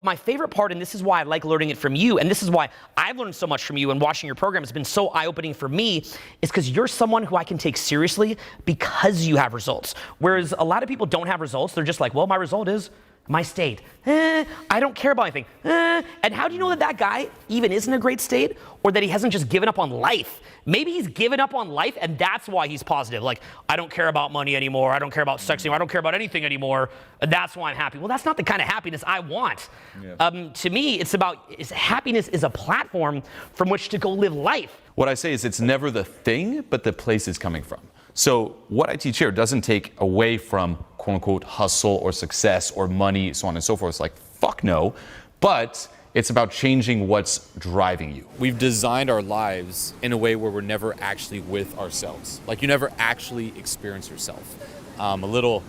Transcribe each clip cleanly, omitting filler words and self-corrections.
My favorite part, and this is why I like learning it from you, and this is why I've learned so much from you, and watching your program has been so eye-opening for me, is because you're someone who I can take seriously because you have results. Whereas a lot of people don't have results. They're just like, well, my result is my state. I don't care about anything. And how do you know that that guy even is in a great state, or that he hasn't just given up on life? Maybe he's given up on life, and that's why he's positive. Like, I don't care about money anymore. I don't care about sex anymore. I don't care about anything anymore. And that's why I'm happy. Well, that's not the kind of happiness I want. Yeah. To me, happiness is a platform from which to go live life. What I say is it's never the thing, but the place it's coming from. So what I teach here doesn't take away from quote unquote hustle or success or money, so on and so forth. It's like, fuck no. But it's about changing what's driving you. We've designed our lives in a way where we're never actually with ourselves. Like, you never actually experience yourself. A little,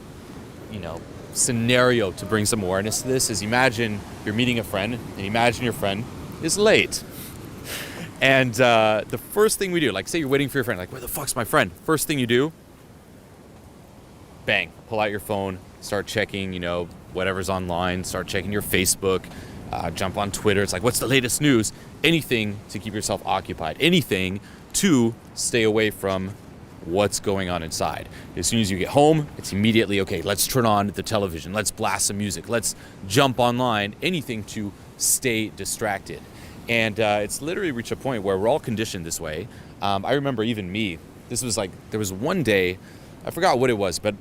scenario to bring some awareness to this is, imagine you're meeting a friend, and imagine your friend is late. And the first thing we do, like, say you're waiting for your friend, like, where the fuck's my friend? First thing you do, bang, pull out your phone, start checking, whatever's online, start checking your Facebook, jump on Twitter. It's like, what's the latest news? Anything to keep yourself occupied, anything to stay away from what's going on inside. As soon as you get home, it's immediately, okay, let's turn on the television, let's blast some music, let's jump online, anything to stay distracted. And it's literally reached a point where we're all conditioned this way. I remember even me, this was like, there was one day, I forgot what it was, but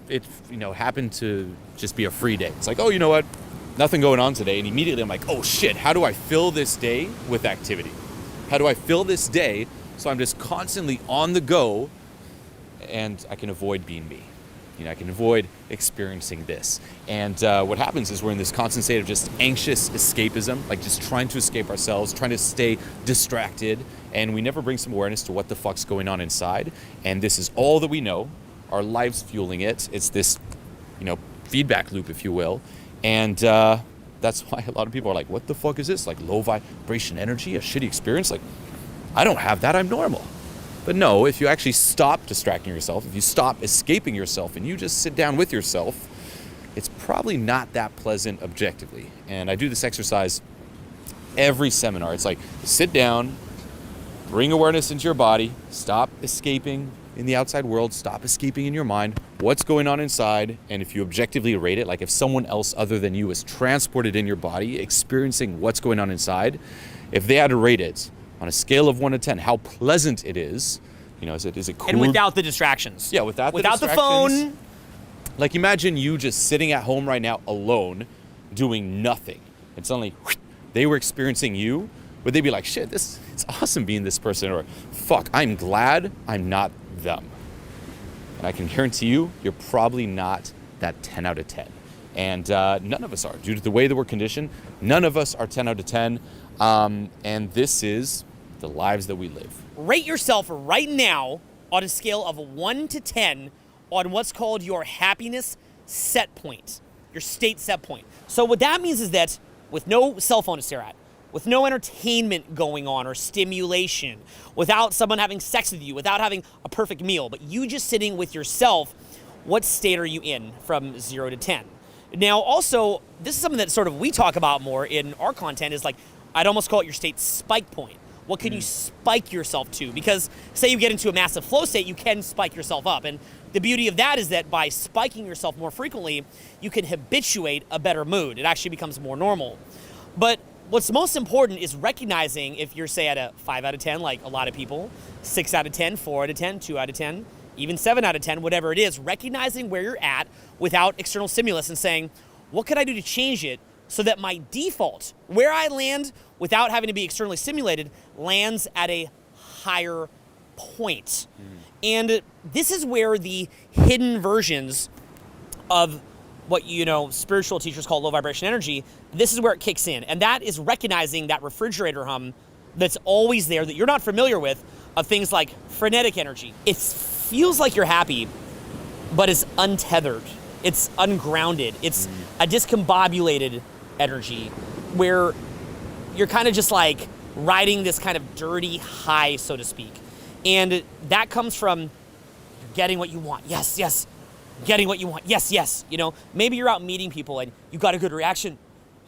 it happened to just be a free day. It's like, oh, you know what? Nothing going on today. And immediately I'm like, oh shit, how do I fill this day with activity? How do I fill this day so I'm just constantly on the go and I can avoid being me? I can avoid experiencing this. And what happens is we're in this constant state of just anxious escapism, like just trying to escape ourselves, trying to stay distracted, and we never bring some awareness to what the fuck's going on inside. And this is all that we know. Our life's fueling it. It's this, feedback loop, if you will. And that's why a lot of people are like, what the fuck is this? Like, low vibration energy, a shitty experience? Like, I don't have that, I'm normal. But no, if you actually stop distracting yourself, if you stop escaping yourself and you just sit down with yourself, it's probably not that pleasant objectively. And I do this exercise every seminar. It's like, sit down, bring awareness into your body, stop escaping in the outside world, stop escaping in your mind, what's going on inside, and if you objectively rate it, like if someone else other than you is transported in your body, experiencing what's going on inside, if they had to rate it on a scale of 1 to 10, how pleasant it is, is it cool? And without the distractions. Yeah, without the phone. Like, imagine you just sitting at home right now alone, doing nothing, and suddenly they were experiencing you. Would they be like, shit, it's awesome being this person, or fuck, I'm glad I'm not them? And I can guarantee you, you're probably not that 10 out of 10. And none of us are. Due to the way that we're conditioned, none of us are 10 out of 10. And this is the lives that we live. Rate yourself right now on a scale of 1 to 10 on what's called your happiness set point, your state set point. So what that means is that with no cell phone to stare at, with no entertainment going on or stimulation, without someone having sex with you, without having a perfect meal, but you just sitting with yourself, what state are you in from 0 to 10? Now, also, this is something that sort of we talk about more in our content, is like, I'd almost call it your state spike point. What can you spike yourself to? Because say you get into a massive flow state, you can spike yourself up. And the beauty of that is that by spiking yourself more frequently, you can habituate a better mood. It actually becomes more normal. But what's most important is recognizing if you're, say, at a 5 out of 10, like a lot of people, 6 out of 10, 4 out of 10, 2 out of 10, even 7 out of 10, whatever it is, recognizing where you're at without external stimulus and saying, what could I do to change it so that my default, where I land without having to be externally stimulated, lands at a higher point? And this is where the hidden versions of what, spiritual teachers call low vibration energy, this is where it kicks in. And that is recognizing that refrigerator hum that's always there that you're not familiar with, of things like frenetic energy. It feels like you're happy, but it's untethered. It's ungrounded. It's a discombobulated energy where you're kind of just like riding this kind of dirty high, so to speak. And that comes from you're getting what you want. Yes, yes. Getting what you want. Yes, yes. Maybe you're out meeting people and you got a good reaction.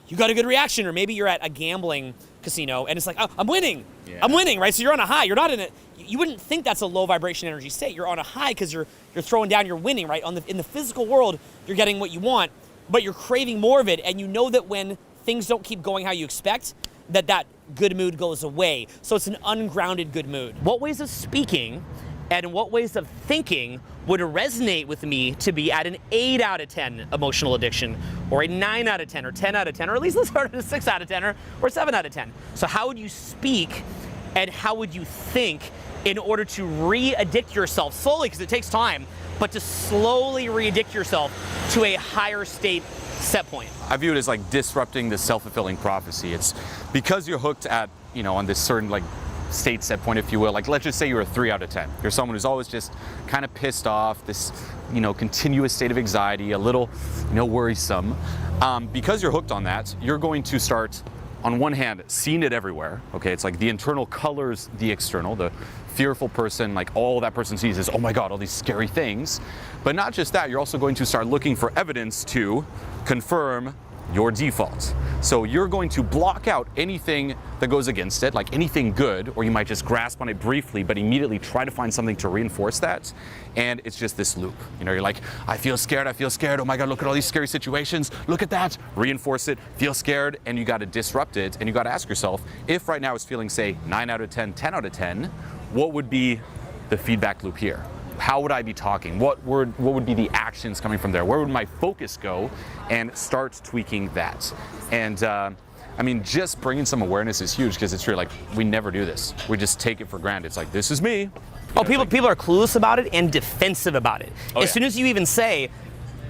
you got a good reaction. Or maybe you're at a gambling casino and it's like, oh, I'm winning. I'm winning, right? So you're on a high. You're not in it. You wouldn't think that's a low vibration energy state. You're on a high because you're throwing down, you're winning, right? In the physical world, you're getting what you want, but you're craving more of it. And you know that when things don't keep going how you expect, that good mood goes away. So it's an ungrounded good mood. What ways of speaking and what ways of thinking would resonate with me to be at an 8 out of 10 emotional addiction, or a 9 out of 10, or 10 out of 10, or at least let's start at a 6 out of 10, or 7 out of 10. So how would you speak and how would you think in order to re-addict yourself slowly, because it takes time, but to slowly re-addict yourself to a higher state set point? I view it as like disrupting the self-fulfilling prophecy. It's because you're hooked at, on this certain like state set point, if you will. Like, let's just say you're a 3 out of 10. You're someone who's always just kind of pissed off, this, continuous state of anxiety, a little, worrisome. Because you're hooked on that, you're going to start, on one hand, seeing it everywhere. Okay, it's like the internal colors the external. The fearful person, like all that person sees is, oh my God, all these scary things. But not just that, you're also going to start looking for evidence to confirm your default. So you're going to block out anything that goes against it, like anything good, or you might just grasp on it briefly, but immediately try to find something to reinforce that. And it's just this loop. You're like, I feel scared. Oh my God, look at all these scary situations. Look at that. Reinforce it, feel scared, and you got to disrupt it. And you got to ask yourself, if right now it's feeling, say, 9 out of 10, 10 out of 10, what would be the feedback loop here? How would I be talking? What would be the actions coming from there? Where would my focus go? And start tweaking that. And just bringing some awareness is huge, because it's true. Like, we never do this. We just take it for granted. It's like, this is me. People are clueless about it and defensive about it. As soon as you even say,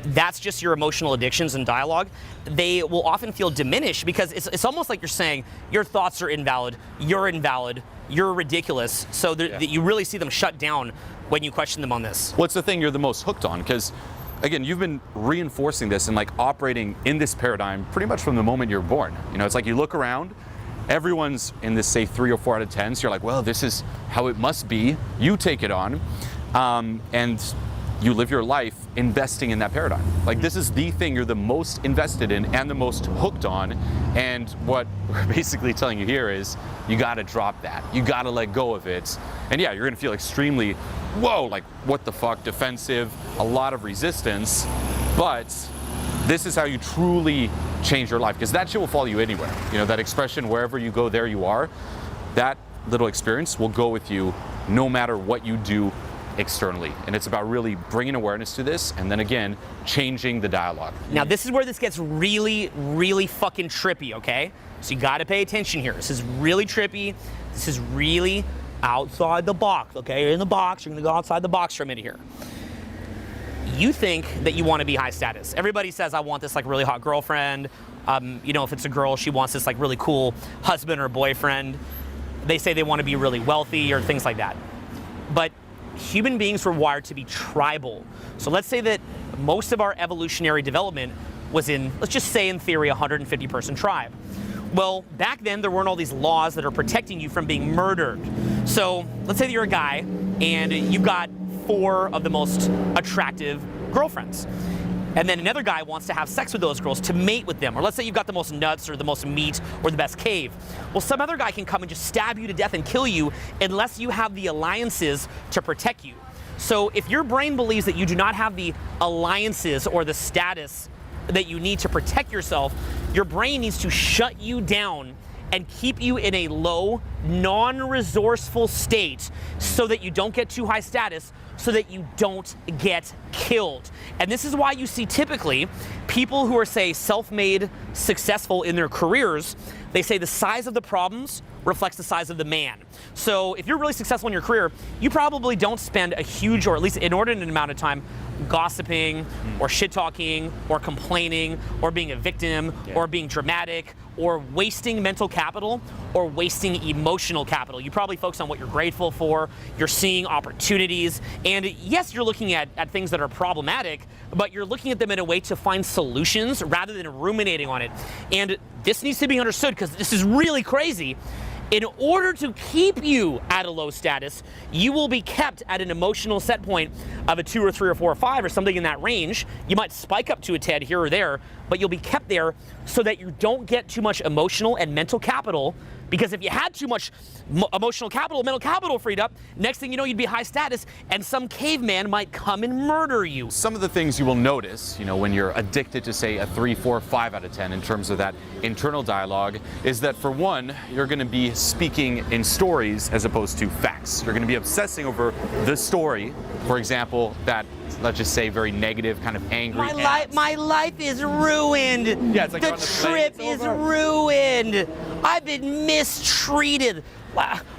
that's just your emotional addictions and dialogue, they will often feel diminished, because it's almost like you're saying your thoughts are invalid, you're ridiculous. So that you really see them shut down when you question them on this. What's the thing you're the most hooked on? Because again, you've been reinforcing this and like operating in this paradigm pretty much from the moment you're born. It's like you look around, everyone's in this, say, 3 or 4 out of 10. So you're like, well, this is how it must be. You take it on, and you live your life investing in that paradigm. Like, this is the thing you're the most invested in and the most hooked on. And what we're basically telling you here is, you gotta drop that. You gotta let go of it. And yeah, you're gonna feel extremely, whoa, like, what the fuck, defensive, a lot of resistance. But this is how you truly change your life, because that shit will follow you anywhere. That expression, wherever you go, there you are. That little experience will go with you no matter what you do externally. And it's about really bringing awareness to this, and then again, changing the dialogue. Now, this is where this gets really, really fucking trippy, okay? So you gotta pay attention here. This is really trippy. This is really outside the box, okay? You're in the box, you're gonna go outside the box for a minute here. You think that you wanna be high status. Everybody says, I want this like really hot girlfriend. If it's a girl, she wants this like really cool husband or boyfriend. They say they wanna be really wealthy or things like that. But human beings were wired to be tribal. So let's say that most of our evolutionary development was in, let's just say in theory, a 150-person tribe. Well, back then there weren't all these laws that are protecting you from being murdered. So let's say that you're a guy and you've got 4 of the most attractive girlfriends. And then another guy wants to have sex with those girls to mate with them. Or let's say you've got the most nuts or the most meat or the best cave. Well, some other guy can come and just stab you to death and kill you unless you have the alliances to protect you. So if your brain believes that you do not have the alliances or the status that you need to protect yourself, your brain needs to shut you down and keep you in a low, non-resourceful state so that you don't get too high status, so that you don't get killed. And this is why you see typically people who are, say, self-made, successful in their careers, they say the size of the problems reflects the size of the man. So if you're really successful in your career, you probably don't spend a huge, or at least inordinate amount of time gossiping or shit-talking or complaining or being a victim or being dramatic or wasting mental capital or wasting emotional capital. You probably focus on what you're grateful for, you're seeing opportunities, and yes, you're looking at things that are problematic, but you're looking at them in a way to find solutions rather than ruminating on it. And this needs to be understood, because this is really crazy. In order to keep you at a low status, you will be kept at an emotional set point of a 2 or 3 or 4 or 5 or something in that range. You might spike up to a 10 here or there, but you'll be kept there so that you don't get too much emotional and mental capital. Because if you had too much emotional capital, mental capital freed up, next thing you know, you'd be high status, and some caveman might come and murder you. Some of the things you will notice, when you're addicted to, say, a 3, 4, 5 out of 10 in terms of that internal dialogue, is that for one, you're going to be speaking in stories as opposed to facts. You're going to be obsessing over the story. For example, that, let's just say, very negative, kind of angry. My life is ruined. Yeah, it's like the trip is ruined. I've been mistreated.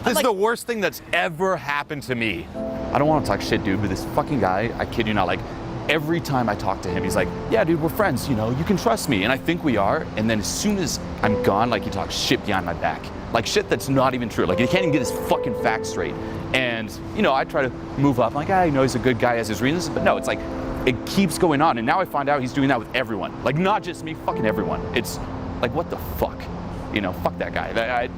This is the worst thing that's ever happened to me. I don't want to talk shit, dude, but this fucking guy, I kid you not, like, every time I talk to him, he's like, yeah, dude, we're friends, you can trust me. And I think we are. And then as soon as I'm gone, like, he talks shit behind my back. Like, shit that's not even true. Like, he can't even get his fucking facts straight. And, I try to move up. I'm like, he's a good guy, has his reasons. But no, it's like, it keeps going on. And now I find out he's doing that with everyone. Like, not just me, fucking everyone. It's like, what the fuck? Fuck that guy.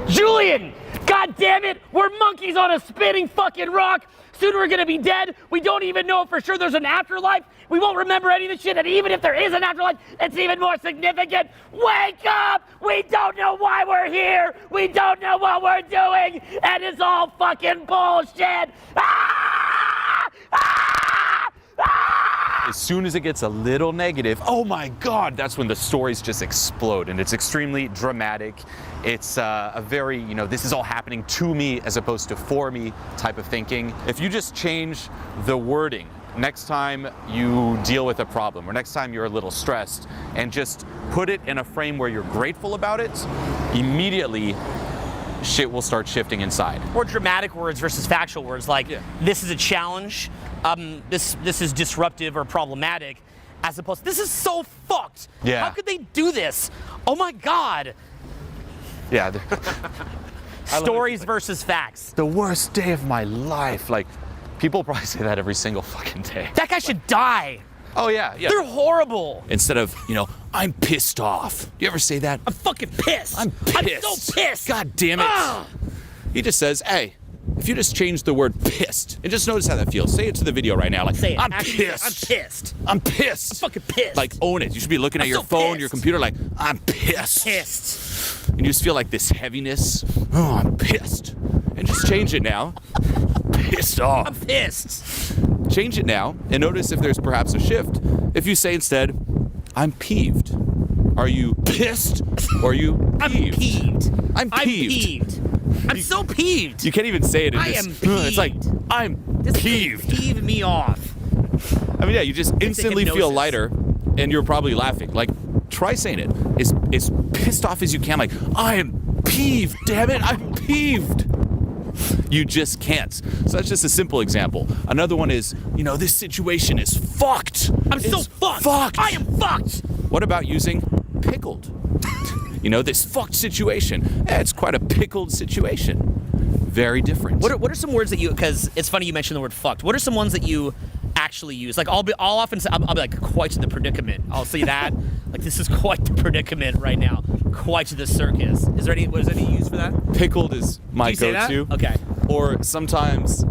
Julian! God damn it! We're monkeys on a spinning fucking rock! Soon we're gonna be dead. We don't even know for sure there's an afterlife. We won't remember any of this shit, and even if there is an afterlife, it's even more significant. Wake up! We don't know why we're here! We don't know what we're doing! And it's all fucking bullshit! Ah! Ah! Ah! As soon as it gets a little negative, oh my God, that's when the stories just explode, and it's extremely dramatic. It's a very, this is all happening to me as opposed to for me type of thinking. If you just change the wording next time you deal with a problem or next time you're a little stressed and just put it in a frame where you're grateful about it, immediately shit will start shifting inside. Or dramatic words versus factual words, like, this is a challenge, this is disruptive or problematic, as opposed to, this is so fucked. Yeah. How could they do this? Oh my God. Yeah. Stories versus facts. The worst day of my life. Like, people probably say that every single fucking day. That guy should die. Oh yeah, yeah. They're horrible. Instead of, I'm pissed off. You ever say that? I'm fucking pissed. I'm pissed. I'm so pissed. God damn it. Ah. He just says, hey, if you just change the word pissed, and just notice how that feels. Say it to the video right now. Like, Say it. I'm Actually, pissed. I'm pissed. I'm pissed. I'm fucking pissed. Like, own it. You should be looking at your so phone, pissed. your computer, like, I'm pissed. Pissed. And you just feel like this heaviness. Oh, I'm pissed. And just change it now. Pissed off. I'm pissed. Change it now, and notice if there's perhaps a shift. If you say instead, I'm peeved. Are you pissed or are you peeved? I'm peeved. I'm peeved. I'm so peeved. You can't even say it in I this. am peeved. It's like, I'm This peeved. peeved me off. I mean, yeah, you just instantly feel hypnosis. lighter, and you're probably laughing. Like, try saying it as pissed off as you can. Like, I am peeved, damn it, I'm peeved. You just can't. So that's just a simple example. Another one is, this situation is fucked. I'm so fucked. I am fucked. What about using pickled? This fucked situation. It's quite a pickled situation. Very different. What are some words that you, because it's funny you mentioned the word fucked. What are some ones that you actually use? Like, I'll often say, I'll be like, quite the predicament. I'll say that. Like, this is quite the predicament right now. Quite the circus. Is there any use for that? Pickled is my Do you say go-to. that? Okay. Or sometimes,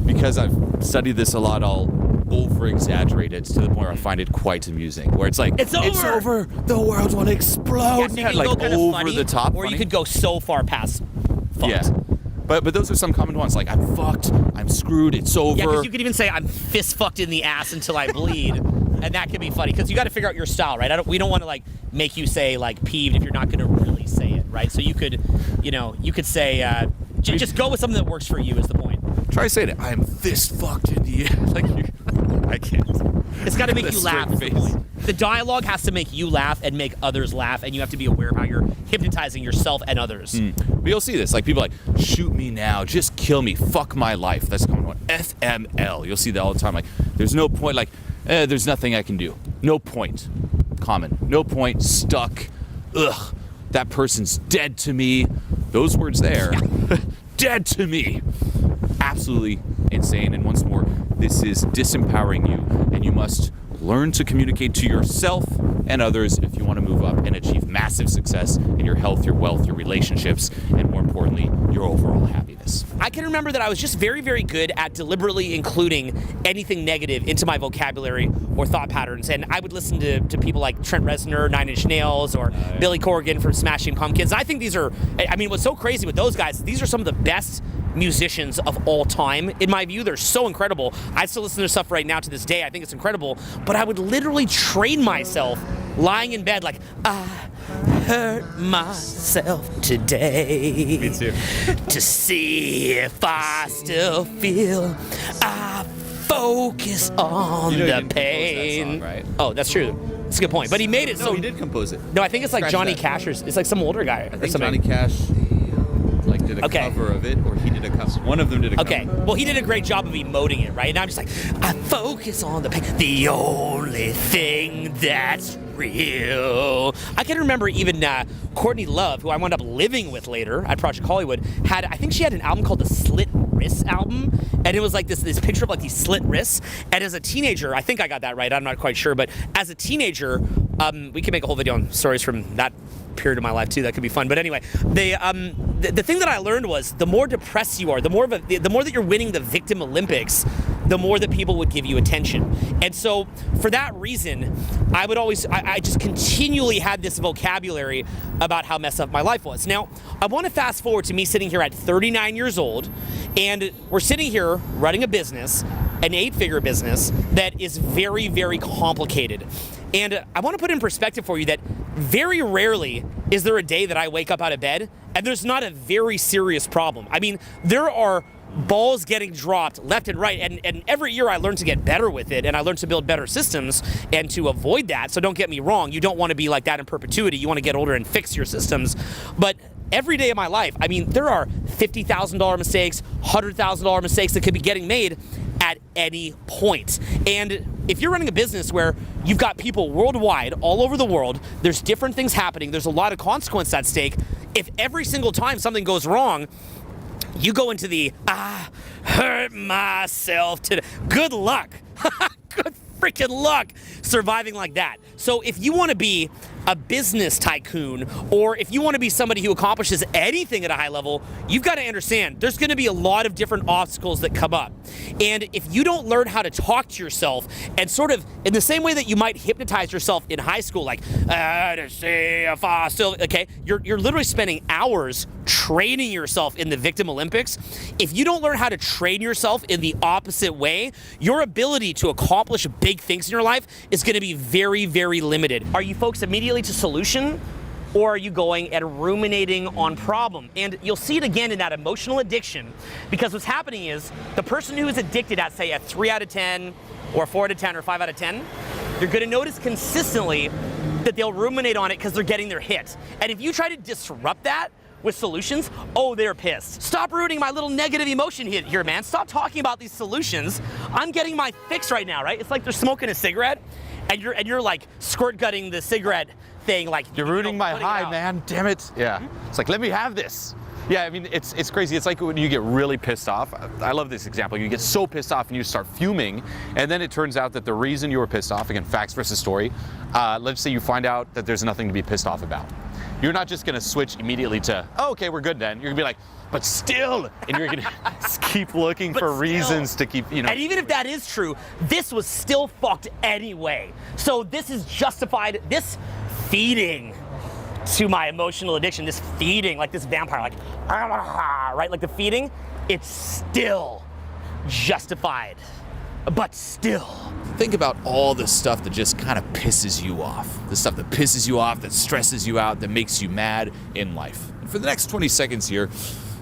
because I've studied this a lot, I'll over-exaggerate it to the point where I find it quite amusing. Where it's like, It's over. The world will explode. So you can like go kind of over funny, the top. or funny. you could go so far past fucked. Yeah. But those are some common ones. Like, I'm fucked. I'm screwed. It's over. Yeah, because you could even say I'm fist fucked in the ass until I bleed, and that could be funny because you got to figure out your style, right? We don't want to like make you say like peeved if you're not going to really say it, right? So you could say just go with something that works for you. Is the point? Try saying it. I'm fist fucked in the ass. Like, I can't. It's got to make The you laugh. straight Is the face. point. The dialogue has to make you laugh and make others laugh, and you have to be aware of how you're hypnotizing yourself and others. But you'll see this. Like, people are like, shoot me now. Just kill me. Fuck my life. That's a common one. FML. You'll see that all the time. Like, there's no point. Like, there's nothing I can do. No point. Common. No point. Stuck. Ugh. That person's dead to me. Those words there. Dead to me. Absolutely insane. And once more, this is disempowering you, and you must learn to communicate to yourself and others if you want to move up and achieve mastery. massive success in your health, your wealth, your relationships, and more importantly, your overall happiness. I can remember that I was just very, very good at deliberately including anything negative into my vocabulary or thought patterns. And I would listen to people like Trent Reznor, Nine Inch Nails, or Billy Corgan from Smashing Pumpkins. I think these are, I mean, what's so crazy with those guys, these are some of the best musicians of all time. In my view, they're so incredible. I still listen to their stuff right now to this day. I think it's incredible. But I would literally train myself lying in bed like, I hurt myself today. Me too. To see if I still feel. I focus on You know he the didn't compose that pain. song, right? Oh, that's true. That's a good point. But he made it No, so. he did compose it. No, I think it's like Scratch Johnny that. Cash's. It's like some older guy I or think something. Johnny Cash like did a Okay. cover of it, or he did a cover. One of them did a cover. Okay, well, he did a great job of emoting it, right? And I'm just like, I focus on the pain, the only thing that's real. I can remember even Courtney Love, who I wound up living with later at Project Hollywood, I think she had an album called the Slit Wrists album, and it was like this picture of like these slit wrists. And as a teenager, I think I got that right, I'm not quite sure, but as a teenager, we can make a whole video on stories from that period of my life too. That could be fun. But anyway, the thing that I learned was the more depressed you are, the more that you're winning the Victim Olympics, the more that people would give you attention. And so for that reason, I just continually had this vocabulary about how messed up my life was. Now, I want to fast forward to me sitting here at 39 years old, and we're sitting here running a business, an 8-figure business that is very, very complicated. And I want to put in perspective for you that very rarely is there a day that I wake up out of bed and there's not a very serious problem. I mean, there are balls getting dropped left and right, and every year I learn to get better with it, and I learn to build better systems and to avoid that. So don't get me wrong, you don't want to be like that in perpetuity. You want to get older and fix your systems. But every day of my life, I mean, there are $50,000 mistakes, $100,000 mistakes that could be getting made at any point. And if you're running a business where you've got people worldwide, all over the world, there's different things happening, there's a lot of consequence at stake. If every single time something goes wrong, you go into the, hurt myself today. Good luck. Good freaking luck surviving like that. So if you want to be a business tycoon, or if you want to be somebody who accomplishes anything at a high level, you've got to understand there's going to be a lot of different obstacles that come up. And if you don't learn how to talk to yourself and sort of in the same way that you might hypnotize yourself in high school, like, to see if I still, okay, you're literally spending hours training yourself in the Victim Olympics. If you don't learn how to train yourself in the opposite way, your ability to accomplish big things in your life is going to be very, very limited. Are you folks immediately to solution, or are you going and ruminating on problem? And you'll see it again in that emotional addiction, because what's happening is the person who is addicted at, say, a 3 out of 10 or 4 out of 10 or 5 out of 10, you're going to notice consistently that they'll ruminate on it because they're getting their hit. And if you try to disrupt that with solutions, oh, they're pissed. Stop ruining my little negative emotion here, man. Stop talking about these solutions. I'm getting my fix right now, right? It's like they're smoking a cigarette, and you're like squirt gutting the cigarette thing, like You're ruining my putting it high, out. man. Damn it. Yeah. It's like, let me have this. Yeah, I mean, it's crazy. It's like when you get really pissed off. I love this example. You get so pissed off and you start fuming, and then it turns out that the reason you were pissed off, again, facts versus story, let's say you find out that there's nothing to be pissed off about. You're not just gonna switch immediately to, oh, okay, we're good then. You're gonna be like, but still, and you're gonna keep looking for reasons to keep, And even if that is true, this was still fucked anyway. So this is justified, this feeding to my emotional addiction, this feeding, like this vampire, like, right? Like the feeding, it's still justified. But still. Think about all the stuff that just kind of pisses you off. The stuff that pisses you off, that stresses you out, that makes you mad in life. And for the next 20 seconds here,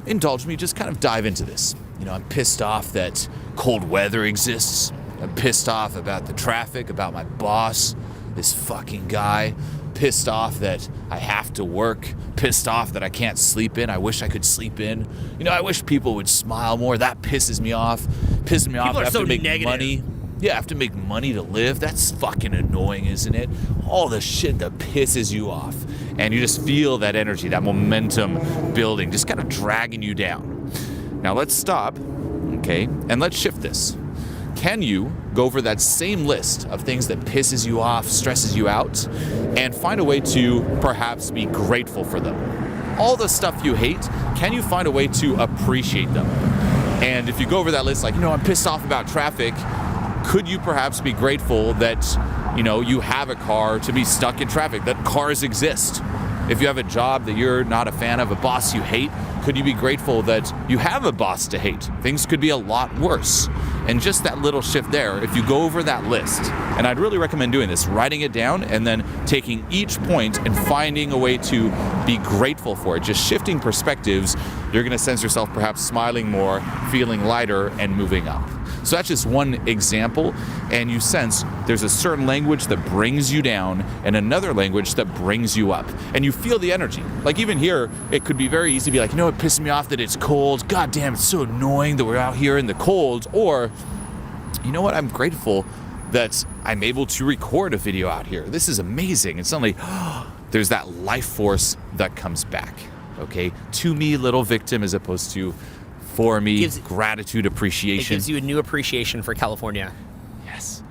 indulge me, just kind of dive into this. You know, I'm pissed off that cold weather exists. I'm pissed off about the traffic, about my boss, this fucking guy. Pissed off that I have to work. Pissed off that I can't sleep in. I wish I could sleep in. You know, I wish people would smile more. That pisses me off. Pisses me off. People I are have so to make negative. money. Yeah, I have to make money to live. That's fucking annoying, isn't it? All the shit that pisses you off. And you just feel that energy, that momentum building, just kind of dragging you down. Now let's stop, okay, and let's shift this. can you go over that same list of things that pisses you off, stresses you out, and find a way to perhaps be grateful for them? All the stuff you hate, can you find a way to appreciate them? And if you go over that list, like, I'm pissed off about traffic, could you perhaps be grateful that, you have a car to be stuck in traffic, that cars exist? If you have a job that you're not a fan of, a boss you hate, could you be grateful that you have a boss to hate? Things could be a lot worse. And just that little shift there, if you go over that list, and I'd really recommend doing this, writing it down and then taking each point and finding a way to be grateful for it, just shifting perspectives, you're going to sense yourself perhaps smiling more, feeling lighter, and moving up. So that's just one example, and you sense there's a certain language that brings you down and another language that brings you up. And you feel the energy. Like even here, it could be very easy to be like, it pisses me off that it's cold. God damn, it's so annoying that we're out here in the cold. Or, I'm grateful that I'm able to record a video out here. This is amazing. And suddenly, there's that life force that comes back. Okay? To me, little victim, as opposed to for me, gratitude, appreciation. It gives you a new appreciation for California. Yes.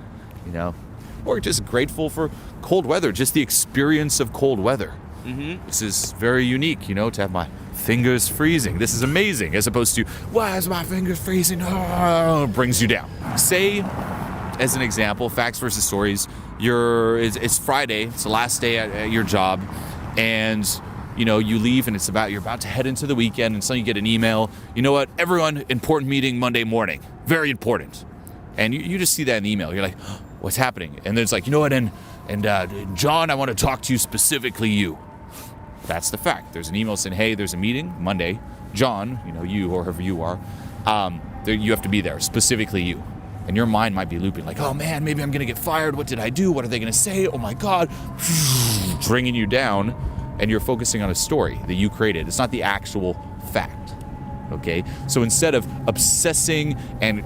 Or just grateful for cold weather, just the experience of cold weather. Mm-hmm. This is very unique, to have my fingers freezing. This is amazing, as opposed to, why is my fingers freezing? Oh, brings you down. Say, as an example, facts versus stories, it's Friday, it's the last day at your job, and you leave and you're about to head into the weekend, and suddenly you get an email. You know what? Everyone, important meeting Monday morning. Very important. And you just see that in the email. You're like, oh, what's happening? And then it's like, you know what? And John, I want to talk to you, specifically you. That's the fact. There's an email saying, hey, there's a meeting Monday. John, you or whoever you are, you have to be there, specifically you. And your mind might be looping like, oh man, maybe I'm going to get fired. What did I do? What are they going to say? Oh my God. Bringing you down. And you're focusing on a story that you created. It's not the actual fact, okay? So instead of obsessing and,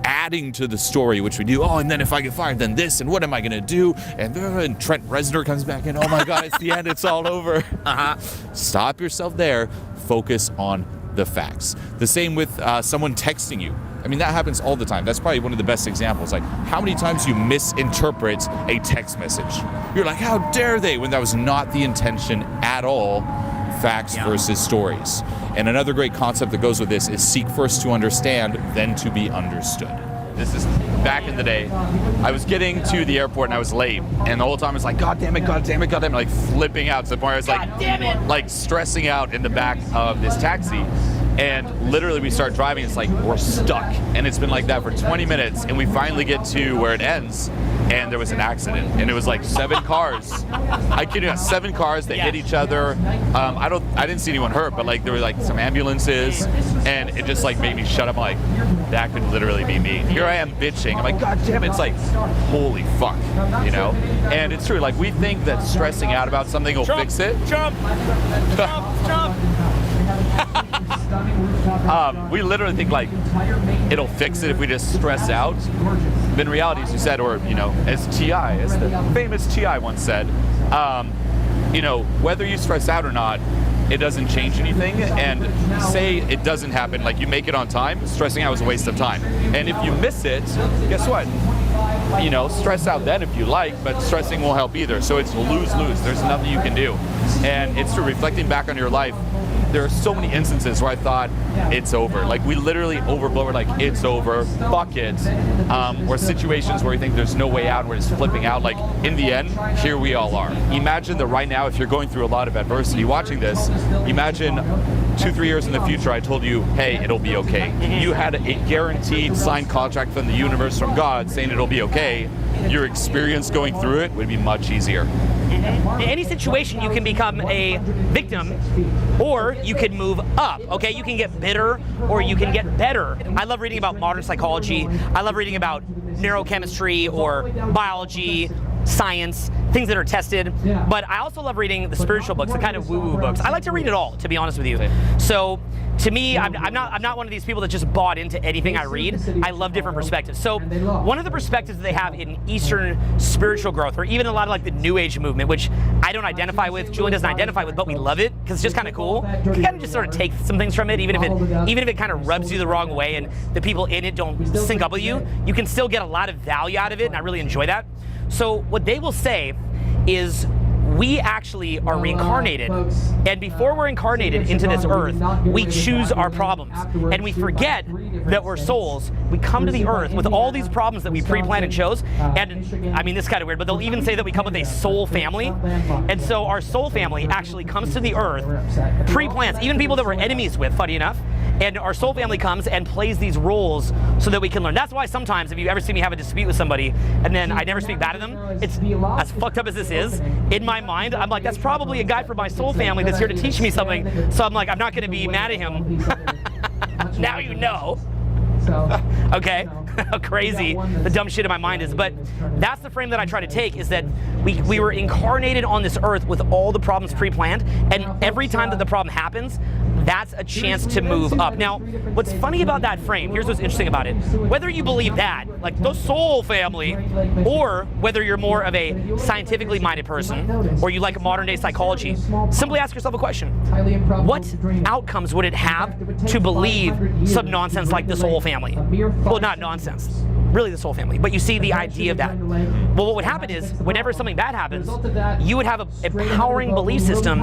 adding to the story, which we do, and then if I get fired, then this, and what am I gonna do? And Trent Reznor comes back in, oh my God, it's the end, it's all over. Stop yourself there, focus on the facts. The same with someone texting you. That happens all the time. That's probably one of the best examples. Like, how many times you misinterpret a text message? You're like, how dare they? When that was not the intention at all. Facts versus stories. And another great concept that goes with this is seek first to understand, then to be understood. This is back in the day. I was getting to the airport and I was late. And the whole time I was like, God damn it, God damn it, God damn it. Like flipping out to the point where I was like, God damn it. Like stressing out in the back of this taxi. And literally we start driving, it's like we're stuck. And it's been like that for 20 minutes. And we finally get to where it ends. And there was an accident. And it was like 7 cars. I kid you not, 7 cars that hit each other. I didn't see anyone hurt, but like there were like some ambulances. And it just like made me shut up. I'm like, that could literally be me. Here I am bitching. I'm like, God damn it. It's like, holy fuck, And it's true. Like we think that stressing out about something will fix it. Jump! We literally think like it'll fix it if we just stress out. But in reality, as you said, or as the famous T.I. once said, whether you stress out or not, it doesn't change anything. And say it doesn't happen, like you make it on time, stressing out is a waste of time. And if you miss it, guess what? Stress out then if you like, but stressing won't help either. So it's lose-lose. There's nothing you can do. And it's through reflecting back on your life. There are so many instances where I thought it's over. Like we literally overblow. We're like, it's over, fuck it. Or situations where we think there's no way out and we're just flipping out. Like in the end, here we all are. Imagine that right now, if you're going through a lot of adversity watching this, imagine 2-3 years in the future, I told you, hey, it'll be okay. You had a guaranteed signed contract from the universe, from God, saying it'll be okay. Your experience going through it would be much easier. In any situation, you can become a victim, or you can move up, okay? You can get bitter, or you can get better. I love reading about modern psychology. I love reading about neurochemistry or biology, science, things that are tested. But I also love reading the spiritual books, the kind of woo-woo books. I like to read it all, to be honest with you. So to me, I'm not one of these people that just bought into anything I read. I love different perspectives. So one of the perspectives that they have in Eastern spiritual growth, or even a lot of like the New Age movement, which I don't identify with, Julien doesn't identify with, but we love it because it's just kind of cool. You kind of just sort of take some things from it, even if it kind of rubs you the wrong way and the people in it don't sync up with you. You can still get a lot of value out of it, and I really enjoy that. So what they will say is, we actually are reincarnated, and before we're incarnated into this earth, we choose our problems, and we forget that we're souls. We come to the earth with all these problems that we pre-planned and chose, and I mean, this is kind of weird, but they'll even say that we come with a soul family, and so our soul family actually comes to the earth pre-planned, even people that we're enemies with, funny enough, and our soul family comes and plays these roles so that we can learn. That's why sometimes, if you ever see me have a dispute with somebody, and then I never speak bad to them, it's as fucked up as this is, in my mind, I'm like, that's probably a guy from my soul family that's here to teach me something. So I'm like, I'm not going to be mad at him. Now you know. Okay, how crazy the dumb shit in my mind is. But that's the frame that I try to take, is that we were incarnated on this earth with all the problems pre-planned, and every time that the problem happens, that's a chance to move up. Now, what's funny about that frame, here's what's interesting about it. Whether you believe that, like the soul family, or whether you're more of a scientifically minded person, or you like modern day psychology, simply ask yourself a question. What outcomes would it have to believe some nonsense like the soul family? Well, not nonsense, really the soul family, but you see the idea of that. Well, what would happen is, whenever something bad happens, you would have an empowering belief system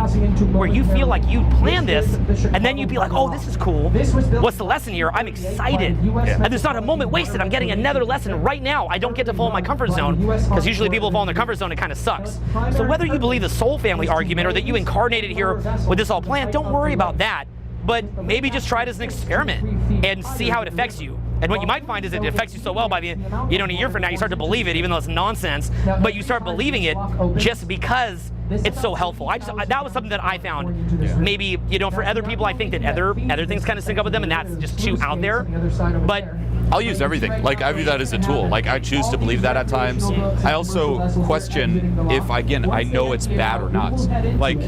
where you feel like you planned this, and then you'd be like, oh, this is cool. What's the lesson here? I'm excited. And there's not a moment wasted. I'm getting another lesson right now. I don't get to fall in my comfort zone, because usually people fall in their comfort zone, it kind of sucks. So whether you believe the soul family argument or that you incarnated here with this all planned, don't worry about that. But maybe just try it as an experiment and see how it affects you. And what you might find is it affects you so well by the, in a year from now, you start to believe it, even though it's nonsense, but you start believing it just because it's so helpful. That was something that I found. Maybe, for other people, I think that other things kind of sync up with them, and that's just too out there. But I'll use everything. Like, I view that as a tool. Like, I choose to believe that at times. I also question if, again, I know it's bad or not. Like,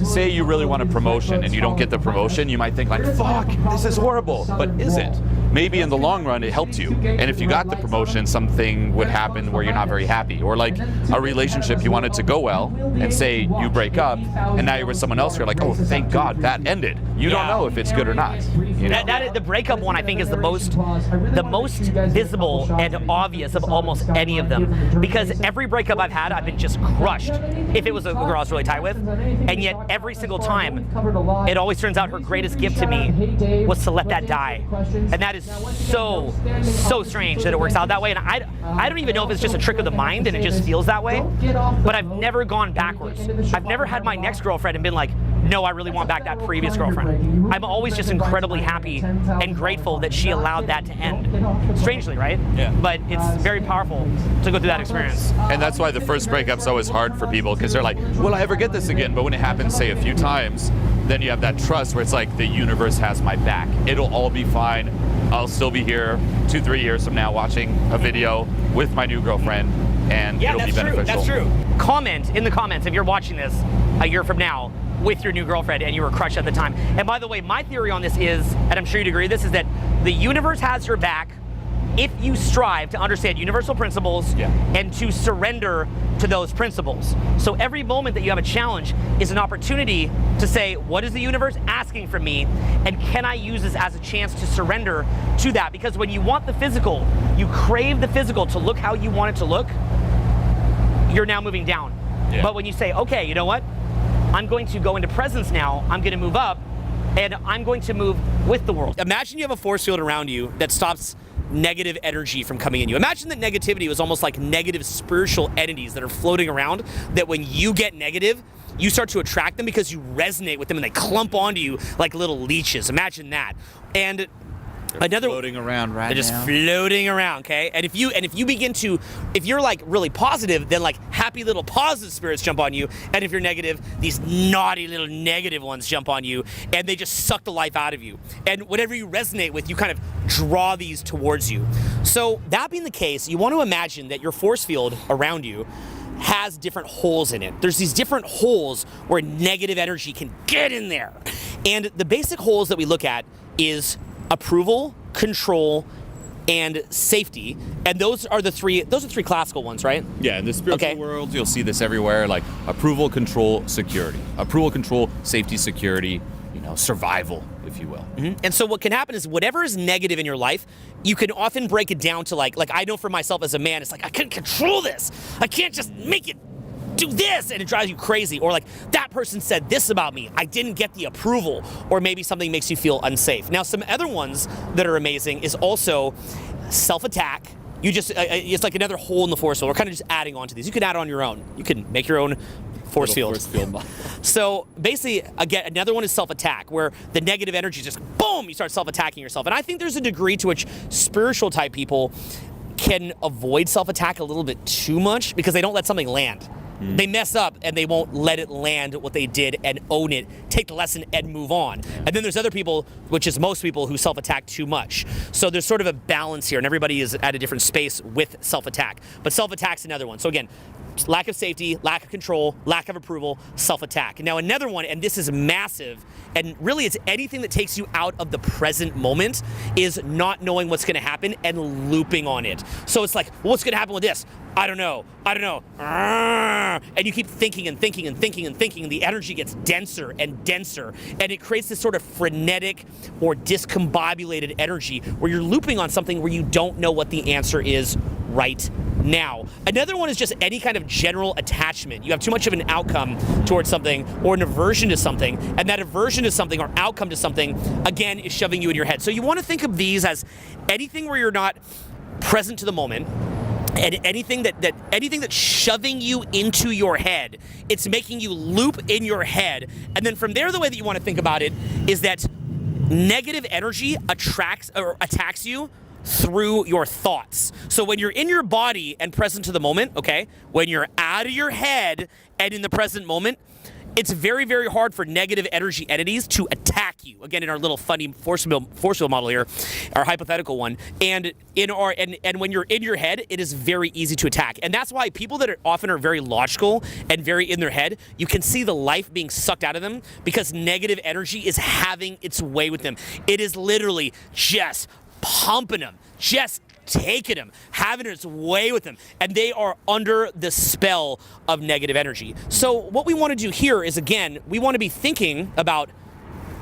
say you really want a promotion and you don't get the promotion, you might think like, fuck, this is horrible. But is it? Maybe in the long run it helped you. And if you got the promotion, something would happen where you're not very happy. Or like a relationship, you want it to go well, and say you break up, and now you're with someone else, you're like, oh, thank God that ended. You don't know if it's good or not. The breakup one, I think, is the most visible and obvious of almost any of them, because every breakup I've had, I've been just crushed if it was a girl I was really tight with, and yet every single time it always turns out her greatest gift to me was to let that die. And that is so strange that it works out that way. And I don't even know if it's just a trick of the mind and it just feels that way, but I've never gone backwards. I've never had my next girlfriend and been like, no, I really want back that previous girlfriend. I'm always just incredibly happy and grateful that she allowed that to end. Strangely, right? Yeah. But it's very powerful to go through that experience. And that's why the first breakup's always hard for people, because they're like, will I ever get this again? But when it happens, say, a few times, then you have that trust where it's like, the universe has my back. It'll all be fine. I'll still be here 2-3 years from now watching a video with my new girlfriend, and it'll be beneficial. That's true. Comment in the comments if you're watching this a year from now with your new girlfriend and you were crushed at the time. And by the way, my theory on this is, and I'm sure you'd agree with this, is that the universe has your back if you strive to understand universal principles and to surrender to those principles. So every moment that you have a challenge is an opportunity to say, what is the universe asking from me? And can I use this as a chance to surrender to that? Because when you want the physical, you crave the physical to look how you want it to look, you're now moving down. Yeah. But when you say, okay, you know what? I'm going to go into presence now, I'm going to move up, and I'm going to move with the world. Imagine you have a force field around you that stops negative energy from coming in you. Imagine that negativity was almost like negative spiritual entities that are floating around, that when you get negative, you start to attract them because you resonate with them and they clump onto you like little leeches. Imagine that. And they're floating around right now. They're just floating around, okay? And if you begin to, if you're like really positive, then like happy little positive spirits jump on you. And if you're negative, these naughty little negative ones jump on you, and they just suck the life out of you. And whatever you resonate with, you kind of draw these towards you. So that being the case, you want to imagine that your force field around you has different holes in it. There's these different holes where negative energy can get in there. And the basic holes that we look at is approval, control, and safety. And those are three classical ones, right? Yeah, in the spiritual world, you'll see this everywhere, like approval, control, security. Approval, control, safety, security, survival, if you will. And so what can happen is whatever is negative in your life, you can often break it down to like I know for myself as a man, it's like, I couldn't control this. I can't just make it do this, and it drives you crazy. Or like, that person said this about me, I didn't get the approval. Or maybe something makes you feel unsafe. Now, some other ones that are amazing is also self-attack. You just, it's like another hole in the force field. We're kind of just adding on to these. You can add on your own. You can make your own force field. So basically, again, another one is self-attack, where the negative energy just, boom, you start self-attacking yourself. And I think there's a degree to which spiritual type people can avoid self-attack a little bit too much because they don't let something land. They mess up and they won't let it land what they did and own it, take the lesson and move on. And then there's other people, which is most people, who self-attack too much. So there's sort of a balance here, and everybody is at a different space with self-attack. But self-attack's another one. So again, lack of safety, lack of control, lack of approval, self-attack. Now another one, and this is massive, and really it's anything that takes you out of the present moment, is not knowing what's gonna happen and looping on it. So it's like, well, what's gonna happen with this? I don't know. And you keep thinking and thinking and thinking and thinking, and the energy gets denser and denser, and it creates this sort of frenetic or discombobulated energy where you're looping on something where you don't know what the answer is right now. Another one is just any kind of general attachment. You have too much of an outcome towards something, or an aversion to something, and that aversion to something or outcome to something, again, is shoving you in your head. So you want to think of these as anything where you're not present to the moment, and anything that's shoving you into your head. It's making you loop in your head. And then from there, the way that you want to think about it is that negative energy attracts or attacks you through your thoughts. So when you're in your body and present to the moment, okay, when you're out of your head and in the present moment, it's very, very hard for negative energy entities to attack you. Again, in our little funny force field model here, our hypothetical one, and when you're in your head, it is very easy to attack. And that's why people that often are very logical and very in their head, you can see the life being sucked out of them because negative energy is having its way with them. It is literally just pumping them, just taking them, having its way with them, and they are under the spell of negative energy. So what we want to do here is, again, we want to be thinking about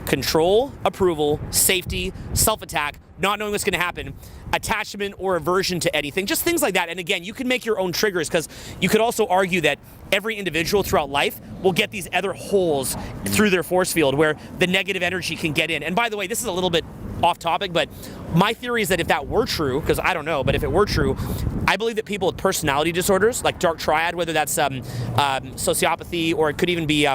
control, approval, safety, self-attack, not knowing what's going to happen, attachment or aversion to anything, just things like that. And again, you can make your own triggers, because you could also argue that every individual throughout life will get these other holes through their force field where the negative energy can get in. And by the way, this is a little bit off topic, but my theory is that if that were true, because I don't know, but if it were true, I believe that people with personality disorders, like dark triad, whether that's sociopathy, or it could even be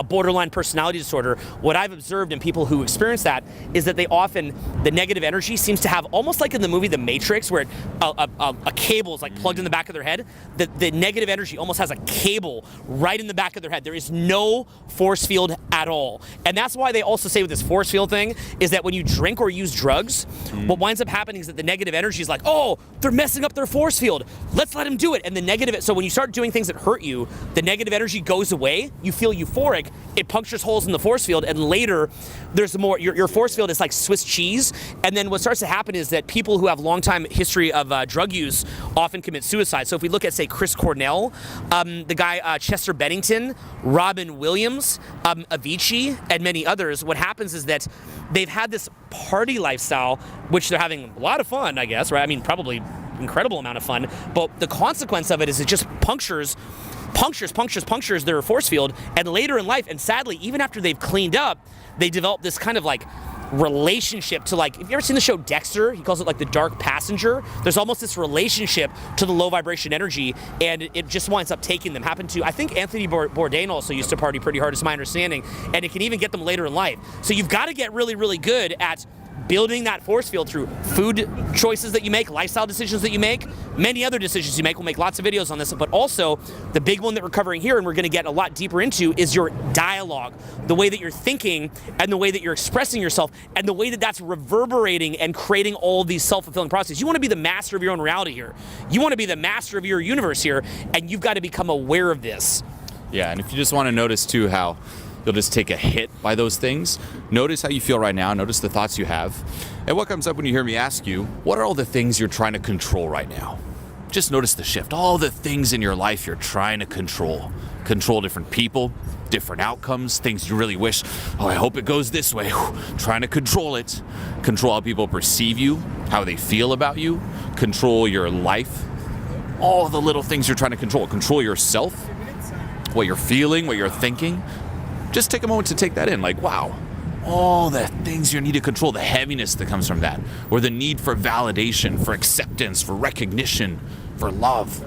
borderline personality disorder, what I've observed in people who experience that is that they often, the negative energy seems to have, almost like in the movie The Matrix, where a cable is like plugged in the back of their head. The negative energy almost has a cable right in the back of their head. There is no force field at all. And that's why they also say with this force field thing is that when you drink or use drugs, what winds up happening is that the negative energy is like, oh, they're messing up their force field. Let's let them do it. And the negative, so when you start doing things that hurt you, the negative energy goes away. You feel euphoric. It punctures holes in the force field, and later there's more. Your force field is like Swiss cheese, and then what starts to happen is that people who have long time history of drug use often commit suicide. So if we look at, say, Chris Cornell, the guy Chester Bennington, Robin Williams, Avicii, and many others, what happens is that they've had this party lifestyle, which they're having a lot of fun, I guess, right? I mean, probably incredible amount of fun, but the consequence of it is it just punctures their force field, and later in life, and sadly, even after they've cleaned up, they develop this kind of like relationship to, like, have you ever seen the show Dexter? He calls it like the dark passenger. There's almost this relationship to the low vibration energy, and it just winds up taking them. Happened to, I think, Anthony Bourdain also used to party pretty hard, is my understanding, and it can even get them later in life. So you've got to get really, really good at building that force field through food choices that you make, lifestyle decisions that you make, many other decisions you make. We'll make lots of videos on this, but also the big one that we're covering here and we're going to get a lot deeper into is your dialogue, the way that you're thinking and the way that you're expressing yourself and the way that that's reverberating and creating all of these self-fulfilling processes. You want to be the master of your own reality here. You want to be the master of your universe here, and you've got to become aware of this. Yeah, and if you just want to notice too how You'll just take a hit by those things. Notice how you feel right now. Notice the thoughts you have. And what comes up when you hear me ask you, what are all the things you're trying to control right now? Just notice the shift. All the things in your life you're trying to control. Control different people, different outcomes, things you really wish, oh, I hope it goes this way. Trying to control it. Control how people perceive you, how they feel about you. Control your life. All the little things you're trying to control. Control yourself, what you're feeling, what you're thinking. Just take a moment to take that in. Like, wow, all the things you need to control, the heaviness that comes from that, or the need for validation, for acceptance, for recognition, for love.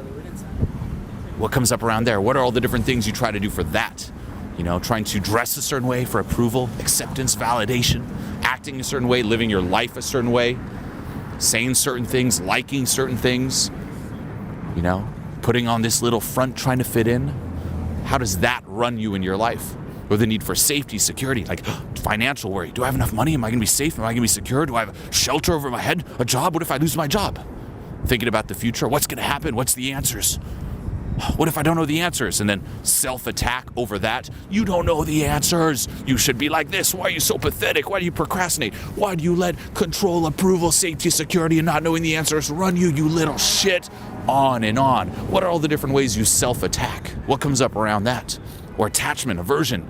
What comes up around there? What are all the different things you try to do for that? You know, trying to dress a certain way for approval, acceptance, validation, acting a certain way, living your life a certain way, saying certain things, liking certain things, you know, putting on this little front, trying to fit in. How does that run you in your life? Or the need for safety, security, like financial worry. Do I have enough money? Am I gonna be safe? Am I gonna be secure? Do I have a shelter over my head? A job? What if I lose my job? Thinking about the future. What's gonna happen? What's the answers? What if I don't know the answers? And then self-attack over that. You don't know the answers. You should be like this. Why are you so pathetic? Why do you procrastinate? Why do you let control, approval, safety, security, and not knowing the answers run you, you little shit? On and on. What are all the different ways you self-attack? What comes up around that? Or attachment, aversion.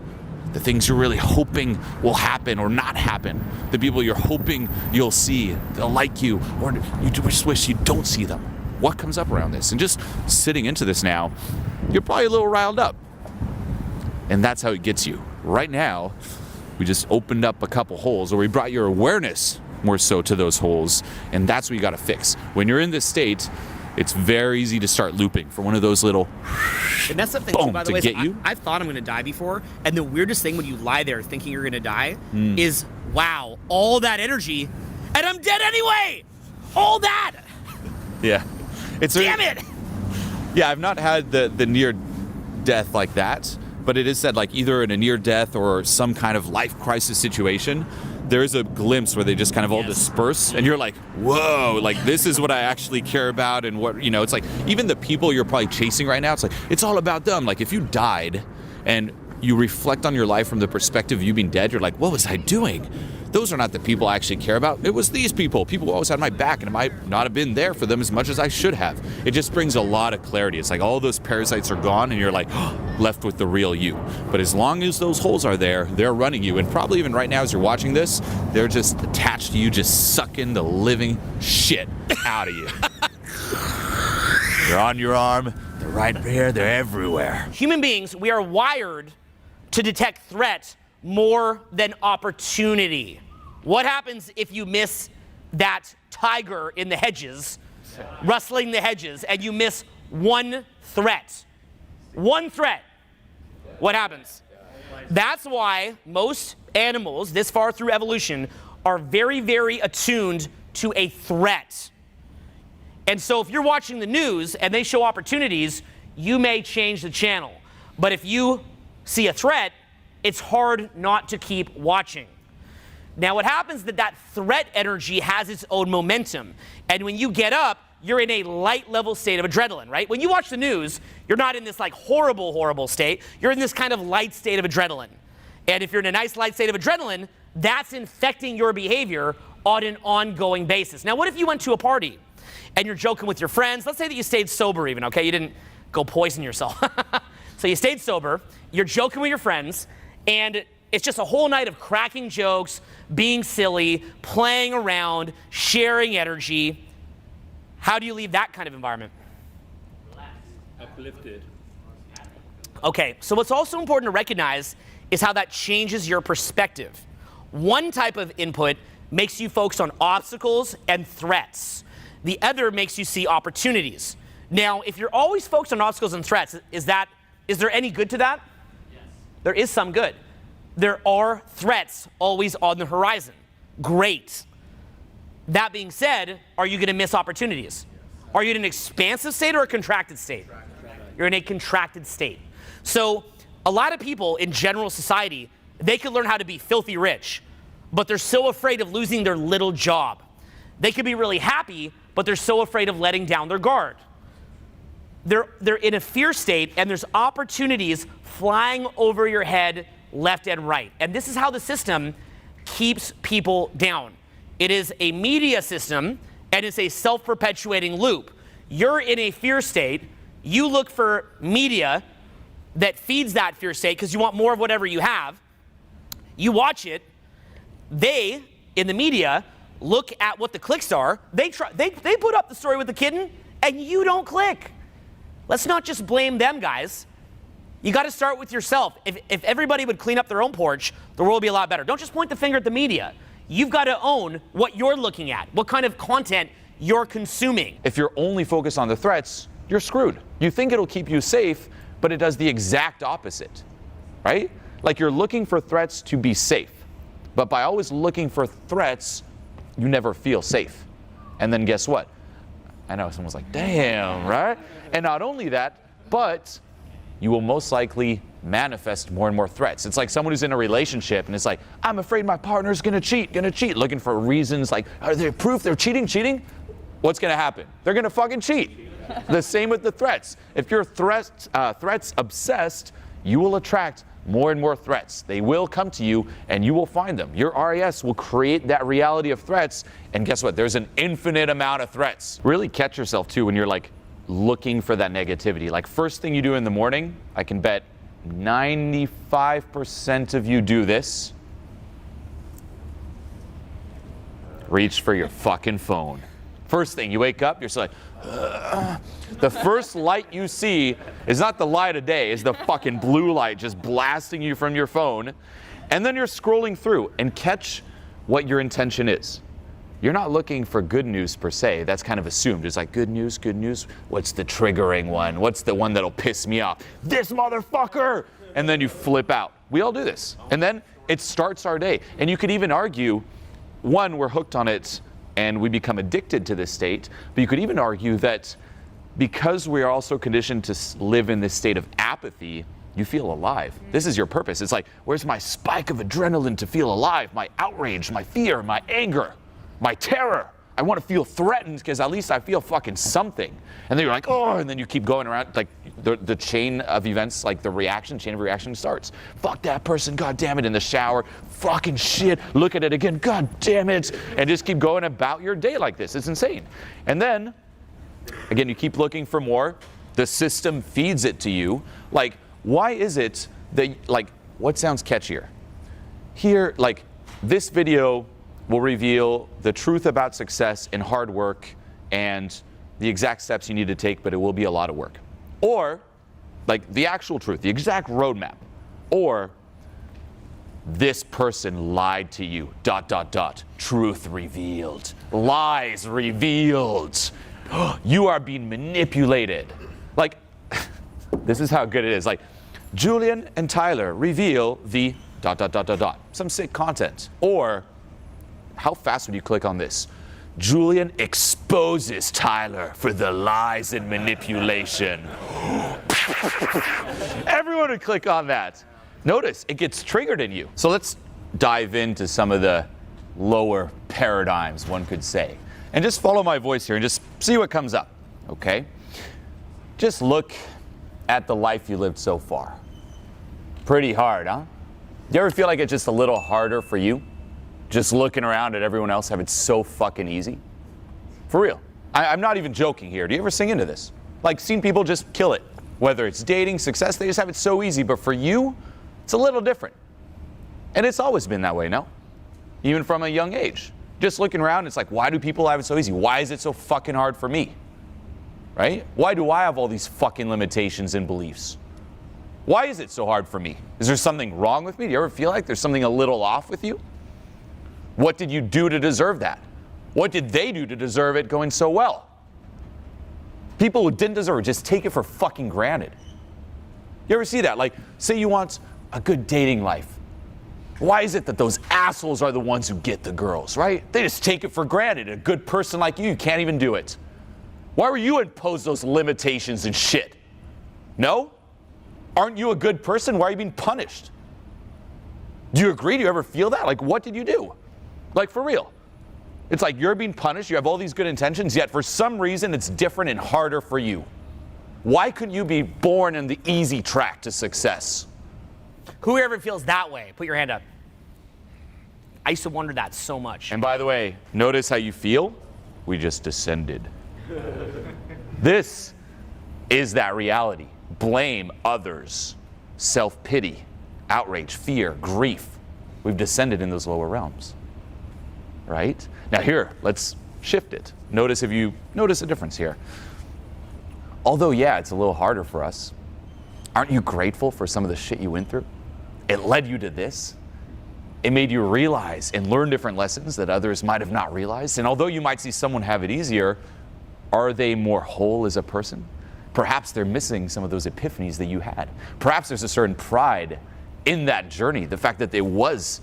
The things you're really hoping will happen or not happen. The people you're hoping you'll see, they'll like you, or you just wish you don't see them. What comes up around this? And just sitting into this now, you're probably a little riled up. And that's how it gets you. Right now, we just opened up a couple holes, or we brought your awareness more so to those holes, and that's what you gotta fix. When you're in this state, it's very easy to start looping for one of those little and that's something boom, too, by the to way, get you. I've thought I'm going to die before, and the weirdest thing when you lie there thinking you're going to die is, wow, all that energy, and I'm dead anyway! All that! Yeah. Damn it! Yeah, I've not had the near death like that, but it is said like either in a near death or some kind of life crisis situation, there's a glimpse where they just kind of all disperse, and you're like, whoa, like this is what I actually care about. And what, you know, it's like even the people you're probably chasing right now, it's like it's all about them. Like if you died and you reflect on your life from the perspective of you being dead, you're like, what was I doing? Those are not the people I actually care about. It was these people who always had my back, and I might not have been there for them as much as I should have. It just brings a lot of clarity. It's like all those parasites are gone, and you're like left with the real you. But as long as those holes are there, they're running you. And probably even right now as you're watching this, they're just attached to you, just sucking the living shit out of you. They're on your arm, they're right there, they're everywhere. Human beings, we are wired to detect threat more than opportunity. What happens if you miss that tiger in the hedges, rustling the hedges, and you miss one threat? One threat. What happens? That's why most animals, this far through evolution, are very, very attuned to a threat. And so if you're watching the news and they show opportunities, you may change the channel. But if you see a threat, it's hard not to keep watching. Now what happens is that threat energy has its own momentum. And when you get up, you're in a light level state of adrenaline, right? When you watch the news, you're not in this like horrible, horrible state. You're in this kind of light state of adrenaline. And if you're in a nice light state of adrenaline, that's infecting your behavior on an ongoing basis. Now what if you went to a party and you're joking with your friends? Let's say that you stayed sober even, okay? You didn't go poison yourself. So you stayed sober, you're joking with your friends, and it's just a whole night of cracking jokes, being silly, playing around, sharing energy. How do you leave that kind of environment? Relaxed. Uplifted. Okay, so what's also important to recognize is how that changes your perspective. One type of input makes you focus on obstacles and threats. The other makes you see opportunities. Now, if you're always focused on obstacles and threats, is there any good to that? There is some good. There are threats always on the horizon. Great. That being said, are you going to miss opportunities? Are you in an expansive state or a contracted state? You're in a contracted state. So a lot of people in general society, they could learn how to be filthy rich, but they're so afraid of losing their little job. They could be really happy, but they're so afraid of letting down their guard. They're in a fear state, and there's opportunities flying over your head left and right. And this is how the system keeps people down. It is a media system, and it's a self-perpetuating loop. You're in a fear state. You look for media that feeds that fear state because you want more of whatever you have. You watch it. They, in the media, look at what the clicks are. They put up the story with the kitten, and you don't click. Let's not just blame them, guys. You got to start with yourself. If everybody would clean up their own porch, the world would be a lot better. Don't just point the finger at the media. You've got to own what you're looking at, what kind of content you're consuming. If you're only focused on the threats, you're screwed. You think it'll keep you safe, but it does the exact opposite, right? Like you're looking for threats to be safe, but by always looking for threats, you never feel safe. And then guess what? I know someone's like, damn, right? And not only that, but you will most likely manifest more and more threats. It's like someone who's in a relationship and it's like, I'm afraid my partner's gonna cheat, looking for reasons like, are there proof they're cheating? What's gonna happen? They're gonna fucking cheat. The same with the threats. If you're threats obsessed, you will attract more and more threats. They will come to you and you will find them. Your RAS will create that reality of threats, and guess what? There's an infinite amount of threats. Really catch yourself too when you're like looking for that negativity. Like first thing you do in the morning, I can bet 95% of you do this. Reach for your fucking phone. First thing, you wake up, you're just like, ugh. The first light you see is not the light of day, it's the fucking blue light just blasting you from your phone. And then you're scrolling through, and catch what your intention is. You're not looking for good news per se. That's kind of assumed. It's like, good news. What's the triggering one? What's the one that'll piss me off? This motherfucker! And then you flip out. We all do this. And then it starts our day. And you could even argue, one, we're hooked on it and we become addicted to this state. But you could even argue that because we are also conditioned to live in this state of apathy, you feel alive. This is your purpose. It's like, where's my spike of adrenaline to feel alive? My outrage, my fear, my anger, my terror. I want to feel threatened because at least I feel fucking something. And then you're like, oh, and then you keep going around, like the chain of events, like the chain of reaction starts. Fuck that person, god damn it, in the shower. Fucking shit, look at it again, god damn it. And just keep going about your day like this. It's insane. And then, again, you keep looking for more. The system feeds it to you. Like, why is it that, like, what sounds catchier? Here, like, this video will reveal the truth about success and hard work and the exact steps you need to take, but it will be a lot of work. Or, like, the actual truth, the exact roadmap. Or, this person lied to you, ... Truth revealed. Lies revealed. You are being manipulated. Like, this is how good it is. Like, Julien and Tyler reveal the ... Some sick content. Or, how fast would you click on this? Julien exposes Tyler for the lies and manipulation. Everyone would click on that. Notice, it gets triggered in you. So let's dive into some of the lower paradigms, one could say. And just follow my voice here and just see what comes up, okay? Just look at the life you lived so far. Pretty hard, huh? Do you ever feel like it's just a little harder for you? Just looking around at everyone else have it so fucking easy? For real. I'm not even joking here. Do you ever sing into this? Like, seen people just kill it. Whether it's dating, success, they just have it so easy. But for you, it's a little different. And it's always been that way, no? Even from a young age. Just looking around, it's like, why do people have it so easy? Why is it so fucking hard for me? Right? Why do I have all these fucking limitations and beliefs? Why is it so hard for me? Is there something wrong with me? Do you ever feel like there's something a little off with you? What did you do to deserve that? What did they do to deserve it going so well? People who didn't deserve it just take it for fucking granted. You ever see that? Like, say you want a good dating life. Why is it that those assholes are the ones who get the girls, right? They just take it for granted. A good person like you can't even do it. Why were you imposed those limitations and shit? No? Aren't you a good person? Why are you being punished? Do you agree? Do you ever feel that? Like, what did you do? Like, for real. It's like you're being punished, you have all these good intentions, yet for some reason it's different and harder for you. Why couldn't you be born in the easy track to success? Whoever feels that way, put your hand up. I used to wonder that so much. And by the way, notice how you feel? We just descended. This is that reality. Blame, others, self-pity, outrage, fear, grief. We've descended in those lower realms, right? Now here, let's shift it. Notice if you notice a difference here. Although, yeah, it's a little harder for us. Aren't you grateful for some of the shit you went through? It led you to this. It made you realize and learn different lessons that others might have not realized. And although you might see someone have it easier, are they more whole as a person? Perhaps they're missing some of those epiphanies that you had. Perhaps there's a certain pride in that journey, the fact that it was,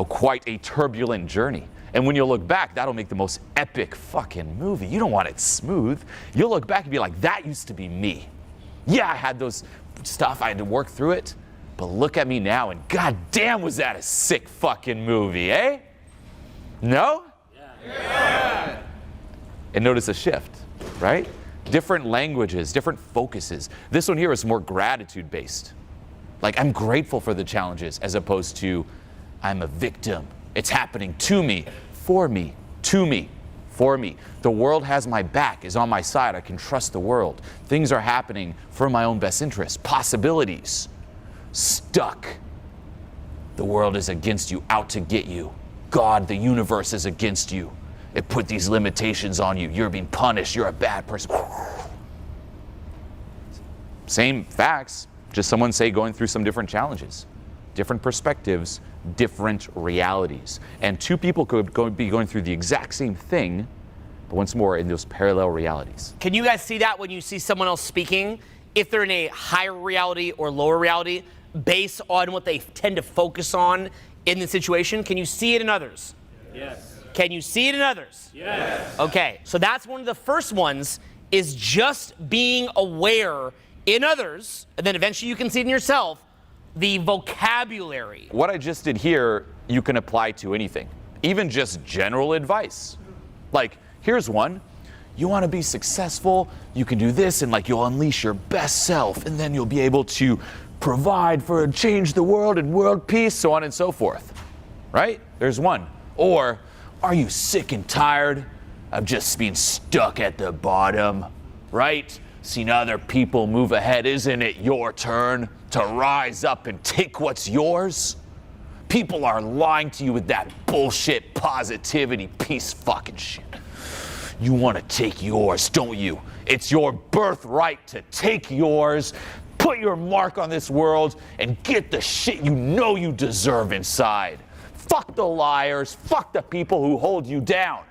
quite a turbulent journey. And when you look back, that'll make the most epic fucking movie. You don't want it smooth. You'll look back and be like, that used to be me. Yeah, I had those stuff, I had to work through it. But look at me now, and goddamn, was that a sick fucking movie, eh? No? Yeah. And notice a shift, right? Different languages, different focuses. This one here is more gratitude-based. Like, I'm grateful for the challenges, as opposed to, I'm a victim. It's happening to me, for me, to me, for me. The world has my back, is on my side. I can trust the world. Things are happening for my own best interest. Possibilities. Stuck. The world is against you, out to get you. God, the universe is against you. It put these limitations on you. You're being punished. You're a bad person. Same facts, just someone say going through some different challenges, different perspectives, different realities. And two people could be going through the exact same thing, but once more in those parallel realities. Can you guys see that when you see someone else speaking? If they're in a higher reality or lower reality, based on what they tend to focus on in the situation? Can you see it in others? Yes. Can you see it in others? Yes. Okay, so that's one of the first ones, is just being aware in others, and then eventually you can see it in yourself, the vocabulary. What I just did here, you can apply to anything, even just general advice. Like, here's one. You want to be successful, you can do this, and you'll unleash your best self, and then you'll be able to provide for change the world and world peace, so on and so forth. Right? There's one. Or, are you sick and tired of just being stuck at the bottom? Right? Seen other people move ahead, isn't it your turn to rise up and take what's yours? People are lying to you with that bullshit positivity piece fucking shit. You want to take yours, don't you? It's your birthright to take yours, put your mark on this world, and get the shit you know you deserve inside. Fuck the liars, fuck the people who hold you down.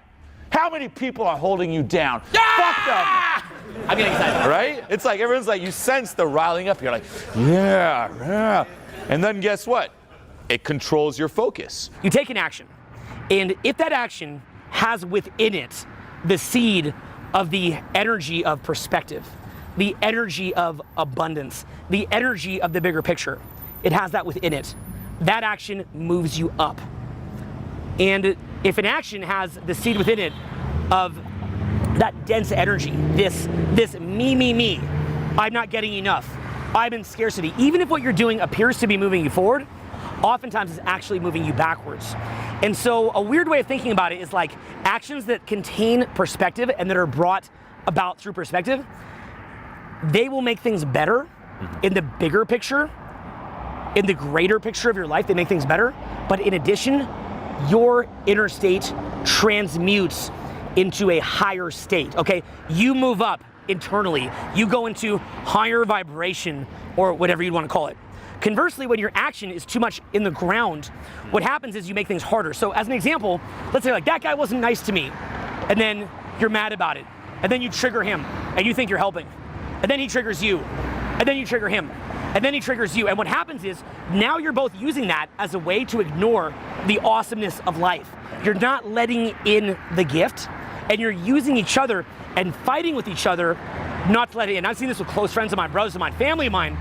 How many people are holding you down? Fuck them! I'm getting excited. Right? It's like everyone's like, you sense the riling up. You're like, yeah. And then guess what? It controls your focus. You take an action, and if that action has within it the seed of the energy of perspective, the energy of abundance, the energy of the bigger picture, it has that within it. That action moves you up. And if an action has the seed within it of that dense energy, this me, I'm not getting enough, I'm in scarcity, even if what you're doing appears to be moving you forward, oftentimes it's actually moving you backwards. And so a weird way of thinking about it is like actions that contain perspective and that are brought about through perspective, they will make things better in the bigger picture, in the greater picture of your life, they make things better. But in addition, your inner state transmutes into a higher state, okay? You move up internally. You go into higher vibration, or whatever you'd want to call it. Conversely, when your action is too much in the ground, what happens is you make things harder. So as an example, let's say like that guy wasn't nice to me, and then you're mad about it, and then you trigger him, and you think you're helping, and then he triggers you, and then you trigger him, and then he triggers you. And what happens is now you're both using that as a way to ignore the awesomeness of life. You're not letting in the gift, and you're using each other and fighting with each other not to let it in. I've seen this with close friends of mine, brothers of mine, family of mine,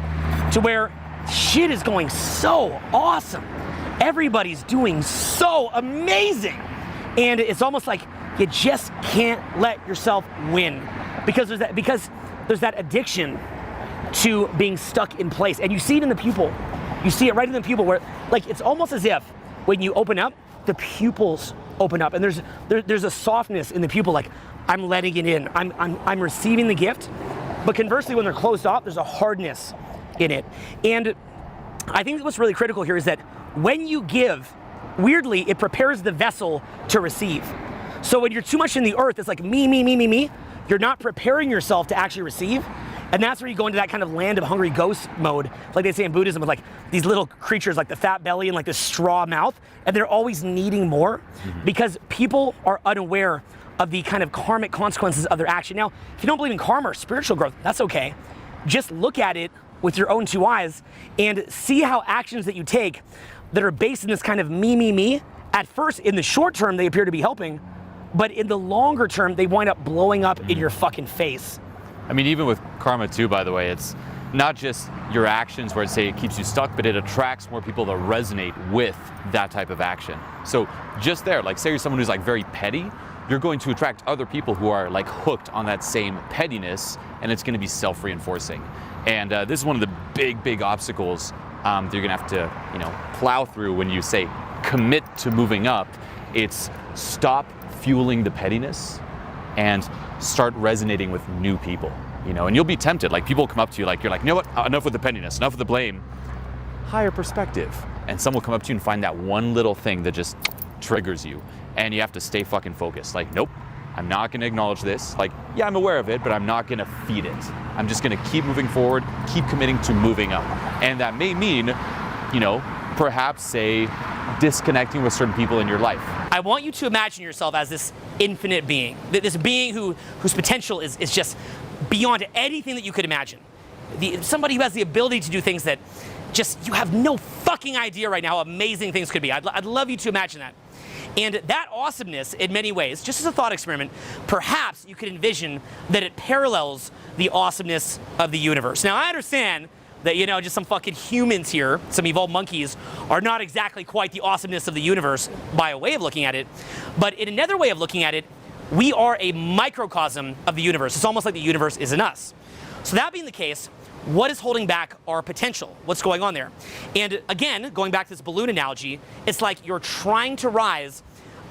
to where shit is going so awesome. Everybody's doing so amazing. And it's almost like you just can't let yourself win because there's that addiction to being stuck in place. And you see it in the people. You see it right in the pupil where, like, it's almost as if when you open up, the pupils open up, and there's a softness in the pupil, like, I'm letting it in, I'm receiving the gift. But conversely, when they're closed off, there's a hardness in it. And I think what's really critical here is that when you give, weirdly, it prepares the vessel to receive. So when you're too much in the earth, it's like me, you're not preparing yourself to actually receive. And that's where you go into that kind of land of hungry ghost mode, like they say in Buddhism, with like these little creatures like the fat belly and like the straw mouth, and they're always needing more because people are unaware of the kind of karmic consequences of their action. Now, if you don't believe in karma or spiritual growth, that's okay. Just look at it with your own two eyes and see how actions that you take that are based in this kind of me, at first, in the short term, they appear to be helping, but in the longer term, they wind up blowing up in your fucking face. I mean, even with karma too, by the way, it's not just your actions where say it keeps you stuck, but it attracts more people that resonate with that type of action. So just there, like say you're someone who's like very petty, you're going to attract other people who are like hooked on that same pettiness, and it's going to be self-reinforcing. And this is one of the big obstacles that you're going to have to, plow through when you say commit to moving up. It's stop fueling the pettiness and start resonating with new people, and you'll be tempted. Like people come up to you, like you're like, you know what? Enough with the pettiness, enough with the blame. Higher perspective, and someone will come up to you and find that one little thing that just triggers you, and you have to stay fucking focused. Like, nope, I'm not going to acknowledge this. Like, yeah, I'm aware of it, but I'm not going to feed it. I'm just going to keep moving forward, keep committing to moving up, and that may mean, perhaps say disconnecting with certain people in your life. I want you to imagine yourself as this infinite being, this being whose potential is just beyond anything that you could imagine. Somebody who has the ability to do things that just you have no fucking idea right now how amazing things could be. I'd love you to imagine that. And that awesomeness, in many ways, just as a thought experiment, perhaps you could envision that it parallels the awesomeness of the universe. Now, I understand that, just some fucking humans here, some evolved monkeys, are not exactly quite the awesomeness of the universe by a way of looking at it. But in another way of looking at it, we are a microcosm of the universe. It's almost like the universe is in us. So that being the case, what is holding back our potential? What's going on there? And again, going back to this balloon analogy, it's like you're trying to rise,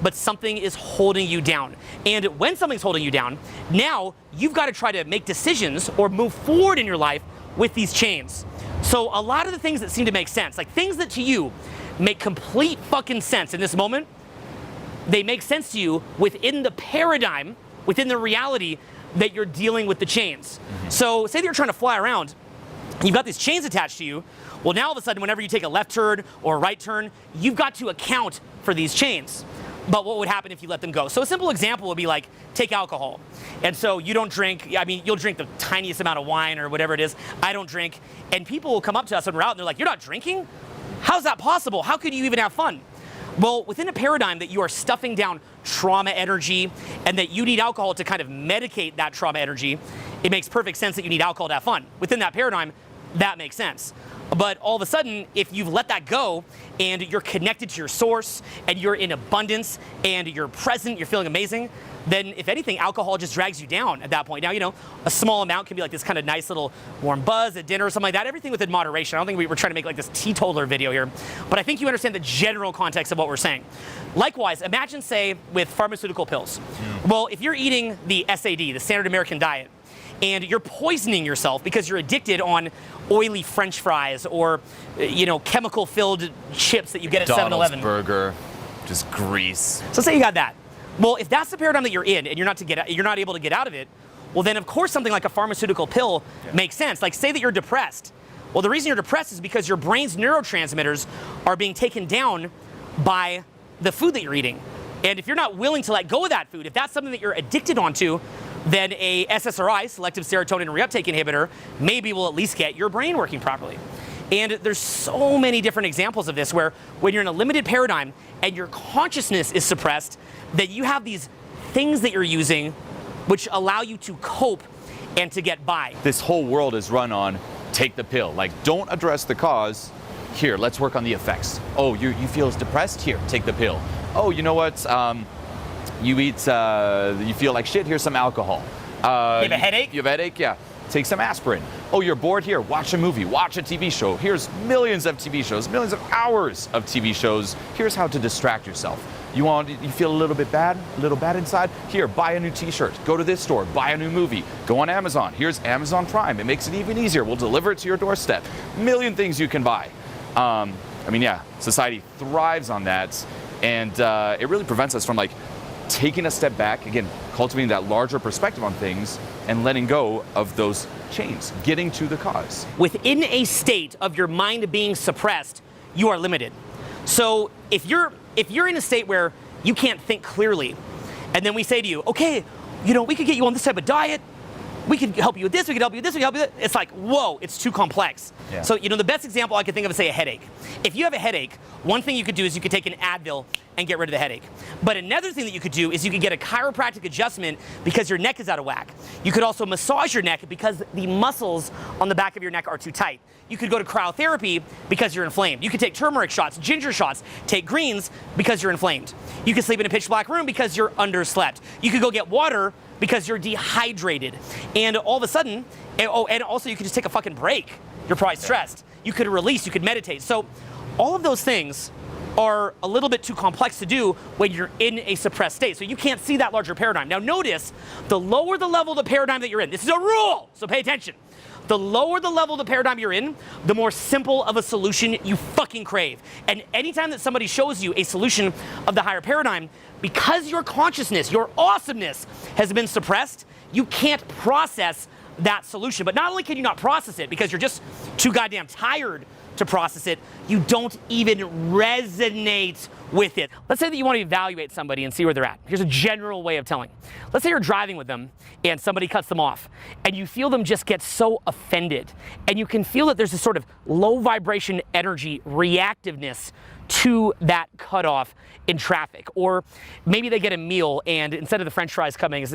but something is holding you down. And when something's holding you down, now you've got to try to make decisions or move forward in your life with these chains. So a lot of the things that seem to make sense, like things that to you make complete fucking sense in this moment, they make sense to you within the paradigm, within the reality that you're dealing with the chains. So say that you're trying to fly around, you've got these chains attached to you. Well, now all of a sudden, whenever you take a left turn or a right turn, you've got to account for these chains. But what would happen if you let them go? So a simple example would be like, take alcohol. And so you don't drink, you'll drink the tiniest amount of wine or whatever it is. I don't drink. And people will come up to us when we're out and they're like, you're not drinking? How's that possible? How could you even have fun? Well, within a paradigm that you are stuffing down trauma energy and that you need alcohol to kind of medicate that trauma energy, it makes perfect sense that you need alcohol to have fun. Within that paradigm, that makes sense. But all of a sudden, if you've let that go and you're connected to your source and you're in abundance and you're present, you're feeling amazing, then if anything, alcohol just drags you down at that point. Now, a small amount can be like this kind of nice little warm buzz at dinner or something like that. Everything within moderation. I don't think we were trying to make like this teetotaler video here, but I think you understand the general context of what we're saying. Likewise, imagine, say, with pharmaceutical pills. Well, if you're eating the SAD, the Standard American Diet, and you're poisoning yourself because you're addicted on oily French fries or, chemical-filled chips that you get at 7-Eleven. Burger, just grease. So say you got that. Well, if that's the paradigm that you're in and you're not able to get out of it, well then of course something like a pharmaceutical pill makes sense. Like say that you're depressed. Well, the reason you're depressed is because your brain's neurotransmitters are being taken down by the food that you're eating. And if you're not willing to let go of that food, if that's something that you're addicted onto, then a SSRI, selective serotonin reuptake inhibitor, maybe will at least get your brain working properly. And there's so many different examples of this where when you're in a limited paradigm and your consciousness is suppressed, that you have these things that you're using which allow you to cope and to get by. This whole world is run on take the pill. Like, don't address the cause. Here, let's work on the effects. Oh, you feel depressed? Here, take the pill. Oh, you know what? You feel like shit? Here's some alcohol. You have a headache? You have a headache? Yeah. Take some aspirin. Oh, you're bored? Here, watch a movie, watch a TV show. Here's millions of TV shows, millions of hours of TV shows. Here's how to distract yourself. You feel a little bad inside? Here, buy a new t-shirt. Go to this store, buy a new movie. Go on Amazon. Here's Amazon Prime. It makes it even easier. We'll deliver it to your doorstep. Million things you can buy. Society thrives on that, and it really prevents us from like taking a step back, again, cultivating that larger perspective on things and letting go of those chains, getting to the cause. Within a state of your mind being suppressed, you are limited. So if you're in a state where you can't think clearly, and then we say to you, okay, we could get you on this type of diet, we could help you with this, we could help you with this, we could help you with that. It's like, whoa, it's too complex. Yeah. So, the best example I could think of is, say, a headache. If you have a headache, one thing you could do is you could take an Advil and get rid of the headache. But another thing that you could do is you could get a chiropractic adjustment because your neck is out of whack. You could also massage your neck because the muscles on the back of your neck are too tight. You could go to cryotherapy because you're inflamed. You could take turmeric shots, ginger shots, take greens because you're inflamed. You could sleep in a pitch black room because you're underslept. You could go get water because you're dehydrated. And all of a sudden, and also you could just take a fucking break. You're probably stressed. You could release, you could meditate. So all of those things are a little bit too complex to do when you're in a suppressed state. So you can't see that larger paradigm. Now notice, the lower the level of the paradigm that you're in, this is a rule, so pay attention. The lower the level of the paradigm you're in, the more simple of a solution you fucking crave. And anytime that somebody shows you a solution of the higher paradigm, because your consciousness, your awesomeness has been suppressed, you can't process that solution. But not only can you not process it because you're just too goddamn tired to process it, you don't even resonate with it. Let's say that you want to evaluate somebody and see where they're at. Here's a general way of telling. Let's say you're driving with them and somebody cuts them off and you feel them just get so offended, and you can feel that there's this sort of low vibration energy reactiveness to that cutoff in traffic. Or maybe they get a meal and instead of the French fries coming,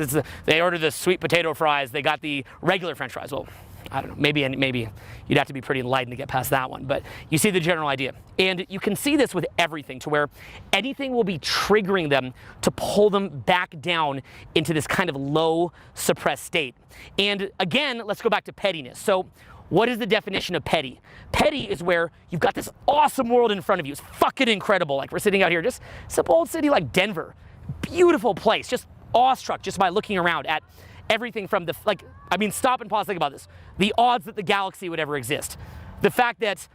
they order the sweet potato fries, they got the regular French fries. Well, I don't know, maybe you'd have to be pretty enlightened to get past that one, but you see the general idea. And you can see this with everything, to where anything will be triggering them to pull them back down into this kind of low suppressed state. And again, let's go back to pettiness. So what is the definition of petty? Petty is where you've got this awesome world in front of you. It's fucking incredible. Like, we're sitting out here, just simple old city like Denver. Beautiful place, just awestruck just by looking around at everything from stop and pause, think about this. The odds that the galaxy would ever exist. The fact that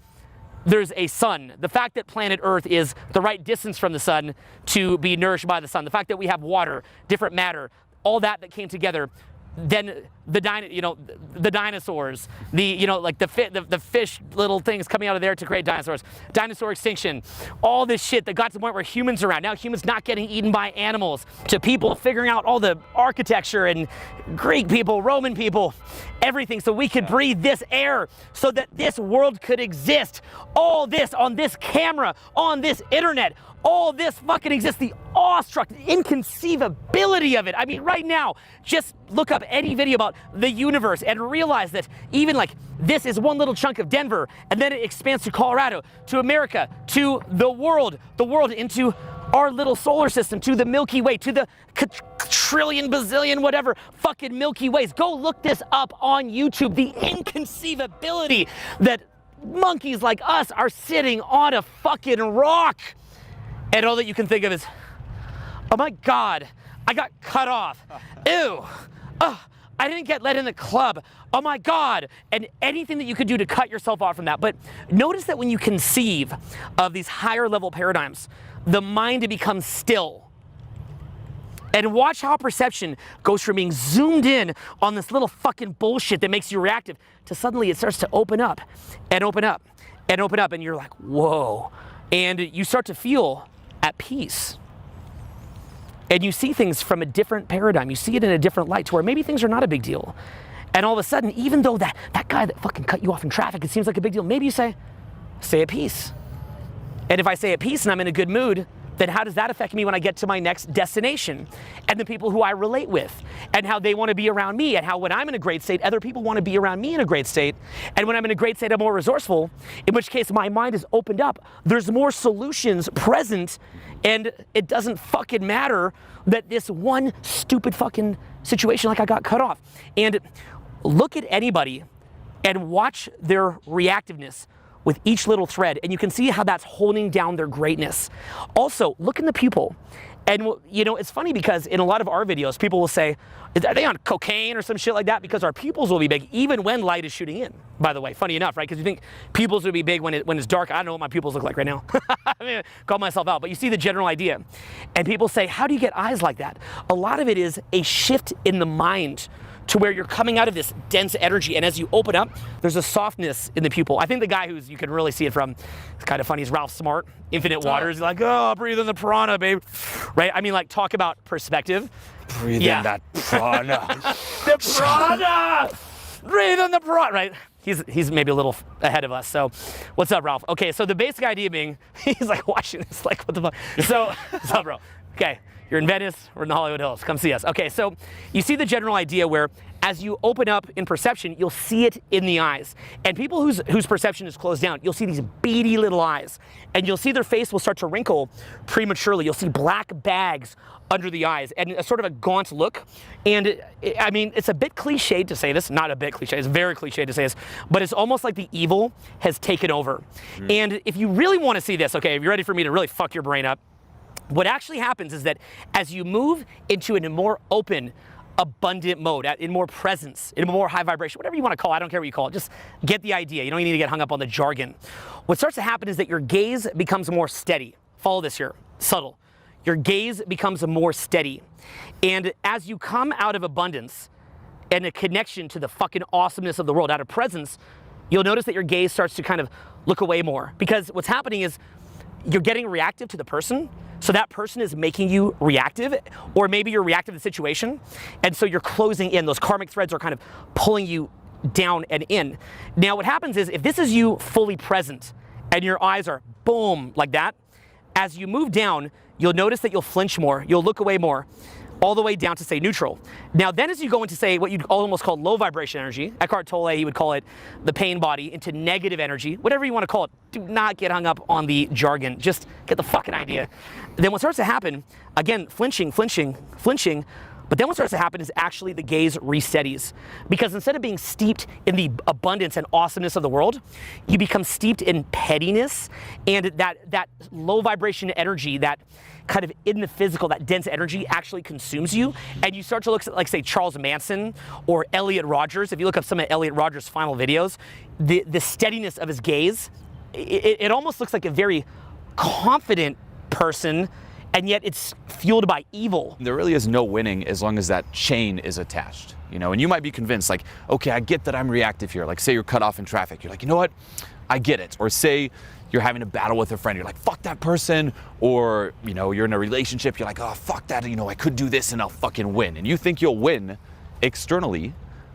there's a sun. The fact that planet Earth is the right distance from the sun to be nourished by the sun. The fact that we have water, different matter, all that came together. Then the dinosaurs, the fish little things coming out of there to create dinosaurs, dinosaur extinction, all this shit that got to the point where humans are around. Now humans not getting eaten by animals, to people figuring out all the architecture and Greek people, Roman people, everything, so we could breathe this air, so that this world could exist. All this on this camera, on this internet, all this fucking exists. The awestruck, the inconceivability of it. I mean, right now, just look up any video about the universe and realize that even this is one little chunk of Denver, and then it expands to Colorado, to America, to the world into our little solar system, to the Milky Way, to the trillion, bazillion, whatever fucking Milky Ways. Go look this up on YouTube. The inconceivability that monkeys like us are sitting on a fucking rock. And all that you can think of is, oh my God, I got cut off. Ew. Oh, I didn't get let in the club. Oh my God. And anything that you could do to cut yourself off from that. But notice that when you conceive of these higher level paradigms, the mind becomes still. And watch how perception goes from being zoomed in on this little fucking bullshit that makes you reactive to suddenly it starts to open up and open up and open up. And you're like, whoa. And you start to feel at peace. And you see things from a different paradigm. You see it in a different light, to where maybe things are not a big deal. And all of a sudden, even though that guy that fucking cut you off in traffic, it seems like a big deal, maybe you say at peace. And if I say at peace and I'm in a good mood, then how does that affect me when I get to my next destination? And the people who I relate with, and how they want to be around me, and how when I'm in a great state, other people want to be around me in a great state. And when I'm in a great state, I'm more resourceful, in which case my mind is opened up. There's more solutions present, and it doesn't fucking matter that this one stupid fucking situation, like I got cut off. And look at anybody and watch their reactiveness with each little thread, and you can see how that's holding down their greatness. Also, look in the pupil. And you know, it's funny because in a lot of our videos, people will say, are they on cocaine or some shit like that? Because our pupils will be big even when light is shooting in, by the way, funny enough, right? Because you think pupils would be big when it's dark. I don't know what my pupils look like right now. I mean, call myself out, but you see the general idea. And people say, how do you get eyes like that? A lot of it is a shift in the mind to where you're coming out of this dense energy, and as you open up, there's a softness in the pupil. I think the guy you can really see it from, it's kind of funny, is Ralph Smart, Infinite Waters. He's like, oh, breathe in the piranha, babe. Right? I mean, like, talk about perspective. Breathe in that piranha. The piranha! Breathe in the piranha, right? He's maybe a little ahead of us, so what's up, Ralph? Okay, so the basic idea being, he's like watching this, like, what the fuck? So, what's up, bro? Okay. You're in Venice, we're in the Hollywood Hills, come see us. Okay, so you see the general idea where as you open up in perception, you'll see it in the eyes. And people whose perception is closed down, you'll see these beady little eyes. And you'll see their face will start to wrinkle prematurely. You'll see black bags under the eyes and a sort of a gaunt look. And I mean, it's a bit cliched to say this, not a bit cliche, it's very cliche to say this, but it's almost like the evil has taken over. And if you really want to see this, okay, if you're ready for me to really fuck your brain up, what actually happens is that as you move into a more open, abundant mode, in more presence, in a more high vibration, whatever you want to call it, I don't care what you call it, just get the idea. You don't need to get hung up on the jargon. What starts to happen is that your gaze becomes more steady. Follow this here, subtle. Your gaze becomes more steady. And as you come out of abundance and a connection to the fucking awesomeness of the world, out of presence, you'll notice that your gaze starts to kind of look away more. Because what's happening is you're getting reactive to the person. So that person is making you reactive, or maybe you're reactive to the situation. And so you're closing in. Those karmic threads are kind of pulling you down and in. Now what happens is, if this is you fully present and your eyes are boom like that, as you move down, you'll notice that you'll flinch more, you'll look away more, all the way down to say neutral. Now then as you go into say what you'd almost call low vibration energy, Eckhart Tolle, he would call it the pain body, into negative energy, whatever you want to call it, do not get hung up on the jargon, just get the fucking idea. Then what starts to happen, again, flinching, but then what starts to happen is actually the gaze re-steadies. Because instead of being steeped in the abundance and awesomeness of the world, you become steeped in pettiness and that low vibration energy, that kind of in the physical, that dense energy actually consumes you. And you start to look at, like, say, Charles Manson or Elliot Rodgers. If you look up some of Elliot Rodgers' final videos, the steadiness of his gaze, it almost looks like a very confident person, and yet it's fueled by evil. There really is no winning as long as that chain is attached, you know, and you might be convinced, like, okay, I get that I'm reactive here. Like, say you're cut off in traffic. You're like, you know what? I get it. Or say you're having a battle with a friend. You're like, fuck that person. Or, you know, you're in a relationship. You're like, oh, fuck that. You know, I could do this and I'll fucking win. And you think you'll win externally,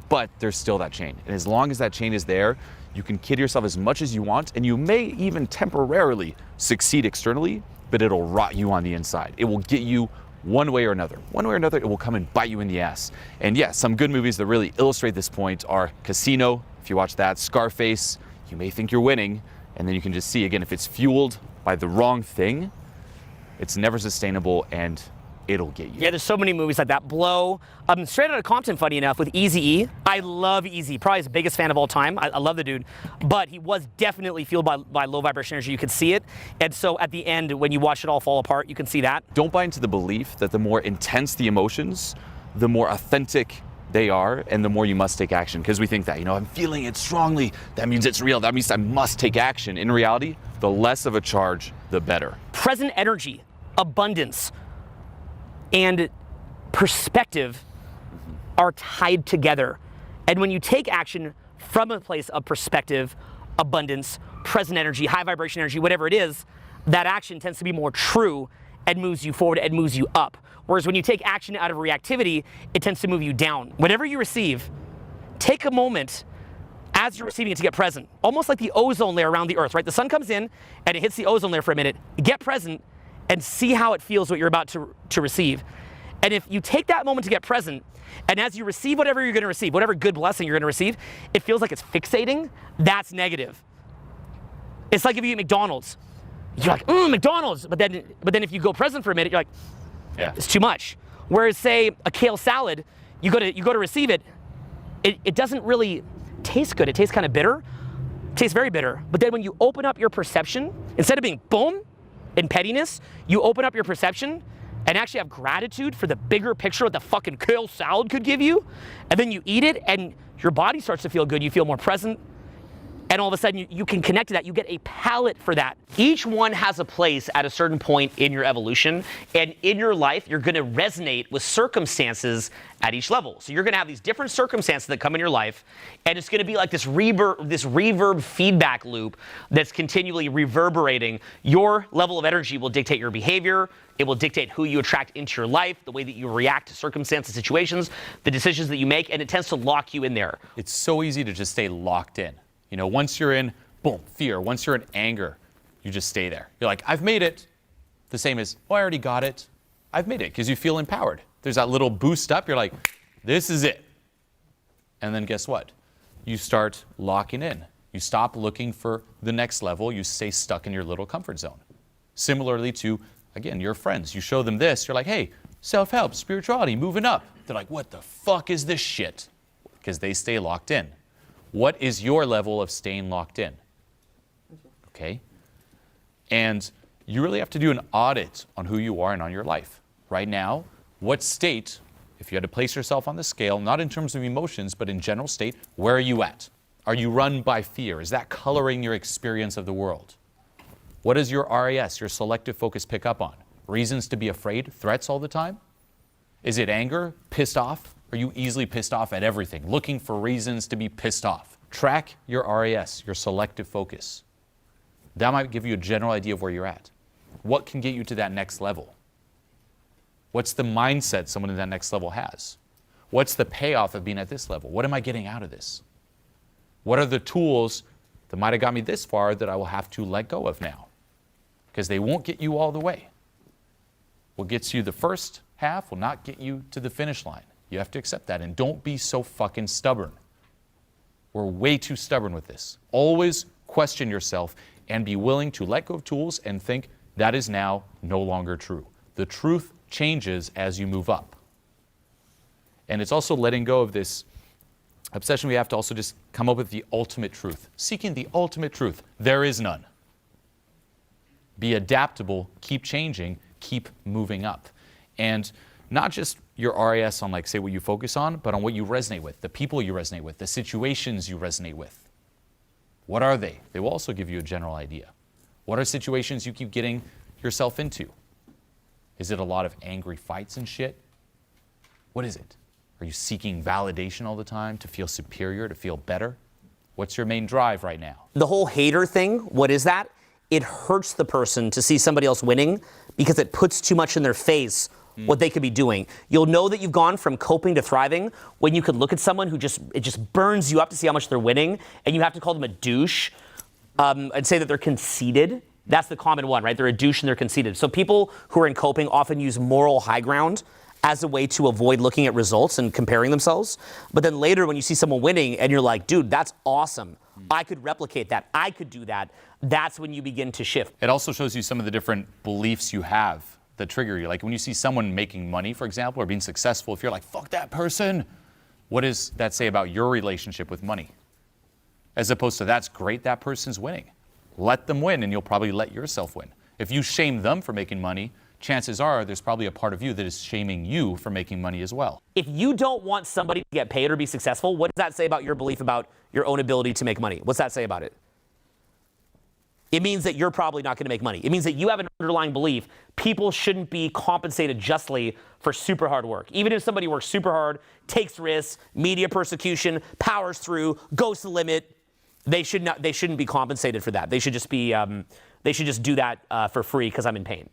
but there's still that chain. And as long as that chain is there, you can kid yourself as much as you want, and you may even temporarily succeed externally, but it'll rot you on the inside. It will get you one way or another. One way or another, it will come and bite you in the ass. And yeah, some good movies that really illustrate this point are Casino, if you watch that, Scarface. You may think you're winning, and then you can just see, again, if it's fueled by the wrong thing, it's never sustainable, and it'll get you. Yeah, there's so many movies like that. Blow. Straight Outta Compton, funny enough, with Eazy-E. I love Eazy. Probably his biggest fan of all time. I love the dude. But he was definitely fueled by low vibration energy. You could see it. And so at the end, when you watch it all fall apart, you can see that. Don't buy into the belief that the more intense the emotions, the more authentic they are, and the more you must take action. Because we think that, you know, I'm feeling it strongly. That means it's real. That means I must take action. In reality, the less of a charge, the better. Present energy, abundance, and perspective are tied together. And when you take action from a place of perspective, abundance, present energy, high vibration energy, whatever it is, that action tends to be more true and moves you forward and moves you up. Whereas when you take action out of reactivity, it tends to move you down. Whatever you receive, take a moment as you're receiving it to get present. Almost like the ozone layer around the earth, right? The sun comes in and it hits the ozone layer for a minute. Get present and see how it feels what you're about to receive. And if you take that moment to get present, and as you receive whatever you're gonna receive, whatever good blessing you're gonna receive, it feels like it's fixating, that's negative. It's like if you eat McDonald's. You're like, McDonald's, but then if you go present for a minute, you're like, yeah, it's too much. Whereas say a kale salad, you go to receive it, it doesn't really tastes good. It tastes kind of bitter. It tastes very bitter. But then when you open up your perception, instead of being boom in pettiness, you open up your perception and actually have gratitude for the bigger picture of the fucking kale salad could give you. And then you eat it and your body starts to feel good. You feel more present. And all of a sudden you can connect to that. You get a palate for that. Each one has a place at a certain point in your evolution. And in your life, you're gonna resonate with circumstances at each level. So you're gonna have these different circumstances that come in your life. And it's gonna be like this reverb feedback loop that's continually reverberating. Your level of energy will dictate your behavior. It will dictate who you attract into your life, the way that you react to circumstances, situations, the decisions that you make, and it tends to lock you in there. It's so easy to just stay locked in. You know, once you're in, boom, fear. Once you're in anger, you just stay there. You're like, I've made it. The same as, oh, I already got it. I've made it, because you feel empowered. There's that little boost up. You're like, this is it. And then guess what? You start locking in. You stop looking for the next level. You stay stuck in your little comfort zone. Similarly to, again, your friends. You show them this. You're like, hey, self-help, spirituality, moving up. They're like, what the fuck is this shit? Because they stay locked in. What is your level of staying locked in? Okay? And you really have to do an audit on who you are and on your life. Right now, what state, if you had to place yourself on the scale, not in terms of emotions, but in general state, where are you at? Are you run by fear? Is that coloring your experience of the world? What does your RAS, your selective focus, pick up on? Reasons to be afraid? Threats all the time? Is it anger? Pissed off? Are you easily pissed off at everything, looking for reasons to be pissed off? Track your RAS, your selective focus. That might give you a general idea of where you're at. What can get you to that next level? What's the mindset someone in that next level has? What's the payoff of being at this level? What am I getting out of this? What are the tools that might have got me this far that I will have to let go of now? Because they won't get you all the way. What gets you the first half will not get you to the finish line. You have to accept that, and don't be so fucking stubborn. We're way too stubborn with this. Always question yourself and be willing to let go of tools and think that is now no longer true. The truth changes as you move up. And it's also letting go of this obsession. We have to also just come up with the ultimate truth. Seeking the ultimate truth. There is none. Be adaptable, keep changing, keep moving up. And not just your RAS on, like, say, what you focus on, but on what you resonate with, the people you resonate with, the situations you resonate with. What are they? They will also give you a general idea. What are situations you keep getting yourself into? Is it a lot of angry fights and shit? What is it? Are you seeking validation all the time to feel superior, to feel better? What's your main drive right now? The whole hater thing, what is that? It hurts the person to see somebody else winning because it puts too much in their face what they could be doing. You'll know that you've gone from coping to thriving when you could look at someone who it just burns you up to see how much they're winning, and you have to call them a douche and say that they're conceited. That's the common one, right? They're a douche and they're conceited. So people who are in coping often use moral high ground as a way to avoid looking at results and comparing themselves. But then later when you see someone winning and you're like, dude, that's awesome. I could replicate that. I could do that. That's when you begin to shift. It also shows you some of the different beliefs you have that trigger you. Like when you see someone making money, for example, or being successful, if you're like, fuck that person, what does that say about your relationship with money? As opposed to, that's great, that person's winning. Let them win and you'll probably let yourself win. If you shame them for making money, chances are there's probably a part of you that is shaming you for making money as well. If you don't want somebody to get paid or be successful, what does that say about your belief about your own ability to make money? What's that say about it? It means that you're probably not going to make money. It means that you have an underlying belief people shouldn't be compensated justly for super hard work. Even if somebody works super hard, takes risks, media persecution, powers through, goes to the limit, they shouldn't be compensated for that. They should just be they should just do that for free because I'm in pain.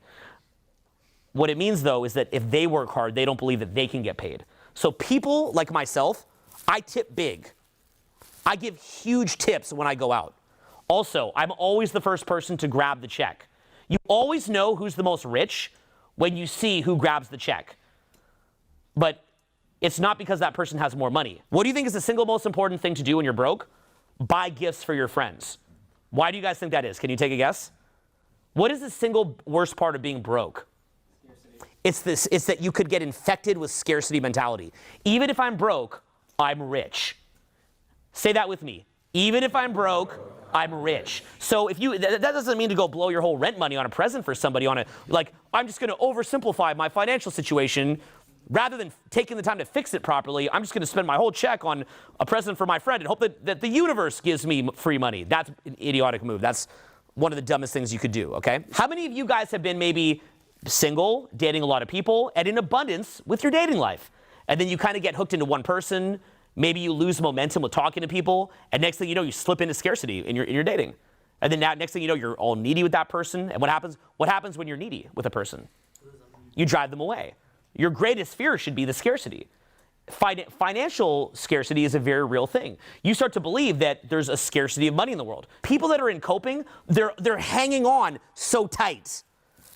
What it means, though, is that if they work hard, they don't believe that they can get paid. So people like myself, I tip big. I give huge tips when I go out. Also, I'm always the first person to grab the check. You always know who's the most rich when you see who grabs the check. But it's not because that person has more money. What do you think is the single most important thing to do when you're broke? Buy gifts for your friends. Why do you guys think that is? Can you take a guess? What is the single worst part of being broke? Scarcity. It's that you could get infected with scarcity mentality. Even if I'm broke, I'm rich. Say that with me. Even if I'm broke, I'm rich. So if you, that doesn't mean to go blow your whole rent money on a present for somebody I'm just gonna oversimplify my financial situation. Rather than taking the time to fix it properly, I'm just gonna spend my whole check on a present for my friend and hope that the universe gives me free money. That's an idiotic move. That's one of the dumbest things you could do, okay? How many of you guys have been maybe single, dating a lot of people, and in abundance with your dating life? And then you kind of get hooked into one person, maybe you lose momentum with talking to people, and next thing you know, you slip into scarcity in your dating. And then next thing you know, you're all needy with that person. And what happens when you're needy with a person? You drive them away. Your greatest fear should be the scarcity. Financial scarcity is a very real thing. You start to believe that there's a scarcity of money in the world. People that are in coping, they're hanging on so tight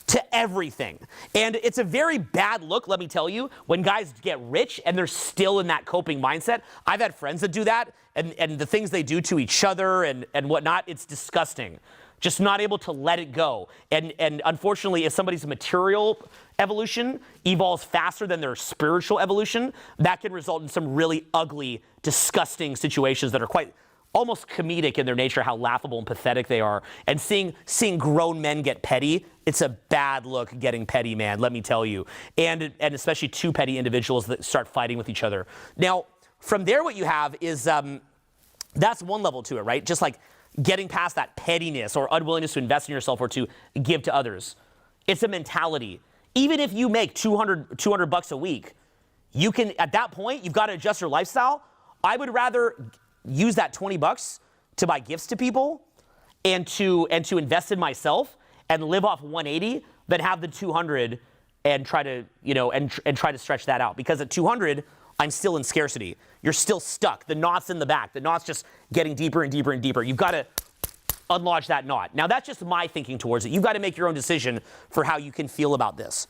to everything. And it's a very bad look, let me tell you, when guys get rich and they're still in that coping mindset. I've had friends that do that, and the things they do to each other and whatnot, it's disgusting. Just not able to let it go. And unfortunately, if somebody's material evolution evolves faster than their spiritual evolution, that can result in some really ugly, disgusting situations that are quite almost comedic in their nature, how laughable and pathetic they are. And seeing grown men get petty, it's a bad look getting petty, man, let me tell you. And especially two petty individuals that start fighting with each other. Now, from there, what you have is, that's one level to it, right? Just like getting past that pettiness or unwillingness to invest in yourself or to give to others. It's a mentality. Even if you make $200 bucks a week, you can, at that point, you've got to adjust your lifestyle. I would rather use that 20 bucks to buy gifts to people and to invest in myself and live off 180 than have the 200 and try to, and try to stretch that out. Because at 200, I'm still in scarcity. You're still stuck. The knot's in the back. The knot's just getting deeper and deeper and deeper. You've got to unlodge that knot. Now, that's just my thinking towards it. You've got to make your own decision for how you can feel about this.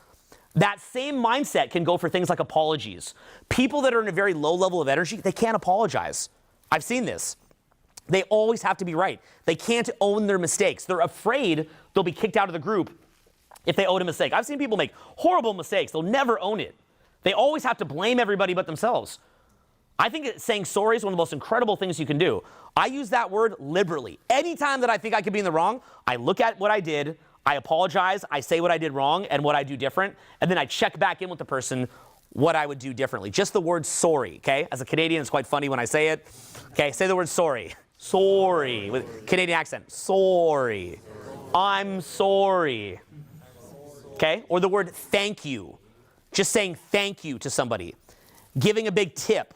That same mindset can go for things like apologies. People that are in a very low level of energy, they can't apologize. I've seen this. They always have to be right. They can't own their mistakes. They're afraid they'll be kicked out of the group if they own a mistake. I've seen people make horrible mistakes. They'll never own it. They always have to blame everybody but themselves. I think saying sorry is one of the most incredible things you can do. I use that word liberally. Anytime that I think I could be in the wrong, I look at what I did, I apologize, I say what I did wrong and what I do different, and then I check back in with the person what I would do differently. Just the word sorry, okay? As a Canadian, it's quite funny when I say it. Okay, say the word sorry. Sorry, with Canadian accent. Sorry. I'm sorry. Okay? Or the word thank you. Just saying thank you to somebody. Giving a big tip.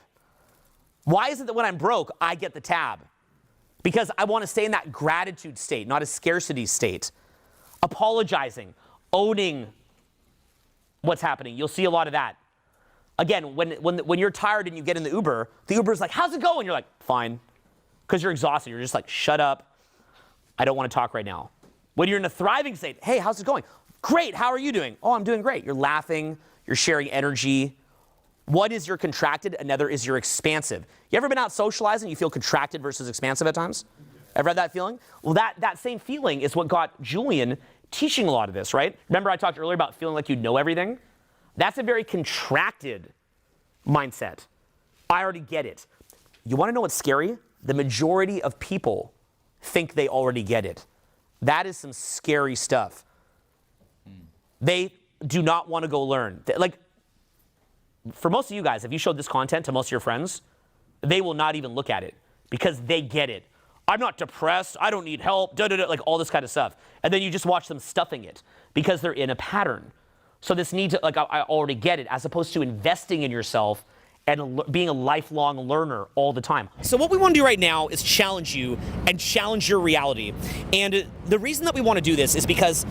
Why is it that when I'm broke, I get the tab? Because I want to stay in that gratitude state, not a scarcity state. Apologizing, owning what's happening. You'll see a lot of that. Again, when you're tired and you get in the Uber's like, how's it going? You're like, fine. Because you're exhausted. You're just like, shut up. I don't want to talk right now. When you're in a thriving state, hey, how's it going? Great, how are you doing? Oh, I'm doing great. You're laughing, you're sharing energy. One is you're contracted, another is you're expansive. You ever been out socializing, you feel contracted versus expansive at times? Ever had that feeling? Well, that same feeling is what got Julien teaching a lot of this, right? Remember I talked earlier about feeling like you know everything? That's a very contracted mindset. I already get it. You want to know what's scary? The majority of people think they already get it. That is some scary stuff. They do not want to go learn. Like, for most of you guys, if you showed this content to most of your friends, they will not even look at it because they get it. I'm not depressed. I don't need help. Like all this kind of stuff. And then you just watch them stuffing it because they're in a pattern. So this need to, like, I already get it, as opposed to investing in yourself and being a lifelong learner all the time. So what we want to do right now is challenge you and challenge your reality. And the reason that we want to do this is because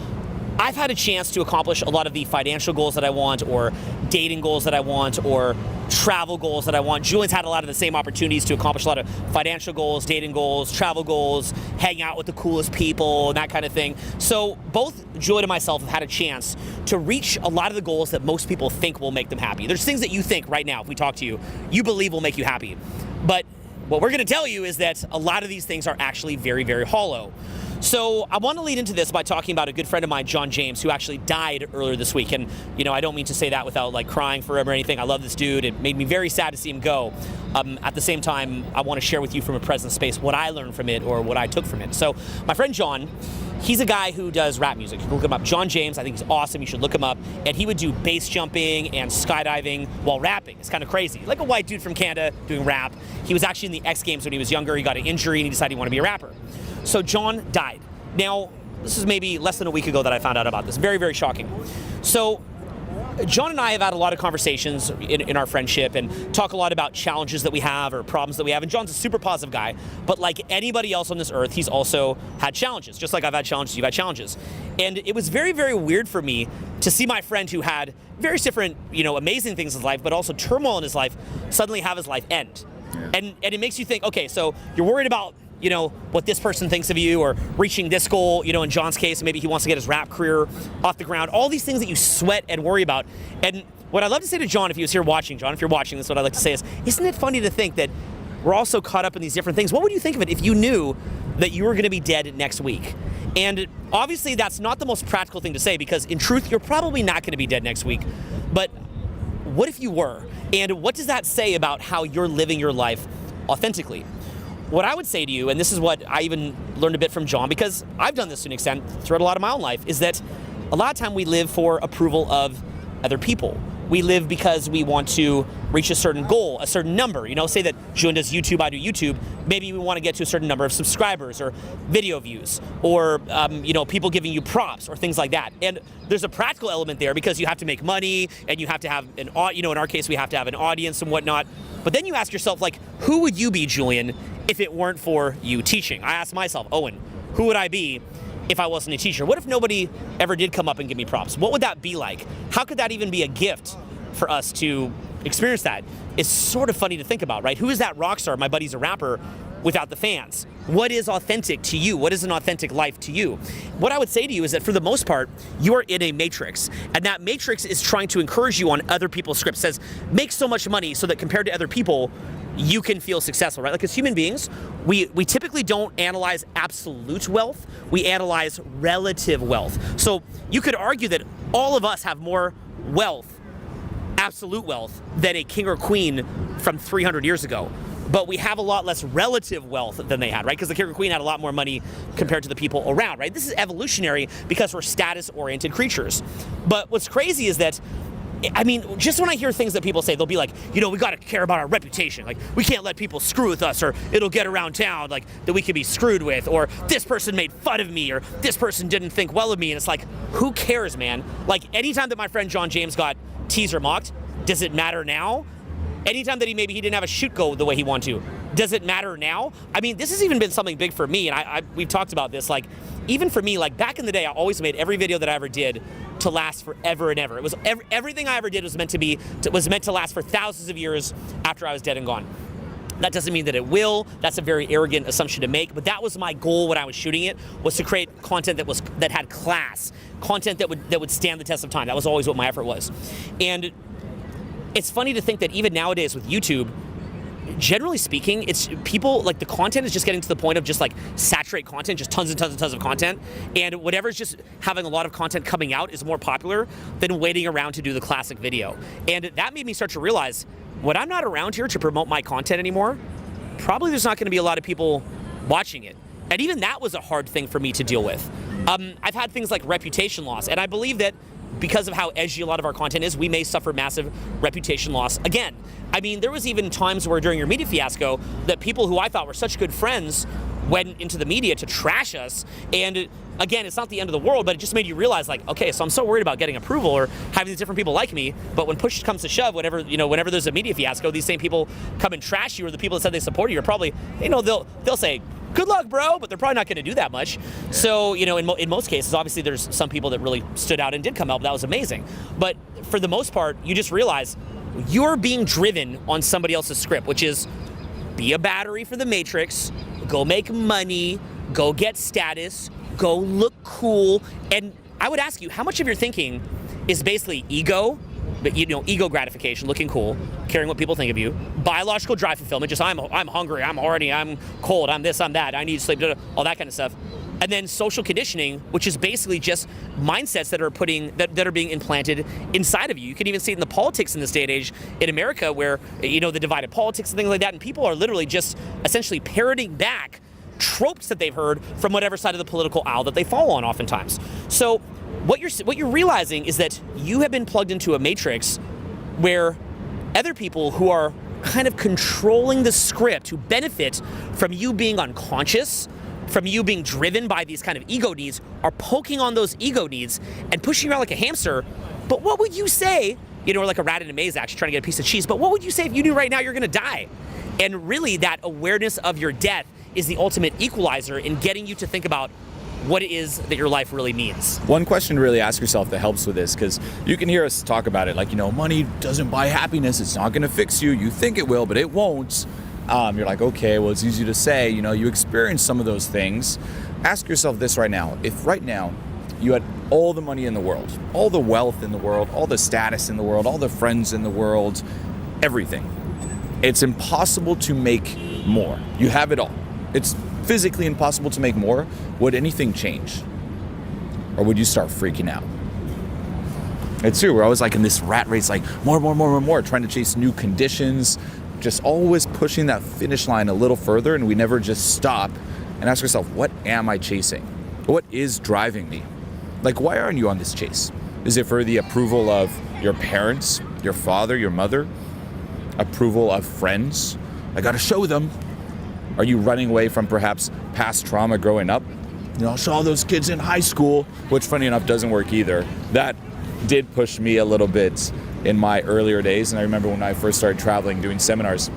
I've had a chance to accomplish a lot of the financial goals that I want, or dating goals that I want, or travel goals that I want. Julien's had a lot of the same opportunities to accomplish a lot of financial goals, dating goals, travel goals, hang out with the coolest people, and that kind of thing. So both Julien and myself have had a chance to reach a lot of the goals that most people think will make them happy. There's things that you think right now, if we talk to you, you believe will make you happy. But what we're going to tell you is that a lot of these things are actually very, very hollow. So I want to lead into this by talking about a good friend of mine, John James, who actually died earlier this week. And, you know, I don't mean to say that without like crying for him or anything. I love this dude. It made me very sad to see him go. At the same time, I want to share with you from a present space what I learned from it or what I took from it. So my friend John, he's a guy who does rap music. You can look him up. John James, I think he's awesome. You should look him up. And he would do base jumping and skydiving while rapping. It's kind of crazy. Like a white dude from Canada doing rap. He was actually in the X Games when he was younger. He got an injury and he decided he wanted to be a rapper. So John died. Now, this is maybe less than a week ago that I found out about this. Very, very shocking. So John and I have had a lot of conversations in our friendship and talk a lot about challenges that we have or problems that we have. And John's a super positive guy, but like anybody else on this earth, he's also had challenges. Just like I've had challenges, you've had challenges. And it was very, very weird for me to see my friend who had various different, you know, amazing things in his life, but also turmoil in his life, suddenly have his life end. Yeah. And it makes you think, okay, so you're worried about, you know, what this person thinks of you or reaching this goal, you know, in John's case, maybe he wants to get his rap career off the ground, all these things that you sweat and worry about. And what I'd love to say to John, if he was here watching, John, if you're watching this, what I'd like to say is, isn't it funny to think that we're all so caught up in these different things? What would you think of it if you knew that you were going to be dead next week? And obviously that's not the most practical thing to say because in truth, you're probably not going to be dead next week. But what if you were? And what does that say about how you're living your life authentically? What I would say to you, and this is what I even learned a bit from John, because I've done this to an extent throughout a lot of my own life, is that a lot of time we live for approval of other people. We live because we want to reach a certain goal, a certain number. You know, say that Julien does YouTube, I do YouTube. Maybe we want to get to a certain number of subscribers or video views or, you know, people giving you props or things like that. And there's a practical element there because you have to make money and you have to have an, you know, in our case, we have to have an audience and whatnot. But then you ask yourself, like, who would you be, Julien, if it weren't for you teaching? I asked myself, Owen, who would I be if I wasn't a teacher? What if nobody ever did come up and give me props? What would that be like? How could that even be a gift for us to experience that? It's sort of funny to think about, right? Who is that rock star? My buddy's a rapper without the fans. What is authentic to you? What is an authentic life to you? What I would say to you is that for the most part, you are in a matrix. And that matrix is trying to encourage you on other people's scripts. It says, make so much money so that compared to other people, you can feel successful, right? Like as human beings, we typically don't analyze absolute wealth, we analyze relative wealth. So you could argue that all of us have more wealth, absolute wealth, than a king or queen from 300 years ago. But we have a lot less relative wealth than they had, right? Because the king or queen had a lot more money compared to the people around, right? This is evolutionary because we're status-oriented creatures. But what's crazy is that, I mean, just when I hear things that people say, they'll be like, you know, we got to care about our reputation. Like, we can't let people screw with us or it'll get around town, like, that we could be screwed with, or this person made fun of me, or this person didn't think well of me. And it's like, who cares, man? Like, anytime that my friend John James got teased or mocked, does it matter now? Anytime that he didn't have a shoot go the way he wanted to, does it matter now? I mean, this has even been something big for me, and we've talked about this. Like, even for me, like back in the day, I always made every video that I ever did to last forever and ever. It was everything I ever did was meant to last for thousands of years after I was dead and gone. That doesn't mean that it will. That's a very arrogant assumption to make, but that was my goal when I was shooting it, was to create content that had class, content that would stand the test of time. That was always what my effort was. And it's funny to think that even nowadays with YouTube, generally speaking, it's people, like the content is just getting to the point of just like saturate content, just tons and tons and tons of content. And whatever's just having a lot of content coming out is more popular than waiting around to do the classic video. And that made me start to realize, when I'm not around here to promote my content anymore, probably there's not going to be a lot of people watching it. And even that was a hard thing for me to deal with. I've had things like reputation loss, and I believe that because of how edgy a lot of our content is, we may suffer massive reputation loss again. I mean, there was even times where during your media fiasco that people who I thought were such good friends went into the media to trash us. And again, it's not the end of the world, but it just made you realize, like, okay, so I'm so worried about getting approval or having these different people like me, but when push comes to shove, whenever there's a media fiasco, these same people come and trash you, or the people that said they supported you are probably, they'll say, good luck, bro, but they're probably not going to do that much. So, in most cases, obviously there's some people that really stood out and did come out, but that was amazing. But for the most part, you just realize you're being driven on somebody else's script, which is be a battery for the Matrix, go make money, go get status, go look cool. And I would ask you, how much of your thinking is basically ego, but ego gratification, looking cool, caring what people think of you, biological drive fulfillment, just I'm hungry, I'm horny, I'm cold, I'm this, I'm that, I need sleep, all that kind of stuff. And then social conditioning, which is basically just mindsets that are being implanted inside of you. You can even see it in the politics in this day and age in America, where the divided politics and things like that, and people are literally just essentially parroting back tropes that they've heard from whatever side of the political aisle that they fall on oftentimes. So what you're realizing is that you have been plugged into a matrix where other people who are kind of controlling the script, who benefit from you being unconscious, from you being driven by these kind of ego needs, are poking on those ego needs and pushing you around like a hamster. But what would you say, or like a rat in a maze actually trying to get a piece of cheese, but what would you say if you knew right now you're gonna die? And really that awareness of your death is the ultimate equalizer in getting you to think about what it is that your life really means. One question to really ask yourself that helps with this, because you can hear us talk about it like, money doesn't buy happiness, it's not gonna fix you, you think it will, but it won't. You're like, okay, well, it's easy to say, you experience some of those things. Ask yourself this right now. If right now you had all the money in the world, all the wealth in the world, all the status in the world, all the friends in the world, everything, it's impossible to make more. You have it all. It's physically impossible to make more. Would anything change? Or would you start freaking out? It's true, we're always like in this rat race, like more, trying to chase new conditions, just always pushing that finish line a little further, and we never just stop and ask ourselves, what am I chasing? What is driving me? Like, why aren't you on this chase? Is it for the approval of your parents, your father, your mother? Approval of friends? I gotta show them. Are you running away from perhaps past trauma growing up? I saw those kids in high school, which funny enough doesn't work either. That did push me a little bit in my earlier days. And I remember when I first started traveling, doing seminars,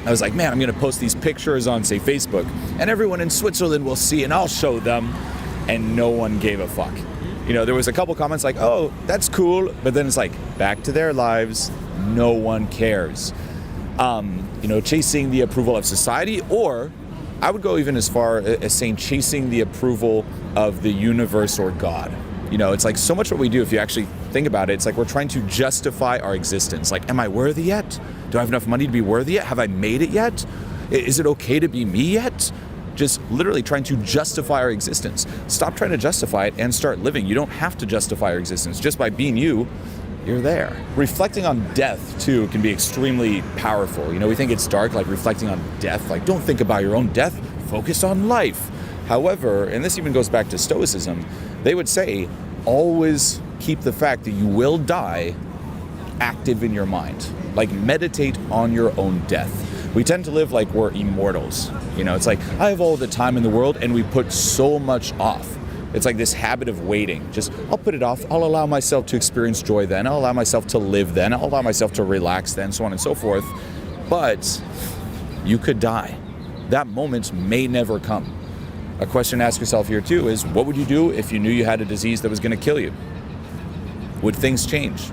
I was like, man, I'm gonna post these pictures on, say, Facebook, and everyone in Switzerland will see, and I'll show them. And no one gave a fuck. There was a couple comments like, oh, that's cool. But then it's like, back to their lives, no one cares. Chasing the approval of society, or I would go even as far as saying chasing the approval of the universe or God. It's like so much what we do, if you actually think about it, it's like we're trying to justify our existence. Like, am I worthy yet? Do I have enough money to be worthy yet? Have I made it yet? Is it okay to be me yet? Just literally trying to justify our existence. Stop trying to justify it and start living. You don't have to justify your existence. Just by being you, you're there. Reflecting on death, too, can be extremely powerful. We think it's dark, like reflecting on death. Like, don't think about your own death, focus on life. However, and this even goes back to Stoicism, they would say, always keep the fact that you will die active in your mind. Like, meditate on your own death. We tend to live like we're immortals. It's like, I have all the time in the world, and we put so much off. It's like this habit of waiting. I'll put it off. I'll allow myself to experience joy then. I'll allow myself to live then. I'll allow myself to relax then, so on and so forth. But you could die. That moment may never come. A question to ask yourself here too is, what would you do if you knew you had a disease that was going to kill you? Would things change?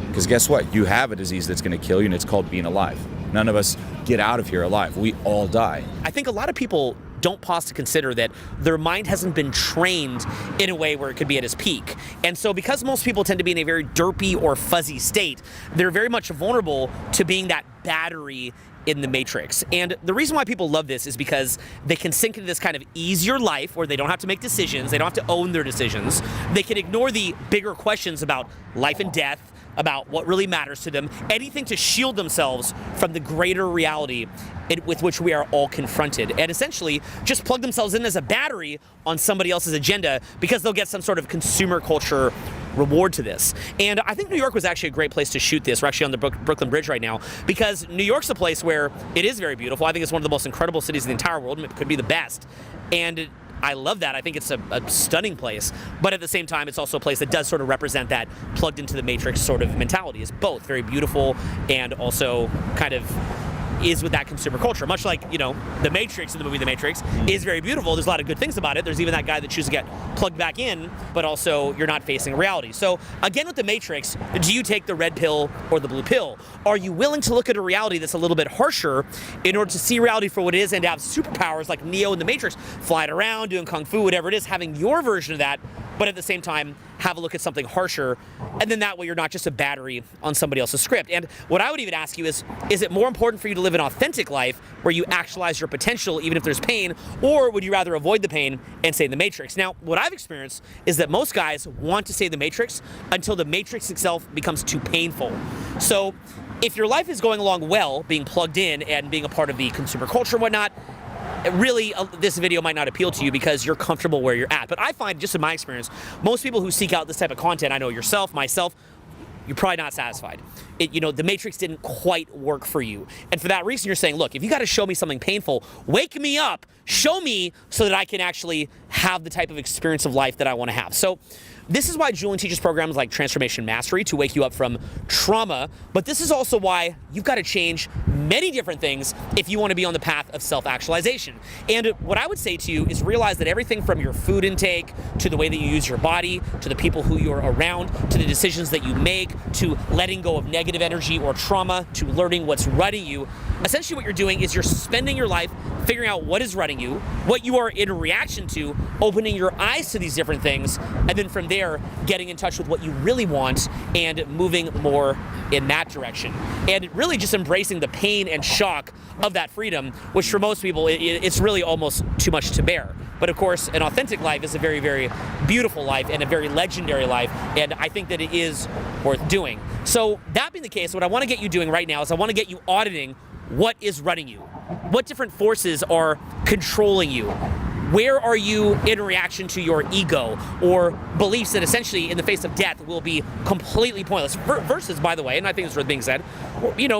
Because guess what? You have a disease that's going to kill you, and it's called being alive. None of us get out of here alive. We all die. I think a lot of people don't pause to consider that their mind hasn't been trained in a way where it could be at its peak. And so because most people tend to be in a very derpy or fuzzy state, they're very much vulnerable to being that battery in the matrix. And the reason why people love this is because they can sink into this kind of easier life where they don't have to make decisions, they don't have to own their decisions, they can ignore the bigger questions about life and death, about what really matters to them, anything to shield themselves from the greater reality with which we are all confronted, and essentially just plug themselves in as a battery on somebody else's agenda because they'll get some sort of consumer culture reward to this. And I think New York was actually a great place to shoot this. We're actually on the Brooklyn Bridge right now because New York's a place where it is very beautiful. I think it's one of the most incredible cities in the entire world, and it could be the best. And I love that. I think it's a stunning place. But at the same time, it's also a place that does sort of represent that plugged into the matrix sort of mentality. It's both very beautiful and also kind of is with that consumer culture. Much like, The Matrix in the movie The Matrix is very beautiful. There's a lot of good things about it. There's even that guy that chooses to get plugged back in, but also you're not facing reality. So again, with The Matrix, do you take the red pill or the blue pill? Are you willing to look at a reality that's a little bit harsher in order to see reality for what it is and to have superpowers like Neo in The Matrix, flying around, doing kung fu, whatever it is, having your version of that, but at the same time, have a look at something harsher, and then that way you're not just a battery on somebody else's script. And what I would even ask you is it more important for you to live an authentic life where you actualize your potential even if there's pain, or would you rather avoid the pain and stay in the matrix? Now, what I've experienced is that most guys want to stay in the matrix until the matrix itself becomes too painful. So if your life is going along well, being plugged in and being a part of the consumer culture and whatnot, really, this video might not appeal to you because you're comfortable where you're at. But I find, just in my experience, most people who seek out this type of content, I know yourself, myself, you're probably not satisfied. The matrix didn't quite work for you. And for that reason, you're saying, look, if you got to show me something painful, wake me up, show me so that I can actually have the type of experience of life that I want to have. So this is why Julien teaches programs like Transformation Mastery to wake you up from trauma, but this is also why you've got to change many different things if you want to be on the path of self-actualization. And what I would say to you is realize that everything from your food intake, to the way that you use your body, to the people who you're around, to the decisions that you make, to letting go of negative energy or trauma, to learning what's running you, essentially what you're doing is you're spending your life figuring out what is running you, what you are in reaction to, opening your eyes to these different things, and then from there, getting in touch with what you really want and moving more in that direction. And really just embracing the pain and shock of that freedom, which for most people, it's really almost too much to bear. But of course, an authentic life is a very, very beautiful life and a very legendary life, and I think that it is worth doing. So that being the case, what I want to get you doing right now is I want to get you auditing what is running you. What different forces are controlling you? Where are you in reaction to your ego or beliefs that essentially in the face of death will be completely pointless? Versus, by the way, and I think it's worth being said,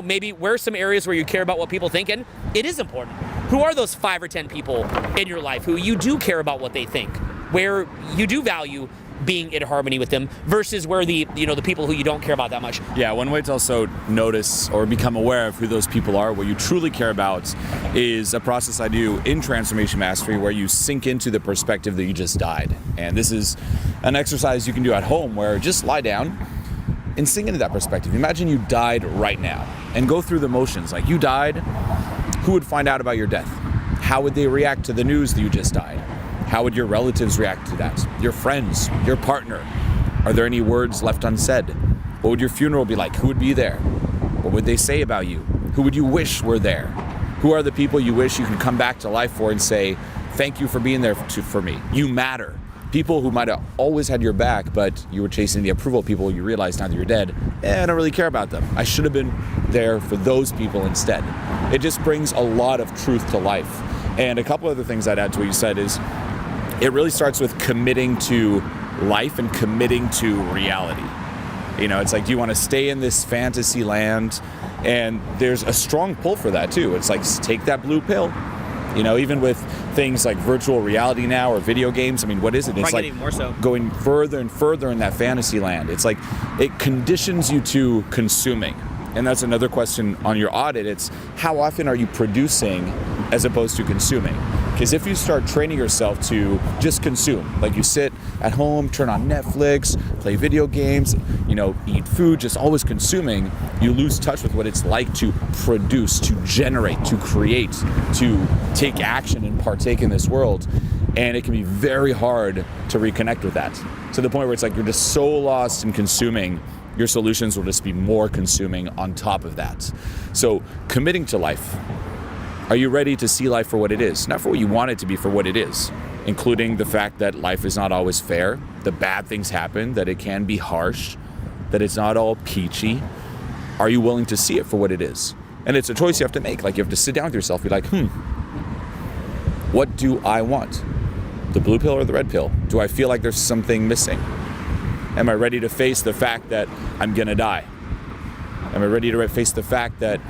maybe where are some areas where you care about what people think, and it is important. Who are those 5 or 10 people in your life who you do care about what they think, where you do value being in harmony with them, versus where the people who you don't care about that much. Yeah, one way to also notice or become aware of who those people are, what you truly care about, is a process I do in Transformation Mastery where you sink into the perspective that you just died. And this is an exercise you can do at home where just lie down and sink into that perspective. Imagine you died right now and go through the motions. Like, you died, who would find out about your death? How would they react to the news that you just died? How would your relatives react to that? Your friends, your partner? Are there any words left unsaid? What would your funeral be like? Who would be there? What would they say about you? Who would you wish were there? Who are the people you wish you can come back to life for and say, thank you for being there for me. You matter. People who might have always had your back, but you were chasing the approval of people, you realize now that you're dead, I don't really care about them. I should have been there for those people instead. It just brings a lot of truth to life. And a couple other things I'd add to what you said is, it really starts with committing to life and committing to reality. It's like, do you want to stay in this fantasy land? And there's a strong pull for that too. It's like, take that blue pill. Even with things like virtual reality now or video games, what is it? It's like more so. Going further and further in that fantasy land. It's like, it conditions you to consuming. And that's another question on your audit. It's how often are you producing as opposed to consuming? Because if you start training yourself to just consume, like you sit at home, turn on Netflix, play video games, eat food, just always consuming, you lose touch with what it's like to produce, to generate, to create, to take action and partake in this world. And it can be very hard to reconnect with that. To the point where it's like you're just so lost in consuming, your solutions will just be more consuming on top of that. So committing to life. Are you ready to see life for what it is? Not for what you want it to be, for what it is, including the fact that life is not always fair, the bad things happen, that it can be harsh, that it's not all peachy. Are you willing to see it for what it is? And it's a choice you have to make. Like, you have to sit down with yourself, be like, what do I want? The blue pill or the red pill? Do I feel like there's something missing? Am I ready to face the fact that I'm gonna die? Am I ready to face the fact that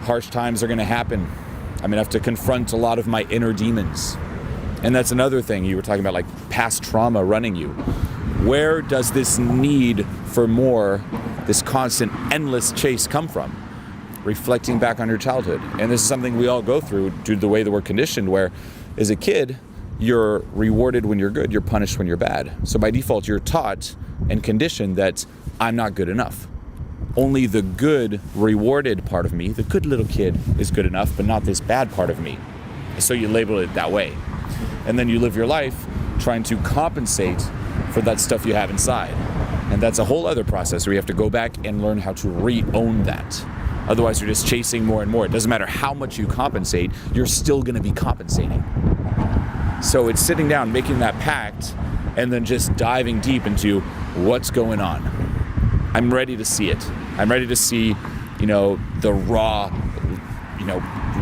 harsh times are gonna happen? I'm gonna have to confront a lot of my inner demons. And that's another thing you were talking about, like past trauma running you. Where does this need for more, this constant, endless chase come from? Reflecting back on your childhood. And this is something we all go through due to the way that we're conditioned, where as a kid, you're rewarded when you're good, you're punished when you're bad. So by default, you're taught and conditioned that I'm not good enough. Only the good, rewarded part of me, the good little kid, is good enough, but not this bad part of me. So you label it that way. And then you live your life trying to compensate for that stuff you have inside. And that's a whole other process where you have to go back and learn how to re-own that. Otherwise, you're just chasing more and more. It doesn't matter how much you compensate, you're still going to be compensating. So it's sitting down, making that pact, and then just diving deep into what's going on. I'm ready to see it. I'm ready to see, the raw,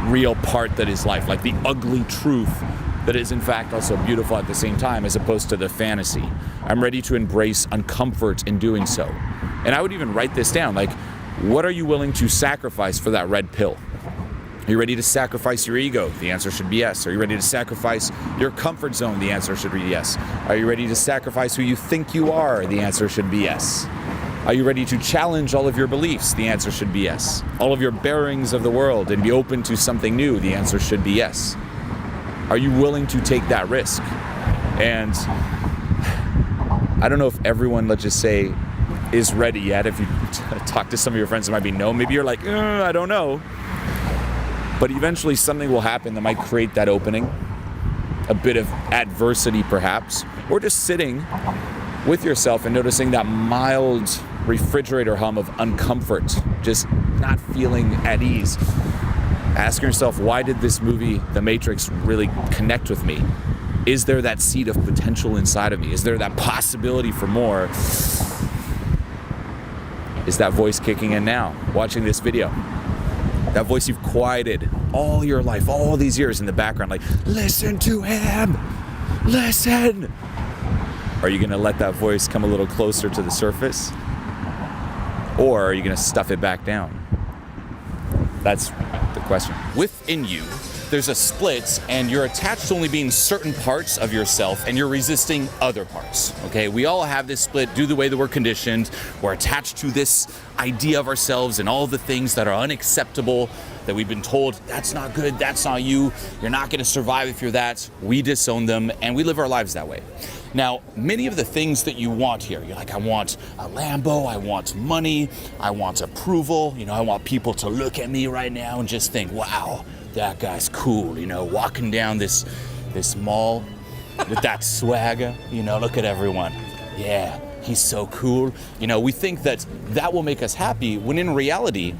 real part that is life, like the ugly truth that is in fact also beautiful at the same time, as opposed to the fantasy. I'm ready to embrace uncomfort in doing so. And I would even write this down, like, what are you willing to sacrifice for that red pill? Are you ready to sacrifice your ego? The answer should be yes. Are you ready to sacrifice your comfort zone? The answer should be yes. Are you ready to sacrifice who you think you are? The answer should be yes. Are you ready to challenge all of your beliefs? The answer should be yes. All of your bearings of the world and be open to something new? The answer should be yes. Are you willing to take that risk? And I don't know if everyone, let's just say, is ready yet. If you talk to some of your friends, it might be no. Maybe you're like, I don't know. But eventually something will happen that might create that opening. A bit of adversity perhaps. Or just sitting with yourself and noticing that mild refrigerator hum of uncomfort. Just not feeling at ease. Asking yourself, why did this movie, The Matrix, really connect with me? Is there that seed of potential inside of me? Is there that possibility for more? Is that voice kicking in now, watching this video? That voice you've quieted all your life, all these years in the background, like, listen to him, listen. Are you gonna let that voice come a little closer to the surface? Or are you gonna stuff it back down? That's the question. Within you, there's a split, and you're attached to only being certain parts of yourself, and you're resisting other parts, okay? We all have this split due to the way that we're conditioned. We're attached to this idea of ourselves and all the things that are unacceptable, that we've been told, that's not good, that's not you, you're not gonna survive if you're that. We disown them, and we live our lives that way. Now, many of the things that you want here, you're like, I want a Lambo, I want money, I want approval, I want people to look at me right now and just think, wow, that guy's cool, walking down this mall with that swagger, look at everyone. Yeah, he's so cool. We think that will make us happy, when in reality,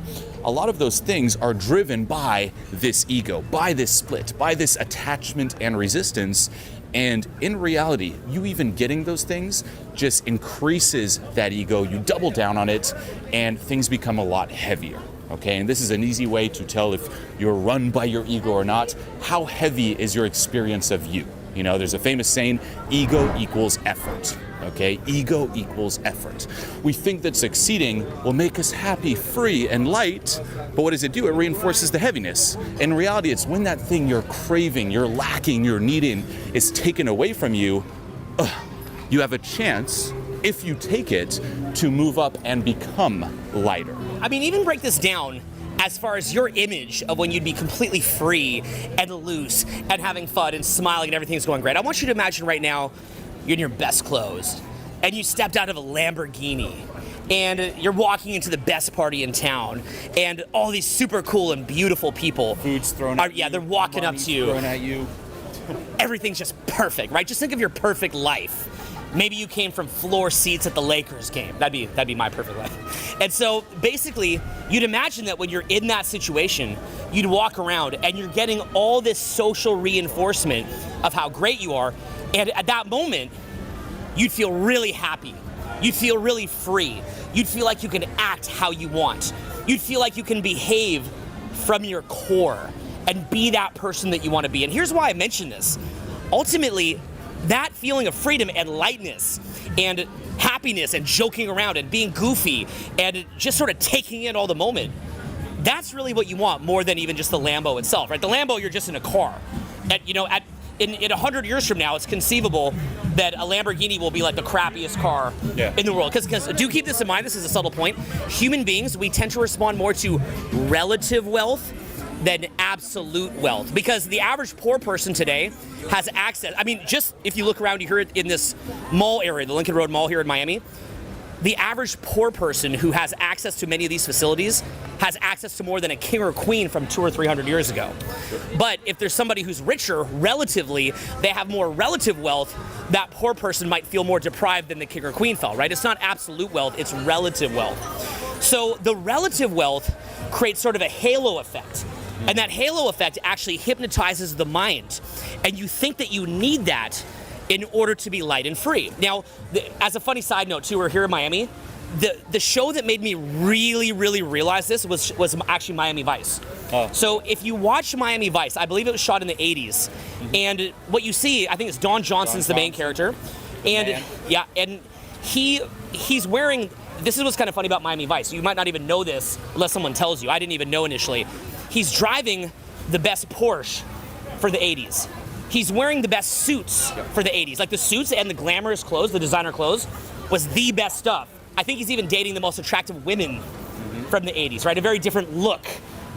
a lot of those things are driven by this ego, by this split, by this attachment and resistance. And in reality, you even getting those things just increases that ego. You double down on it, and things become a lot heavier. Okay, and this is an easy way to tell if you're run by your ego or not. How heavy is your experience of you? There's a famous saying, ego equals effort. Okay, ego equals effort. We think that succeeding will make us happy, free, and light, but what does it do? It reinforces the heaviness. In reality, it's when that thing you're craving, you're lacking, you're needing is taken away from you, you have a chance, if you take it, to move up and become lighter. I mean, even break this down as far as your image of when you'd be completely free and loose and having fun and smiling and everything's going great. I want you to imagine right now you're in your best clothes and you stepped out of a Lamborghini and you're walking into the best party in town and all these super cool and beautiful people. Food's thrown at you. Yeah, they're walking up to you. Thrown at you. Everything's just perfect, right? Just think of your perfect life. Maybe you came from floor seats at the Lakers game. That'd be my perfect life. And so basically, you'd imagine that when you're in that situation, you'd walk around and you're getting all this social reinforcement of how great you are. And at that moment, you'd feel really happy. You'd feel really free. You'd feel like you can act how you want. You'd feel like you can behave from your core and be that person that you want to be. And here's why I mention this. Ultimately, that feeling of freedom and lightness and happiness and joking around and being goofy and just sort of taking in all the moment, that's really what you want more than even just the Lambo itself, right? The Lambo, you're just in a car. In 100 years from now, it's conceivable that a Lamborghini will be like the crappiest car in the world. Because do keep this in mind, this is a subtle point. Human beings, we tend to respond more to relative wealth than absolute wealth. Because the average poor person today has access. I mean, just if you look around here in this mall area, the Lincoln Road Mall here in Miami, the average poor person who has access to many of these facilities has access to more than a king or queen from 200 or 300 years ago. But if there's somebody who's richer, relatively, they have more relative wealth that poor person might feel more deprived than the king or queen felt, right? It's not absolute wealth, it's relative wealth. So the relative wealth creates sort of a halo effect. And that halo effect actually hypnotizes the mind. And you think that you need that in order to be light and free. Now, as a funny side note too, we're here in Miami. The show that made me really, really realize this was actually Miami Vice. Oh. So if you watch Miami Vice, I believe it was shot in the 80s. And what you see, I think it's Don Johnson's the main character. And Man. yeah, and he's wearing, this is what's kind of funny about Miami Vice. You might not even know this unless someone tells you. I didn't even know initially. He's driving the best Porsche for the 80s. He's wearing the best suits for the 80s. Like the suits and the glamorous clothes, the designer clothes, was the best stuff. I think he's even dating the most attractive women from the 80s, right? A very different look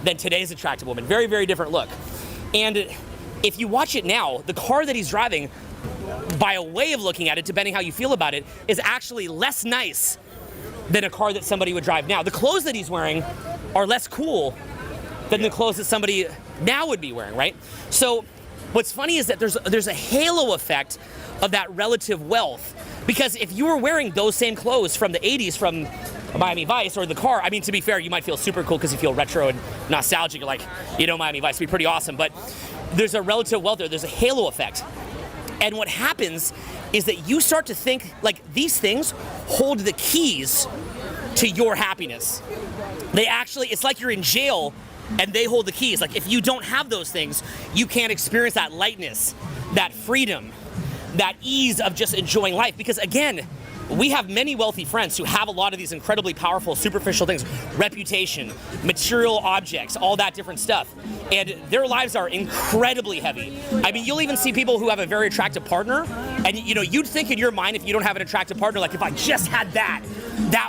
than today's attractive woman. Very, very different look. And if you watch it now, the car that he's driving, by a way of looking at it, depending how you feel about it, is actually less nice than a car that somebody would drive now. The clothes that he's wearing are less cool than the clothes that somebody now would be wearing, right? So what's funny is that there's a halo effect of that relative wealth. Because if you were wearing those same clothes from the 80s from Miami Vice or the car, I mean, to be fair, you might feel super cool because you feel retro and nostalgic. You're like, Miami Vice would be pretty awesome. But there's a relative wealth there. There's a halo effect. And what happens is that you start to think like these things hold the keys to your happiness. It's like you're in jail and they hold the keys. Like if you don't have those things, you can't experience that lightness, that freedom, that ease of just enjoying life. Because again, we have many wealthy friends who have a lot of these incredibly powerful, superficial things, reputation, material objects, all that different stuff. And their lives are incredibly heavy. I mean, you'll even see people who have a very attractive partner, and you'd think in your mind, if you don't have an attractive partner, like if I just had that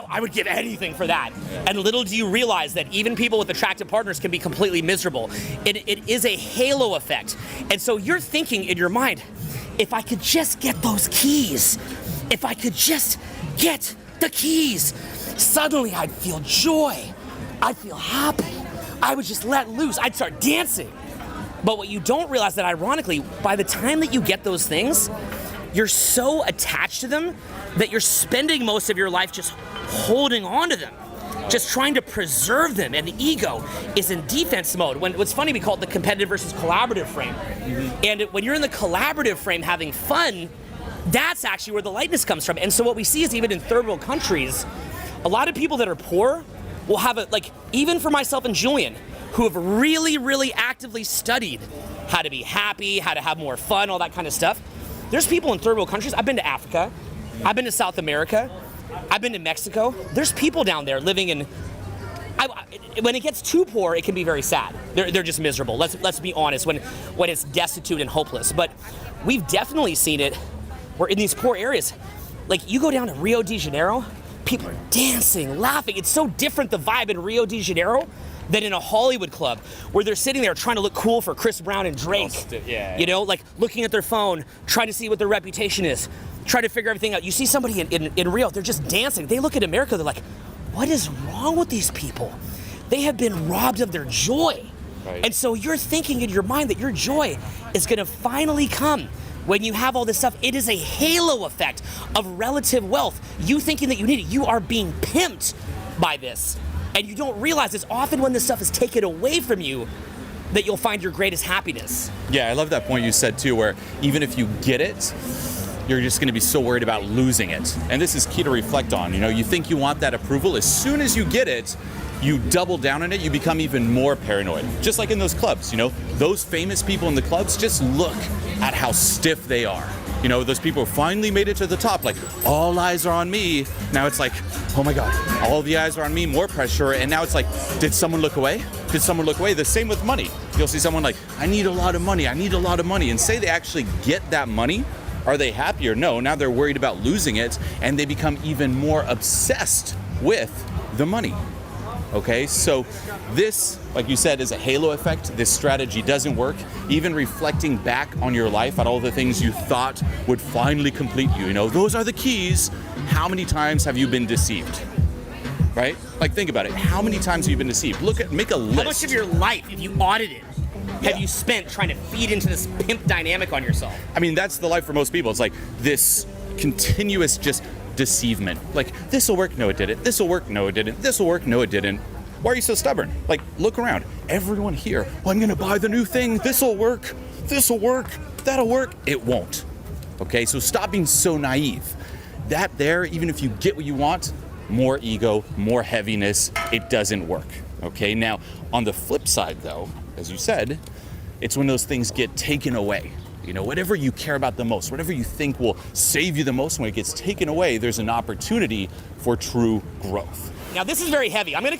I would give anything for that. And little do you realize that even people with attractive partners can be completely miserable. It is a halo effect. And so you're thinking in your mind, if I could just get those keys, if I could just get the keys, suddenly I'd feel joy. I'd feel happy. I would just let loose. I'd start dancing. But what you don't realize that ironically, by the time that you get those things, you're so attached to them that you're spending most of your life just holding on to them, just trying to preserve them. And the ego is in defense mode. What's funny, we call it the competitive versus collaborative frame. And when you're in the collaborative frame having fun, that's actually where the lightness comes from. And so what we see is even in third world countries, a lot of people that are poor will have even for myself and Julien, who have really, really actively studied how to be happy, how to have more fun, all that kind of stuff. There's people in third world countries. I've been to Africa. I've been to South America. I've been to Mexico. There's people down there living in, when it gets too poor, it can be very sad. They're just miserable. Let's be honest, when it's destitute and hopeless. But we've definitely seen it where in these poor areas, like you go down to Rio de Janeiro, people are dancing, laughing. It's so different, the vibe in Rio de Janeiro, than in a Hollywood club where they're sitting there trying to look cool for Chris Brown and Drake. Like looking at their phone, trying to see what their reputation is, trying to figure everything out. You see somebody in Rio, they're just dancing. They look at America, they're like, what is wrong with these people? They have been robbed of their joy. Right. And so you're thinking in your mind that your joy is gonna finally come when you have all this stuff. It is a halo effect of relative wealth. You thinking that you need it, you are being pimped by this. And you don't realize it's often when this stuff is taken away from you that you'll find your greatest happiness. Yeah, I love that point you said too, where even if you get it, you're just gonna be so worried about losing it. And this is key to reflect on. You think you want that approval. As soon as you get it, you double down on it, you become even more paranoid. Just like in those clubs, those famous people in the clubs, just look at how stiff they are. Those people finally made it to the top, like all eyes are on me. Now it's like, oh my God, all the eyes are on me, more pressure. And now it's like, did someone look away? Did someone look away? The same with money. You'll see someone like, I need a lot of money. I need a lot of money. And say they actually get that money. Are they happier? No, now they're worried about losing it and they become even more obsessed with the money. Okay, so this, like you said, is a halo effect. This strategy doesn't work. Even reflecting back on your life, on all the things you thought would finally complete you, those are the keys. How many times have you been deceived? Right? Like, think about it. How many times have you been deceived? Make a list. How much of your life, if you audited, have you spent trying to feed into this pimp dynamic on yourself? I mean, that's the life for most people. It's like this continuous just deceivement. Like, this'll work, no it didn't. This'll work, no it didn't. This'll work, no it didn't. Why are you so stubborn? Like, look around. Everyone here, well, I'm gonna buy the new thing. This'll work, that'll work. It won't. Okay, so stop being so naive. That there, even if you get what you want, more ego, more heaviness, it doesn't work. Okay, now on the flip side though, as you said, it's when those things get taken away. You know, whatever you care about the most, whatever you think will save you the most, when it gets taken away, there's an opportunity for true growth. Now this is very heavy. I'm gonna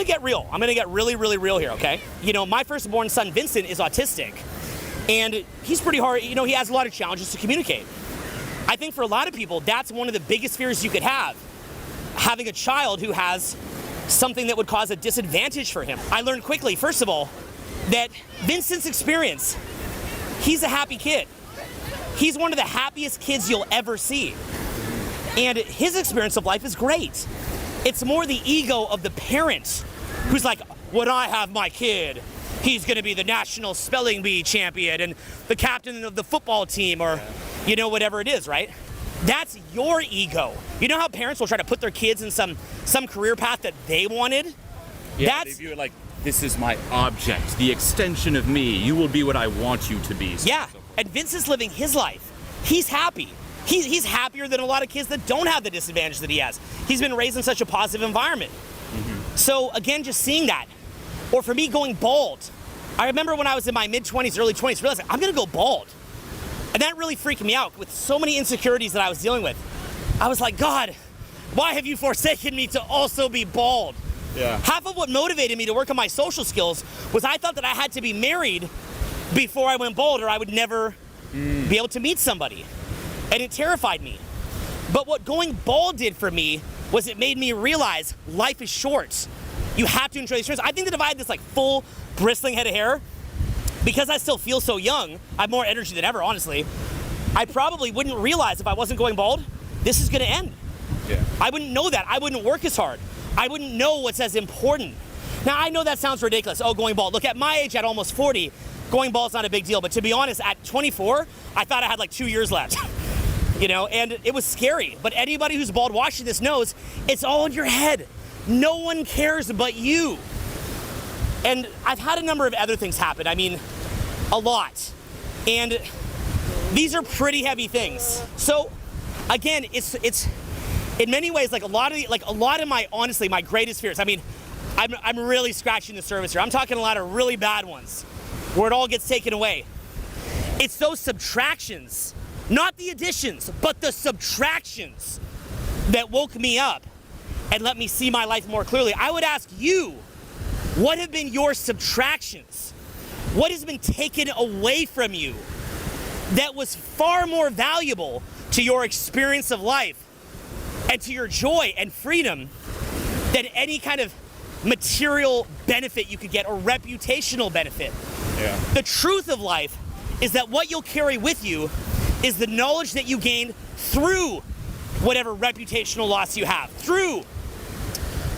get real. I'm gonna get really, really real here, okay? You know, my firstborn son, Vincent, is autistic. And he's pretty hard, you know, he has a lot of challenges to communicate. I think for a lot of people, that's one of the biggest fears you could have, having a child who has something that would cause a disadvantage for him. I learned quickly, first of all, that Vincent's experience, he's a happy kid. He's one of the happiest kids you'll ever see. And his experience of life is great. It's more the ego of the parent who's like, when I have my kid, he's gonna be the national spelling bee champion and the captain of the football team, or, you know, whatever it is, right? That's your ego. You know how parents will try to put their kids in some career path that they wanted? Yeah, they view it like, this is my object, the extension of me. You will be what I want you to be. Yeah, and Vince is living his life. He's happy. He's happier than a lot of kids that don't have the disadvantage that he has. He's been raised in such a positive environment. So again, just seeing that. Or for me, going bald. I remember when I was in my mid-20s, early 20s, realizing I'm gonna go bald. And that really freaked me out with so many insecurities that I was dealing with. I was like, God, why have you forsaken me to also be bald? Yeah. Half of what motivated me to work on my social skills was I thought that I had to be married before I went bald, or I would never be able to meet somebody. And it terrified me. But what going bald did for me was it made me realize life is short. You have to enjoy the experience. I think that if I had this like full bristling head of hair, because I still feel so young, I have more energy than ever, honestly, I probably wouldn't realize if I wasn't going bald, this is gonna end. Yeah. I wouldn't know that. I wouldn't work as hard. I wouldn't know what's as important. Now, I know that sounds ridiculous. Oh, going bald. Look, at my age, at almost 40, going bald's not a big deal. But to be honest, at 24, I thought I had like 2 years left. You know, and it was scary. But anybody who's bald watching this knows it's all in your head. No one cares but you. And I've had a number of other things happen. I mean, a lot. And these are pretty heavy things. So again, it's in many ways like a lot of my, honestly, my greatest fears. I mean, I'm really scratching the surface here. I'm talking a lot of really bad ones where it all gets taken away. It's those subtractions, not the additions, but the subtractions that woke me up and let me see my life more clearly. I would ask you, what have been your subtractions? What has been taken away from you that was far more valuable to your experience of life and to your joy and freedom than any kind of material benefit you could get or reputational benefit? Yeah. The truth of life is that what you'll carry with you is the knowledge that you gain through whatever reputational loss you have, through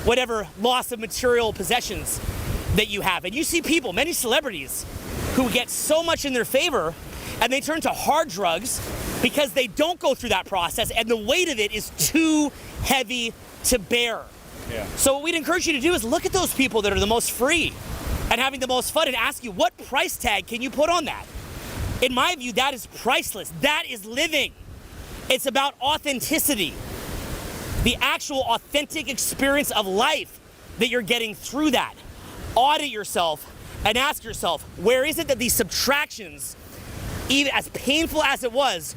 whatever loss of material possessions that you have. And you see people, many celebrities, who get so much in their favor and they turn to hard drugs because they don't go through that process and the weight of it is too heavy to bear. Yeah. So what we'd encourage you to do is look at those people that are the most free and having the most fun and ask you, what price tag can you put on that? In my view, that is priceless. That is living. It's about authenticity. The actual authentic experience of life that you're getting through that. Audit yourself and ask yourself, where is it that these subtractions, even as painful as it was,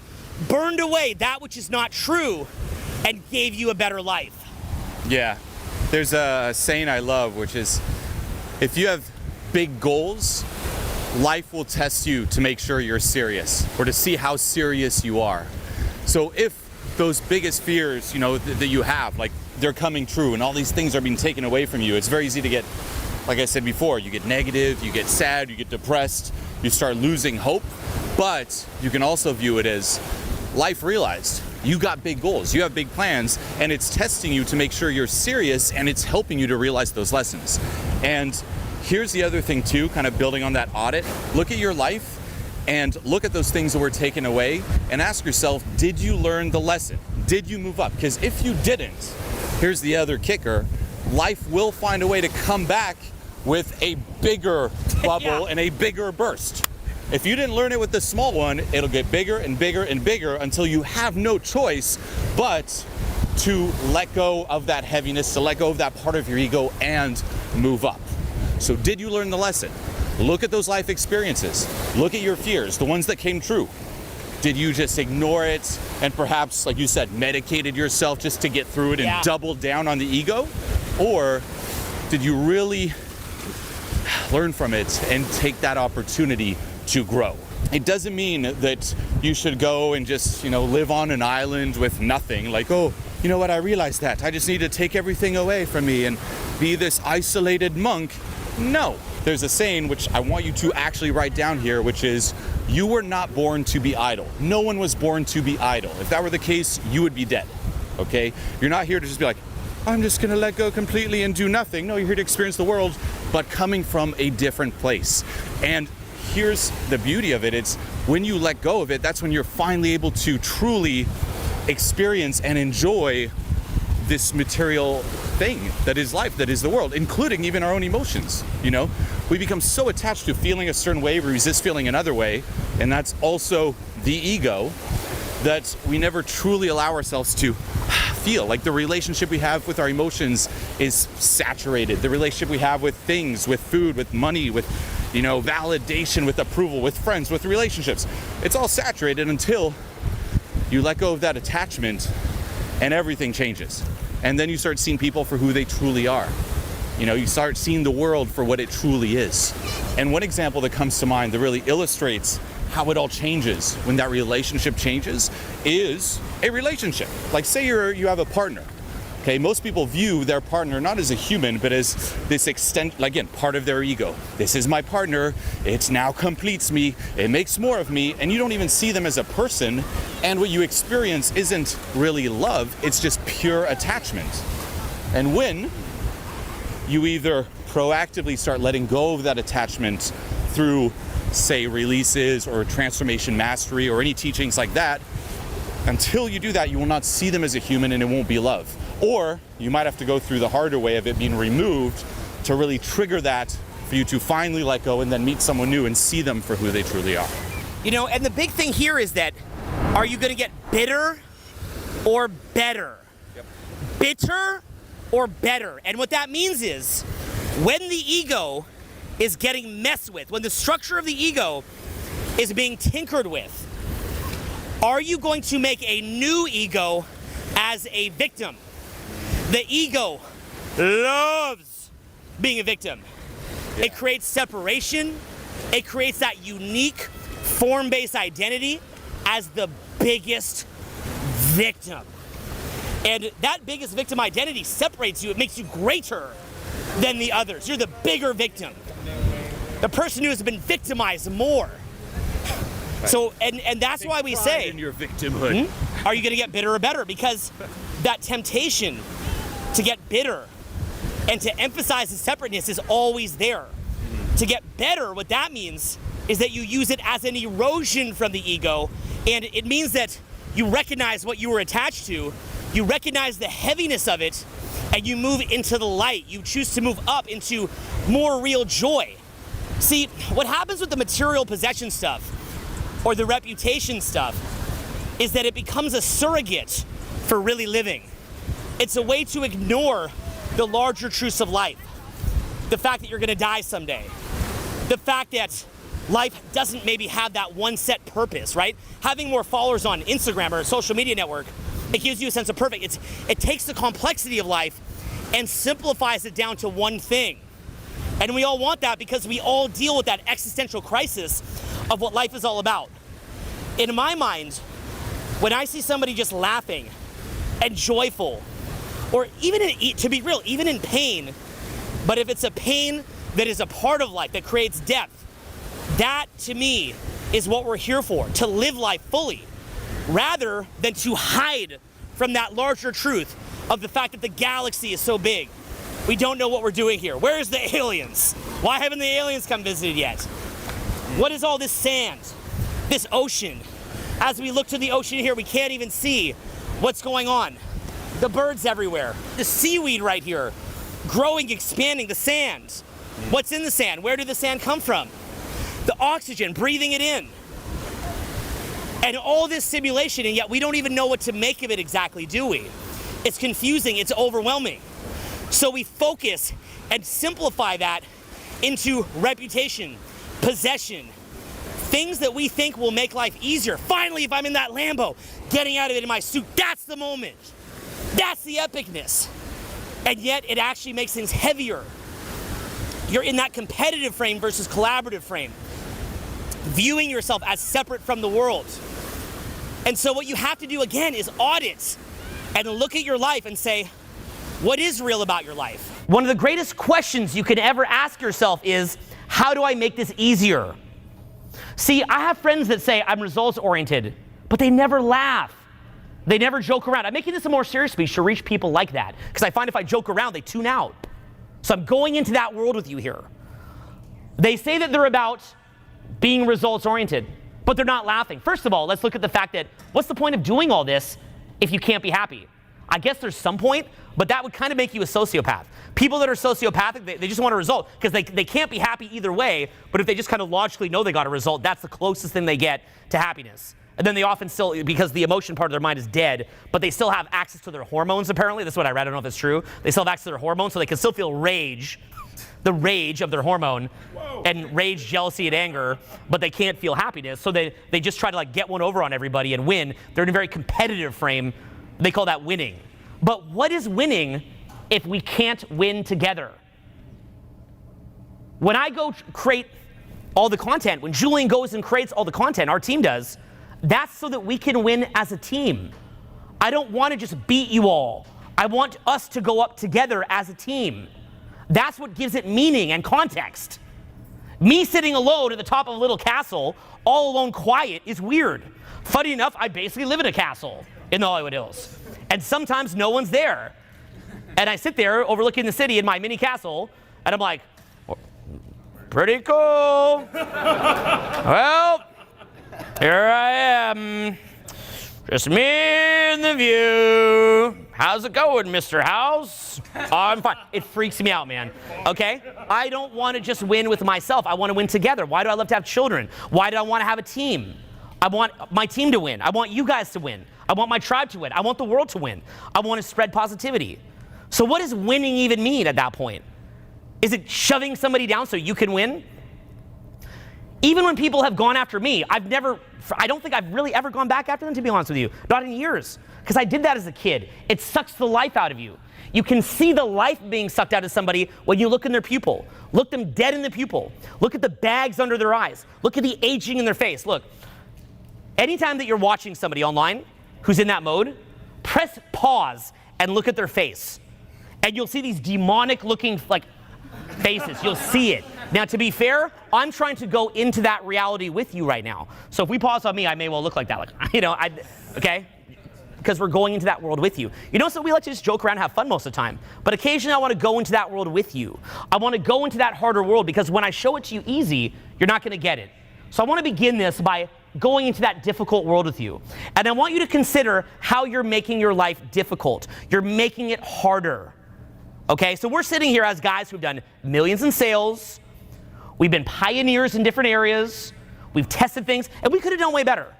burned away that which is not true and gave you a better life? Yeah. There's a saying I love, which is, if you have big goals, life will test you to make sure you're serious, or to see how serious you are. So if those biggest fears, you know, that you have, like they're coming true and all these things are being taken away from you, it's very easy to get, like I said before, you get negative, you get sad, you get depressed, you start losing hope. But you can also view it as life realized. You got big goals, you have big plans, and it's testing you to make sure you're serious, and it's helping you to realize those lessons. And Here's the other thing too, kind of building on that audit. Look at your life and look at those things that were taken away and ask yourself, did you learn the lesson? Did you move up? Because if you didn't, here's the other kicker, life will find a way to come back with a bigger bubble and a bigger burst. If you didn't learn it with the small one, it'll get bigger and bigger and bigger until you have no choice but to let go of that heaviness, to let go of that part of your ego and move up. So did you learn the lesson? Look at those life experiences. Look at your fears, the ones that came true. Did you just ignore it and perhaps, like you said, medicated yourself just to get through it and doubled down on the ego? Or did you really learn from it and take that opportunity to grow? It doesn't mean that you should go and just, live on an island with nothing. Like, oh, you know what, I realized that. I just need to take everything away from me and be this isolated monk. No. There's a saying which I want you to actually write down here, which is, you were not born to be idle. No one was born to be idle. If that were the case, you would be dead, okay? You're not here to just be like, I'm just gonna let go completely and do nothing. No, you're here to experience the world, but coming from a different place. And here's the beauty of it. It's when you let go of it, that's when you're finally able to truly experience and enjoy this material thing that is life, that is the world, including even our own emotions. We become so attached to feeling a certain way, we resist feeling another way, and that's also the ego, that we never truly allow ourselves to feel. Like the relationship we have with our emotions is saturated. The relationship we have with things, with food, with money, with validation, with approval, with friends, with relationships, it's all saturated until you let go of that attachment and everything changes. And then you start seeing people for who they truly are. You start seeing the world for what it truly is. And one example that comes to mind that really illustrates how it all changes when that relationship changes is a relationship. Like say you have a partner. Okay, most people view their partner not as a human, but as this part of their ego. This is my partner, it now completes me, it makes more of me, and you don't even see them as a person, and what you experience isn't really love, it's just pure attachment. And when you either proactively start letting go of that attachment through, say, releases or transformation mastery or any teachings like that, until you do that, you will not see them as a human and it won't be love. Or you might have to go through the harder way of it being removed to really trigger that for you to finally let go and then meet someone new and see them for who they truly are. And the big thing here is that, are you going to get bitter or better? Yep. Bitter or better. And what that means is, when the ego is getting messed with, when the structure of the ego is being tinkered with, are you going to make a new ego as a victim? The ego loves being a victim. Yeah. It creates separation. It creates that unique form-based identity as the biggest victim. And that biggest victim identity separates you. It makes you greater than the others. You're the bigger victim. The person who has been victimized more. Right. So, and that's why we say, in your victimhood. Are you going to get bitter or better? Because that temptation to get bitter and to emphasize the separateness is always there. To get better, what that means is that you use it as an erosion from the ego, and it means that you recognize what you were attached to, you recognize the heaviness of it, and you move into the light. You choose to move up into more real joy. See, what happens with the material possession stuff or the reputation stuff is that it becomes a surrogate for really living. It's a way to ignore the larger truths of life. The fact that you're gonna die someday. The fact that life doesn't maybe have that one set purpose, right? Having more followers on Instagram or a social media network, it gives you a sense of purpose. It takes the complexity of life and simplifies it down to one thing. And we all want that because we all deal with that existential crisis of what life is all about. In my mind, when I see somebody just laughing and joyful, or even to be real, even in pain, but if it's a pain that is a part of life, that creates depth, that to me is what we're here for, to live life fully, rather than to hide from that larger truth of the fact that the galaxy is so big, We don't know what we're doing here. Where's the aliens? Why haven't the aliens come visited yet? What is all this sand? This ocean? As we look to the ocean here, we can't even see what's going on. The birds everywhere. The seaweed right here. Growing, expanding, the sand. What's in the sand? Where did the sand come from? The oxygen, breathing it in. And all this simulation, and yet we don't even know what to make of it exactly, do we? It's confusing, it's overwhelming. So we focus and simplify that into reputation, possession, things that we think will make life easier. Finally, if I'm in that Lambo, getting out of it in my suit, that's the moment. That's the epicness. And yet it actually makes things heavier. You're in that competitive frame versus collaborative frame, viewing yourself as separate from the world. And so what you have to do again is audit and look at your life and say, what is real about your life? One of the greatest questions you can ever ask yourself is, how do I make this easier? See, I have friends that say I'm results oriented, but they never laugh. They never joke around. I'm making this a more serious speech to reach people like that, because I find if I joke around, they tune out. So I'm going into that world with you here. They say that they're about being results oriented, but they're not laughing. First of all, let's look at the fact that what's the point of doing all this if you can't be happy? I guess there's some point, but that would kind of make you a sociopath. People that are sociopathic, they just want a result because they can't be happy either way, but if they just kind of logically know they got a result, that's the closest thing they get to happiness. And then they often still, because the emotion part of their mind is dead, but they still have access to their hormones apparently. That's what I read, I don't know if it's true. They still have access to their hormones, so they can still feel rage, the rage of their hormone, and rage, jealousy, and anger, but they can't feel happiness. So they just try to like get one over on everybody and win. They're in a very competitive frame. They call that winning. But what is winning if we can't win together? When I go create all the content, when Julien goes and creates all the content, our team does, that's so that we can win as a team. I don't want to just beat you all. I want us to go up together as a team. That's what gives it meaning and context. Me sitting alone at the top of a little castle, all alone quiet, is weird. Funny enough, I basically live in a castle in the Hollywood Hills. And sometimes no one's there. And I sit there overlooking the city in my mini castle, and I'm like, pretty cool. Well, here I am. Just me and the view. How's it going, Mr. House? I'm fine. It freaks me out, man. Okay? I don't want to just win with myself. I want to win together. Why do I love to have children? Why do I want to have a team? I want my team to win. I want you guys to win. I want my tribe to win. I want the world to win. I want to spread positivity. So what does winning even mean at that point? Is it shoving somebody down so you can win? Even when people have gone after me, I don't think I've really ever gone back after them, to be honest with you. Not in years. Because I did that as a kid. It sucks the life out of you. You can see the life being sucked out of somebody when you look in their pupil. Look them dead in the pupil. Look at the bags under their eyes. Look at the aging in their face. Look, anytime that you're watching somebody online who's in that mode, press pause and look at their face. And you'll see these demonic looking like faces. You'll see it. Now, to be fair, I'm trying to go into that reality with you right now. So if we pause on me, I may well look like that. Like, okay? Because we're going into that world with you. So we like to just joke around and have fun most of the time. But occasionally I want to go into that world with you. I want to go into that harder world because when I show it to you easy, you're not going to get it. So I want to begin this by going into that difficult world with you. And I want you to consider how you're making your life difficult. You're making it harder. Okay, so we're sitting here as guys who've done millions in sales. We've been pioneers in different areas. We've tested things, and we could have done way better.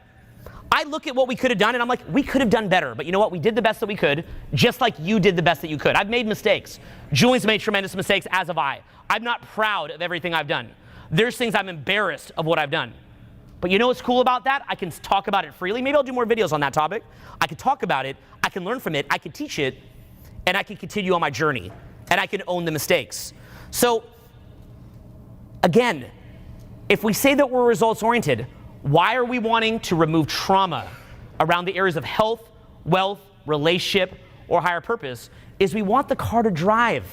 I look at what we could have done, and I'm like, we could have done better. But you know what? We did the best that we could, just like you did the best that you could. I've made mistakes. Julien's made tremendous mistakes, as have I. I'm not proud of everything I've done. There's things I'm embarrassed of what I've done. But you know what's cool about that? I can talk about it freely. Maybe I'll do more videos on that topic. I can talk about it. I can learn from it. I can teach it. And I can continue on my journey. And I can own the mistakes. So, again, if we say that we're results-oriented, why are we wanting to remove trauma around the areas of health, wealth, relationship, or higher purpose? Is we want the car to drive.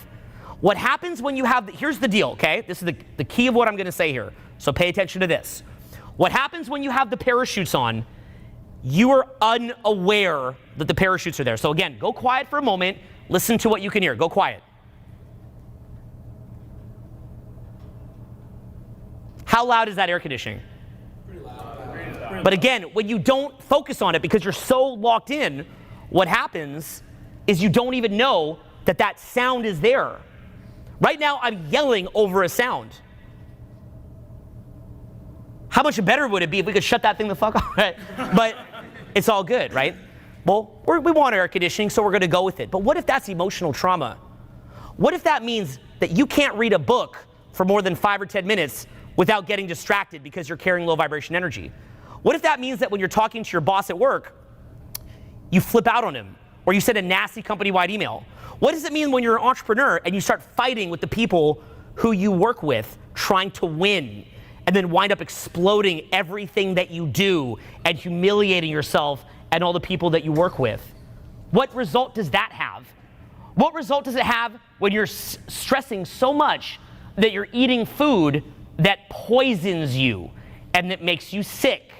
What happens when you have, here's the deal, okay? This is the key of what I'm going to say here. So pay attention to this. What happens when you have the parachutes on, you are unaware that the parachutes are there. So again, go quiet for a moment. Listen to what you can hear. Go quiet. How loud is that air conditioning? But again, when you don't focus on it because you're so locked in, what happens is you don't even know that that sound is there. Right now, I'm yelling over a sound. How much better would it be if we could shut that thing the fuck off? Right? But it's all good, right? Well, we want air conditioning, so we're going to go with it. But what if that's emotional trauma? What if that means that you can't read a book for more than 5 or 10 minutes without getting distracted because you're carrying low vibration energy? What if that means that when you're talking to your boss at work, you flip out on him, or you send a nasty company-wide email? What does it mean when you're an entrepreneur and you start fighting with the people who you work with, trying to win, and then wind up exploding everything that you do and humiliating yourself and all the people that you work with? What result does that have? What result does it have when you're stressing so much that you're eating food that poisons you and that makes you sick,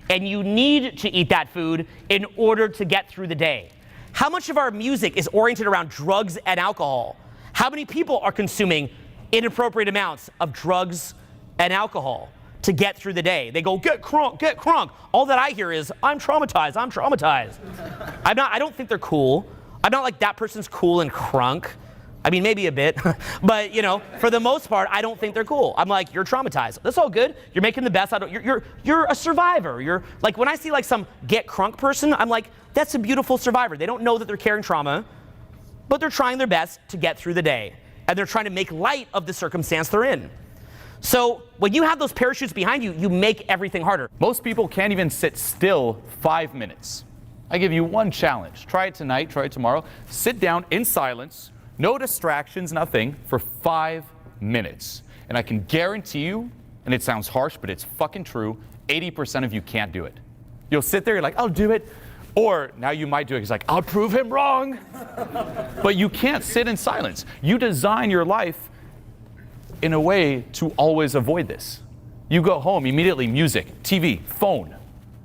and you need to eat that food in order to get through the day? How much of our music is oriented around drugs and alcohol? How many people are consuming inappropriate amounts of drugs and alcohol to get through the day? They go, get crunk, get crunk. All that I hear is, I'm traumatized, I'm traumatized. I don't think they're cool. I'm not like, that person's cool and crunk. I mean, maybe a bit, but you know, for the most part, I don't think they're cool. I'm like, you're traumatized. That's all good. You're making the best out of it. You're a survivor. You're like, when I see like some get crunk person, I'm like, that's a beautiful survivor. They don't know that they're carrying trauma, but they're trying their best to get through the day, and they're trying to make light of the circumstance they're in. So when you have those parachutes behind you, you make everything harder. Most people can't even sit still 5 minutes. I give you one challenge. Try it tonight, try it tomorrow. Sit down in silence, no distractions, nothing, for 5 minutes. And I can guarantee you, and it sounds harsh, but it's fucking true, 80% of you can't do it. You'll sit there, you're like, I'll do it. Or now you might do it, it's like, I'll prove him wrong. But you can't sit in silence. You design your life in a way to always avoid this. You go home, immediately music, TV, phone.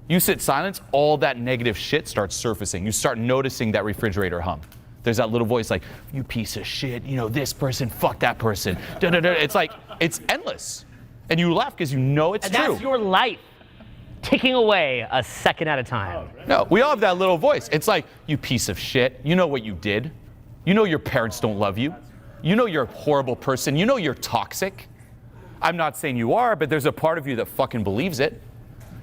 You sit silence, all that negative shit starts surfacing. You start noticing that refrigerator hum. There's that little voice like, you piece of shit, you know, this person, fuck that person. Da, da, da. It's like, it's endless. And you laugh because you know it's true. And that's your life ticking away a second at a time. No, we all have that little voice. It's like, you piece of shit, you know what you did. You know your parents don't love you. You know you're a horrible person. You know you're toxic. I'm not saying you are, but there's a part of you that fucking believes it.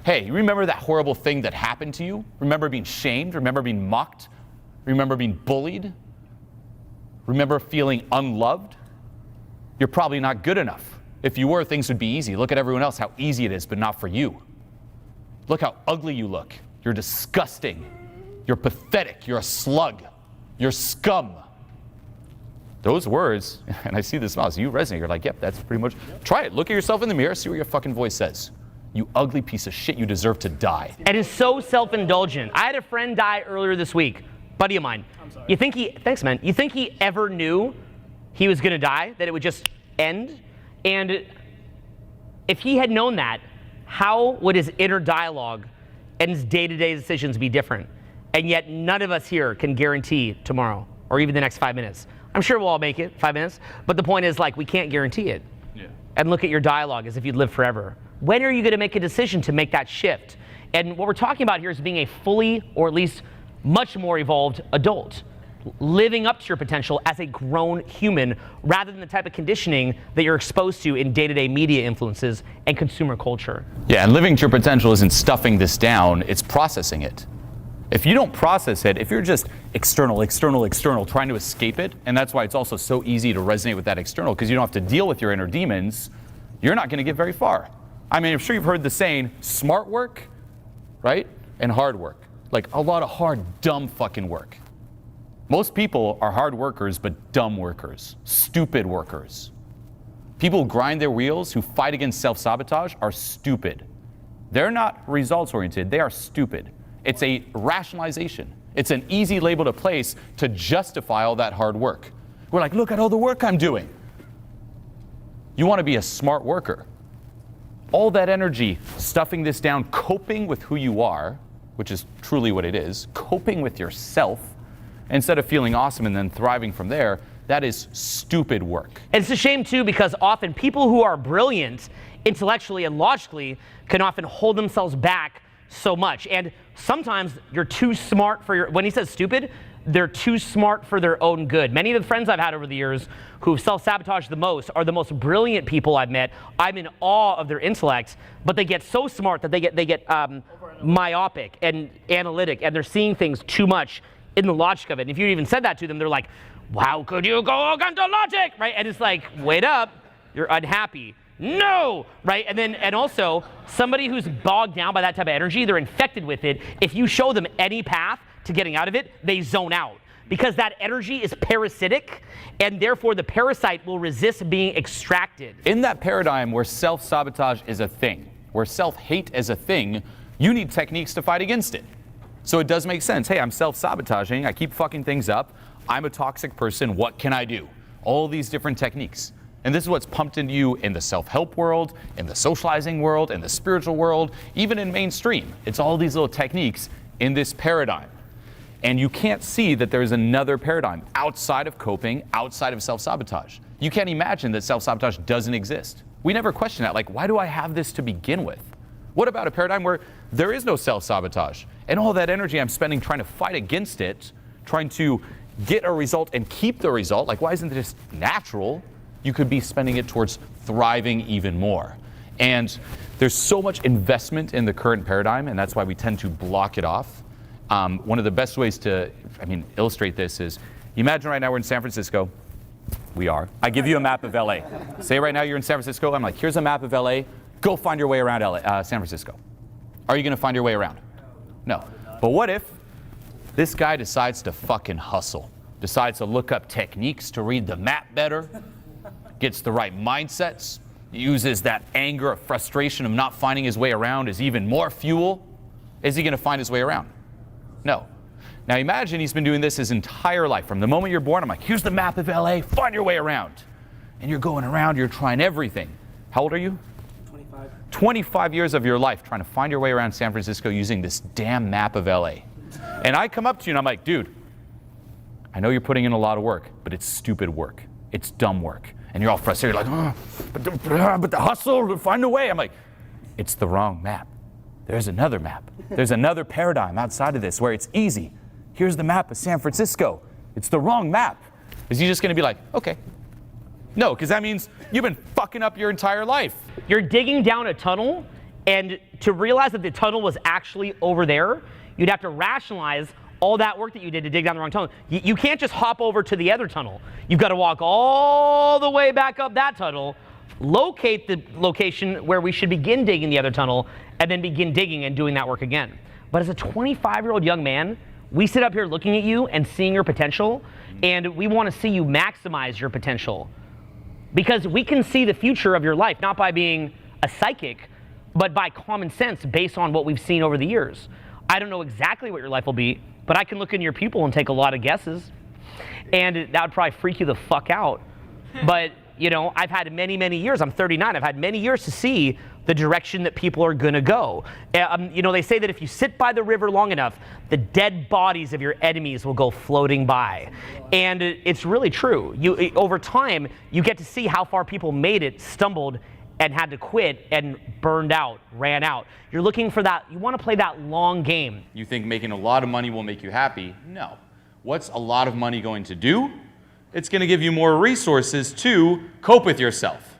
Hey, you remember that horrible thing that happened to you? Remember being shamed? Remember being mocked? Remember being bullied? Remember feeling unloved? You're probably not good enough. If you were, things would be easy. Look at everyone else, how easy it is, but not for you. Look how ugly you look. You're disgusting. You're pathetic. You're a slug. You're scum. Those words, and I see the smiles, you resonate. You're like, yep, that's pretty much. Try it. Look at yourself in the mirror. See what your fucking voice says. You ugly piece of shit. You deserve to die. And it's so self-indulgent. I had a friend die earlier this week, buddy of mine. I'm sorry. You think he, thanks man, you think he ever knew he was gonna die, that it would just end? And if he had known that, how would his inner dialogue and his day-to-day decisions be different? And yet none of us here can guarantee tomorrow or even the next 5 minutes. I'm sure we'll all make it, 5 minutes, but the point is, like, we can't guarantee it. Yeah. And look at your dialogue as if you'd live forever. When are you gonna make a decision to make that shift? And what we're talking about here is being a fully, or at least much more evolved adult, living up to your potential as a grown human, rather than the type of conditioning that you're exposed to in day-to-day media influences and consumer culture. Yeah, and living to your potential isn't stuffing this down, it's processing it. If you don't process it, if you're just external, trying to escape it, and that's why it's also so easy to resonate with that external, because you don't have to deal with your inner demons, you're not gonna get very far. I mean, I'm sure you've heard the saying, smart work, right? And hard work. Like a lot of hard, dumb fucking work. Most people are hard workers, but dumb workers, stupid workers. People who grind their wheels, who fight against self-sabotage, are stupid. They're not results-oriented, they are stupid. It's a rationalization. It's an easy label to place to justify all that hard work. We're like, look at all the work I'm doing. You want to be a smart worker. All that energy, stuffing this down, coping with who you are, which is truly what it is, coping with yourself, instead of feeling awesome and then thriving from there, That is stupid work. And it's a shame too, because often people who are brilliant intellectually and logically can often hold themselves back so much. And sometimes you're too smart for your, when he says stupid, they're too smart for their own good. Many of the friends I've had over the years who've self-sabotaged the most are the most brilliant people I've met. I'm in awe of their intellect, but they get so smart that they get myopic and analytic, and they're seeing things too much in the logic of it. And if you even said that to them, they're like, "How could you go against the logic?" Right? And it's like, wait up, you're unhappy. No, right? And also, somebody who's bogged down by that type of energy, they're infected with it. If you show them any path to getting out of it, they zone out. Because that energy is parasitic, and therefore the parasite will resist being extracted. In that paradigm where self-sabotage is a thing, where self-hate is a thing, you need techniques to fight against it. So it does make sense. Hey, I'm self-sabotaging, I keep fucking things up, I'm a toxic person, what can I do? All these different techniques. And this is what's pumped into you in the self-help world, in the socializing world, in the spiritual world, even in mainstream. It's all these little techniques in this paradigm. And you can't see that there's another paradigm outside of coping, outside of self-sabotage. You can't imagine that self-sabotage doesn't exist. We never question that. Like, why do I have this to begin with? What about a paradigm where there is no self-sabotage? And all that energy I'm spending trying to fight against it, trying to get a result and keep the result, like, why isn't it just natural? You could be spending it towards thriving even more. And there's so much investment in the current paradigm, and that's why we tend to block it off. One of the best ways to, illustrate this is, you imagine right now we're in San Francisco. We are. I give you a map of LA. Say right now you're in San Francisco. I'm like, here's a map of LA. Go find your way around San Francisco. Are you going to find your way around? No. But what if this guy decides to fucking hustle, decides to look up techniques to read the map better, gets the right mindsets, uses that anger or frustration of not finding his way around as even more fuel? Is he going to find his way around? No. Now imagine he's been doing this his entire life. From the moment you're born, I'm like, here's the map of LA, find your way around. And you're going around, you're trying everything. How old are you? 25. 25 years of your life trying to find your way around San Francisco using this damn map of LA. And I come up to you and I'm like, dude, I know you're putting in a lot of work, but it's stupid work. It's dumb work. And you're all frustrated, like, but the hustle to find a way. I'm like, it's the wrong map. There's another map. There's another paradigm outside of this where it's easy. Here's the map of San Francisco. It's the wrong map. Is he just going to be like, okay? No, because that means you've been fucking up your entire life. You're digging down a tunnel, and to realize that the tunnel was actually over there, you'd have to rationalize all that work that you did to dig down the wrong tunnel. You can't just hop over to the other tunnel. You've got to walk all the way back up that tunnel, locate the location where we should begin digging the other tunnel, and then begin digging and doing that work again. But as a 25-year-old young man, we sit up here looking at you and seeing your potential, and we want to see you maximize your potential. Because we can see the future of your life, not by being a psychic, but by common sense based on what we've seen over the years. I don't know exactly what your life will be, but I can look in your pupil and take a lot of guesses. And that would probably freak you the fuck out. But, you know, I've had many, many years. I'm 39. I've had many years to see the direction that people are going to go. You know, they say that if you sit by the river long enough, the dead bodies of your enemies will go floating by. And it's really true. Over time, you get to see how far people made it, stumbled, and had to quit and burned out, ran out. You're looking for that. You want to play that long game. You think making a lot of money will make you happy? No. What's a lot of money going to do? It's going to give you more resources to cope with yourself.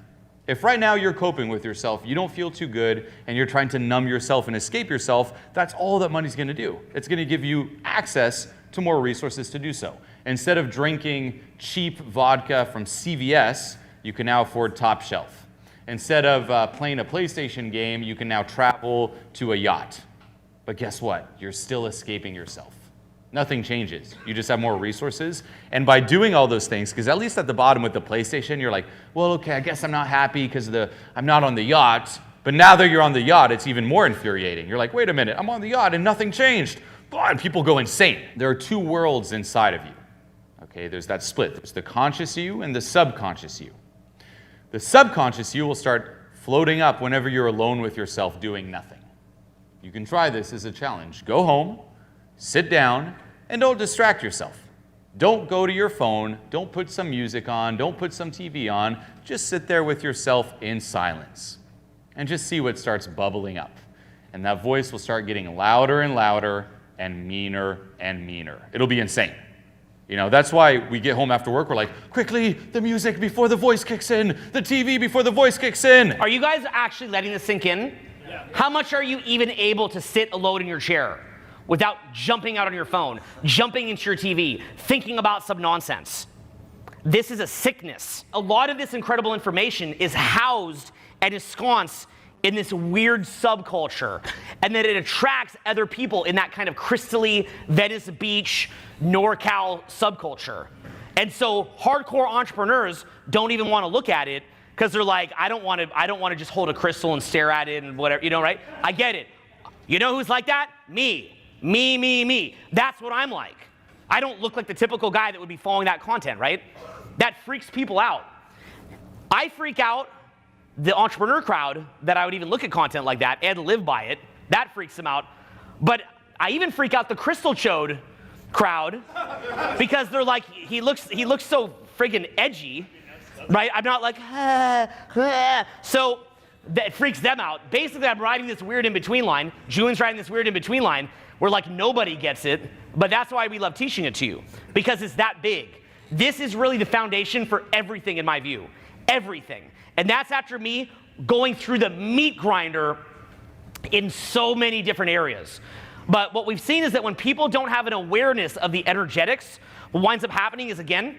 If right now you're coping with yourself, you don't feel too good, and you're trying to numb yourself and escape yourself, that's all that money's going to do. It's going to give you access to more resources to do so. Instead of drinking cheap vodka from CVS, you can now afford top shelf. Instead of playing a PlayStation game, you can now travel to a yacht. But guess what? You're still escaping yourself. Nothing changes. You just have more resources. And by doing all those things, because at least at the bottom with the PlayStation, you're like, well, okay, I guess I'm not happy because I'm not on the yacht. But now that you're on the yacht, it's even more infuriating. You're like, wait a minute, I'm on the yacht and nothing changed. And people go insane. There are two worlds inside of you. Okay, there's that split. There's the conscious you and the subconscious you. The subconscious you will start floating up whenever you're alone with yourself doing nothing. You can try this as a challenge. Go home, sit down, and don't distract yourself. Don't go to your phone. Don't put some music on. Don't put some TV on. Just sit there with yourself in silence and just see what starts bubbling up. And that voice will start getting louder and louder and meaner and meaner. It'll be insane. You know, that's why we get home after work, we're like, quickly, the music before the voice kicks in, the TV before the voice kicks in. Are you guys actually letting this sink in? Yeah. How much are you even able to sit alone in your chair without jumping out on your phone, jumping into your TV, thinking about some nonsense? This is a sickness. A lot of this incredible information is housed and ensconced in this weird subculture, and that it attracts other people in that kind of crystally Venice Beach, NorCal subculture. And so hardcore entrepreneurs don't even want to look at it because they're like, I don't want to just hold a crystal and stare at it and whatever, you know, right? I get it. You know who's like that? Me. That's what I'm like. I don't look like the typical guy that would be following that content, right? That freaks people out. I freak out the entrepreneur crowd that I would even look at content like that and live by it. That freaks them out. But I even freak out the crystal chode crowd because they're like, he looks so friggin' edgy, right? I'm not like, so that freaks them out. Basically, I'm riding this weird in-between line. Julian's riding this weird in-between line where like nobody gets it, but that's why we love teaching it to you, because it's that big. This is really the foundation for everything in my view. Everything. And that's after me going through the meat grinder in so many different areas. But what we've seen is that when people don't have an awareness of the energetics, what winds up happening is, again,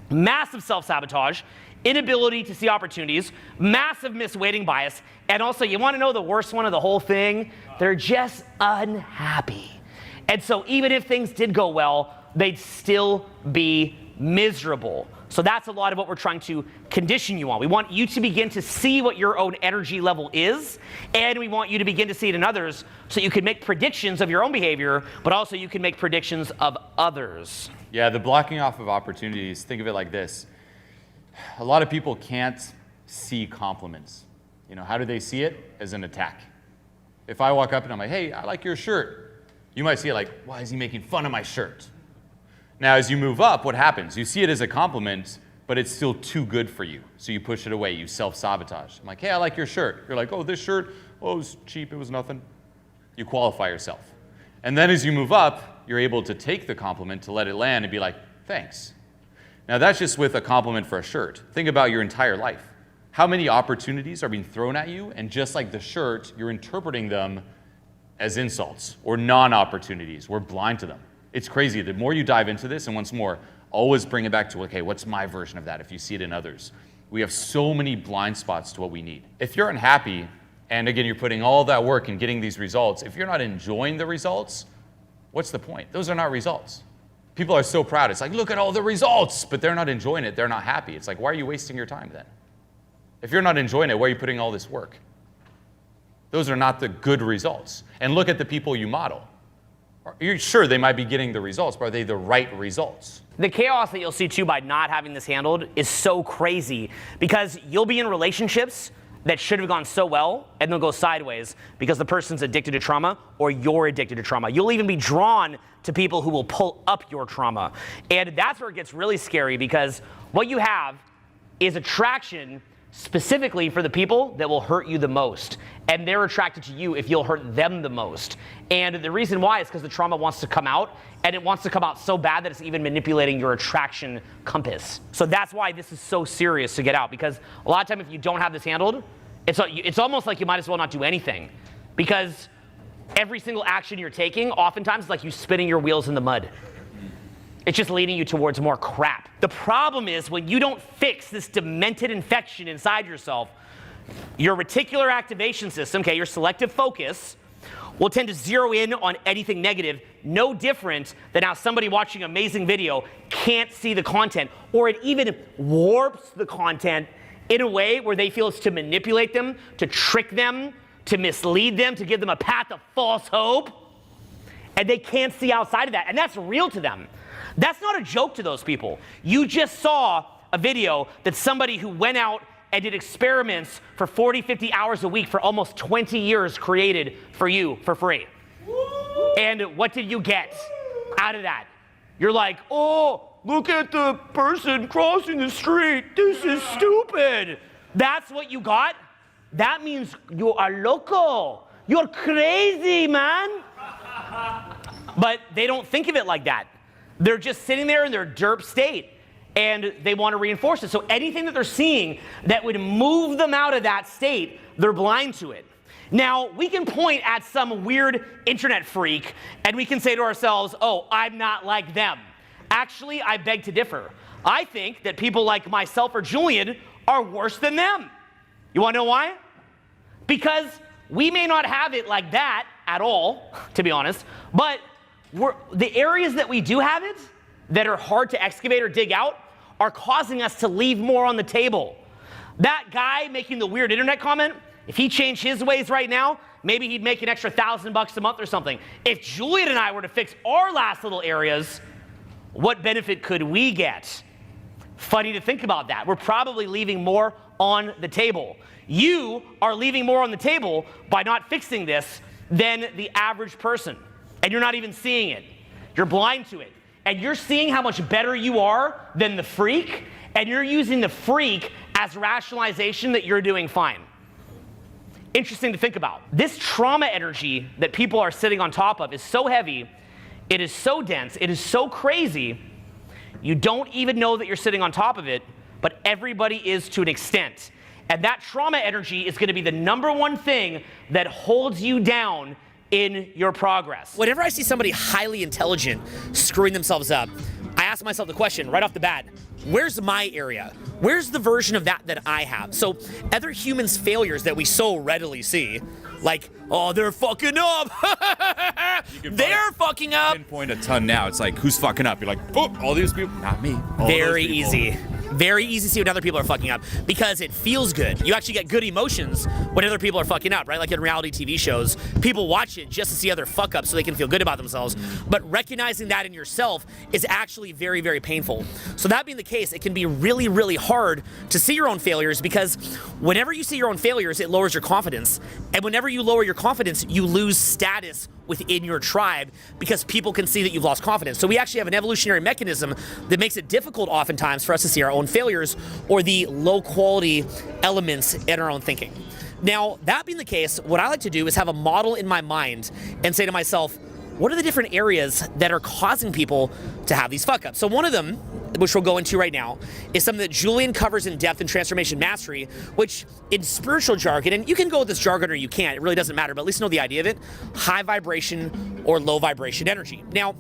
massive self-sabotage, inability to see opportunities, massive misweighting bias, and also, you want to know the worst one of the whole thing? They're just unhappy. And so even if things did go well, they'd still be miserable. So that's a lot of what we're trying to condition you on. We want you to begin to see what your own energy level is, and we want you to begin to see it in others so you can make predictions of your own behavior, but also you can make predictions of others. Yeah, the blocking off of opportunities, think of it like this. A lot of people can't see compliments. You know, how do they see it? As an attack. If I walk up and I'm like, hey, I like your shirt, you might see it like, why is he making fun of my shirt? Now, as you move up, what happens? You see it as a compliment, but it's still too good for you. So you push it away, you self-sabotage. I'm like, hey, I like your shirt. You're like, oh, this shirt, oh, it was cheap, it was nothing. You qualify yourself. And then as you move up, you're able to take the compliment, to let it land and be like, thanks. Now that's just with a compliment for a shirt. Think about your entire life. How many opportunities are being thrown at you, and just like the shirt, you're interpreting them as insults or non-opportunities. We're blind to them. It's crazy. The more you dive into this, and once more, always bring it back to, okay, what's my version of that if you see it in others? We have so many blind spots to what we need. If you're unhappy, and again, you're putting all that work in getting these results, if you're not enjoying the results, what's the point? Those are not results. People are so proud. It's like, look at all the results, but they're not enjoying it. They're not happy. It's like, why are you wasting your time then? If you're not enjoying it, why are you putting all this work? Those are not the good results. And look at the people you model. You're sure they might be getting the results, but are they the right results? The chaos that you'll see too by not having this handled is so crazy, because you'll be in relationships that should have gone so well, and they'll go sideways because the person's addicted to trauma or you're addicted to trauma. You'll even be drawn to people who will pull up your trauma. And that's where it gets really scary, because what you have is attraction specifically for the people that will hurt you the most. And they're attracted to you if you'll hurt them the most. And the reason why is because the trauma wants to come out, and it wants to come out so bad that it's even manipulating your attraction compass. So that's why this is so serious to get out, because a lot of time if you don't have this handled, it's almost like you might as well not do anything, because every single action you're taking oftentimes is like you spinning your wheels in the mud. It's just leading you towards more crap. The problem is when you don't fix this demented infection inside yourself, your reticular activation system, okay, your selective focus, will tend to zero in on anything negative, no different than how somebody watching an amazing video can't see the content, or it even warps the content in a way where they feel it's to manipulate them, to trick them, to mislead them, to give them a path of false hope, and they can't see outside of that, and that's real to them. That's not a joke to those people. You just saw a video that somebody who went out and did experiments for 40, 50 hours a week for almost 20 years created for you for free. And what did you get out of that? You're like, oh, look at the person crossing the street. This is stupid. That's what you got? That means you are loco. You're crazy, man. But they don't think of it like that. They're just sitting there in their derp state, and they want to reinforce it. So anything that they're seeing that would move them out of that state, they're blind to it. Now, we can point at some weird internet freak, and we can say to ourselves, oh, I'm not like them. Actually, I beg to differ. I think that people like myself or Julien are worse than them. You want to know why? Because we may not have it like that at all, to be honest, but the areas that we do have it, that are hard to excavate or dig out, are causing us to leave more on the table. That guy making the weird internet comment, if he changed his ways right now, maybe he'd make an extra $1,000 a month or something. If Julien and I were to fix our last little areas, what benefit could we get? Funny to think about that. We're probably leaving more on the table. You are leaving more on the table by not fixing this than the average person. And you're not even seeing it. You're blind to it. And you're seeing how much better you are than the freak, and you're using the freak as rationalization that you're doing fine. Interesting to think about. This trauma energy that people are sitting on top of is so heavy, it is so dense, it is so crazy, you don't even know that you're sitting on top of it, but everybody is to an extent. And that trauma energy is going to be the number one thing that holds you down in your progress. Whenever I see somebody highly intelligent screwing themselves up, I ask myself the question right off the bat, where's my area? Where's the version of that I have? So other humans' failures that we so readily see, like, oh, they're fucking up. They're fucking up. Pinpoint a ton now. It's like, who's fucking up? You're like, oh, all these people, not me. All Very easy. Very easy to see when other people are fucking up because it feels good. You actually get good emotions when other people are fucking up, right? Like in reality TV shows, people watch it just to see other fuck ups so they can feel good about themselves. But recognizing that in yourself is actually very, very painful. So that being the case, it can be really, really hard to see your own failures because whenever you see your own failures, it lowers your confidence. And whenever you lower your confidence, you lose status within your tribe because people can see that you've lost confidence. So we actually have an evolutionary mechanism that makes it difficult oftentimes for us to see our own failures or the low quality elements in our own thinking. Now, that being the case, what I like to do is have a model in my mind and say to myself, what are the different areas that are causing people to have these fuck ups? So one of them, which we'll go into right now, is something that Julien covers in depth in Transformation Mastery, which in spiritual jargon, and you can go with this jargon or you can't, it really doesn't matter, but at least know the idea of it, high vibration or low vibration energy. Now,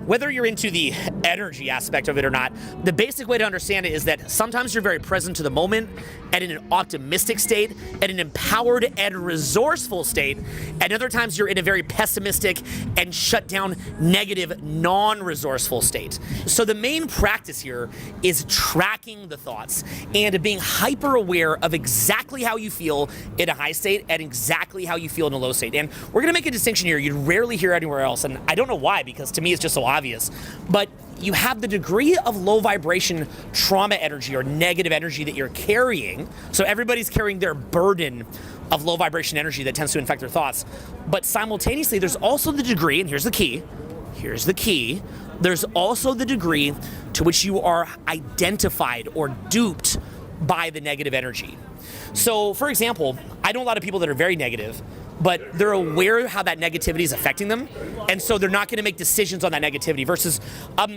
whether you're into the energy aspect of it or not, the basic way to understand it is that sometimes you're very present to the moment and in an optimistic state and an empowered and resourceful state, and other times you're in a very pessimistic and shut down negative non-resourceful state. So the main practice here is tracking the thoughts and being hyper aware of exactly how you feel in a high state and exactly how you feel in a low state. And we're gonna make a distinction here you'd rarely hear anywhere else, and I don't know why, because to me it's just so obvious, but you have the degree of low vibration trauma energy or negative energy that you're carrying. So everybody's carrying their burden of low vibration energy that tends to infect their thoughts. But simultaneously, there's also the degree, and here's the key, there's also the degree to which you are identified or duped by the negative energy. So for example, I know a lot of people that are very negative, but they're aware of how that negativity is affecting them, and so they're not going to make decisions on that negativity. Versus,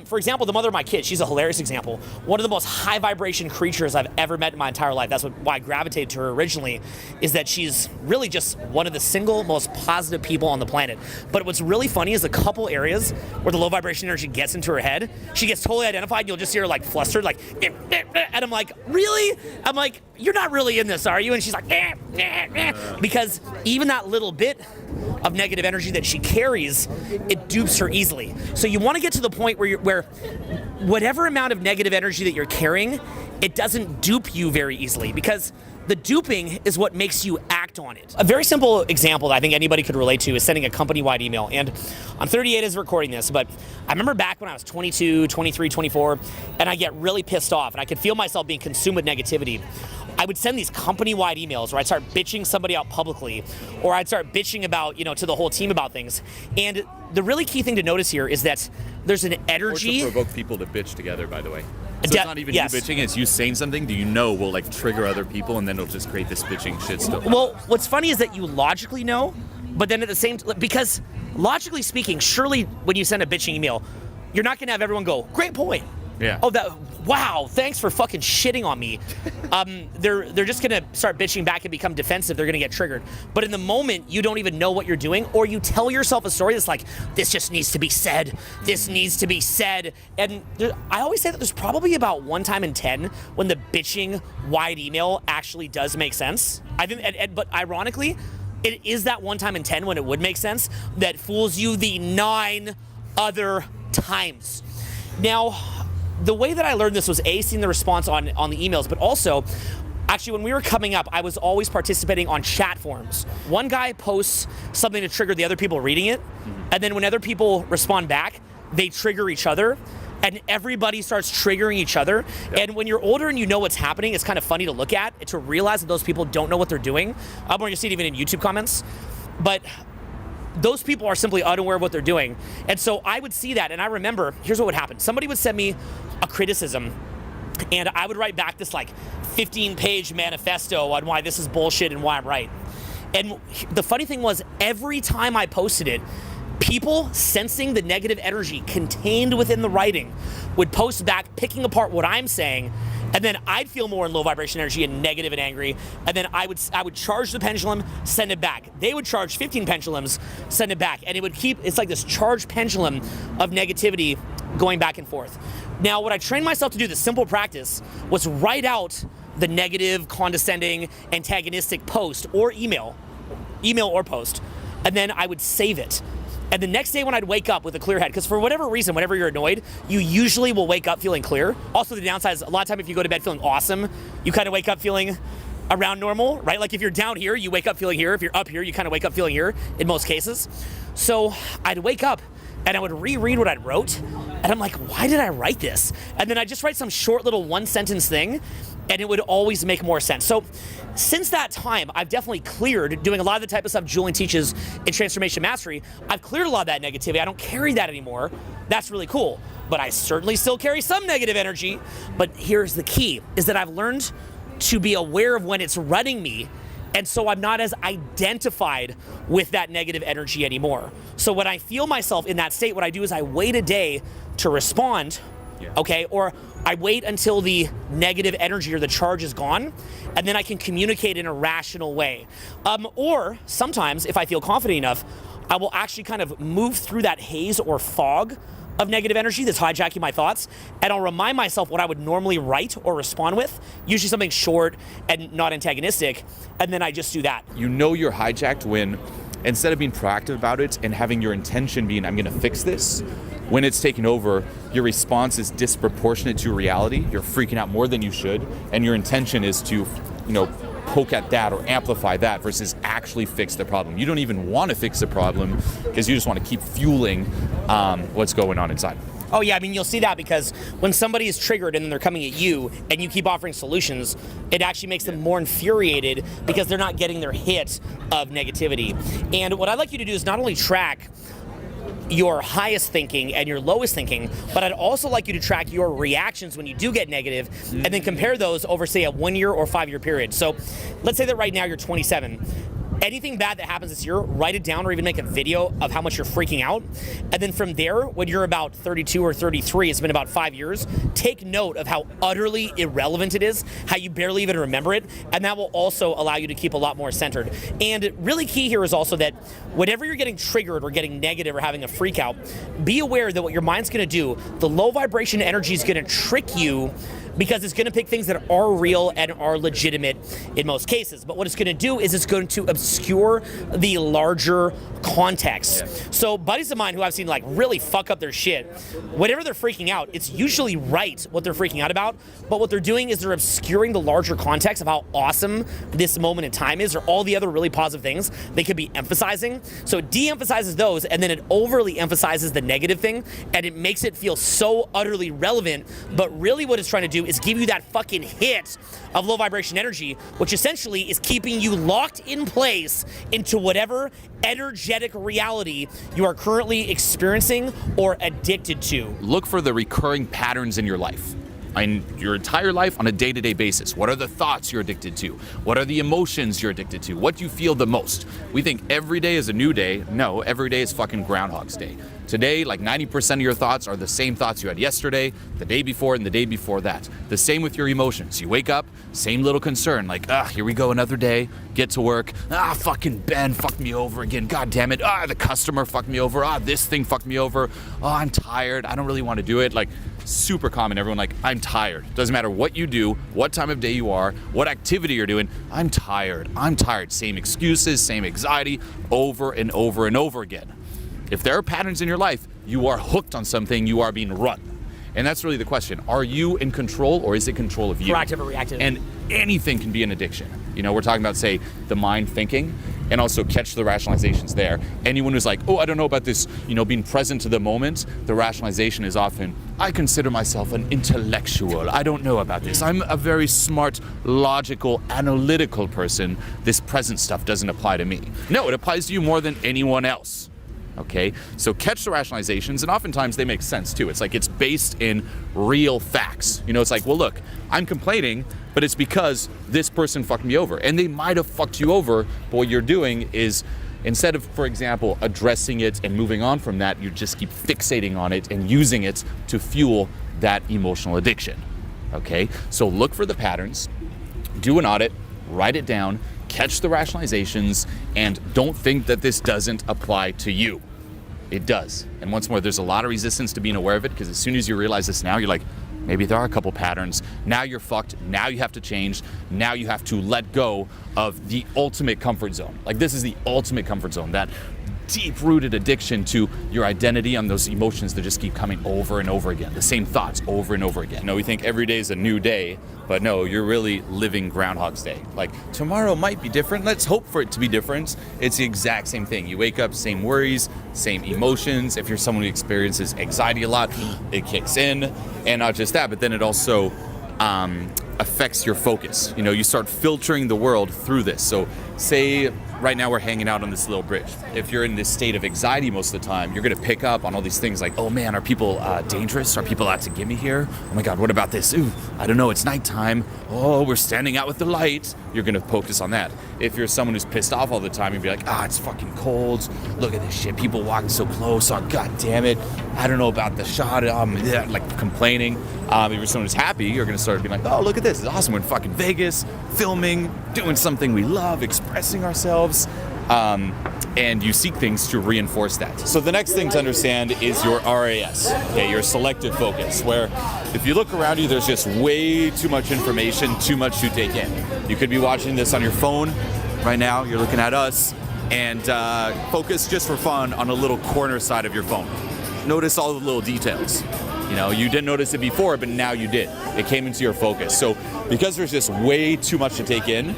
for example, the mother of my kids, she's a hilarious example. One of the most high vibration creatures I've ever met in my entire life. That's why I gravitated to her originally, is that she's really just one of the single most positive people on the planet. But what's really funny is a couple areas where the low vibration energy gets into her head, she gets totally identified, and you'll just see her like flustered, like, and I'm like, really? I'm like, you're not really in this, are you? And she's like, because even that little bit of negative energy that she carries, it dupes her easily. So you want to get to the point where whatever amount of negative energy that you're carrying, it doesn't dupe you very easily, because the duping is what makes you act on it. A very simple example that I think anybody could relate to is sending a company-wide email. And I'm 38 as recording this, but I remember back when I was 22, 23, 24, and I get really pissed off and I could feel myself being consumed with negativity. I would send these company-wide emails where I'd start bitching somebody out publicly, or I'd start bitching about, to the whole team about things. And the really key thing to notice here is that there's an Or energy. to provoke people to bitch together, by the way. So it's not even yes. you bitching, it's you saying something that you know will like trigger other people, and then it'll just create this bitching shitstorm. Well, what's funny is that you logically know, but then at the same time, because logically speaking, surely when you send a bitching email, you're not gonna have everyone go, great point. Yeah. Oh, wow, thanks for fucking shitting on me. They're just gonna start bitching back and become defensive. They're gonna get triggered. But in the moment, you don't even know what you're doing, or you tell yourself a story that's like, this just needs to be said. This needs to be said. And I always say that there's probably about 1 time in 10 when the bitching wide email actually does make sense. I think, but ironically, it is that 1 time in 10 when it would make sense that fools you the 9 other times. Now, the way that I learned this was seeing the response on the emails, but also, actually, when we were coming up, I was always participating on chat forums. One guy posts something to trigger the other people reading it, and then when other people respond back, they trigger each other, and everybody starts triggering each other. Yep. And when you're older and you know what's happening, it's kind of funny to look at, to realize that those people don't know what they're doing. Or you see it even in YouTube comments. But those people are simply unaware of what they're doing. And so I would see that, and I remember, here's what would happen. Somebody would send me a criticism, and I would write back this like 15-page manifesto on why this is bullshit and why I'm right. And the funny thing was, every time I posted it, people sensing the negative energy contained within the writing would post back, picking apart what I'm saying, and then I'd feel more in low vibration energy and negative and angry, and then I would charge the pendulum, send it back. They would charge 15 pendulums, send it back, and it would keep, it's like this charged pendulum of negativity going back and forth. Now, what I trained myself to do, the simple practice, was write out the negative, condescending, antagonistic post or email or post, and then I would save it. And the next day when I'd wake up with a clear head, because for whatever reason, whenever you're annoyed, you usually will wake up feeling clear. Also, the downside is a lot of time if you go to bed feeling awesome, you kind of wake up feeling around normal, right? Like if you're down here, you wake up feeling here. If you're up here, you kind of wake up feeling here in most cases. So I'd wake up and I would reread what I wrote, and I'm like, why did I write this? And then I'd just write some short little 1-sentence thing, and it would always make more sense. So since that time, I've definitely cleared, doing a lot of the type of stuff Julien teaches in Transformation Mastery, I've cleared a lot of that negativity. I don't carry that anymore. That's really cool. But I certainly still carry some negative energy. But here's the key, is that I've learned to be aware of when it's running me, and so I'm not as identified with that negative energy anymore. So when I feel myself in that state, what I do is I wait a day to respond, okay? Or I wait until the negative energy or the charge is gone, and then I can communicate in a rational way. Or sometimes, if I feel confident enough, I will actually kind of move through that haze or fog of negative energy that's hijacking my thoughts, and I'll remind myself what I would normally write or respond with, usually something short and not antagonistic, and then I just do that. You know you're hijacked when, instead of being proactive about it and having your intention being, I'm gonna fix this, when it's taken over, your response is disproportionate to reality. You're freaking out more than you should, and your intention is to, poke at that or amplify that versus actually fix the problem. You don't even want to fix the problem because you just want to keep fueling what's going on inside. Oh yeah, I mean, you'll see that because when somebody is triggered and then they're coming at you and you keep offering solutions, it actually makes them more infuriated because they're not getting their hit of negativity. And what I'd like you to do is not only track your highest thinking and your lowest thinking, but I'd also like you to track your reactions when you do get negative, and then compare those over, say, a 1 year or 5 year period. So let's say that right now you're 27. Anything bad that happens this year, write it down or even make a video of how much you're freaking out. And then from there, when you're about 32 or 33, it's been about 5 years, take note of how utterly irrelevant it is, how you barely even remember it, and that will also allow you to keep a lot more centered. And really key here is also that whenever you're getting triggered or getting negative or having a freak out, be aware that what your mind's gonna do, the low vibration energy is gonna trick you because it's going to pick things that are real and are legitimate in most cases. But what it's going to do is it's going to obscure the larger context. Yeah. So buddies of mine who I've seen like really fuck up their shit, whenever they're freaking out, it's usually right what they're freaking out about, but what they're doing is they're obscuring the larger context of how awesome this moment in time is, or all the other really positive things they could be emphasizing. So it de-emphasizes those, and then it overly emphasizes the negative thing, and it makes it feel so utterly relevant, but really what it's trying to do is give you that fucking hit of low vibration energy, which essentially is keeping you locked in place into whatever energetic reality you are currently experiencing or addicted to. Look for the recurring patterns in your life. In your entire life on a day-to-day basis. What are the thoughts you're addicted to? What are the emotions you're addicted to? What do you feel the most? We think every day is a new day. No, every day is fucking Groundhog's Day. Today, like 90% of your thoughts are the same thoughts you had yesterday, the day before, and the day before that. The same with your emotions. You wake up, same little concern, like, here we go, another day, get to work, fucking Ben fucked me over again, god damn it, the customer fucked me over, this thing fucked me over, I'm tired, I don't really want to do it, like, super common, everyone like, I'm tired. Doesn't matter what you do, what time of day you are, what activity you're doing, I'm tired. Same excuses, same anxiety, over and over and over again. If there are patterns in your life, you are hooked on something, you are being run. And that's really the question. Are you in control or is it control of you? Proactive or reactive? And anything can be an addiction. You know, we're talking about, say, the mind thinking, and also catch the rationalizations there. Anyone who's like, I don't know about this, being present to the moment, the rationalization is often, I consider myself an intellectual. I don't know about this. I'm a very smart, logical, analytical person. This present stuff doesn't apply to me. No, it applies to you more than anyone else. Okay, so catch the rationalizations, and oftentimes they make sense too. It's like it's based in real facts. It's like, well, look, I'm complaining, but it's because this person fucked me over, and they might have fucked you over, but what you're doing is, instead of, for example, addressing it and moving on from that, you just keep fixating on it and using it to fuel that emotional addiction. Okay, so look for the patterns, do an audit, write it down, catch the rationalizations, and don't think that this doesn't apply to you. It does. And once more, there's a lot of resistance to being aware of it, because as soon as you realize this now, you're like, maybe there are a couple patterns. Now you're fucked. Now you have to change. Now you have to let go of the ultimate comfort zone. Like, this is the ultimate comfort zone, that deep-rooted addiction to your identity on those emotions that just keep coming over and over again. The same thoughts over and over again. No, we think every day is a new day, but no, you're really living Groundhog's Day. Like, tomorrow might be different. Let's hope for it to be different. It's the exact same thing. You wake up, same worries, same emotions. If you're someone who experiences anxiety a lot, it kicks in. And not just that, but then it also affects your focus. You start filtering the world through this. So say right now we're hanging out on this little bridge. If you're in this state of anxiety most of the time, you're going to pick up on all these things like, oh man, are people dangerous? Are people out to get me here? Oh my God, what about this? Ooh, I don't know, it's nighttime. Oh, we're standing out with the light. You're going to focus on that. If you're someone who's pissed off all the time, you'll be like, it's fucking cold. Look at this shit. People walking so close. Oh, God damn it. I don't know about the shot. Like complaining. If you're someone who's happy, you're going to start being like, oh, look at this. It's awesome. We're in fucking Vegas, filming, doing something we love, expressing ourselves. And you seek things to reinforce that. So the next thing to understand is your RAS, okay, your selective focus, where if you look around you, there's just way too much information, too much to take in. You could be watching this on your phone right now, you're looking at us, and focus just for fun on a little corner side of your phone. Notice all the little details. You didn't notice it before, but now you did. It came into your focus. So because there's just way too much to take in,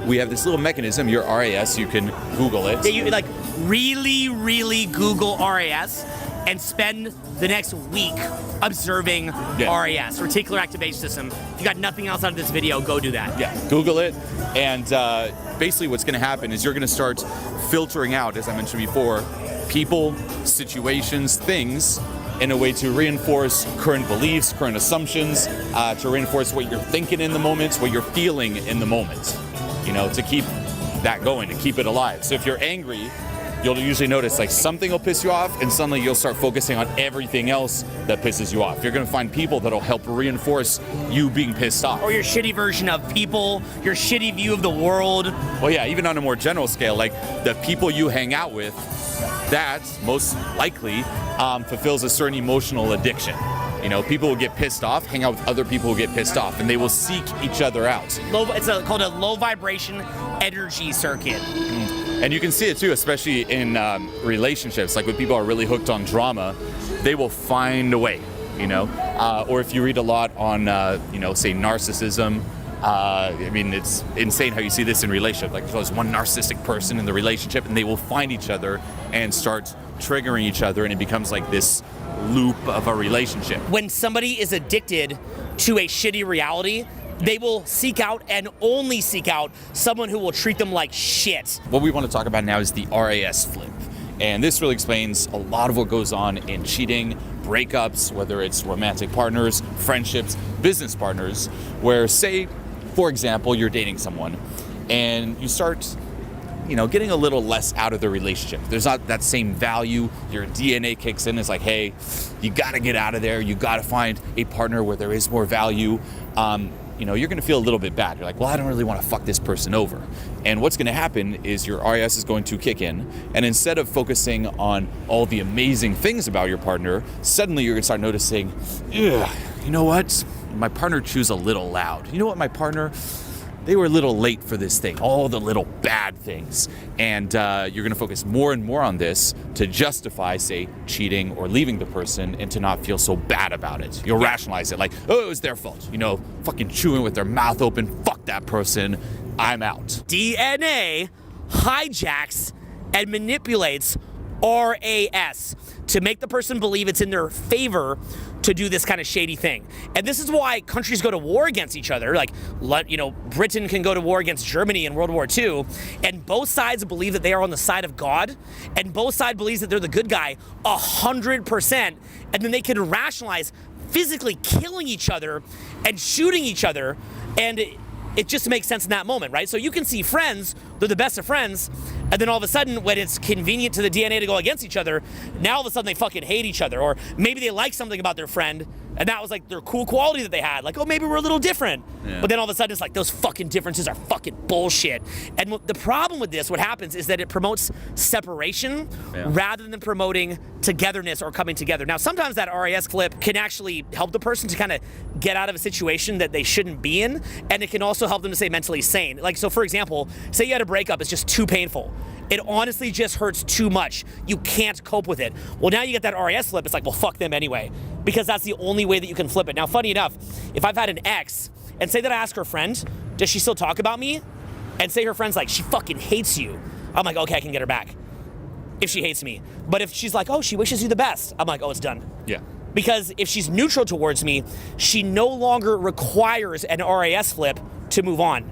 we have this little mechanism, your RAS, you can Google it. Yeah, you really Google RAS and spend the next week observing RAS, reticular activation system. If you got nothing else out of this video, go do that. Yeah, Google it, and basically what's gonna happen is you're gonna start filtering out, as I mentioned before, people, situations, things, in a way to reinforce current beliefs, current assumptions, to reinforce what you're thinking in the moment, what you're feeling in the moment. To keep that going, to keep it alive. So if you're angry, you'll usually notice like something will piss you off, and suddenly you'll start focusing on everything else that pisses you off. You're gonna find people that'll help reinforce you being pissed off. Or your shitty version of people, your shitty view of the world. Well, yeah, even on a more general scale, like the people you hang out with, that most likely fulfills a certain emotional addiction. People will get pissed off, hang out with other people who get pissed off, and they will seek each other out. It's called a low vibration energy circuit. And you can see it too, especially in relationships. Like when people are really hooked on drama, they will find a way, Or if you read a lot on, say narcissism, I mean, it's insane how you see this in relationships. Like, there's always one narcissistic person in the relationship, and they will find each other and start triggering each other, and it becomes like this loop of a relationship. When somebody is addicted to a shitty reality, they will seek out and only seek out someone who will treat them like shit. What we want to talk about now is the RAS flip. And this really explains a lot of what goes on in cheating, breakups, whether it's romantic partners, friendships, business partners, where, say, for example, you're dating someone and you start, getting a little less out of the relationship. There's not that same value. Your DNA kicks in. It's like, hey, you got to get out of there. You got to find a partner where there is more value. You're going to feel a little bit bad. You're like, well, I don't really want to fuck this person over. And what's going to happen is your RAS is going to kick in. And instead of focusing on all the amazing things about your partner, suddenly you're going to start noticing, you know what? My partner chews a little loud. You know what? My partner, they were a little late for this thing. All the little bad things. And you're going to focus more and more on this to justify, say, cheating or leaving the person and to not feel so bad about it. You'll rationalize it like, oh, it was their fault. Fucking chewing with their mouth open. Fuck that person. I'm out. DNA hijacks and manipulates RAS to make the person believe it's in their favor to do this kind of shady thing. And this is why countries go to war against each other. Like, Britain can go to war against Germany in World War II, and both sides believe that they are on the side of God, and both sides believes that they're the good guy 100%, and then they can rationalize physically killing each other and shooting each other, and it just makes sense in that moment, right? So you can see friends, they're the best of friends, and then all of a sudden, when it's convenient to the DNA to go against each other, now all of a sudden they fucking hate each other. Or maybe they like something about their friend, and that was like their cool quality that they had. Like, oh, maybe we're a little different. Yeah. But then all of a sudden it's like, those fucking differences are fucking bullshit. And the problem with this, what happens is that it promotes separation rather than promoting togetherness or coming together. Now, sometimes that RAS flip can actually help the person to kind of get out of a situation that they shouldn't be in, and it can also help them to stay mentally sane. Like, so for example, say you had a breakup, it's just too painful. It honestly just hurts too much. You can't cope with it. Well, now you get that RAS flip, it's like, well, fuck them anyway, because that's the only way that you can flip it. Now, funny enough, if I've had an ex, and say that I ask her friend, does she still talk about me? And say her friend's like, she fucking hates you. I'm like, okay, I can get her back if she hates me. But if she's like, oh, she wishes you the best, I'm like, oh, it's done. Yeah. Because if she's neutral towards me, she no longer requires an RAS flip to move on.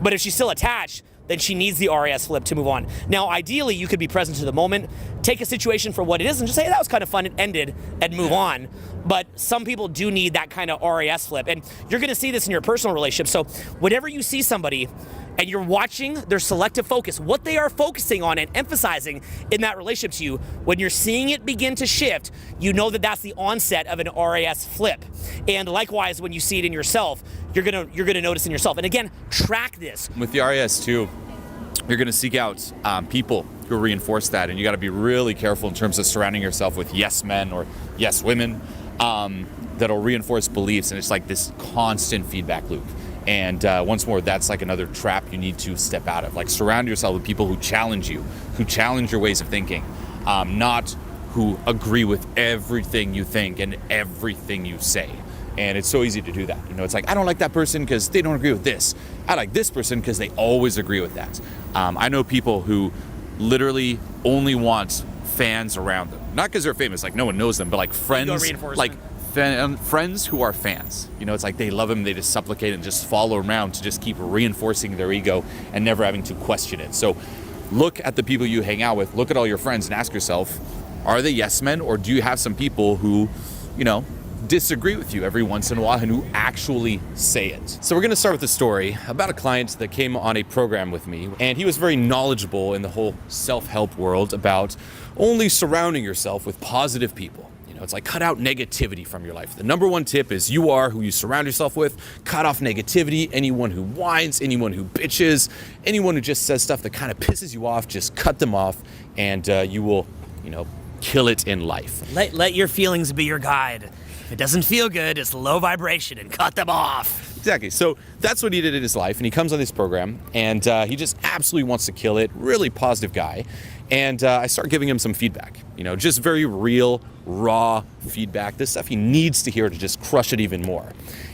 But if she's still attached, then she needs the RAS flip to move on. Now, ideally, you could be present to the moment, take a situation for what it is, and just say, hey, that was kind of fun, it ended, and move on. But some people do need that kind of RAS flip. And you're gonna see this in your personal relationship. So whenever you see somebody and you're watching their selective focus, what they are focusing on and emphasizing in that relationship to you, when you're seeing it begin to shift, you know that that's the onset of an RAS flip. And likewise, when you see it in yourself, you're gonna notice in yourself. And again, track this. With the RAS too, you're gonna seek out people who reinforce that, and you gotta be really careful in terms of surrounding yourself with yes men or yes women that'll reinforce beliefs, and it's like this constant feedback loop. And once more, that's like another trap you need to step out of. Like, surround yourself with people who challenge you, who challenge your ways of thinking, not who agree with everything you think and everything you say. And it's so easy to do that. It's like, I don't like that person because they don't agree with this. I like this person because they always agree with that. I know people who literally only want fans around them. Not because they're famous, like no one knows them, but like friends, like friends who are fans. It's like they love him, they just supplicate and just follow around to just keep reinforcing their ego and never having to question it. So look at the people you hang out with, look at all your friends and ask yourself, are they yes men, or do you have some people who, disagree with you every once in a while and who actually say it? So we're going to start with a story about a client that came on a program with me, and he was very knowledgeable in the whole self-help world about only surrounding yourself with positive people. It's like, cut out negativity from your life. The number one tip is you are who you surround yourself with. Cut off negativity. Anyone who whines, anyone who bitches, anyone who just says stuff that kind of pisses you off, just cut them off, and you will, kill it in life. Let your feelings be your guide. If it doesn't feel good, it's low vibration and cut them off. Exactly. So that's what he did in his life, and he comes on this program, and he just absolutely wants to kill it. Really positive guy, and I start giving him some feedback. Just very real, raw feedback. This stuff he needs to hear to just crush it even more.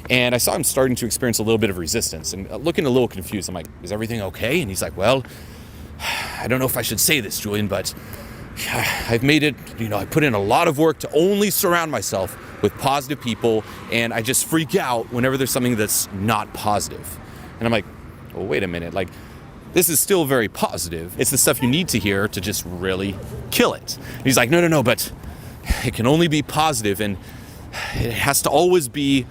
And I saw him starting to experience a little bit of resistance and looking a little confused. I'm like, "Is everything okay?" And he's like, "Well, I don't know if I should say this, Julien, but I've made it, I put in a lot of work to only surround myself with positive people, and I just freak out whenever there's something that's not positive." And I'm like, "Well, wait a minute, this is still very positive. It's the stuff you need to hear to just really kill it." And he's like, no, but it can only be positive, and it has to always be,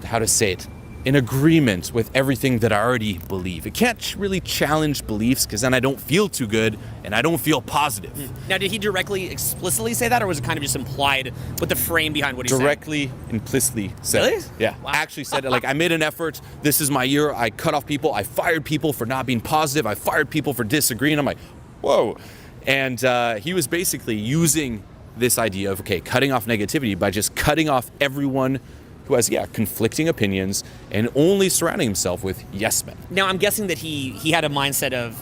how to say it, in agreement with everything that I already believe. It can't really challenge beliefs, because then I don't feel too good and I don't feel positive. Now, did he directly, explicitly say that, or was it kind of just implied with the frame behind what he said? Directly, implicitly said Really? it. Yeah. Wow. I actually said it. I made an effort. This is my year. I cut off people. I fired people for not being positive. I fired people for disagreeing. I'm like, whoa. And he was basically using this idea of, cutting off negativity by just cutting off everyone who has, conflicting opinions, and only surrounding himself with yes men. Now, I'm guessing that he had a mindset of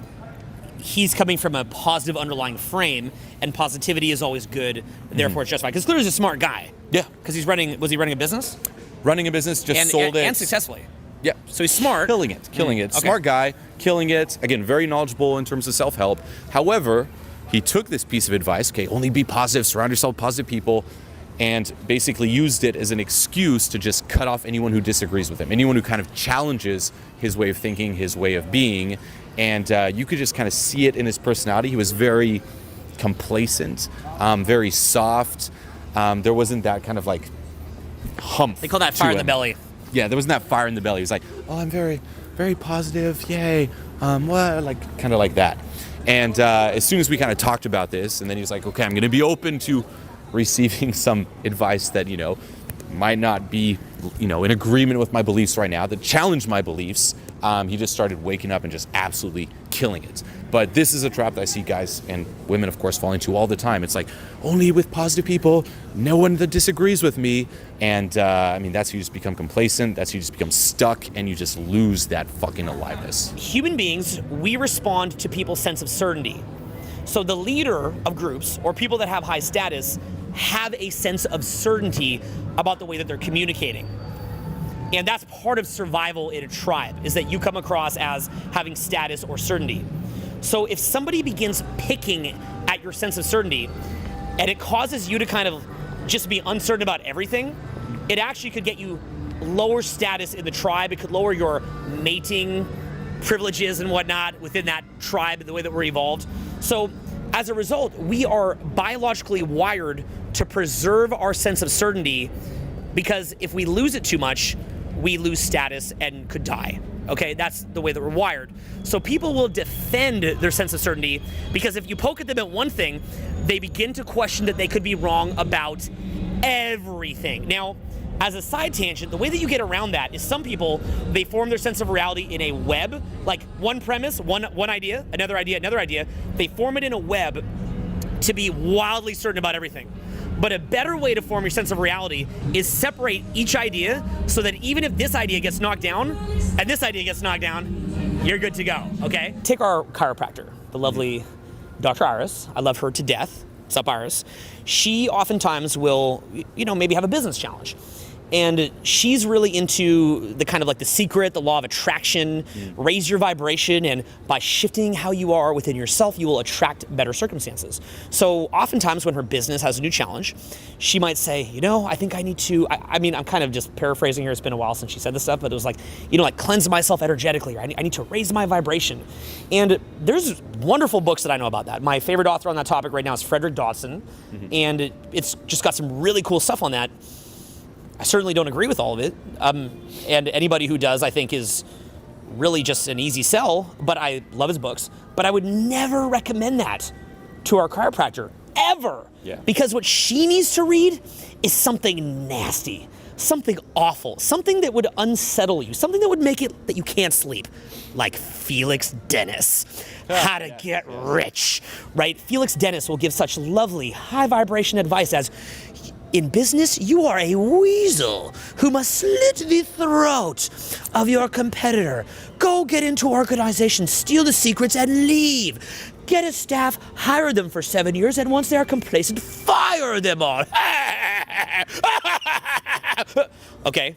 he's coming from a positive underlying frame, and positivity is always good, therefore it's justified. Because clearly he's a smart guy. Yeah. Because was he running a business? Running a business, sold it. And successfully. Yeah. So he's smart. Killing it. Okay. Smart guy, killing it. Again, very knowledgeable in terms of self-help. However, he took this piece of advice, only be positive, surround yourself with positive people, and basically used it as an excuse to just cut off anyone who disagrees with him, anyone who kind of challenges his way of thinking, his way of being. And you could just kind of see it in his personality. He was very complacent, very soft. There wasn't that kind of hump. They call that fire in the belly. Yeah, there wasn't that fire in the belly. He was like, "Oh, I'm very, very positive. Yay. What?" Kind of like that. And as soon as we kind of talked about this, and then he was like, "Okay, I'm going to be open to receiving some advice that, might not be, in agreement with my beliefs right now, that challenge my beliefs," he just started waking up and just absolutely killing it. But this is a trap that I see guys and women, of course, fall into all the time. It's only with positive people, no one that disagrees with me. And that's how you just become complacent. That's how you just become stuck, and you just lose that fucking aliveness. Human beings, we respond to people's sense of certainty. So the leader of groups, or people that have high status, have a sense of certainty about the way that they're communicating. And that's part of survival in a tribe, is that you come across as having status or certainty. So if somebody begins picking at your sense of certainty, and it causes you to kind of just be uncertain about everything, it actually could get you lower status in the tribe. It could lower your mating privileges and whatnot within that tribe, the way that we're evolved. So as a result, we are biologically wired to preserve our sense of certainty, because if we lose it too much, we lose status and could die. Okay, that's the way that we're wired. So people will defend their sense of certainty, because if you poke at them at one thing, they begin to question that they could be wrong about everything. Now, as a side tangent, the way that you get around that is some people, they form their sense of reality in a web, like one premise, one idea, another idea, another idea. They form it in a web to be wildly certain about everything. But a better way to form your sense of reality is separate each idea, so that even if this idea gets knocked down and this idea gets knocked down, you're good to go, okay? Take our chiropractor, the lovely Dr. Iris. I love her to death. What's up, Iris? She oftentimes will, maybe have a business challenge. And she's really into the kind of the secret, the law of attraction, raise your vibration, and by shifting how you are within yourself, you will attract better circumstances. So oftentimes when her business has a new challenge, she might say, I think I need to, I'm kind of just paraphrasing here, it's been a while since she said this stuff, but it was cleanse myself energetically, or I need to raise my vibration. And there's wonderful books that I know about that. My favorite author on that topic right now is Frederick Dodson, and it's just got some really cool stuff on that. I certainly don't agree with all of it, and anybody who does, I think, is really just an easy sell, but I love his books. But I would never recommend that to our chiropractor, ever. Yeah. Because what she needs to read is something nasty, something awful, something that would unsettle you, something that would make it that you can't sleep, like Felix Dennis, How to Get Rich, right? Felix Dennis will give such lovely, high vibration advice as, In business, you are a weasel who must slit the throat of your competitor. Go get into organizations, steal the secrets, and leave. Get a staff, hire them for 7 years, and once they are complacent, fire them all. Okay,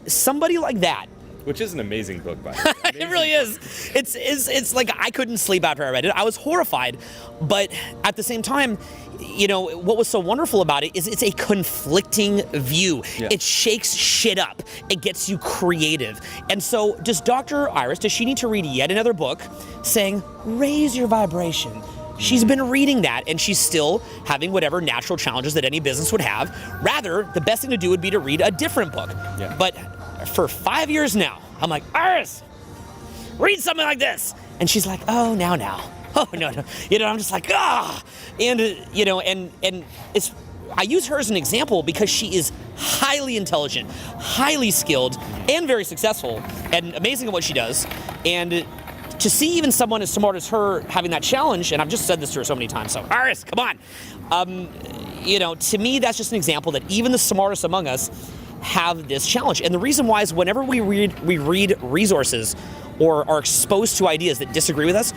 somebody like that. Which is an amazing book, by the way. It really is. It's like I couldn't sleep after I read it. I was horrified, but at the same time, you know, what was so wonderful about it is it's a conflicting view. Yeah. It shakes shit up. It gets you creative. And so does Dr. Iris, does she need to read yet another book saying, raise your vibration? She's been reading that, and she's still having whatever natural challenges that any business would have. Rather, the best thing to do would be to read a different book. Yeah. But for 5 years now, I'm like, Iris, read something like this. And she's like, oh, now. Oh, no. You know, I'm just like, And, you know, and it's, I use her as an example because she is highly intelligent, highly skilled, and very successful, and amazing at what she does. And to see even someone as smart as her having that challenge, and I've just said this to her so many times, so Iris, come on. You know, to me, that's just an example that even the smartest among us have this challenge. And the reason why is whenever we read resources or are exposed to ideas that disagree with us,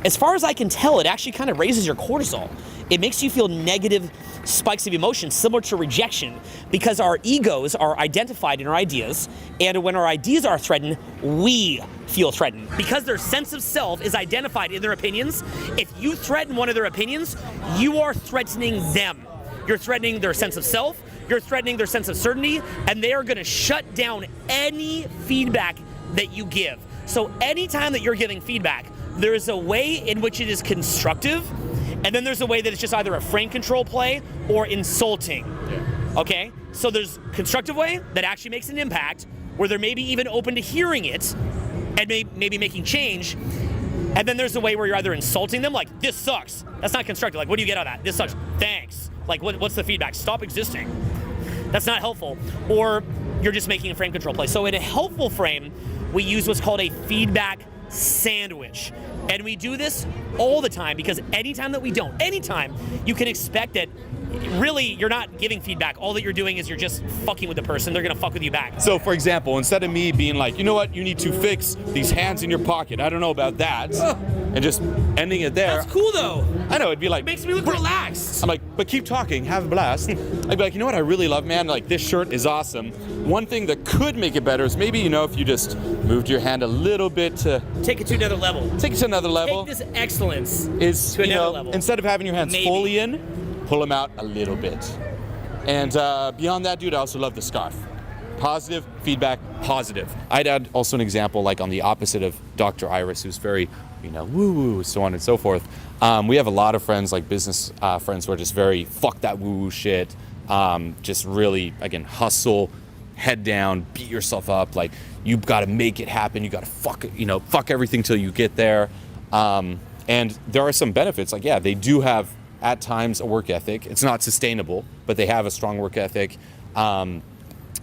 as far as I can tell, it actually kind of raises your cortisol. It makes you feel negative spikes of emotion similar to rejection because our egos are identified in our ideas, and when our ideas are threatened, we feel threatened. Because their sense of self is identified in their opinions, if you threaten one of their opinions, you are threatening them. You're threatening their sense of self, you're threatening their sense of certainty, and they are gonna shut down any feedback that you give. So anytime that you're giving feedback, there is a way in which it is constructive, and then there's a way that it's just either a frame control play or insulting. Yeah. Okay? So there's constructive way that actually makes an impact, where they're maybe even open to hearing it and maybe making change. And then there's a way where you're either insulting them, like, this sucks. That's not constructive. Like, what do you get out of that? This sucks. Thanks. Like, what's the feedback? Stop existing. That's not helpful. Or you're just making a frame control play. So in a helpful frame, we use what's called a feedback sandwich. And we do this all the time because anytime you can expect that really you're not giving feedback. All that you're doing is you're just fucking with the person. They're gonna fuck with you back. So for example, instead of me being like, you know what, you need to fix these hands in your pocket, I don't know about that, and just ending it there. That's cool though. I know, it'd be like, It makes me look relaxed. I'm like, but keep talking, have a blast. I'd be like, you know what I really love, man? Like, this shirt is awesome. One thing that could make it better is maybe, you know, if you just moved your hand a little bit to Take it to another level. take it to another level. Take this excellence Is, to you another know, level. instead of having your hands Maybe. fully in, pull them out a little bit. And beyond that, dude, I also love the scarf. Positive feedback, positive. I'd add also an example like on the opposite of Dr. Iris, who's very, you know, woo-woo, so on and so forth. We have a lot of friends, like business friends, who are just very, fuck that woo-woo shit. Just really, again, hustle, head down, beat yourself up. Like, you've got to make it happen. You got to fuck everything till you get there. And there are some benefits. Like, yeah, they do have at times a work ethic. It's not sustainable, but they have a strong work ethic.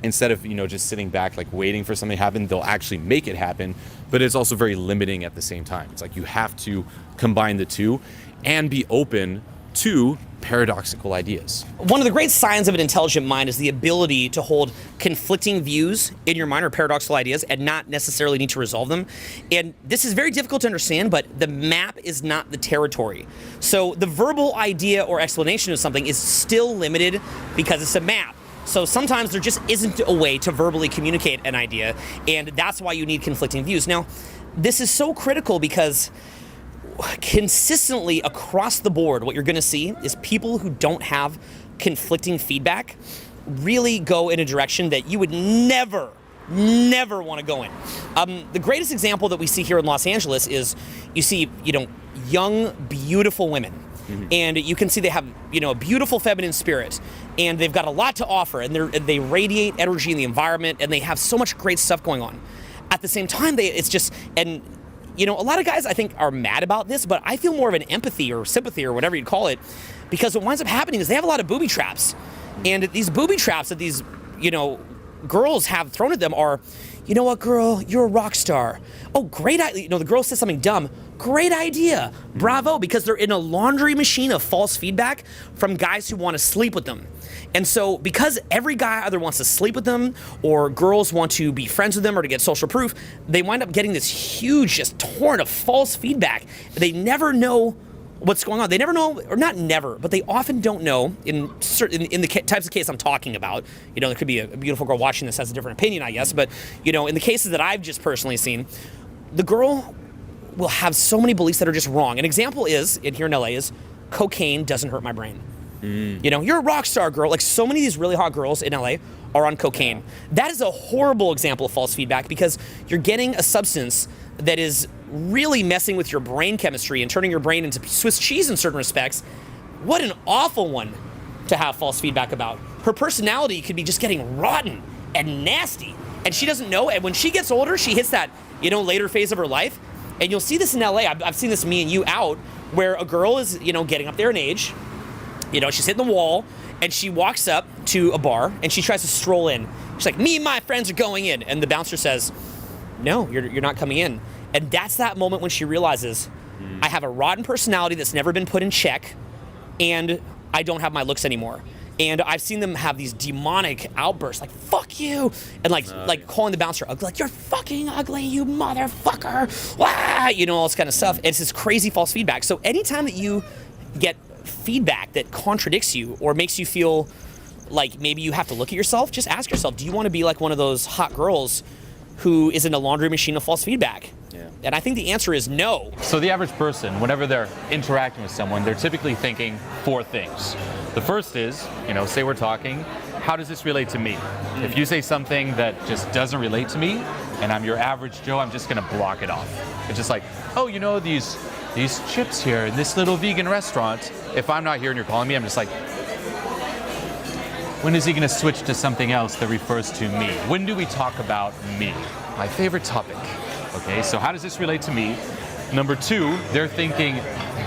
Instead of, you know, just sitting back, like waiting for something to happen, they'll actually make it happen. But it's also very limiting at the same time. It's like you have to combine the two and be open to paradoxical ideas. One of the great signs of an intelligent mind is the ability to hold conflicting views in your mind or paradoxical ideas and not necessarily need to resolve them. And this is very difficult to understand, but the map is not the territory. So the verbal idea or explanation of something is still limited because it's a map. So sometimes there just isn't a way to verbally communicate an idea, and that's why you need conflicting views. Now, this is so critical because consistently across the board, what you're gonna see is people who don't have conflicting feedback really go in a direction that you would never wanna go in. The greatest example that we see here in Los Angeles is you see, you know, young, beautiful women. And you can see they have, you know, a beautiful feminine spirit, and they've got a lot to offer, and they radiate energy in the environment, and they have so much great stuff going on. At the same time, it's just, and you know, a lot of guys I think are mad about this, but I feel more of an empathy or sympathy or whatever you'd call it, because what winds up happening is they have a lot of booby traps, and these booby traps that these, you know, girls have thrown at them are, you know what, girl, you're a rock star. Oh, great idea. You know, the girl says something dumb. Great idea. Bravo, because they're in a laundry machine of false feedback from guys who want to sleep with them. And so because every guy either wants to sleep with them or girls want to be friends with them or to get social proof, they wind up getting this huge just torrent of false feedback. They never know what's going on. They never know, or not never, but they often don't know in the types of case I'm talking about. You know, there could be a beautiful girl watching this has a different opinion, I guess, but you know, in the cases that I've just personally seen, the girl will have so many beliefs that are just wrong. An example is, here in LA, is cocaine doesn't hurt my brain. You know, you're a rock star girl. Like so many of these really hot girls in LA are on cocaine. That is a horrible example of false feedback because you're getting a substance that is really messing with your brain chemistry and turning your brain into Swiss cheese in certain respects. What an awful one to have false feedback about. Her personality could be just getting rotten and nasty, and she doesn't know. And when she gets older, she hits that, you know, later phase of her life. And you'll see this in LA. I've seen this, me and you, out, where a girl is, you know, getting up there in age. You know, she's hitting the wall, and she walks up to a bar, and she tries to stroll in. She's like, me and my friends are going in. And the bouncer says, no, you're not coming in. And that's that moment when she realizes, I have a rotten personality that's never been put in check, and I don't have my looks anymore. And I've seen them have these demonic outbursts, like, fuck you, and like calling the bouncer ugly, like, you're fucking ugly, you motherfucker, wah! You know, all this kind of stuff. It's this crazy false feedback. So anytime that you get feedback that contradicts you or makes you feel like maybe you have to look at yourself, just ask yourself, do you want to be like one of those hot girls who is in a laundry machine of false feedback? Yeah. And I think the answer is no. So the average person, whenever they're interacting with someone, they're typically thinking 4 things. The first is, you know, say we're talking, how does this relate to me? If you say something that just doesn't relate to me, and I'm your average Joe, I'm just gonna block it off. It's just like, oh, you know, these chips here in this little vegan restaurant, if I'm not here and you're calling me, I'm just like, when is he gonna switch to something else that refers to me? When do we talk about me? My favorite topic. Okay, so how does this relate to me? Number 2, they're thinking,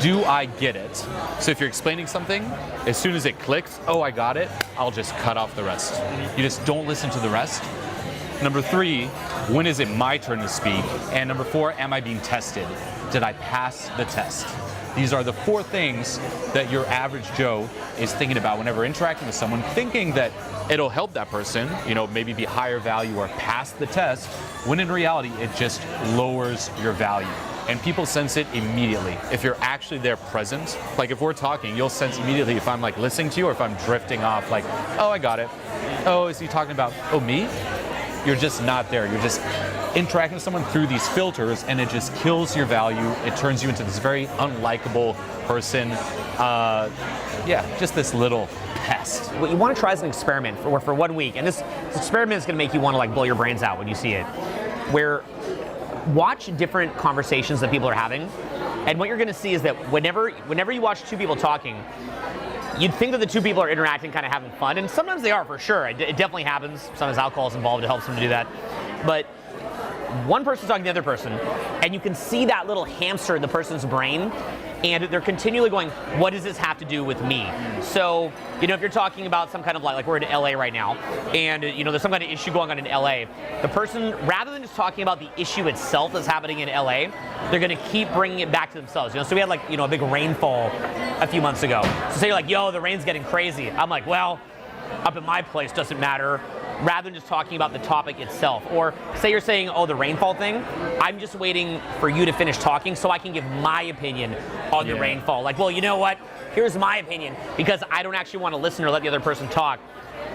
do I get it? So if you're explaining something, as soon as it clicks, oh, I got it, I'll just cut off the rest. You just don't listen to the rest. Number 3, when is it my turn to speak? And number 4, am I being tested? Did I pass the test? These are the 4 things that your average Joe is thinking about whenever interacting with someone, thinking that it'll help that person, you know, maybe be higher value or pass the test, when in reality, it just lowers your value. And people sense it immediately. If you're actually there present, like if we're talking, you'll sense immediately if I'm like listening to you or if I'm drifting off, like, oh, I got it. Oh, is he talking about, oh, me? You're just not there. You're just interacting with someone through these filters, and it just kills your value. It turns you into this very unlikable person. Yeah, just this little pest. What you want to try is an experiment for 1 week, and this experiment is going to make you want to like blow your brains out when you see it. Where watch different conversations that people are having, and what you're going to see is that whenever you watch 2 people talking, you'd think that the 2 people are interacting, kind of having fun, and sometimes they are for sure. It definitely happens. Sometimes alcohol is involved. It helps them to do that, but one person's talking to the other person, and you can see that little hamster in the person's brain, and they're continually going, what does this have to do with me? So, you know, if you're talking about some kind of like we're in LA right now, and you know, there's some kind of issue going on in LA, the person, rather than just talking about the issue itself that's happening in LA, they're gonna keep bringing it back to themselves. You know, so we had like, you know, a big rainfall a few months ago. So say you're like, yo, the rain's getting crazy. I'm like, well, up at my place doesn't matter, rather than just talking about the topic itself. Or say you're saying, oh, the rainfall thing, I'm just waiting for you to finish talking so I can give my opinion on the rainfall. Like, well, you know what? Here's my opinion, because I don't actually want to listen or let the other person talk.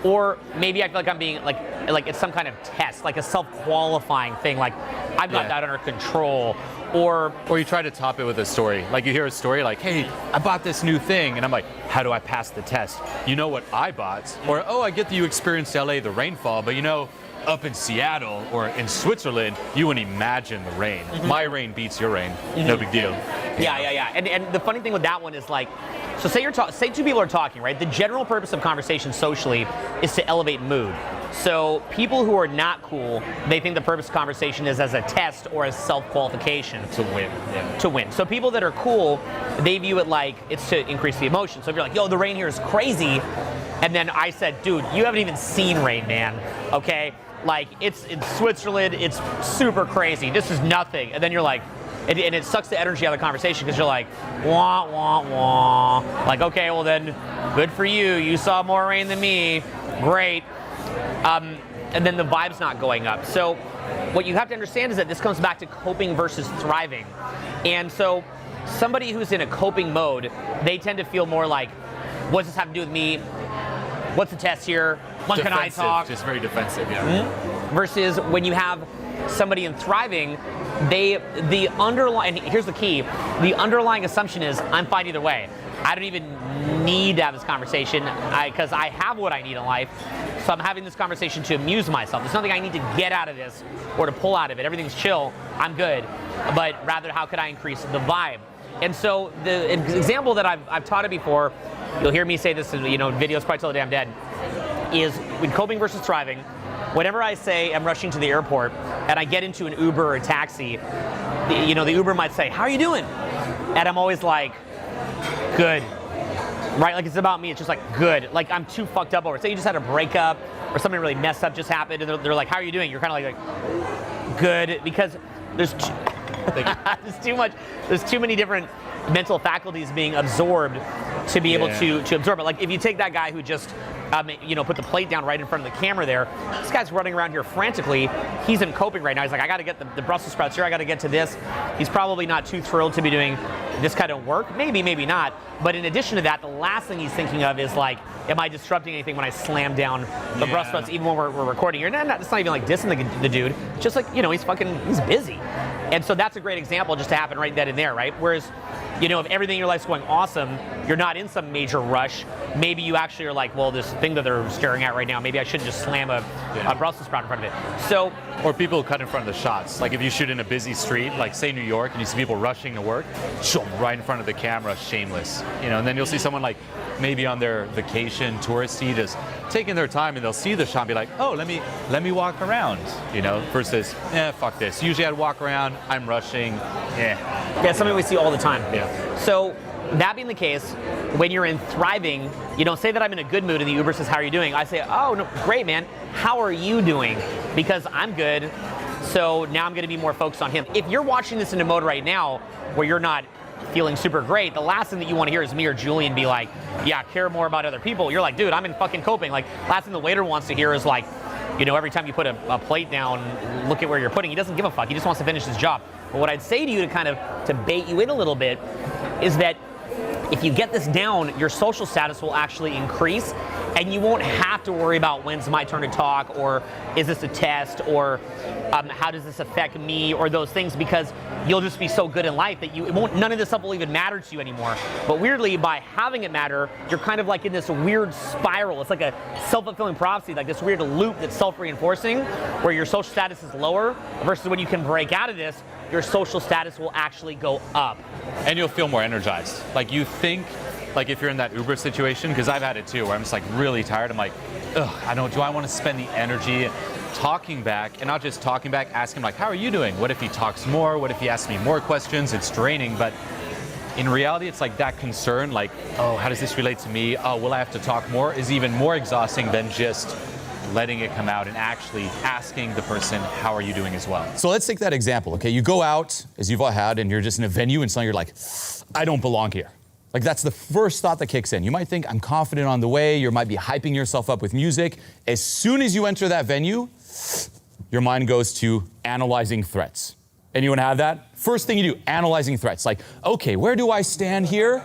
Or maybe I feel like I'm being like it's some kind of test, like a self-qualifying thing, like I've got that under control. Or you try to top it with a story. Like you hear a story like, hey, I bought this new thing. And I'm like, how do I pass the test? You know what I bought? Or, oh, I get that you experienced LA, the rainfall, but you know, up in Seattle or in Switzerland, you wouldn't imagine the rain. My rain beats your rain. No big deal. Yeah. And the funny thing with that one is like, so say 2 people are talking, right? The general purpose of conversation socially is to elevate mood. So people who are not cool, they think the purpose of conversation is as a test or as self-qualification. To win. Yeah. To win. So people that are cool, they view it like it's to increase the emotion. So if you're like, yo, the rain here is crazy, And then I said, dude, you haven't even seen rain, man, okay? Like, it's in Switzerland, it's super crazy, this is nothing. And then you're like, and it sucks the energy out of the conversation because you're like, wah, wah, wah. Like, okay, well then, good for you, you saw more rain than me, great. And then the vibe's not going up. So what you have to understand is that this comes back to coping versus thriving. And so somebody who's in a coping mode, they tend to feel more like, what does this have to do with me? What's the test here? When can I talk? Just very defensive, yeah. Mm-hmm. Versus when you have somebody in thriving, the underlying, here's the key, the underlying assumption is, I'm fine either way. I don't even need to have this conversation because I have what I need in life. So I'm having this conversation to amuse myself. There's nothing I need to get out of this or to pull out of it. Everything's chill, I'm good. But rather, how could I increase the vibe? And so the example that I've taught it before, you'll hear me say this in videos probably till the day I'm dead, is with coping versus thriving. Whenever I say I'm rushing to the airport and I get into an Uber or a taxi, the Uber might say, how are you doing? And I'm always like, good. Right? Like, it's about me. It's just like, good. Like, I'm too fucked up over it. Say you just had a breakup or something really messed up just happened and they're like, how are you doing? You're kind of like, good. Because there's too many different mental faculties being absorbed to be able to absorb it. Like, if you take that guy who just put the plate down right in front of the camera there, this guy's running around here frantically. He's in coping right now. He's like, I got to get the Brussels sprouts here. I got to get to this. He's probably not too thrilled to be doing this kind of work. Maybe, maybe not. But in addition to that, the last thing he's thinking of is like, am I disrupting anything when I slam down the Brussels sprouts, even when we're recording here? It's not even like dissing the dude. It's just like, he's busy. And so that's a great example just to happen right then and there, right? Whereas, if everything in your life's going awesome, you're not in some major rush. Maybe you actually are like, well, this thing that they're staring at right now, maybe I shouldn't just slam a Brussels sprout in front of it. So, or people cut in front of the shots. Like if you shoot in a busy street, like say New York, and you see people rushing to work, right in front of the camera, shameless. And then you'll see someone like maybe on their vacation, touristy, just taking their time, and they'll see the shot and be like, oh, let me walk around. Versus, fuck this. Usually I'd walk around, I'm rushing, Yeah, something we see all the time. Yeah. So that being the case, when you're in thriving, you don't say that I'm in a good mood and the Uber says, how are you doing? I say, oh, no, great, man. How are you doing? Because I'm good. So now I'm going to be more focused on him. If you're watching this in a mode right now where you're not feeling super great, the last thing that you want to hear is me or Julien be like, yeah, care more about other people. You're like, dude, I'm in fucking coping. Like, last thing the waiter wants to hear is like, every time you put a plate down, look at where you're putting. He doesn't give a fuck. He just wants to finish his job. But what I'd say to you to bait you in a little bit is that if you get this down, your social status will actually increase, and you won't have to worry about when's my turn to talk, or is this a test, or how does this affect me, or those things, because you'll just be so good in life that none of this stuff will even matter to you anymore. But weirdly, by having it matter, you're kind of like in this weird spiral. It's like a self-fulfilling prophecy, like this weird loop that's self-reinforcing, where your social status is lower, versus when you can break out of this, your social status will actually go up. And you'll feel more energized. Like you think, like if you're in that Uber situation, because I've had it too, where I'm just like really tired. I'm like, ugh, do I want to spend the energy talking back, and not just talking back, asking like, how are you doing? What if he talks more? What if he asks me more questions? It's draining, but in reality, it's like that concern, like, oh, how does this relate to me? Oh, will I have to talk more? Is even more exhausting than just letting it come out and actually asking the person, how are you doing as well? So let's take that example, okay? You go out, as you've all had, and you're just in a venue, and suddenly you're like, I don't belong here. Like, that's the first thought that kicks in. You might think, I'm confident on the way. You might be hyping yourself up with music. As soon as you enter that venue, your mind goes to analyzing threats. Anyone have that? First thing you do, analyzing threats. Like, okay, where do I stand here?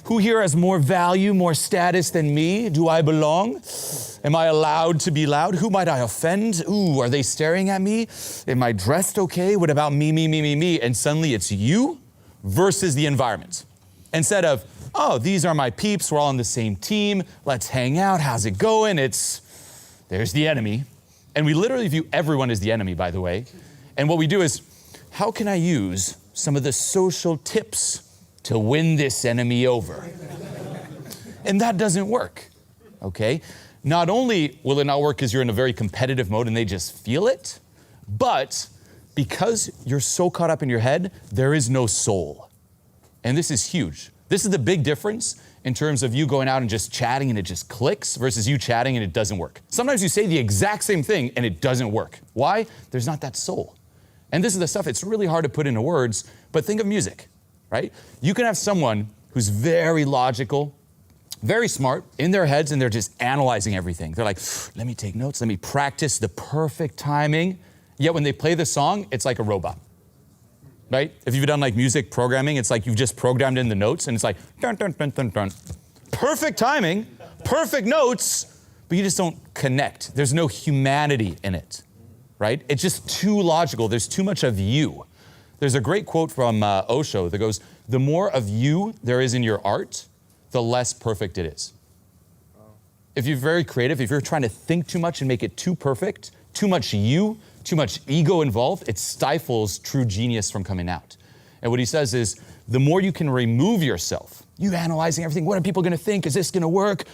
Who here has more value, more status than me? Do I belong? Am I allowed to be loud? Who might I offend? Ooh, are they staring at me? Am I dressed okay? What about me? And suddenly it's you versus the environment. Instead of, oh, these are my peeps, we're all on the same team, let's hang out, how's it going? There's the enemy. And we literally view everyone as the enemy, by the way. And what we do is, how can I use some of the social tips to win this enemy over? And that doesn't work, okay? Not only will it not work because you're in a very competitive mode and they just feel it, but because you're so caught up in your head, there is no soul. And this is huge. This is the big difference in terms of you going out and just chatting and it just clicks versus you chatting and it doesn't work. Sometimes you say the exact same thing and it doesn't work. Why? There's not that soul. And this is the stuff, it's really hard to put into words, but think of music, right? You can have someone who's very logical, very smart in their heads, and they're just analyzing everything. They're like, let me take notes, let me practice the perfect timing. Yet when they play the song, it's like a robot, right? If you've done like music programming, it's like you've just programmed in the notes and it's like, dun, dun, dun, dun, dun. Perfect timing, perfect notes, but you just don't connect. There's no humanity in it, right? It's just too logical. There's too much of you. There's a great quote from Osho that goes, the more of you there is in your art, the less perfect it is. If you're very creative, if you're trying to think too much and make it too perfect, too much you, too much ego involved, it stifles true genius from coming out. And what he says is, the more you can remove yourself, you analyzing everything, what are people gonna think, is this gonna work?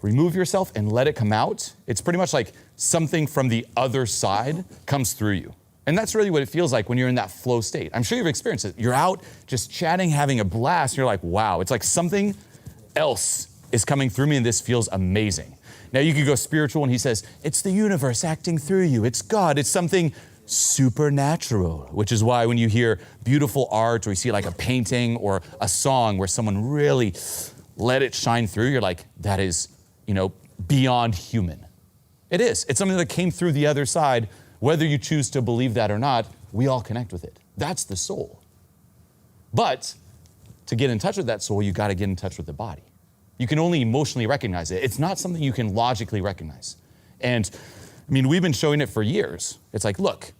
Remove yourself and let it come out. It's pretty much like something from the other side comes through you. And that's really what it feels like when you're in that flow state. I'm sure you've experienced it. You're out just chatting, having a blast, and you're like, wow, it's like something else is coming through me and this feels amazing. Now you could go spiritual and he says, it's the universe acting through you. It's God, it's something supernatural, which is why when you hear beautiful art or you see like a painting or a song where someone really let it shine through, you're like, that is, beyond human. It is. It's something that came through the other side. Whether you choose to believe that or not, we all connect with it. That's the soul. But to get in touch with that soul, you got to get in touch with the body. You can only emotionally recognize it. It's not something you can logically recognize. And we've been showing it for years. It's like, look,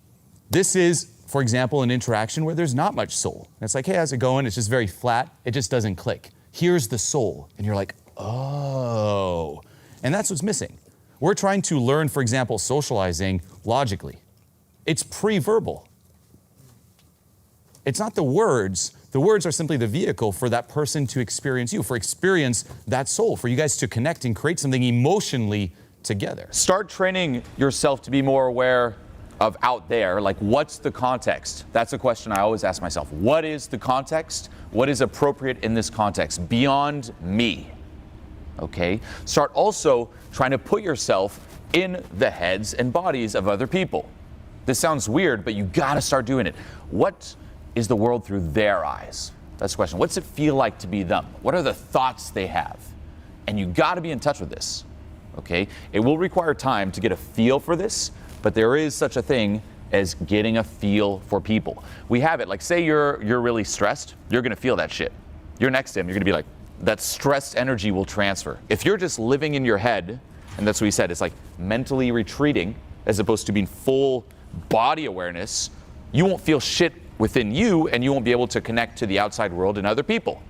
this is, for example, an interaction where there's not much soul. And it's like, hey, how's it going? It's just very flat. It just doesn't click. Here's the soul. And you're like, oh. And that's what's missing. We're trying to learn, for example, socializing logically. It's pre-verbal. It's not the words. The words are simply the vehicle for that person to experience you, for experience that soul, for you guys to connect and create something emotionally together. Start training yourself to be more aware of out there, like what's the context? That's a question I always ask myself. What is the context? What is appropriate in this context beyond me? Okay? Start also trying to put yourself in the heads and bodies of other people. This sounds weird, but you gotta start doing it. What is the world through their eyes? That's the question. What's it feel like to be them? What are the thoughts they have? And you gotta be in touch with this, okay? It will require time to get a feel for this, but there is such a thing as getting a feel for people. We have it, like say you're really stressed, you're gonna feel that shit. You're next to him, you're gonna be like, that stressed energy will transfer. If you're just living in your head, and that's what he said, it's like mentally retreating as opposed to being full body awareness, you won't feel shit within you and you won't be able to connect to the outside world and other people.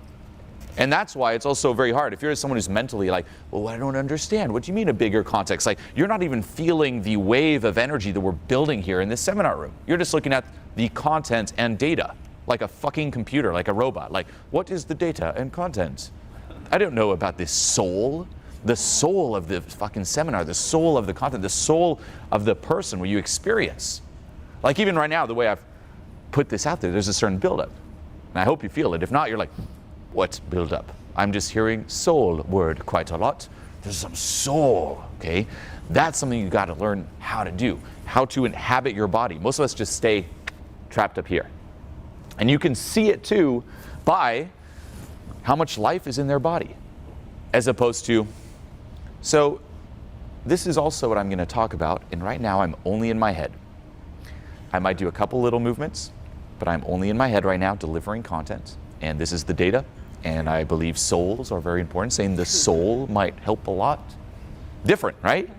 And that's why it's also very hard. If you're someone who's mentally like, well, I don't understand. What do you mean a bigger context? Like, you're not even feeling the wave of energy that we're building here in this seminar room. You're just looking at the content and data, like a fucking computer, like a robot. Like, what is the data and content? I don't know about this soul. The soul of the fucking seminar, the soul of the content, the soul of the person where you experience. Like even right now, the way I've put this out there, there's a certain buildup. And I hope you feel it. If not, you're like, what buildup? I'm just hearing soul word quite a lot. There's some soul, okay? That's something you gotta learn how to do, how to inhabit your body. Most of us just stay trapped up here. And you can see it too by how much life is in their body, as opposed to, so this is also what I'm gonna talk about, and right now I'm only in my head. I might do a couple little movements, but I'm only in my head right now delivering content, and this is the data, and I believe souls are very important. Saying the soul might help a lot. Different, right?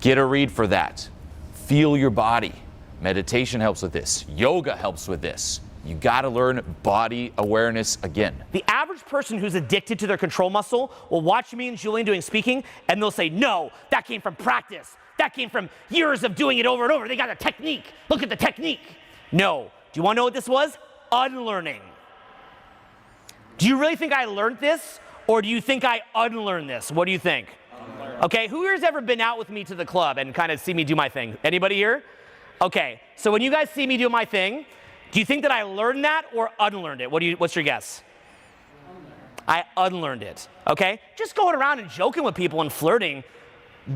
Get a read for that. Feel your body. Meditation helps with this. Yoga helps with this. You gotta learn body awareness again. The average person who's addicted to their control muscle will watch me and Julien doing speaking, and they'll say, no, that came from practice. That came from years of doing it over and over. They got a technique. Look at the technique. No. Do you want to know what this was? Unlearning. Do you really think I learned this, or do you think I unlearned this? What do you think? Okay, who here's ever been out with me to the club and kind of see me do my thing? Anybody here? Okay, so when you guys see me do my thing, do you think that I learned that or unlearned it? What's your guess? I unlearned it, okay? Just going around and joking with people and flirting,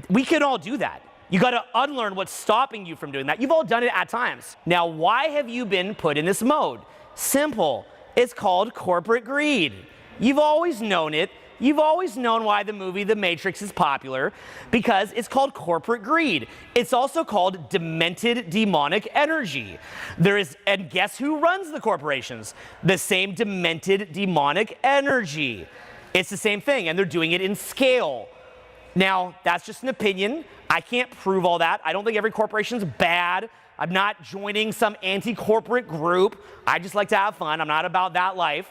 we can all do that. You got to unlearn what's stopping you from doing that. You've all done it at times. Now, why have you been put in this mode? Simple. It's called corporate greed. You've always known it. You've always known why the movie The Matrix is popular, because it's called corporate greed. It's also called demented demonic energy. And guess who runs the corporations? The same demented demonic energy. It's the same thing, and they're doing it in scale. Now, that's just an opinion. I can't prove all that. I don't think every corporation's bad. I'm not joining some anti-corporate group. I just like to have fun. I'm not about that life.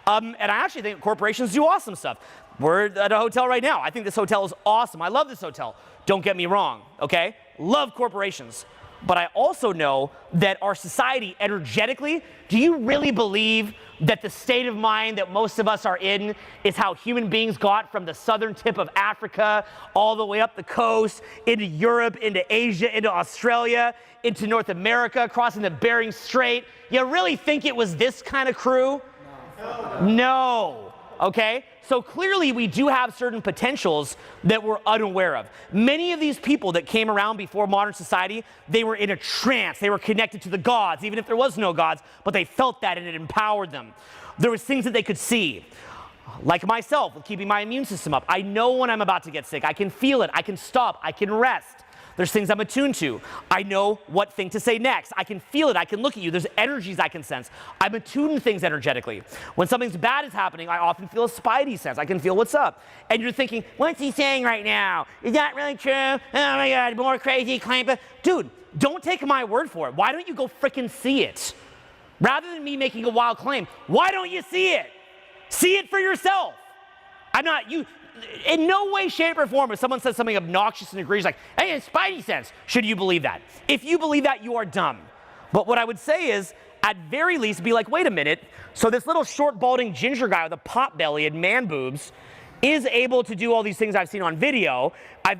And I actually think corporations do awesome stuff. We're at a hotel right now. I think this hotel is awesome. I love this hotel. Don't get me wrong, okay? Love corporations. But I also know that our society energetically, do you really believe that the state of mind that most of us are in is how human beings got from the southern tip of Africa all the way up the coast, into Europe, into Asia, into Australia, into North America, crossing the Bering Strait? You really think it was this kind of crew? No. Okay? So clearly we do have certain potentials that we're unaware of. Many of these people that came around before modern society, they were in a trance. They were connected to the gods, even if there was no gods, but they felt that and it empowered them. There was things that they could see. Like myself, with keeping my immune system up. I know when I'm about to get sick. I can feel it. I can stop. I can rest. There's things I'm attuned to. I know what thing to say next. I can feel it. I can look at you. There's energies I can sense. I'm attuned to things energetically. When something bad is happening, I often feel a spidey sense. I can feel what's up. And you're thinking, what's he saying right now? Is that really true? Oh my God, more crazy claim. Dude, don't take my word for it. Why don't you go frickin' see it? Rather than me making a wild claim, why don't you see it? See it for yourself. In no way, shape, or form, if someone says something obnoxious and egregious, like, hey, it's spidey sense, should you believe that? If you believe that, you are dumb. But what I would say is, at very least, be like, wait a minute, so this little short, balding ginger guy with a pot belly and man boobs is able to do all these things I've seen on video.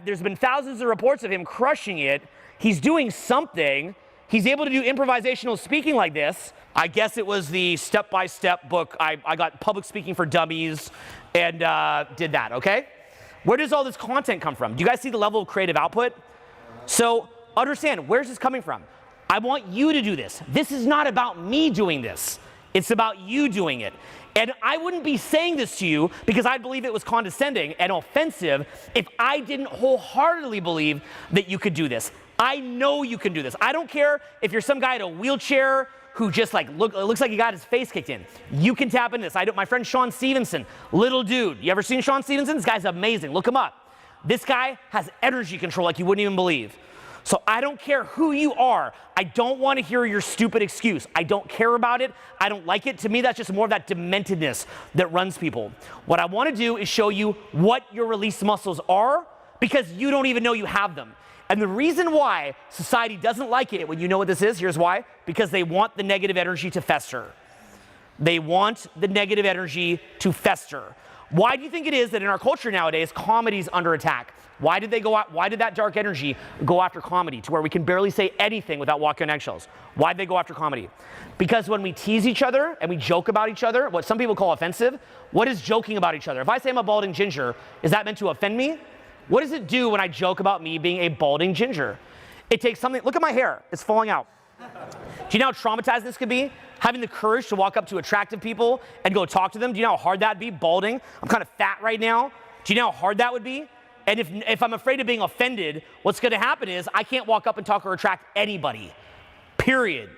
There's been thousands of reports of him crushing it. He's doing something. He's able to do improvisational speaking like this. I guess it was the step-by-step book. I got Public Speaking for Dummies and did that, okay? Where does all this content come from? Do you guys see the level of creative output? So understand, where's this coming from? I want you to do this. This is not about me doing this. It's about you doing it. And I wouldn't be saying this to you because I believe it was condescending and offensive if I didn't wholeheartedly believe that you could do this. I know you can do this. I don't care if you're some guy in a wheelchair who just looks like he got his face kicked in. You can tap into this. My friend Sean Stevenson, little dude. You ever seen Sean Stevenson? This guy's amazing. Look him up. This guy has energy control like you wouldn't even believe. So I don't care who you are. I don't want to hear your stupid excuse. I don't care about it. I don't like it. To me, that's just more of that dementedness that runs people. What I want to do is show you what your release muscles are because you don't even know you have them. And the reason why society doesn't like it when you know what this is, here's why. Because they want the negative energy to fester. They want the negative energy to fester. Why do you think it is that in our culture nowadays, comedy's under attack? Why did that dark energy go after comedy to where we can barely say anything without walking on eggshells? Why did they go after comedy? Because when we tease each other and we joke about each other, what some people call offensive, what is joking about each other? If I say I'm a balding ginger, is that meant to offend me? What does it do when I joke about me being a balding ginger? It takes something, look at my hair, it's falling out. Do you know how traumatizing this could be? Having the courage to walk up to attractive people and go talk to them. Do you know how hard that'd be, balding? I'm kind of fat right now. Do you know how hard that would be? And if I'm afraid of being offended, what's gonna happen is I can't walk up and talk or attract anybody, period.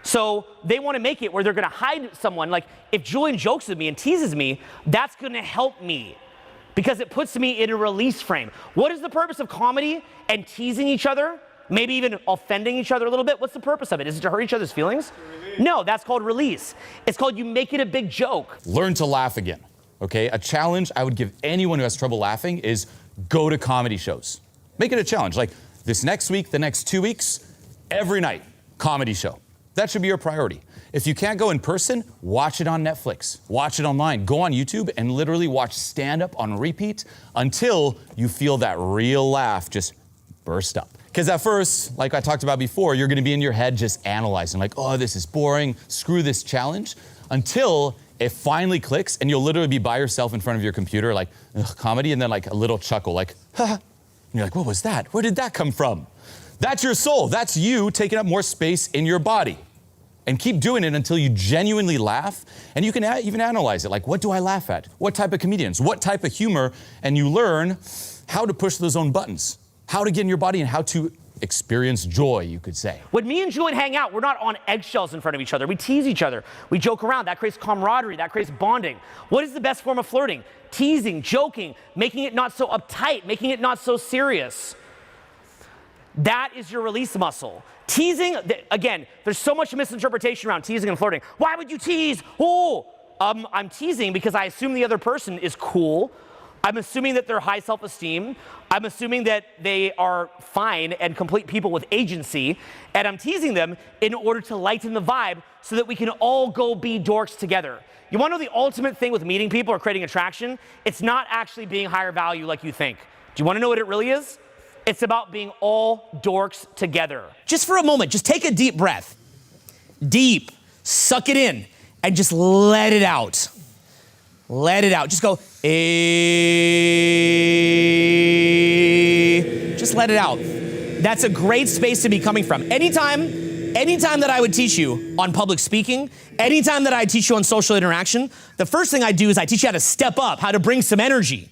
So they wanna make it where they're gonna hide someone. Like if Julien jokes with me and teases me, that's gonna help me, because it puts me in a release frame. What is the purpose of comedy and teasing each other? Maybe even offending each other a little bit? What's the purpose of it? Is it to hurt each other's feelings? No, that's called release. It's called you make it a big joke. Learn to laugh again, okay? A challenge I would give anyone who has trouble laughing is go to comedy shows. Make it a challenge. Like this next week, the next 2 weeks, every night, comedy show. That should be your priority. If you can't go in person, watch it on Netflix. Watch it online. Go on YouTube and literally watch stand-up on repeat until you feel that real laugh just burst up. Because at first, like I talked about before, you're gonna be in your head just analyzing like, oh, this is boring, screw this challenge, until it finally clicks, and you'll literally be by yourself in front of your computer, like, comedy, and then like a little chuckle, like, ha. And you're like, what was that? Where did that come from? That's your soul. That's you taking up more space in your body. And keep doing it until you genuinely laugh. And you can even analyze it. Like, what do I laugh at? What type of comedians? What type of humor? And you learn how to push those own buttons, how to get in your body, and how to experience joy, you could say. When me and Julien hang out, we're not on eggshells in front of each other. We tease each other. We joke around. That creates camaraderie. That creates bonding. What is the best form of flirting? Teasing, joking, making it not so uptight, making it not so serious. That is your release muscle. Teasing, again, there's so much misinterpretation around teasing and flirting. Why would you tease? I'm teasing because I assume the other person is cool. I'm assuming that they're high self-esteem. I'm assuming that they are fine and complete people with agency. And I'm teasing them in order to lighten the vibe so that we can all go be dorks together. You want to know the ultimate thing with meeting people or creating attraction? It's not actually being higher value like you think. Do you want to know what it really is? It's about being all dorks together. Just for a moment, just take a deep breath. Deep, suck it in, and just let it out. Let it out. Just go, just let it out. That's a great space to be coming from. Anytime that I would teach you on public speaking, anytime that I teach you on social interaction, the first thing I do is I teach you how to step up, how to bring some energy.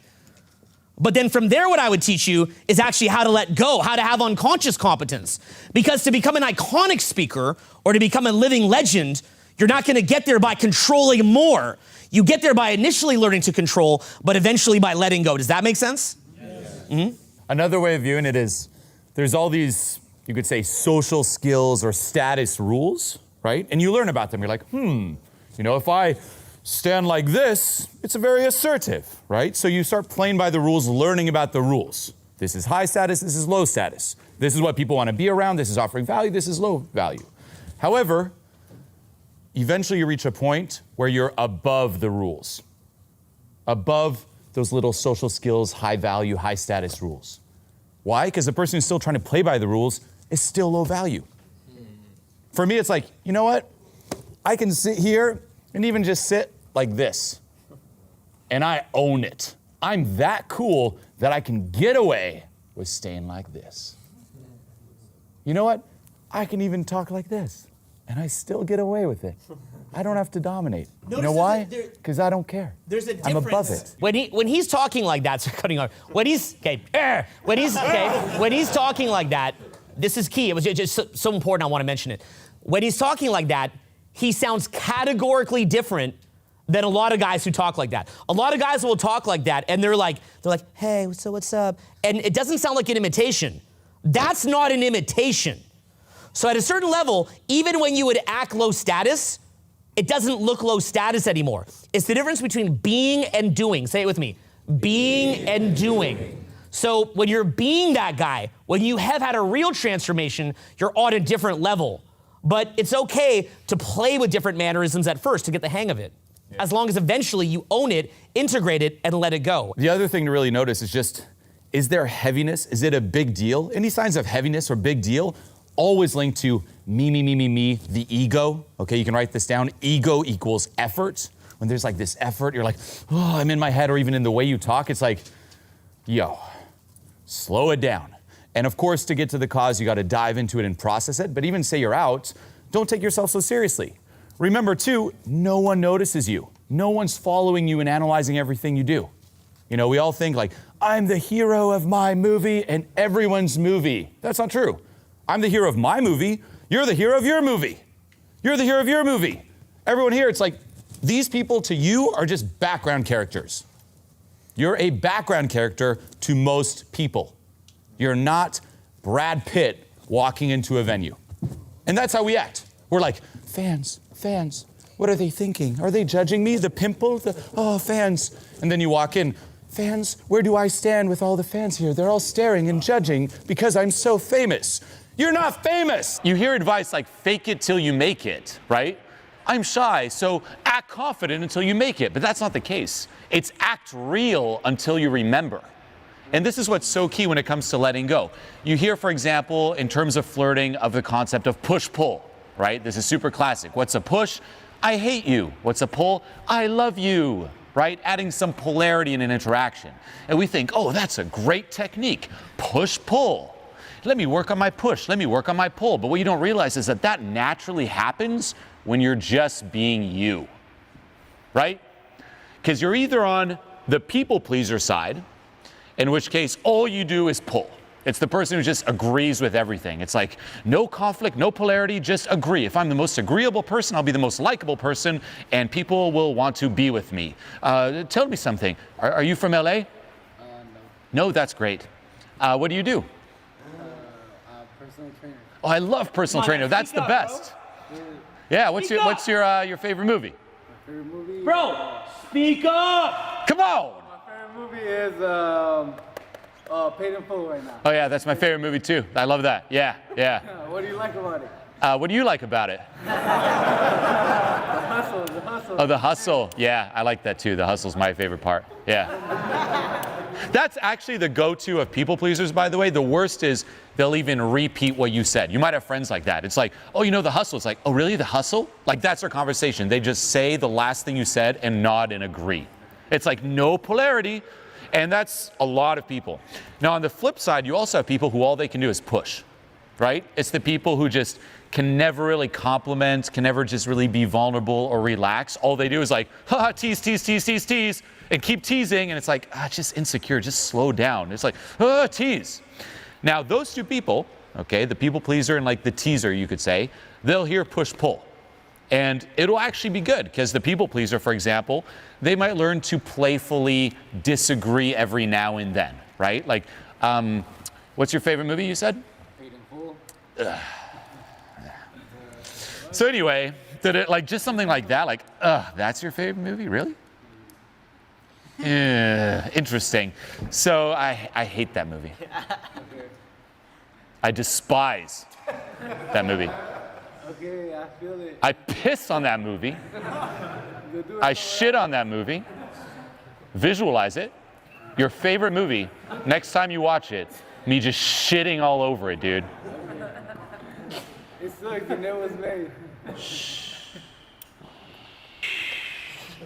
But then from there, what I would teach you is actually how to let go, how to have unconscious competence. Because to become an iconic speaker or to become a living legend, you're not going to get there by controlling more. You get there by initially learning to control, but eventually by letting go. Does that make sense? Yes. Mm-hmm. Another way of viewing it is there's all these, you could say, social skills or status rules, right? And you learn about them. You're like, if I stand like this, it's very assertive, right? So you start playing by the rules, learning about the rules. This is high status, this is low status. This is what people want to be around, this is offering value, this is low value. However, eventually you reach a point where you're above the rules, above those little social skills, high value, high status rules. Why? Because the person who's still trying to play by the rules is still low value. For me, it's like, you know what? I can sit here and even just sit like this, and I own it. I'm that cool that I can get away with staying like this. You know what? I can even talk like this, and I still get away with it. I don't have to dominate. You know why? Because I don't care. There's a difference. I'm above it. When he's talking like that, so cutting off. When he's talking like that, this is key. It was just so important. I want to mention it. When he's talking like that, he sounds categorically different than a lot of guys who talk like that. A lot of guys will talk like that, and they're like, hey, so what's up? And it doesn't sound like an imitation. That's not an imitation. So at a certain level, even when you would act low status, it doesn't look low status anymore. It's the difference between being and doing. Say it with me. Being and doing. So when you're being that guy, when you have had a real transformation, you're on a different level. But it's okay to play with different mannerisms at first to get the hang of it. Yeah. As long as eventually you own it, integrate it, and let it go. The other thing to really notice is just, is there heaviness? Is it a big deal? Any signs of heaviness or big deal? Always linked to me, the ego. Okay, you can write this down. Ego equals effort. When there's like this effort, you're like, oh, I'm in my head, or even in the way you talk, it's like, yo, slow it down. And of course, to get to the cause, you got to dive into it and process it. But even say you're out, don't take yourself so seriously. Remember too, no one notices you. No one's following you and analyzing everything you do. You know, we all think like, I'm the hero of my movie and everyone's movie. That's not true. I'm the hero of my movie. You're the hero of your movie. You're the hero of your movie. Everyone here, it's like, these people to you are just background characters. You're a background character to most people. You're not Brad Pitt walking into a venue. And that's how we act. We're like, fans, what are they thinking? Are they judging me? The pimple, fans. And then you walk in, fans, where do I stand with all the fans here? They're all staring and judging because I'm so famous. You're not famous. You hear advice like fake it till you make it, right? I'm shy, so act confident until you make it. But that's not the case. It's act real until you remember. And this is what's so key when it comes to letting go. You hear, for example, in terms of flirting, of the concept of push-pull, right? This is super classic. What's a push? I hate you. What's a pull? I love you, right? Adding some polarity in an interaction. And we think, oh, that's a great technique. Push-pull. Let me work on my push. Let me work on my pull. But what you don't realize is that that naturally happens when you're just being you, right? Because you're either on the people pleaser side, in which case all you do is pull. It's the person who just agrees with everything. It's like no conflict, no polarity, just agree. If I'm the most agreeable person, I'll be the most likable person, and people will want to be with me. Tell me something. Are you from LA? No. No, that's great. What do you do? Personal trainer. Oh, I love personal trainer. That's the best. Yeah. What's your favorite movie? My favorite movie. Bro, speak up! Come on. My favorite movie is Paid in Full right now. Oh yeah, that's my favorite movie too. I love that. Yeah. What do you like about it? What do you like about it? The hustle. Oh, the hustle. Yeah, I like that too. The hustle's my favorite part. Yeah. That's actually the go-to of people pleasers, by the way. The worst is they'll even repeat what you said. You might have friends like that. It's like, oh, you know the hustle. It's like, oh, really? The hustle? Like, that's our conversation. They just say the last thing you said and nod and agree. It's like no polarity. And that's a lot of people. Now, on the flip side, you also have people who all they can do is push, right? It's the people who just can never really compliment, can never just really be vulnerable or relax. All they do is like, ha, tease, and keep teasing. And it's like, just insecure, just slow down. It's like, tease. Now, those two people, okay, the people pleaser and like the teaser, you could say, they'll hear push-pull. And it'll actually be good because the people pleaser, for example, they might learn to playfully disagree every now and then, right? Like, what's your favorite movie you said? Paid in Full. So anyway, did it like just something like that? Like, that's your favorite movie? Really? Yeah, interesting. So I hate that movie. I despise that movie. Okay, I feel it. I piss on that movie. I shit on that movie. Visualize it. Your favorite movie. Next time you watch it, me just shitting all over it, dude. It's like the net was made.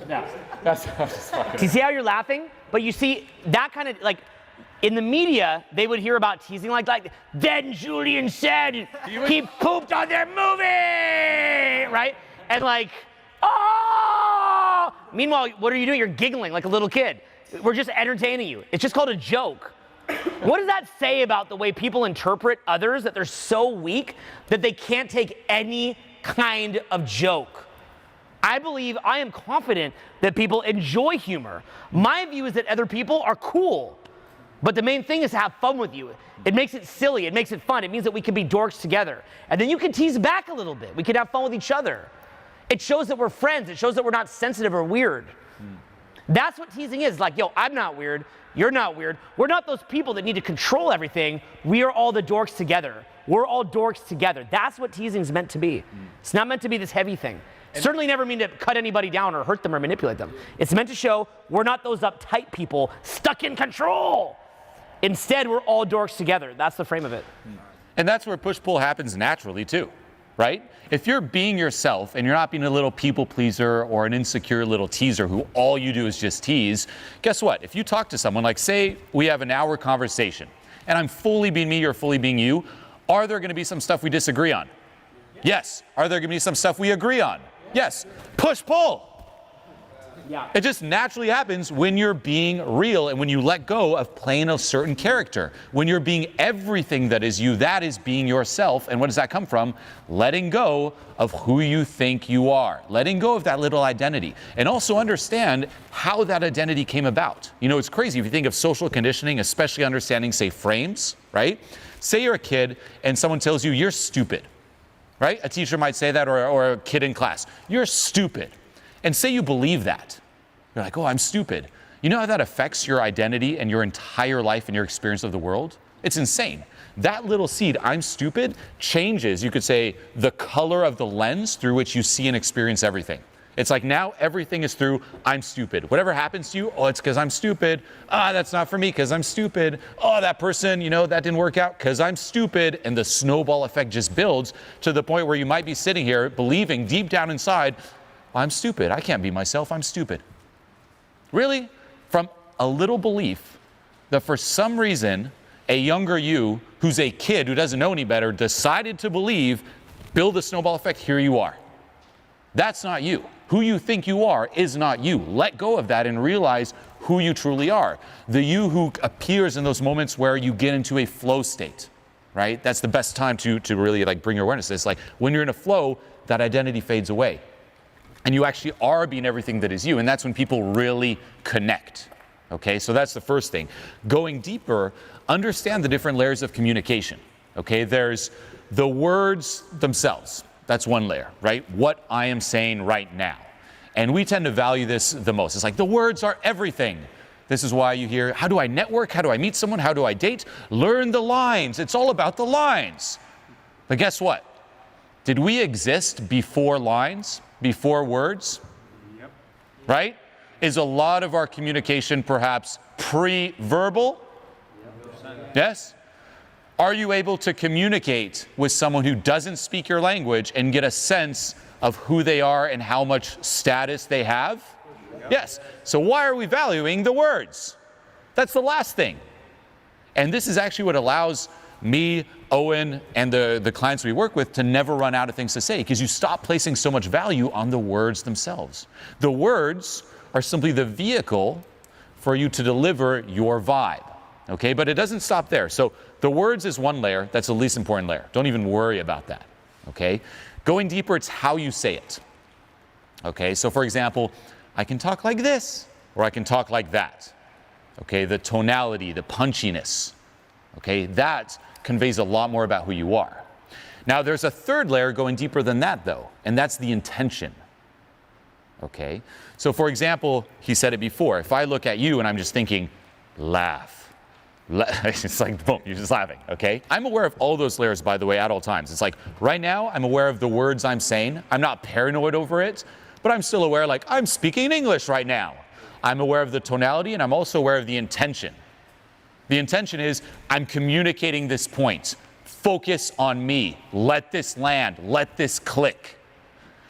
Yeah. That's just fucking. Do you see how you're laughing? But you see, that kind of, like, in the media, they would hear about teasing like, then Julien said he pooped on their movie, right? And like, oh! Meanwhile, what are you doing? You're giggling like a little kid. We're just entertaining you. It's just called a joke. What does that say about the way people interpret others, that they're so weak that they can't take any kind of joke? I am confident that people enjoy humor. My view is that other people are cool. But the main thing is to have fun with you. It makes it silly, it makes it fun. It means that we can be dorks together. And then you can tease back a little bit. We can have fun with each other. It shows that we're friends. It shows that we're not sensitive or weird. That's what teasing is. Like, yo, I'm not weird. You're not weird. We're not those people that need to control everything. We are all the dorks together. We're all dorks together. That's what teasing's meant to be. It's not meant to be this heavy thing. Certainly never mean to cut anybody down or hurt them or manipulate them. It's meant to show we're not those uptight people stuck in control. Instead, we're all dorks together. That's the frame of it. And that's where push-pull happens naturally too, right? If you're being yourself and you're not being a little people pleaser or an insecure little teaser who all you do is just tease, guess what? If you talk to someone, like say we have an hour conversation and I'm fully being me, you're fully being you, are there gonna be some stuff we disagree on? Yes. Are there gonna be some stuff we agree on? Yes. Push-pull. Yeah. It just naturally happens when you're being real and when you let go of playing a certain character. When you're being everything that is you, that is being yourself. And what does that come from? Letting go of who you think you are. Letting go of that little identity. And also understand how that identity came about. You know, it's crazy if you think of social conditioning, especially understanding, say, frames, right? Say you're a kid and someone tells you you're stupid, right? A teacher might say that or a kid in class. You're stupid. And say you believe that. You're like, oh, I'm stupid. You know how that affects your identity and your entire life and your experience of the world? It's insane. That little seed, I'm stupid, changes, you could say, the color of the lens through which you see and experience everything. It's like now everything is through, I'm stupid. Whatever happens to you, oh, it's because I'm stupid. That's not for me because I'm stupid. Oh, that person, you know, that didn't work out because I'm stupid. And the snowball effect just builds to the point where you might be sitting here believing deep down inside, I'm stupid. I can't be myself. I'm stupid. Really? From a little belief that for some reason, a younger you who's a kid who doesn't know any better decided to believe, build a snowball effect, here you are. That's not you. Who you think you are is not you. Let go of that and realize who you truly are. The you who appears in those moments where you get into a flow state, right? That's the best time to really like bring your awareness to this. Like when you're in a flow, that identity fades away. And you actually are being everything that is you. And that's when people really connect. Okay, so that's the first thing. Going deeper, understand the different layers of communication. Okay, there's the words themselves. That's one layer, right? What I am saying right now. And we tend to value this the most. It's like the words are everything. This is why you hear, how do I network? How do I meet someone? How do I date? Learn the lines. It's all about the lines. But guess what? Did we exist before lines, before words? Yep. Right? Is a lot of our communication perhaps pre-verbal? Yes? Are you able to communicate with someone who doesn't speak your language and get a sense of who they are and how much status they have? Yes. So why are we valuing the words? That's the last thing. And this is actually what allows me, Owen, and the clients we work with to never run out of things to say, because you stop placing so much value on the words themselves. The words are simply the vehicle for you to deliver your vibe. Okay, but it doesn't stop there. So the words is one layer. That's the least important layer. Don't even worry about that. Okay, going deeper, it's how you say it. Okay, so for example, I can talk like this, or I can talk like that. Okay, the tonality, the punchiness. Okay, that conveys a lot more about who you are. Now there's a third layer going deeper than that though, and that's the intention. Okay, so for example, he said it before, if I look at you and I'm just thinking, laugh. It's like, boom, you're just laughing, okay? I'm aware of all those layers, by the way, at all times. It's like, right now, I'm aware of the words I'm saying. I'm not paranoid over it, but I'm still aware, like, I'm speaking English right now. I'm aware of the tonality, and I'm also aware of the intention. The intention is, I'm communicating this point. Focus on me. Let this land. Let this click.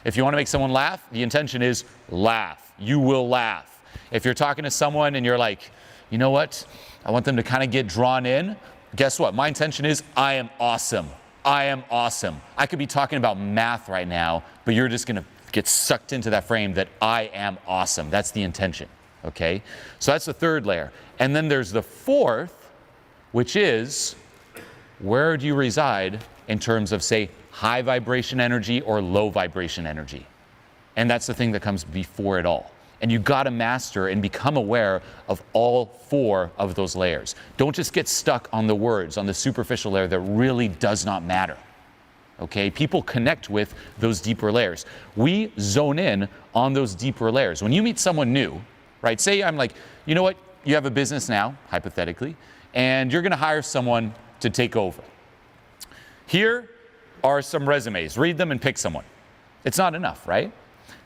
If you want to make someone laugh, the intention is laugh. You will laugh. If you're talking to someone and you're like, you know what? I want them to kind of get drawn in. Guess what? My intention is I am awesome. I am awesome. I could be talking about math right now, but you're just going to get sucked into that frame that I am awesome. That's the intention. Okay? So that's the third layer. And then there's the fourth, which is where do you reside in terms of, say, high vibration energy or low vibration energy? And that's the thing that comes before it all. And you got to master and become aware of all four of those layers. Don't just get stuck on the words, on the superficial layer that really does not matter. Okay? People connect with those deeper layers. We zone in on those deeper layers. When you meet someone new, right? Say I'm like, you know what? You have a business now, hypothetically, and you're going to hire someone to take over. Here are some resumes. Read them and pick someone. It's not enough, right?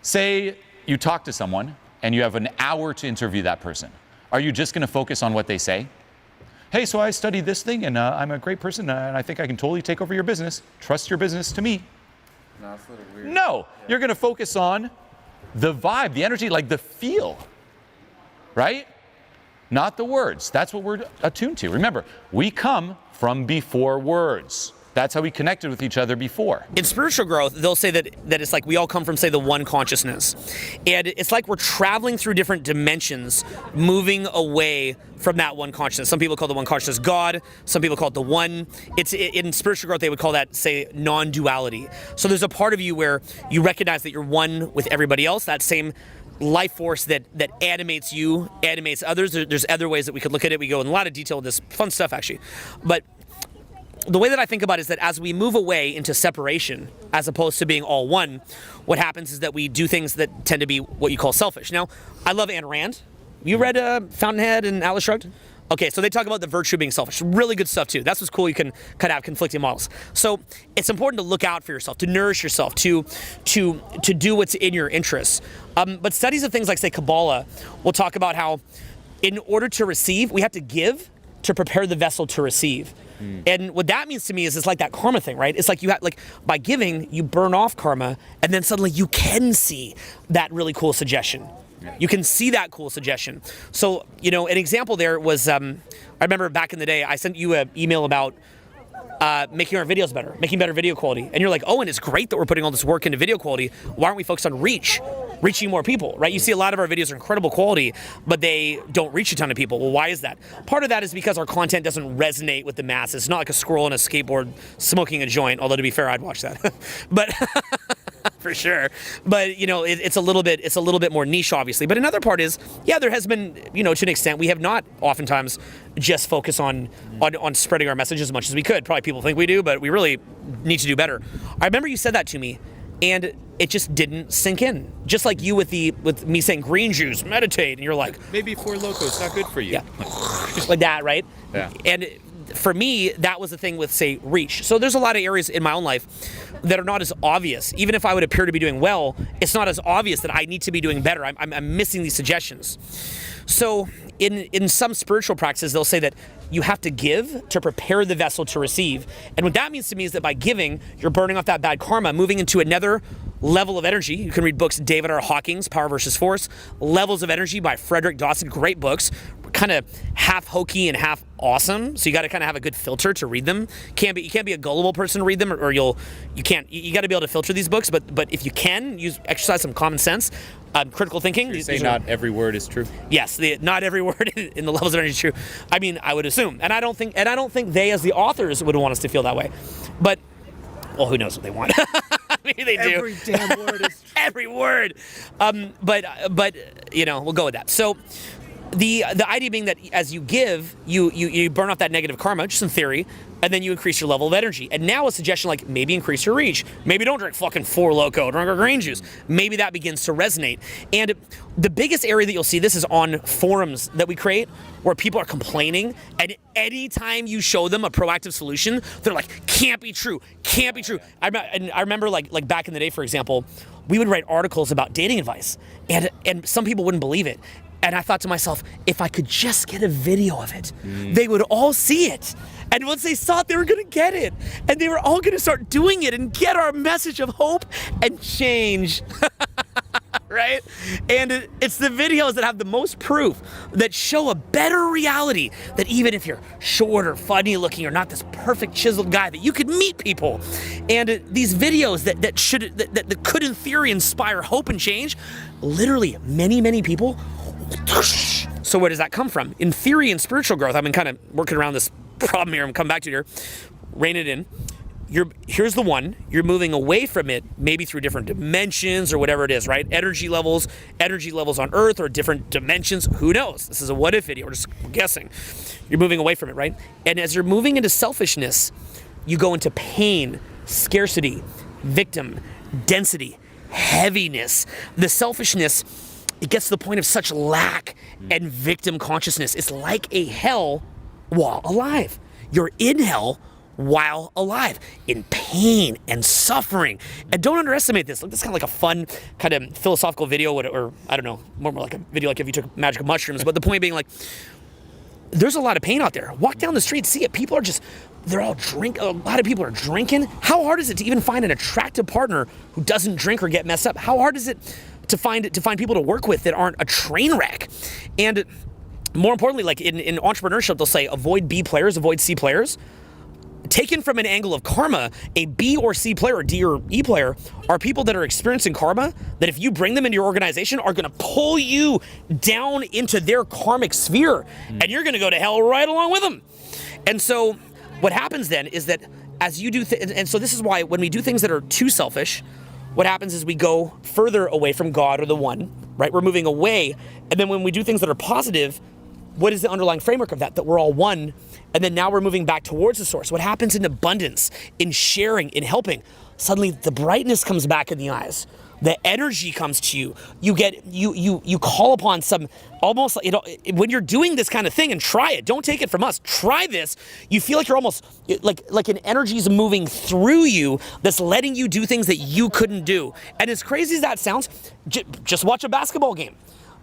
Say you talk to someone and you have an hour to interview that person. Are you just going to focus on what they say? Hey, so I studied this thing and I'm a great person and I think I can totally take over your business. Trust your business to me. No, it's a little weird. No, you're going to focus on the vibe, the energy, like the feel, right? Not the words. That's what we're attuned to. Remember, we come from before words. That's how we connected with each other before. In spiritual growth, they'll say that it's like we all come from, say, the one consciousness. And it's like we're traveling through different dimensions, moving away from that one consciousness. Some people call the one consciousness God. Some people call it the one. In spiritual growth, they would call that, say, non-duality. So there's a part of you where you recognize that you're one with everybody else, that same life force that animates you, animates others. There's other ways that we could look at it. We go in a lot of detail with this fun stuff, actually. But the way that I think about it is that as we move away into separation, as opposed to being all one, what happens is that we do things that tend to be what you call selfish. Now, I love Ayn Rand. You read Fountainhead and Atlas Shrugged? Okay, so they talk about the virtue of being selfish. Really good stuff too. That's what's cool. You can kind of have conflicting models. So it's important to look out for yourself, to nourish yourself, to do what's in your interests. But studies of things like, say, Kabbalah will talk about how in order to receive, we have to give to prepare the vessel to receive. And what that means to me is it's like that karma thing, right? It's like you have, like, by giving, you burn off karma, and then suddenly you can see that really cool suggestion. You can see that cool suggestion. So, you know, an example there was, I remember back in the day, I sent you an email about making our videos better, making better video quality. And you're like, Owen, it's great that we're putting all this work into video quality. Why aren't we focused on reaching more people, right? You see a lot of our videos are incredible quality, but they don't reach a ton of people. Well, why is that? Part of that is because our content doesn't resonate with the masses. It's not like a squirrel on a skateboard smoking a joint, although to be fair, I'd watch that. But for sure. But, you know, it's a little bit more niche, obviously. But another part is, yeah, there has been, you know, to an extent, we have not oftentimes just focused on spreading our message as much as we could. Probably people think we do, but we really need to do better. I remember you said that to me, and it just didn't sink in. Just like you with me saying green juice, meditate, and you're like, Maybe Four Loko is not good for you. yeah, like that, right? Yeah. And for me, that was the thing with, say, reach. So there's a lot of areas in my own life that are not as obvious. Even if I would appear to be doing well, it's not as obvious that I need to be doing better. I'm missing these suggestions. So in some spiritual practices, they'll say that you have to give to prepare the vessel to receive. And what that means to me is that by giving, you're burning off that bad karma, moving into another level of energy. You can read books, David R. Hawking's Power versus Force, Levels of Energy by Frederick Dawson, great books, kind of half hokey and half awesome. So you got to kind of have a good filter to read them. You can't be a gullible person to read them, or you got to be able to filter these books. But if you can, exercise some common sense, critical thinking. You say not every word is true. Yes, not every word in the Levels of Energy is true. I mean, I would assume, and I don't think they, as the authors, would want us to feel that way. But, well, who knows what they want? Maybe they do. Every damn word is true. Every word. But you know, we'll go with that. So the idea being that as you give, you burn off that negative karma, just in theory, and then you increase your level of energy. And now a suggestion like maybe increase your reach. Maybe don't drink fucking Four Loko, drink our green juice. Maybe that begins to resonate. And the biggest area that you'll see this is on forums that we create where people are complaining, and anytime you show them a proactive solution, they're like, can't be true. I remember like back in the day, for example, we would write articles about dating advice, and some people wouldn't believe it. And I thought to myself, if I could just get a video of it, they would all see it. And once they saw it, they were gonna get it. And they were all gonna start doing it and get our message of hope and change. Right? And it's the videos that have the most proof, that show a better reality, that even if you're short or funny looking or not this perfect chiseled guy, that you could meet people. And these videos that could in theory inspire hope and change, literally many people. So where does that come from? In theory and spiritual growth, I've been kind of working around this problem here. I'm coming back to it here. Rein it in. Here's the one. You're moving away from it, maybe through different dimensions or whatever it is, right? Energy levels on Earth or different dimensions. Who knows? This is a what if video. We're just guessing. You're moving away from it, right? And as you're moving into selfishness, you go into pain, scarcity, victim, density, heaviness. The selfishness, it gets to the point of such lack and victim consciousness. It's like a hell while alive. You're in hell while alive, in pain and suffering. And don't underestimate this. Look, this is kind of like a fun, kind of philosophical video, or I don't know, more like a video like if you took magical mushrooms. But the point being, like, there's a lot of pain out there. Walk down the street, see it. People are just, they're all a lot of people are drinking. How hard is it to even find an attractive partner who doesn't drink or get messed up? How hard is it to find people to work with that aren't a train wreck? And more importantly, like in entrepreneurship, they'll say avoid B players, avoid C players. Taken from an angle of karma, a B or C player or D or E player are people that are experiencing karma that if you bring them into your organization are going to pull you down into their karmic sphere, and you're going to go to hell right along with them. And so what happens then is that as you do, and so this is why when we do things that are too selfish, what happens is we go further away from God or the one, right? We're moving away. And then when we do things that are positive, what is the underlying framework of that? That we're all one. And then now we're moving back towards the source. What happens in abundance, in sharing, in helping? Suddenly the brightness comes back in the eyes. The energy comes to you. You call upon some almost, you know, when you're doing this kind of thing, and try it. Don't take it from us. Try this. You feel like you're almost like an energy is moving through you that's letting you do things that you couldn't do. And as crazy as that sounds, just watch a basketball game.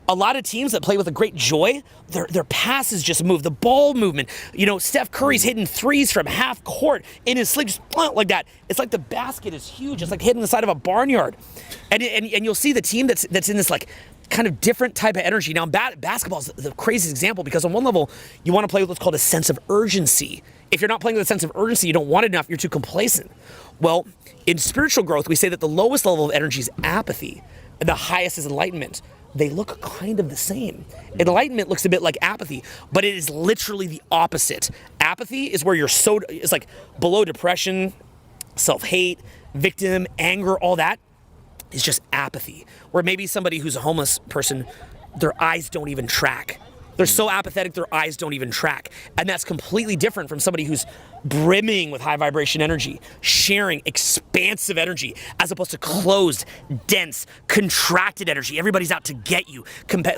A lot of teams that play with a great joy, their passes just move, the ball movement. You know, Steph Curry's hitting threes from half court in his sleep, just like that. It's like the basket is huge. It's like hitting the side of a barnyard. And you'll see the team that's in this like kind of different type of energy. Now, basketball is the craziest example because on one level, you want to play with what's called a sense of urgency. If you're not playing with a sense of urgency, you don't want it enough, you're too complacent. Well, in spiritual growth, we say that the lowest level of energy is apathy, and the highest is enlightenment. They look kind of the same. Enlightenment looks a bit like apathy, but it is literally the opposite. Apathy is where it's like below depression, self-hate, victim, anger, all that is just apathy. Where maybe somebody who's a homeless person, their eyes don't even track. They're so apathetic, their eyes don't even track. And that's completely different from somebody who's brimming with high vibration energy, sharing expansive energy, as opposed to closed, dense, contracted energy. Everybody's out to get you.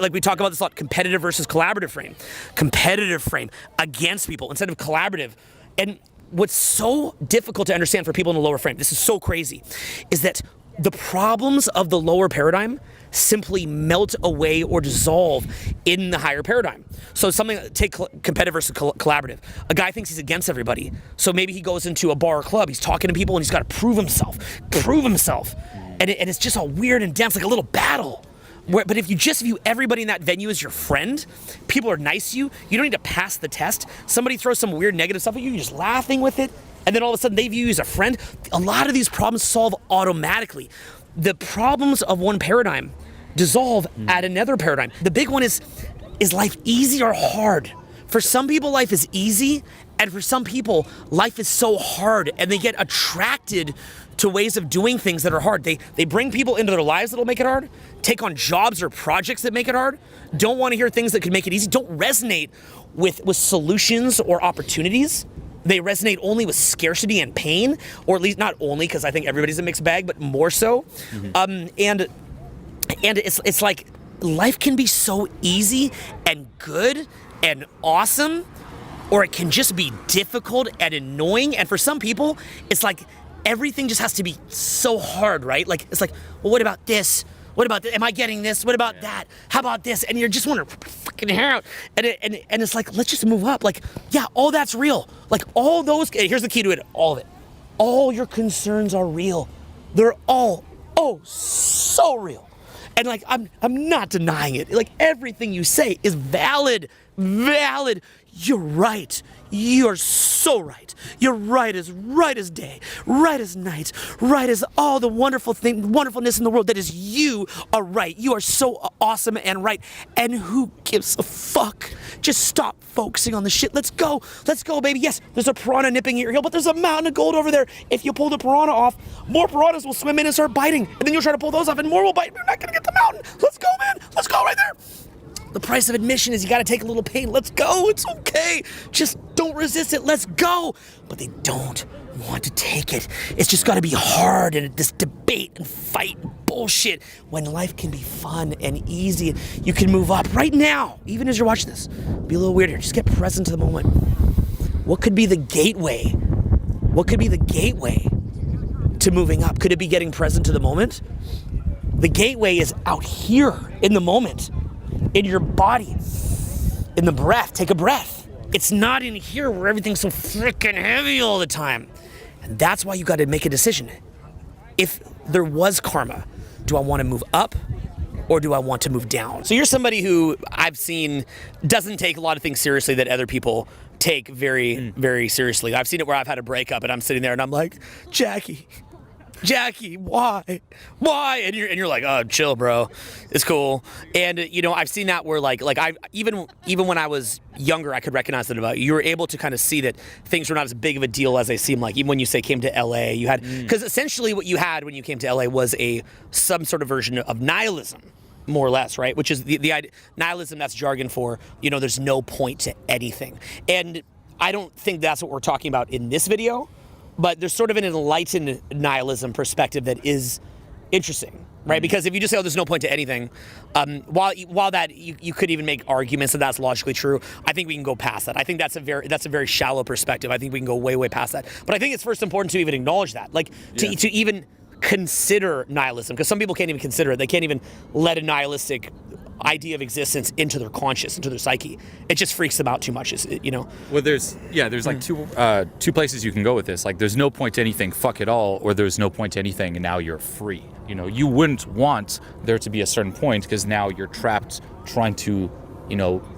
Like we talk about this a lot, competitive versus collaborative frame. Competitive frame against people instead of collaborative. And what's so difficult to understand for people in the lower frame, this is so crazy, is that the problems of the lower paradigm simply melt away or dissolve in the higher paradigm. So something, take competitive versus collaborative. A guy thinks he's against everybody. So maybe he goes into a bar or club, he's talking to people and he's got to prove himself. And it's just all weird and dense, like a little battle. But if you just view everybody in that venue as your friend, people are nice to you, you don't need to pass the test. Somebody throws some weird negative stuff at you, you're just laughing with it, and then all of a sudden they view you as a friend. A lot of these problems solve automatically. The problems of one paradigm dissolve at another paradigm. The big one is life easy or hard? For some people, life is easy, and for some people, life is so hard, and they get attracted to ways of doing things that are hard. They bring people into their lives that'll make it hard, take on jobs or projects that make it hard, don't want to hear things that could make it easy, don't resonate with solutions or opportunities. They resonate only with scarcity and pain, or at least not only, because I think everybody's a mixed bag, but more so. And it's like life can be so easy and good and awesome, or it can just be difficult and annoying. And for some people, it's like everything just has to be so hard, right? Like, it's like, well, what about this? What about this? Am I getting this? What about that? How about this? And you're just wondering, fucking hair out. And it's like, let's just move up. Like, yeah, all that's real. Like all those, here's the key to it, all of it. All your concerns are real. They're all, so real. And like, I'm not denying it. Like everything you say is valid. You're right. You're so right. You're right as day, right as night, right as all the wonderfulness in the world that is you are right. You are so awesome and right. And who gives a fuck? Just stop focusing on the shit. Let's go, baby. Yes, there's a piranha nipping at your heel, but there's a mountain of gold over there. If you pull the piranha off, more piranhas will swim in and start biting. And then you'll try to pull those off and more will bite. You're not gonna get the mountain. Let's go, man. Let's go right there. The price of admission is you gotta take a little pain. Let's go, it's okay. Just don't resist it, let's go. But they don't want to take it. It's just gotta be hard and this debate and fight bullshit when life can be fun and easy and you can move up right now, even as you're watching this. Be a little weird here, just get present to the moment. What could be the gateway? What could be the gateway to moving up? Could it be getting present to the moment? The gateway is out here in the moment. In your body, in the breath, take a breath. It's not in here where everything's so freaking heavy all the time. And that's why you got to make a decision. If there was karma, do I want to move up or do I want to move down? So you're somebody who I've seen doesn't take a lot of things seriously that other people take very, very seriously. I've seen it where I've had a breakup and I'm sitting there and I'm like, Jackie, why? And you're like, oh, chill, bro. It's cool. And you know, I've seen that where like I even when I was younger, I could recognize that about you. You were able to kind of see that things were not as big of a deal as they seem like. Even when you say came to LA, you had because essentially what you had when you came to LA was some sort of version of nihilism. More or less, right? Which is the idea, nihilism, that's jargon for, you know, there's no point to anything. And I don't think that's what we're talking about in this video. But there's sort of an enlightened nihilism perspective that is interesting, right? Because if you just say, oh, there's no point to anything, while that you could even make arguments that that's logically true, I think we can go past that. I think that's a very shallow perspective. I think we can go way past that. But I think it's first important to even acknowledge that, like to even consider nihilism, because some people can't even consider it. They can't even let a nihilistic idea of existence into their conscious, into their psyche. It just freaks them out too much, Well, there's like two places you can go with this. Like, there's no point to anything, fuck it all, or there's no point to anything, and now you're free. You wouldn't want there to be a certain point because now you're trapped trying to,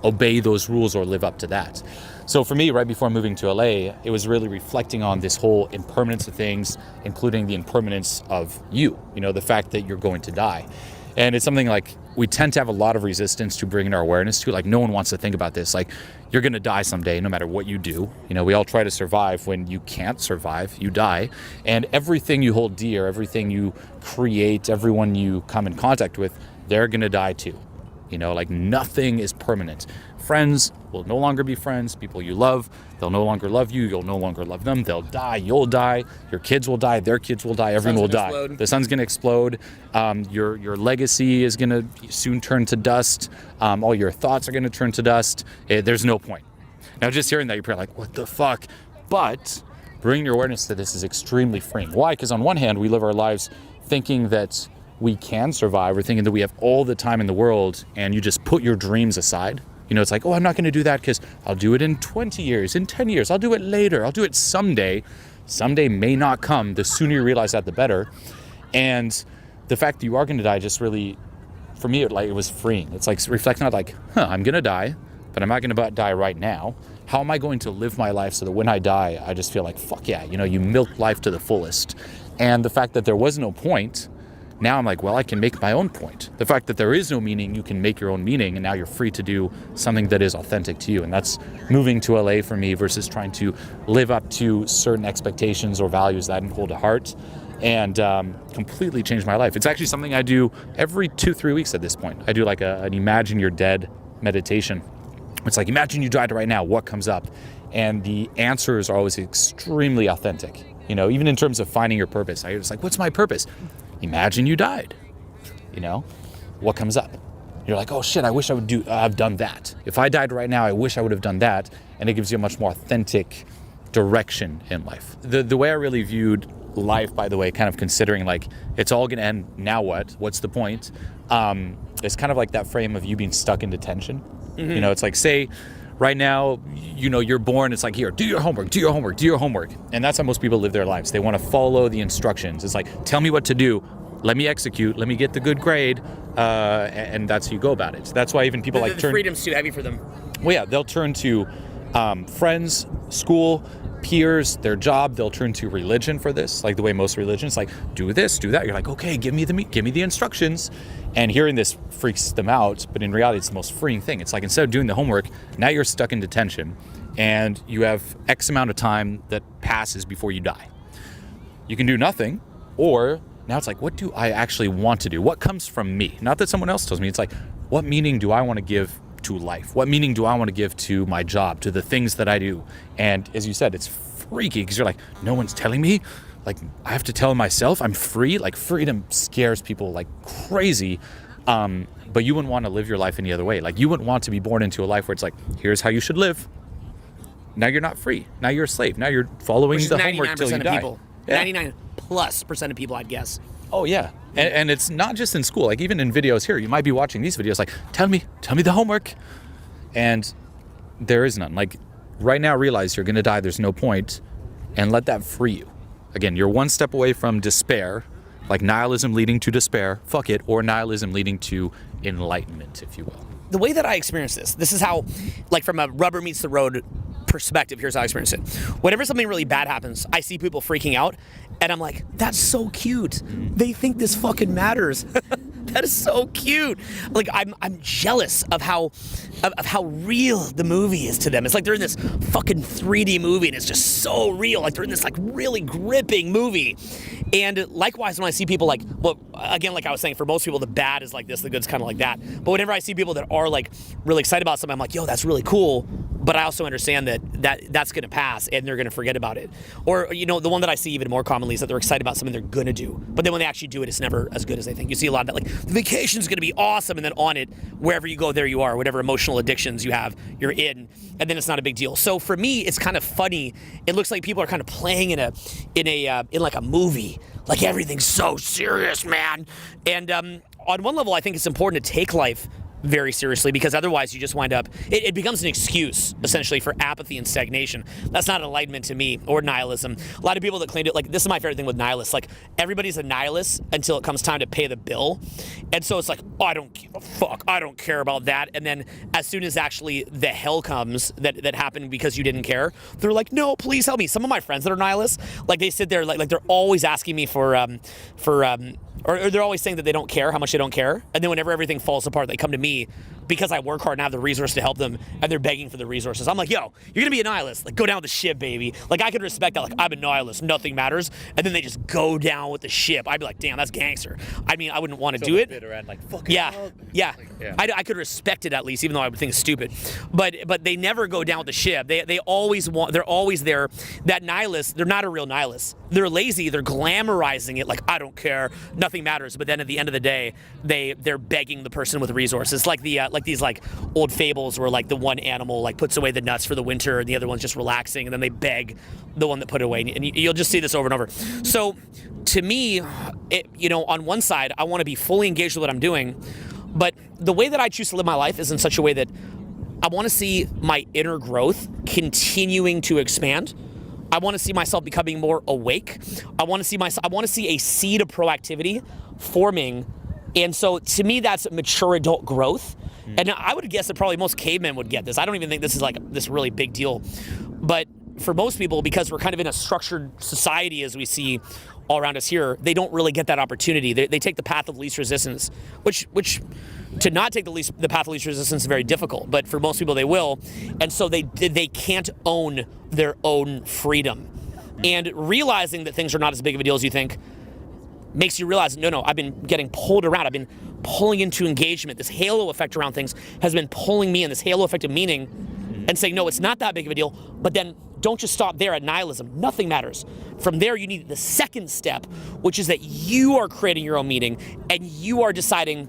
obey those rules or live up to that. So for me, right before moving to LA, it was really reflecting on this whole impermanence of things, including the impermanence of you, the fact that you're going to die. And it's something like we tend to have a lot of resistance to bringing our awareness to. Like, no one wants to think about this. Like, you're going to die someday, no matter what you do. We all try to survive. When you can't survive, you die. And everything you hold dear, everything you create, everyone you come in contact with, they're going to die too. Like, nothing is permanent. Friends will no longer be friends. People you love, they'll no longer love you. You'll no longer love them. They'll die. You'll die. Your kids will die. Their kids will die. Everyone will die. Explode. The sun's going to explode. Your legacy is going to soon turn to dust. All your thoughts are going to turn to dust. There's no point. Now, just hearing that, you're probably like, what the fuck? But bringing your awareness to this is extremely freeing. Why? Because on one hand, we live our lives thinking that we can survive. We're thinking that we have all the time in the world, and you just put your dreams aside. It's like, oh, I'm not going to do that because I'll do it in 20 years, in 10 years. I'll do it later. I'll do it someday. Someday may not come. The sooner you realize that, the better. And the fact that you are going to die just really, for me, it was freeing. It's like reflecting on like, I'm going to die, but I'm not going to die right now. How am I going to live my life so that when I die, I just feel like, fuck yeah, you milk life to the fullest. And the fact that there was no point, now I'm like, well, I can make my own point. The fact that there is no meaning, you can make your own meaning, and now you're free to do something that is authentic to you. And that's moving to LA for me versus trying to live up to certain expectations or values that I didn't hold to heart, and completely changed my life. It's actually something I do every 2-3 weeks at this point. I do like an imagine you're dead meditation. It's like, imagine you died right now, what comes up? And the answers are always extremely authentic. Even in terms of finding your purpose, I was like, what's my purpose? Imagine you died. What comes up? You're like, oh shit, I wish I've done that. If I died right now, I wish I would have done that. And it gives you a much more authentic direction in life. The way I really viewed life, by the way, kind of considering like it's all gonna end, now what? What's the point? It's kind of like that frame of you being stuck in detention. Mm-hmm. It's like, say right now, you're born, it's like, here, do your homework. And that's how most people live their lives. They want to follow the instructions. It's like, tell me what to do. Let me execute. Let me get the good grade. And that's how you go about it. That's why even people the freedom's too heavy for them. Well, yeah, they'll turn to friends, school, peers, their job. They'll turn to religion for this, like the way most religions, like, do this, do that. You're like, okay, give me the instructions. And hearing this freaks them out, but in reality, it's the most freeing thing. It's like, instead of doing the homework, now you're stuck in detention, and you have X amount of time that passes before you die. You can do nothing, or now it's like, what do I actually want to do? What comes from me? Not that someone else tells me. It's like, what meaning do I want to give to life? What meaning do I want to give to my job, to the things that I do? And as you said, it's freaky because you're like, no one's telling me. Like, I have to tell myself I'm free. Like, freedom scares people like crazy. But you wouldn't want to live your life any other way. Like, you wouldn't want to be born into a life where it's like, here's how you should live. Now you're not free. Now you're a slave. Now you're following the homework till you die. People. Yeah. 99+% of people, I'd guess. Oh yeah, and it's not just in school. Like, even in videos here, you might be watching these videos like, tell me the homework, and there is none. Like, right now, realize you're gonna die. There's no point, and let that free you. Again, you're one step away from despair, like nihilism leading to despair, fuck it, or nihilism leading to enlightenment, if you will. The way that I experience this is how, like, from a rubber meets the road perspective, here's how I experience it. Whenever something really bad happens, I see people freaking out, and I'm like, that's so cute. They think this fucking matters. That is so cute. Like, I'm jealous of how real the movie is to them. It's like they're in this fucking 3D movie, and it's just so real. Like, they're in this like really gripping movie. And likewise, when I see people like, well, again, like I was saying, for most people, the bad is like this, the good's kind of like that. But whenever I see people that are like really excited about something, I'm like, yo, that's really cool. But I also understand that's going to pass, and they're going to forget about it. Or, the one that I see even more commonly is that they're excited about something they're going to do. But then when they actually do it, it's never as good as they think. You see a lot of that, like, the vacation's going to be awesome, and then on it, wherever you go, there you are. Whatever emotional addictions you have, you're in, and then it's not a big deal. So for me, it's kind of funny. It looks like people are kind of playing in like a movie. Like, everything's so serious, man. And on one level, I think it's important to take life very seriously, because otherwise you just wind up, it becomes an excuse essentially for apathy and stagnation. That's not enlightenment to me, or nihilism. A lot of people that claim it, like, this is my favorite thing with nihilists, like, everybody's a nihilist until it comes time to pay the bill, and so it's like, oh, I don't give a fuck, I don't care about that, and then as soon as actually the hell comes that happened because you didn't care, they're like, no, please help me. Some of my friends that are nihilists, like, they sit there like they're always asking me or they're always saying that they don't care, how much they don't care. And then whenever everything falls apart, they come to me because I work hard and have the resource to help them, and they're begging for the resources. I'm like, yo, you're gonna be a nihilist. Like, go down with the ship, baby. Like, I could respect that. Like, I'm a nihilist, nothing matters. And then they just go down with the ship. I'd be like, damn, that's gangster. I mean, I wouldn't want to do it. Around, like, fuck Yeah. yeah. I could respect it at least, even though I would think it's stupid. But they never go down with the ship. They're always there. That nihilist, they're not a real nihilist. They're lazy. They're glamorizing it. Like, I don't care, nothing matters. But then at the end of the day, they're begging the person with resources. Like these old fables where, like, the one animal, like, puts away the nuts for the winter and the other one's just relaxing, and then they beg the one that put it away. And you'll just see this over and over. So to me, on one side, I want to be fully engaged with what I'm doing, but the way that I choose to live my life is in such a way that I want to see my inner growth continuing to expand. I want to see myself becoming more awake. I want to see a seed of proactivity forming. And so to me, that's mature adult growth. And I would guess that probably most cavemen would get this. I don't even think this is like this really big deal. But for most people, because we're kind of in a structured society as we see all around us here, they don't really get that opportunity. They take the path of least resistance, which to not take the path of least resistance is very difficult. But for most people, they will. And so they can't own their own freedom. And realizing that things are not as big of a deal as you think makes you realize, no, I've been getting pulled around. I've been pulling into engagement. This halo effect around things has been pulling me in, this halo effect of meaning, and saying, no, it's not that big of a deal. But then don't just stop there at nihilism. Nothing matters. From there, you need the second step, which is that you are creating your own meaning and you are deciding,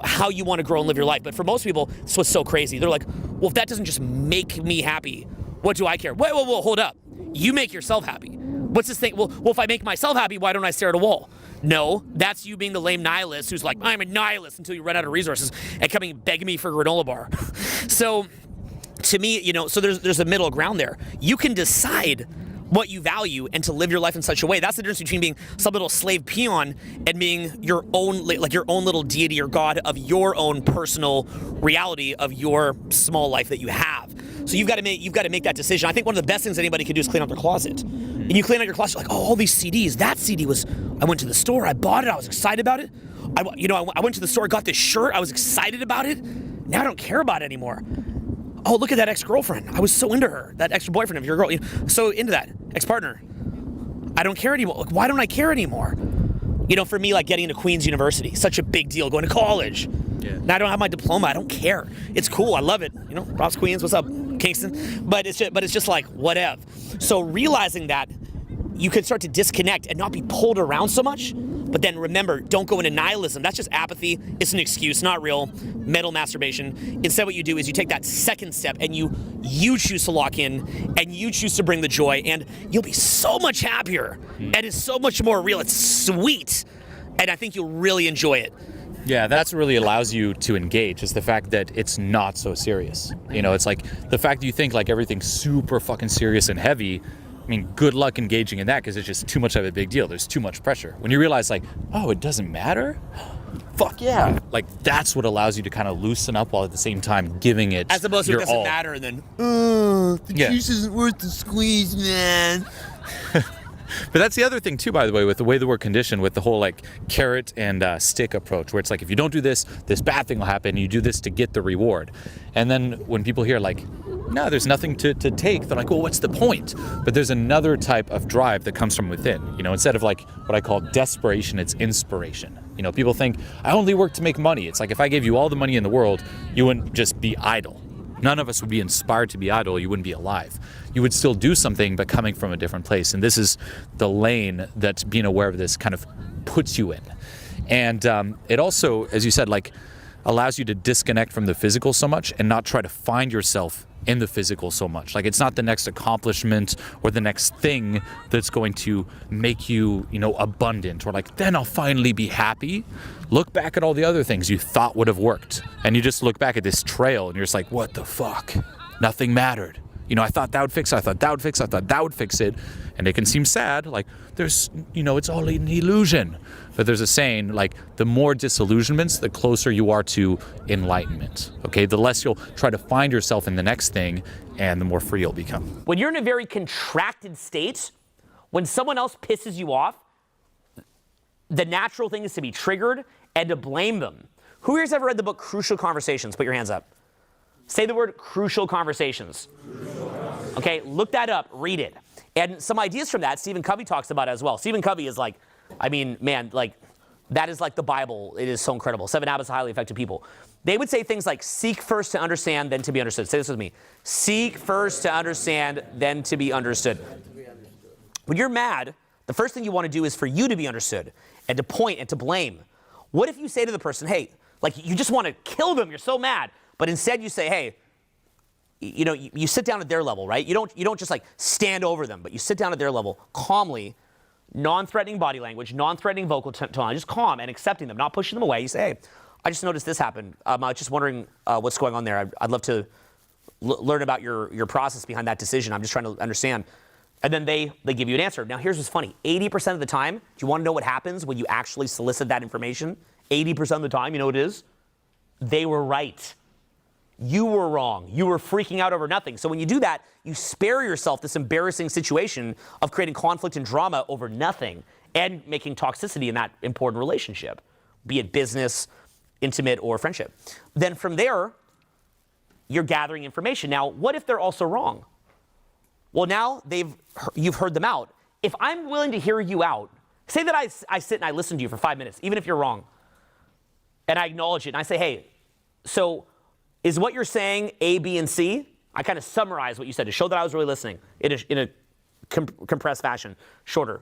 how you want to grow and live your life. But for most people, it's what's so crazy. They're like, well, if that doesn't just make me happy, what do I care? Whoa, hold up. You make yourself happy. What's this thing? Well, if I make myself happy, why don't I stare at a wall? No, that's you being the lame nihilist who's like, I'm a nihilist until you run out of resources and coming begging me for a granola bar. So to me, so there's a middle ground there. You can decide what you value and to live your life in such a way. That's the difference between being some little slave peon and being your own little deity or god of your own personal reality of your small life that you have. So you've got to make that decision. I think one of the best things anybody can do is clean out their closet. And you clean out your closet, you're like, oh, all these CDs. That CD was, I went to the store, I bought it, I was excited about it. I went to the store, got this shirt, I was excited about it. Now I don't care about it anymore. Oh, look at that ex-girlfriend. I was so into her. That ex-boyfriend of your girl, so into that ex-partner. I don't care anymore. Like, why don't I care anymore? For me, like getting into Queen's University, such a big deal, going to college. Yeah. Now I don't have my diploma. I don't care. It's cool. I love it. Ross Queens, what's up, Kingston? But it's just like, whatever. So realizing that, you can start to disconnect and not be pulled around so much. But then remember, don't go into nihilism. That's just apathy. It's an excuse, not real. Mental masturbation. Instead, what you do is you take that second step and you choose to lock in and you choose to bring the joy, and you'll be so much happier and it's so much more real. It's sweet. And I think you'll really enjoy it. Yeah, that's what really allows you to engage, is the fact that it's not so serious. It's like the fact that you think like everything's super fucking serious and heavy. I mean, good luck engaging in that, because it's just too much of a big deal. There's too much pressure. When you realize, like, oh, it doesn't matter? Fuck yeah. Like, that's what allows you to kind of loosen up while at the same time giving it as opposed to it doesn't matter, and then, the juice isn't worth the squeeze, man. But that's the other thing, too, by the way, with the way that we're conditioned with the whole, like, carrot and stick approach, where it's like, if you don't do this, this bad thing will happen. You do this to get the reward. And then when people hear, like, no, there's nothing to take, they're like, well, what's the point? But there's another type of drive that comes from within. Instead of, like, what I call desperation, it's inspiration. People think, I only work to make money. It's like, if I gave you all the money in the world, you wouldn't just be idle. None of us would be inspired to be idle. You wouldn't be alive. You would still do something, but coming from a different place. And this is the lane that being aware of this kind of puts you in. And it also, as you said, like, allows you to disconnect from the physical so much and not try to find yourself in the physical so much. Like, it's not the next accomplishment or the next thing that's going to make you, abundant, or like, then I'll finally be happy. Look back at all the other things you thought would have worked, and you just look back at this trail and you're just like, what the fuck? Nothing mattered. I thought that would fix it. I thought that would fix it. I thought that would fix it. And it can seem sad, like there's, it's all an illusion. But there's a saying, like, the more disillusionments, the closer you are to enlightenment. Okay, the less you'll try to find yourself in the next thing, and the more free you'll become. When you're in a very contracted state, when someone else pisses you off, the natural thing is to be triggered and to blame them. Who here's ever read the book Crucial Conversations? Put your hands up. Say the word Crucial Conversations. Okay, look that up, read it. And some ideas from that, Stephen Covey talks about it as well. Stephen Covey is like, that is like the Bible. It is so incredible. 7 Habits of Highly Effective People. They would say things like, seek first to understand, then to be understood. Say this with me. Seek first to understand, then to be understood. When you're mad, the first thing you want to do is for you to be understood and to point and to blame. What if you say to the person, hey, like, you just want to kill them, you're so mad, but instead you say, hey, you sit down at their level, right? You don't just like stand over them, but you sit down at their level calmly, non-threatening body language, non-threatening vocal tone, just calm and accepting them, not pushing them away. You say, hey, I just noticed this happened. I was just wondering what's going on there. I'd love to learn about your process behind that decision. I'm just trying to understand. And then they give you an answer. Now, here's what's funny. 80% of the time, do you want to know what happens when you actually solicit that information? 80% of the time, you know what it is? They were right. You were wrong. You were freaking out over nothing. So when you do that, you spare yourself this embarrassing situation of creating conflict and drama over nothing and making toxicity in that important relationship, be it business, intimate, or friendship. Then from there, you're gathering information. Now, what if they're also wrong? Well, now you've heard them out. If I'm willing to hear you out, say that I sit and I listen to you for 5 minutes, even if you're wrong, and I acknowledge it, and I say, hey, so is what you're saying A, B, and C? I kind of summarize what you said to show that I was really listening in a compressed fashion, shorter.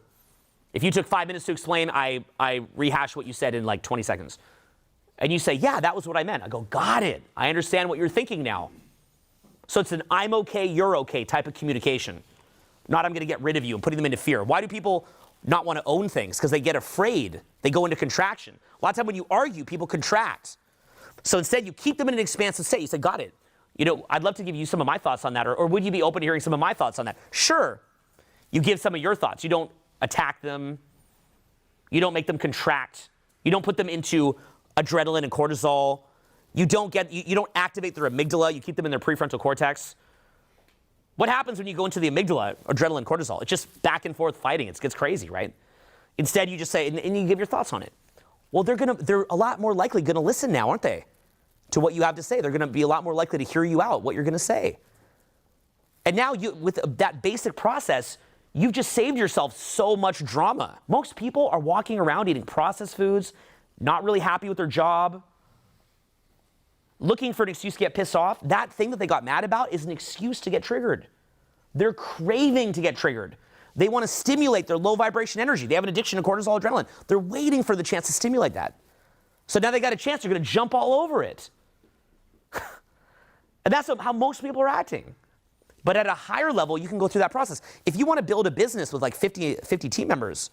If you took 5 minutes to explain, I rehash what you said in like 20 seconds. And you say, yeah, that was what I meant. I go, got it. I understand what you're thinking now. So it's an I'm okay, you're okay type of communication. Not I'm going to get rid of you and putting them into fear. Why do people not want to own things? Because they get afraid. They go into contraction. A lot of time when you argue, people contract. So instead, you keep them in an expansive state. You say, got it. I'd love to give you some of my thoughts on that. Or would you be open to hearing some of my thoughts on that? Sure. You give some of your thoughts. You don't attack them. You don't make them contract. You don't put them into adrenaline and cortisol. You don't activate their amygdala. You keep them in their prefrontal cortex. What happens when you go into the amygdala, adrenaline, cortisol? It's just back and forth fighting. It gets crazy, right? Instead, you just say, and you give your thoughts on it. Well, they're a lot more likely going to listen now, aren't they? To what you have to say. They're going to be a lot more likely to hear you out, what you're going to say. And now with that basic process, you've just saved yourself so much drama. Most people are walking around eating processed foods, not really happy with their job, looking for an excuse to get pissed off. That thing that they got mad about is an excuse to get triggered. They're craving to get triggered. They want to stimulate their low vibration energy. They have an addiction to cortisol, adrenaline. They're waiting for the chance to stimulate that. So now they got a chance, they're going to jump all over it. And that's how most people are acting. But at a higher level, you can go through that process. If you want to build a business with like 50 team members,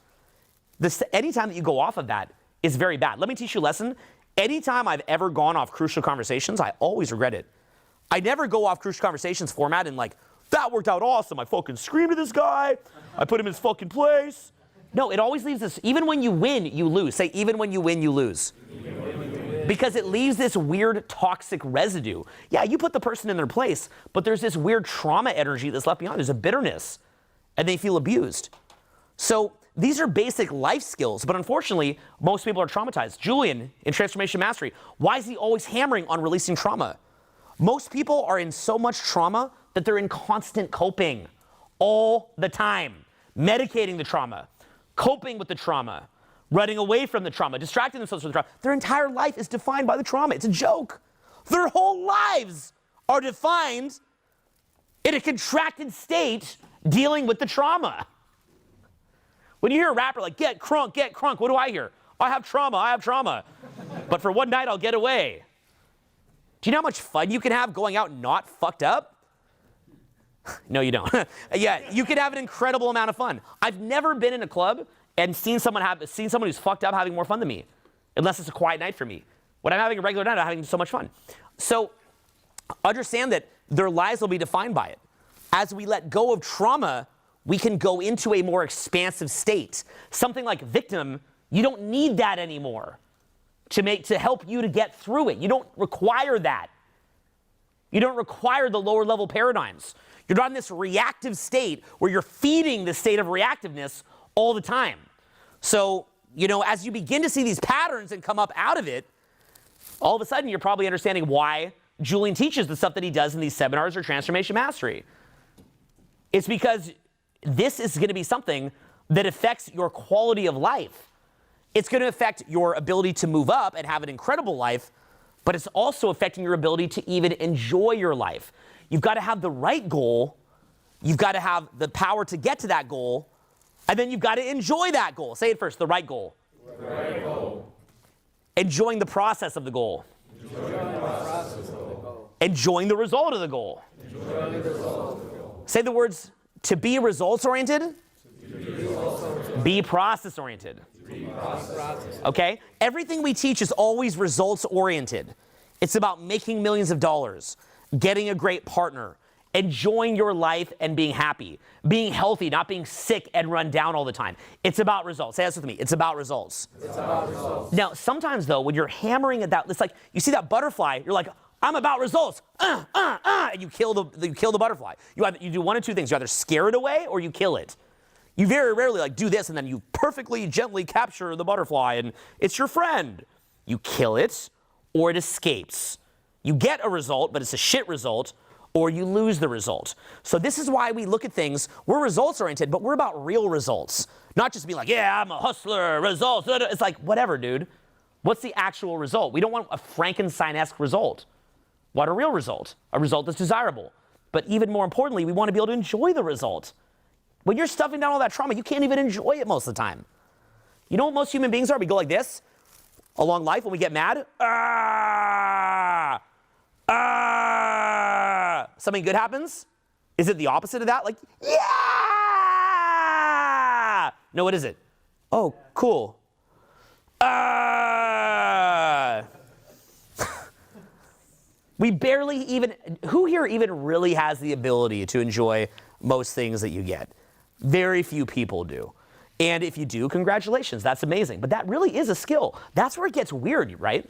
anytime that you go off of that is very bad. Let me teach you a lesson. Anytime I've ever gone off Crucial Conversations, I always regret it. I never go off Crucial Conversations format and like, that worked out awesome. I fucking screamed at this guy. I put him in his fucking place. No, it always leaves this, even when you win, you lose. Say, even when you win, you lose. Because it leaves this weird toxic residue. Yeah, you put the person in their place, but there's this weird trauma energy that's left behind. There's a bitterness, and they feel abused. So these are basic life skills, but unfortunately, most people are traumatized. Julien, in Transformation Mastery, why is he always hammering on releasing trauma? Most people are in so much trauma that they're in constant coping all the time, medicating the trauma, coping with the trauma, running away from the trauma, distracting themselves from the trauma. Their entire life is defined by the trauma. It's a joke. Their whole lives are defined in a contracted state dealing with the trauma. When you hear a rapper like, get crunk, what do I hear? I have trauma. But for one night, I'll get away. Do you know how much fun you can have going out not fucked up? No, you don't. Yeah, you can have an incredible amount of fun. I've never been in a club and seen someone who's fucked up having more fun than me, unless it's a quiet night for me. When I'm having a regular night, I'm having so much fun. So understand that their lives will be defined by it. As we let go of trauma, we can go into a more expansive state. Something like victim, you don't need that anymore to help you to get through it. You don't require that. You don't require the lower level paradigms. You're not in this reactive state where you're feeding the state of reactiveness all the time. So, as you begin to see these patterns and come up out of it, all of a sudden you're probably understanding why Julien teaches the stuff that he does in these seminars or transformation mastery. It's because this is going to be something that affects your quality of life. It's going to affect your ability to move up and have an incredible life, but it's also affecting your ability to even enjoy your life. You've got to have the right goal. You've got to have the power to get to that goal. And then you've got to enjoy that goal. Say it first, the right goal. The right goal. Enjoying the process of the goal. Enjoying the process of the goal. Enjoying the result of the goal. Enjoying the result of the goal. Say the words, to be results-oriented. Be process-oriented. Okay? Everything we teach is always results-oriented. It's about making millions of dollars, getting a great partner, enjoying your life and being happy, being healthy, not being sick and run down all the time. It's about results. Say this with me. It's about results. It's about results. Now, sometimes, though, when you're hammering at that, it's like you see that butterfly, you're like, I'm about results, and you kill the butterfly. You do one of two things. You either scare it away or you kill it. You very rarely do this and then you perfectly gently capture the butterfly and it's your friend. You kill it or it escapes. You get a result, but it's a shit result, or you lose the result. So this is why we look at things, we're results oriented, but we're about real results. Not just being like, yeah, I'm a hustler, results. It's like, whatever, dude. What's the actual result? We don't want a Frankenstein-esque result. What a real result? A result that's desirable. But even more importantly, we want to be able to enjoy the result. When you're stuffing down all that trauma, you can't even enjoy it most of the time. You know what most human beings are? We go like this along life when we get mad. Something good happens. Is it the opposite of that? Like, yeah! No, what is it? Oh, cool. We barely even, who here even really has the ability to enjoy most things that you get? Very few people do. And if you do, congratulations, that's amazing. But that really is a skill. That's where it gets weird, right?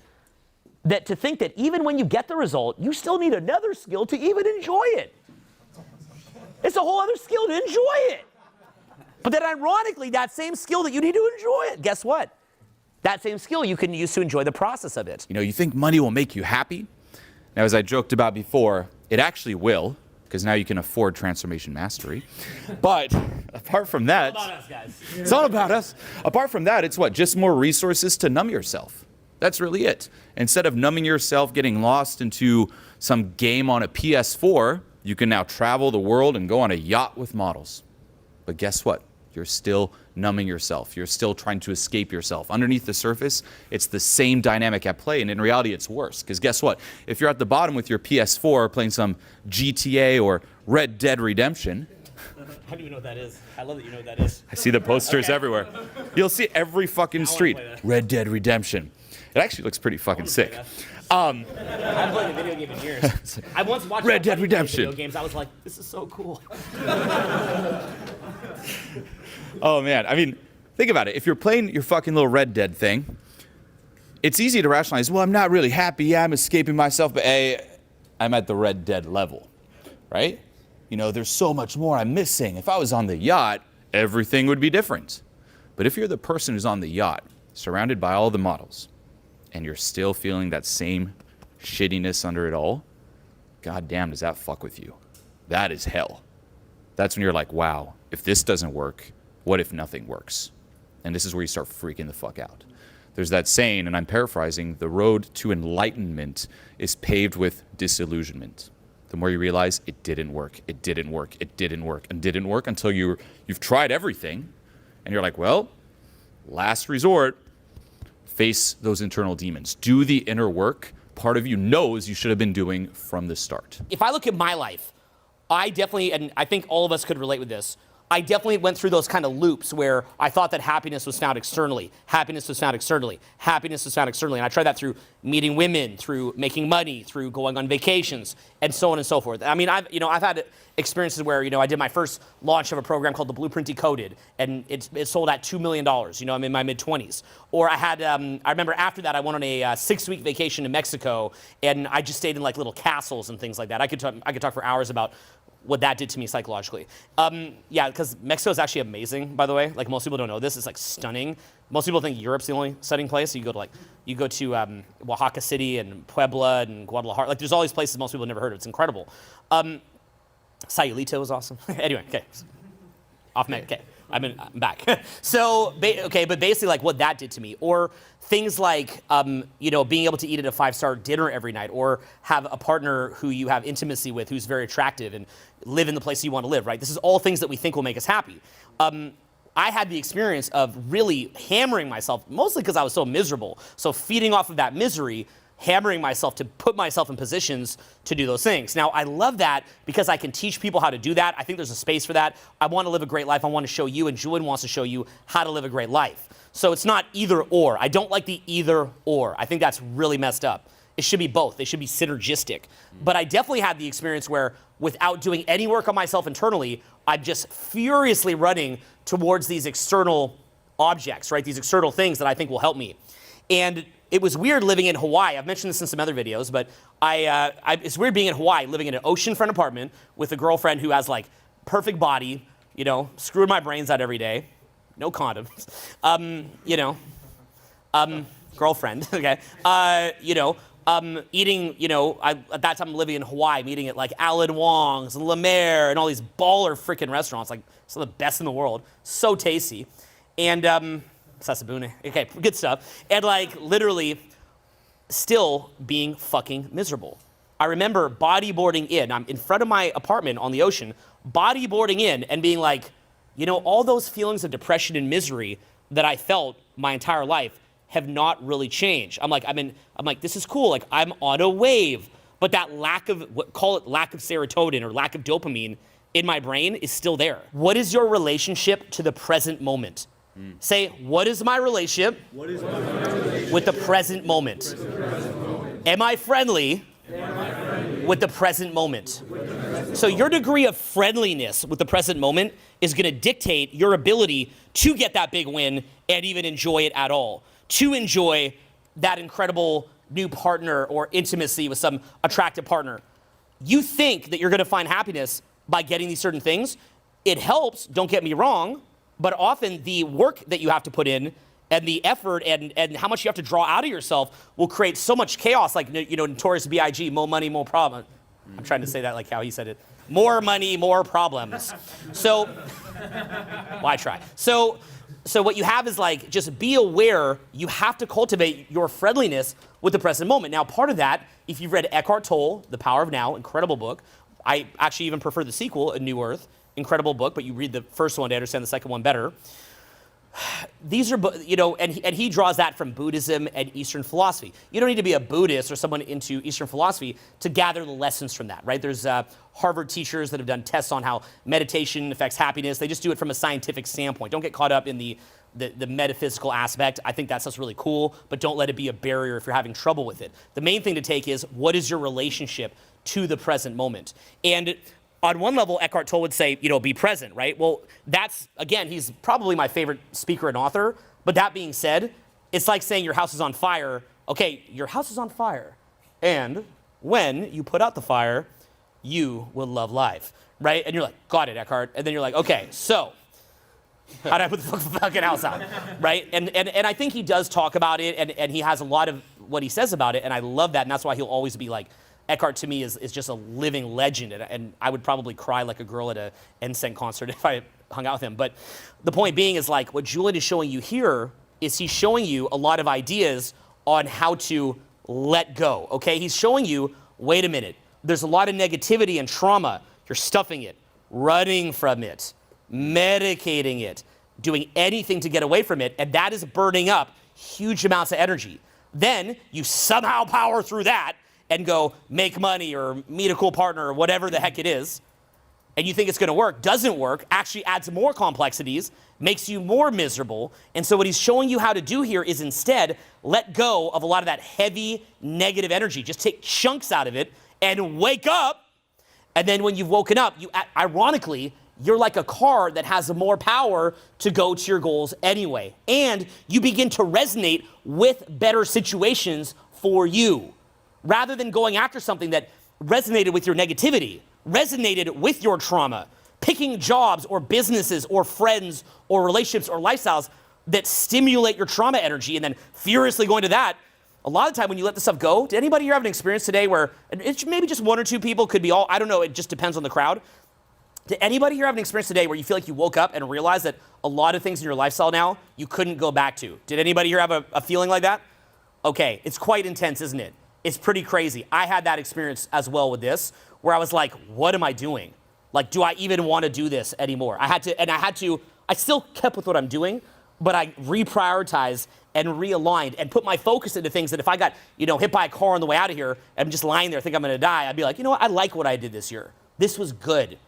That to think that even when you get the result, you still need another skill to even enjoy it. It's a whole other skill to enjoy it. But then ironically, that same skill that you need to enjoy it, guess what? That same skill you can use to enjoy the process of it. You think money will make you happy? Now, as I joked about before, it actually will, because now you can afford transformation mastery. But apart from that, It's all about us, guys. it's all about us. Apart from that, it's what? Just more resources to numb yourself. That's really it. Instead of numbing yourself, getting lost into some game on a PS4, you can now travel the world and go on a yacht with models. But guess what? You're still numbing yourself. You're still trying to escape yourself. Underneath the surface, it's the same dynamic at play, and in reality, it's worse. Because guess what? If you're at the bottom with your PS4 playing some GTA or Red Dead Redemption, I don't even know what that is. I love that you know what that is. I see the posters everywhere. You'll see every fucking street. play that. Red Dead Redemption. It actually looks pretty fucking sick. I haven't played a video game in years. I once watched Red Dead video Redemption. games. I was like, this is so cool. Oh man, I mean, think about it. If you're playing your fucking little Red Dead thing, it's easy to rationalize, well, I'm not really happy. Yeah, I'm escaping myself, but hey, I'm at the Red Dead level, right? There's so much more I'm missing. If I was on the yacht, everything would be different. But if you're the person who's on the yacht, surrounded by all the models, and you're still feeling that same shittiness under it all, god damn, does that fuck with you? That is hell. That's when you're like, wow, if this doesn't work, what if nothing works? And this is where you start freaking the fuck out. There's that saying, and I'm paraphrasing, the road to enlightenment is paved with disillusionment. The more you realize it didn't work, it didn't work, it didn't work, and didn't work until you've tried everything, and you're like, well, last resort, face those internal demons. Do the inner work, part of you knows you should have been doing from the start. If I look at my life, I definitely, and I think all of us could relate with this, I definitely went through those kind of loops where I thought that happiness was found externally, happiness was found externally, happiness was found externally. And I tried that through meeting women, through making money, through going on vacations, and so on and so forth. I mean, I've had experiences where, I did my first launch of a program called the Blueprint Decoded, and it sold at $2 million. I'm in my mid-20s. Or I had, I remember after that, I went on a 6-week vacation to Mexico, and I just stayed in like little castles and things like that. I could talk for hours about what that did to me psychologically. Yeah, because Mexico is actually amazing, by the way. Like, most people don't know this. It's like stunning. Most people think Europe's the only stunning place. So you go to Oaxaca City and Puebla and Guadalajara. Like, there's all these places most people have never heard of. It's incredible. Sayulita was awesome. Anyway, okay. Okay, I'm back. So, but basically, like, what that did to me, or things like, being able to eat at a 5-star dinner every night, or have a partner who you have intimacy with who's very attractive and live in the place you want to live, right? This is all things that we think will make us happy. I had the experience of really hammering myself, mostly because I was so miserable. So feeding off of that misery, hammering myself to put myself in positions to do those things. Now, I love that because I can teach people how to do that. I think there's a space for that. I want to live a great life. I want to show you, and Julien wants to show you how to live a great life. So it's not either or. I don't like the either or. I think that's really messed up. It should be both. They should be synergistic. But I definitely had the experience where, without doing any work on myself internally, I'm just furiously running towards these external objects, right? These external things that I think will help me. And it was weird living in Hawaii. I've mentioned this in some other videos, but it's weird being in Hawaii, living in an oceanfront apartment with a girlfriend who has like perfect body, screwing my brains out every day, no condoms, girlfriend, okay, eating, at that time I'm living in Hawaii, I'm eating at like Alan Wong's and La Mer and all these baller freaking restaurants, like some of the best in the world, so tasty, and Sasabune. Okay, good stuff. And like literally still being fucking miserable. I remember bodyboarding in. I'm in front of my apartment on the ocean, bodyboarding in and being like, all those feelings of depression and misery that I felt my entire life have not really changed. I'm like, this is cool. Like, I'm on a wave. But that lack of serotonin or lack of dopamine in my brain is still there. What is your relationship to the present moment? Say, what is my relationship with the present moment? Am I friendly with the present moment? So your degree of friendliness with the present moment is going to dictate your ability to get that big win and even enjoy it at all. To enjoy that incredible new partner or intimacy with some attractive partner. You think that you're going to find happiness by getting these certain things. It helps, don't get me wrong, but often the work that you have to put in and the effort and how much you have to draw out of yourself will create so much chaos, like, Notorious B.I.G., more money, more problems. I'm trying to say that like how he said it. More money, more problems. So, I try. So what you have is like, just be aware, you have to cultivate your friendliness with the present moment. Now, part of that, if you've read Eckhart Tolle, The Power of Now, incredible book. I actually even prefer the sequel, A New Earth. Incredible book, but you read the first one to understand the second one better. These are, and he draws that from Buddhism and Eastern philosophy. You don't need to be a Buddhist or someone into Eastern philosophy to gather the lessons from that, right? There's Harvard teachers that have done tests on how meditation affects happiness. They just do it from a scientific standpoint. Don't get caught up in the metaphysical aspect. I think that stuff's really cool, but don't let it be a barrier if you're having trouble with it. The main thing to take is, what is your relationship to the present moment? And on one level, Eckhart Tolle would say, be present, right? Well, that's, again, he's probably my favorite speaker and author. But that being said, it's like saying your house is on fire. Okay, your house is on fire. And when you put out the fire, you will love life, right? And you're like, got it, Eckhart. And then you're like, okay, so how do I put the fucking house out, right? And I think he does talk about it, and he has a lot of what he says about it, and I love that, and that's why he'll always be like, Eckhart to me is just a living legend, and I would probably cry like a girl at a NSYNC concert if I hung out with him. But the point being is, like, what Julien is showing you here is he's showing you a lot of ideas on how to let go, okay? He's showing you, wait a minute, there's a lot of negativity and trauma. You're stuffing it, running from it, medicating it, doing anything to get away from it, and that is burning up huge amounts of energy. Then you somehow power through that and go make money or meet a cool partner or whatever the heck it is, and you think it's going to work, doesn't work, actually adds more complexities, makes you more miserable. And so what he's showing you how to do here is instead let go of a lot of that heavy negative energy. Just take chunks out of it and wake up. And then when you've woken up, ironically, you're like a car that has more power to go to your goals anyway. And you begin to resonate with better situations for you, rather than going after something that resonated with your negativity, resonated with your trauma, picking jobs or businesses or friends or relationships or lifestyles that stimulate your trauma energy and then furiously going to that. A lot of the time when you let this stuff go, did anybody here have an experience today where, it's maybe just one or two people, could be all, I don't know, it just depends on the crowd. Did anybody here have an experience today where you feel like you woke up and realized that a lot of things in your lifestyle now you couldn't go back to? Did anybody here have a feeling like that? Okay, it's quite intense, isn't it? It's pretty crazy. I had that experience as well with this, where I was like, what am I doing? Like, do I even want to do this anymore? I still kept with what I'm doing, but I reprioritized and realigned and put my focus into things that if I got, hit by a car on the way out of here and I'm just lying there, think I'm going to die, I'd be like, you know what? I like what I did this year. This was good.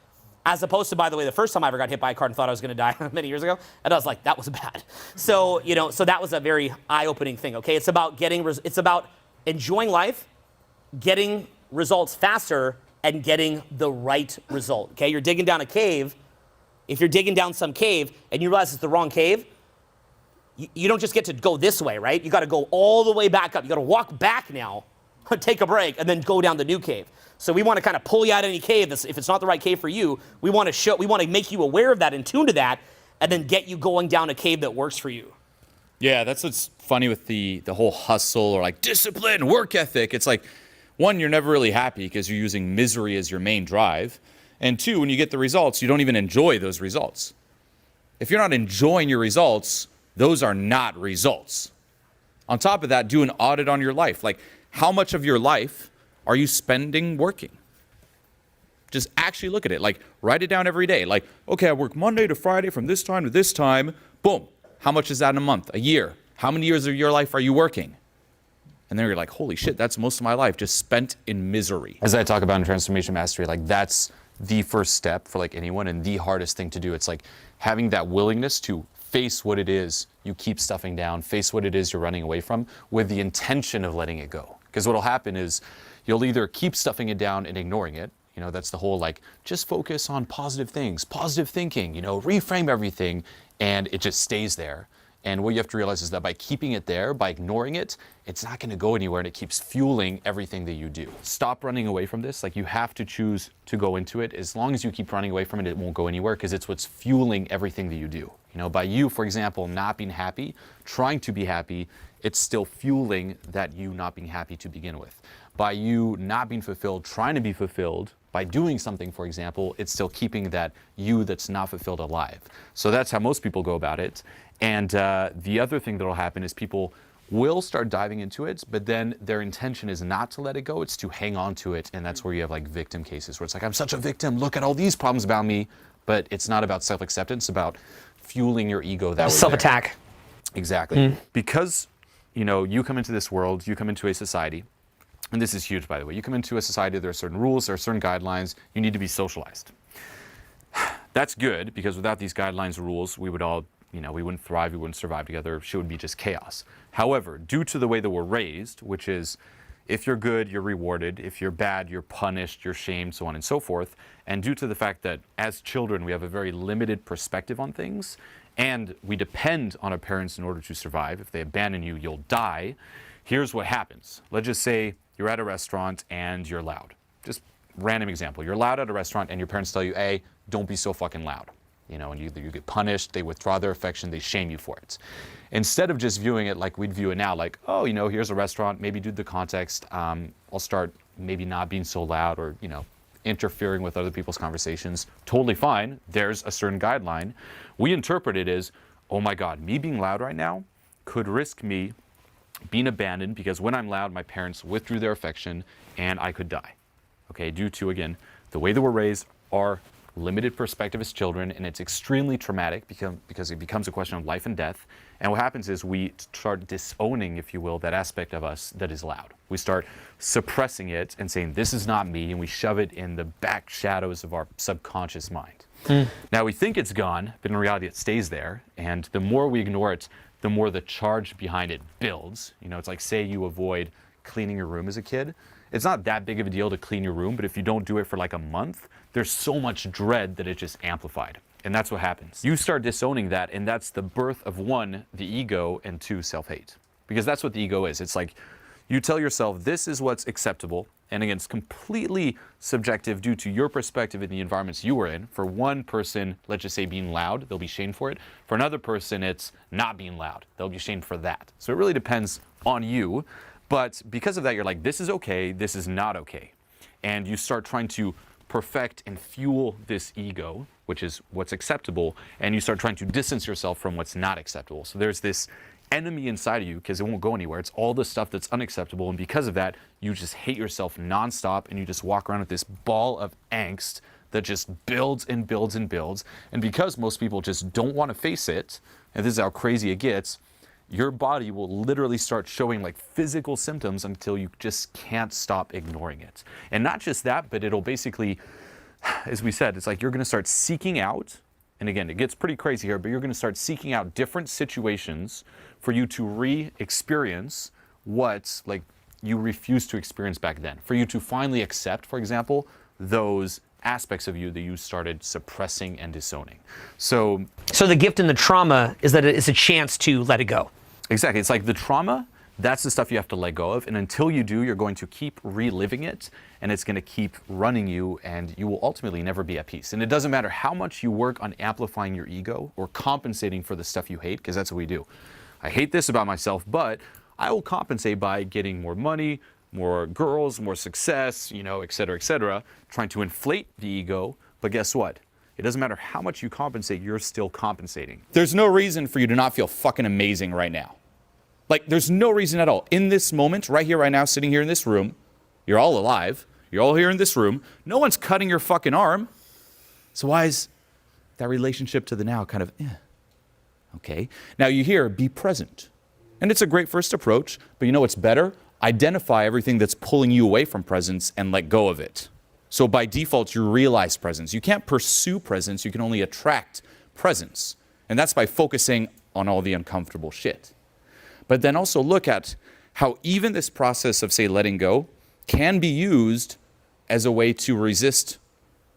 As opposed to, by the way, the first time I ever got hit by a car and thought I was going to die many years ago, and I was like, that was bad. So, so that was a very eye-opening thing, okay? It's about it's about enjoying life, getting results faster, and getting the right result, okay? You're digging down a cave. If you're digging down some cave and you realize it's the wrong cave, you don't just get to go this way, right? You got to go all the way back up. You got to walk back now, take a break, and then go down the new cave. So we want to kind of pull you out of any cave. If it's not the right cave for you, we want to make you aware of that and tune to that, and then get you going down a cave that works for you. Yeah, that's what's funny with the whole hustle or like discipline, work ethic. It's like, one, you're never really happy because you're using misery as your main drive. And two, when you get the results, you don't even enjoy those results. If you're not enjoying your results, those are not results. On top of that, do an audit on your life. Like, how much of your life are you spending working? Just actually look at it. Like, write it down every day. Like, okay, I work Monday to Friday from this time to this time. Boom. How much is that in a month, a year? How many years of your life are you working? And then you're like, holy shit, that's most of my life just spent in misery. As I talk about in Transformation Mastery, like that's the first step for like anyone and the hardest thing to do. It's like having that willingness to face what it is you keep stuffing down, face what it is you're running away from with the intention of letting it go. Because what'll happen is you'll either keep stuffing it down and ignoring it. That's the whole like, just focus on positive things, positive thinking, reframe everything, and it just stays there. And what you have to realize is that by keeping it there, by ignoring it, it's not going to go anywhere, and it keeps fueling everything that you do. Stop running away from this. Like, you have to choose to go into it. As long as you keep running away from it, it won't go anywhere because it's what's fueling everything that you do. By you, for example, not being happy, trying to be happy, it's still fueling that you not being happy to begin with. By you not being fulfilled, trying to be fulfilled, by doing something, for example, it's still keeping that you that's not fulfilled alive. So that's how most people go about it. And the other thing that'll happen is people will start diving into it, but then their intention is not to let it go, it's to hang on to it. And that's where you have like victim cases where it's like, I'm such a victim, look at all these problems about me. But it's not about self-acceptance, it's about fueling your ego that way. Self-attack. Exactly. Because, you come into this world, you come into a society, and this is huge, by the way. You come into a society, there are certain rules, there are certain guidelines, you need to be socialized. That's good, because without these guidelines, rules, we would all, we wouldn't thrive, we wouldn't survive together, shit would be just chaos. However, due to the way that we're raised, which is, if you're good, you're rewarded. If you're bad, you're punished, you're shamed, so on and so forth. And due to the fact that as children, we have a very limited perspective on things, and we depend on our parents in order to survive. If they abandon you, you'll die. Here's what happens. Let's just say you're at a restaurant and you're loud. Just random example. You're loud at a restaurant and your parents tell you, hey, don't be so fucking loud. And you get punished, they withdraw their affection, they shame you for it. Instead of just viewing it like we'd view it now, like, oh, here's a restaurant, maybe due to the context, I'll start maybe not being so loud or, interfering with other people's conversations. Totally fine. There's a certain guideline. We interpret it as, oh my God, me being loud right now could risk me being abandoned because when I'm loud, my parents withdrew their affection and I could die. Okay, due to, again, the way that we're raised, our limited perspective as children, and it's extremely traumatic because it becomes a question of life and death. And what happens is we start disowning, if you will, that aspect of us that is loud. We start suppressing it and saying, this is not me, and we shove it in the back shadows of our subconscious mind. Now, we think it's gone, but in reality it stays there, and the more we ignore it, the more the charge behind it builds. You know, it's like, say you avoid cleaning your room as a kid. It's not that big of a deal to clean your room, but if you don't do it for like a month, there's so much dread that it just amplified. And that's what happens. You start disowning that, and that's the birth of 1, the ego, and 2, self-hate. Because that's what the ego is. It's like you tell yourself this is what's acceptable, and again, it's completely subjective due to your perspective in the environments you were in. For one person, let's just say being loud, they'll be shamed for it. For another person, it's not being loud. They'll be shamed for that. So it really depends on you. But because of that, you're like, this is okay, this is not okay. And you start trying to perfect and fuel this ego, which is what's acceptable, and you start trying to distance yourself from what's not acceptable. So there's this enemy inside of you because it won't go anywhere. It's all the stuff that's unacceptable, and because of that, you just hate yourself nonstop, and you just walk around with this ball of angst that just builds and builds and builds. And because most people just don't want to face it, and this is how crazy it gets, your body will literally start showing like physical symptoms until you just can't stop ignoring it. And not just that, but it'll basically, as we said, it's like you're going to start seeking out, and again, it gets pretty crazy here, but you're going to start seeking out different situations for you to re-experience what like you refused to experience back then. For you to finally accept, for example, those aspects of you that you started suppressing and disowning. So the gift in the trauma is that it's a chance to let it go. Exactly. It's like the trauma, that's the stuff you have to let go of. And until you do, you're going to keep reliving it, and it's going to keep running you, and you will ultimately never be at peace. And it doesn't matter how much you work on amplifying your ego or compensating for the stuff you hate, because that's what we do. I hate this about myself, but I will compensate by getting more money, more girls, more success, you know, et cetera, trying to inflate the ego. But guess what? It doesn't matter how much you compensate, you're still compensating. There's no reason for you to not feel fucking amazing right now. Like, there's no reason at all. In this moment, right here, right now, sitting here in this room, you're all alive. You're all here in this room. No one's cutting your fucking arm. So why is that relationship to the now kind of, Okay. Now you hear, be present. And it's a great first approach, but you know what's better? Identify everything that's pulling you away from presence and let go of it. So by default, you realize presence. You can't pursue presence. You can only attract presence. And that's by focusing on all the uncomfortable shit. But then also look at how even this process of, say, letting go can be used as a way to resist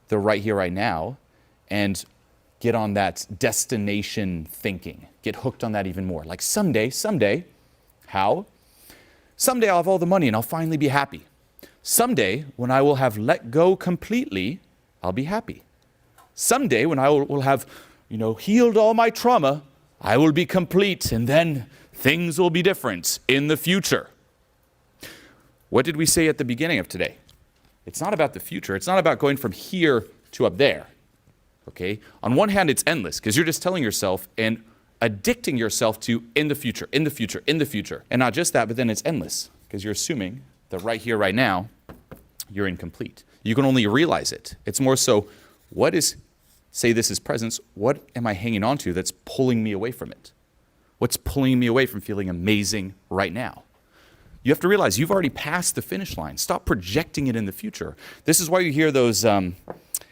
the right here, right now, and get on that destination thinking. Get hooked on that even more. Like someday, how? Someday I'll have all the money and I'll finally be happy. Someday, when I will have let go completely, I'll be happy. Someday, when I will have, healed all my trauma, I will be complete, and then things will be different in the future. What did we say at the beginning of today? It's not about the future. It's not about going from here to up there. Okay? On one hand, it's endless, because you're just telling yourself and addicting yourself to in the future, in the future, in the future. And not just that, but then it's endless, because you're assuming that right here, right now, you're incomplete. You can only realize it. It's more so, say this is presence, what am I hanging on to that's pulling me away from it? What's pulling me away from feeling amazing right now? You have to realize you've already passed the finish line. Stop projecting it in the future. This is why you hear those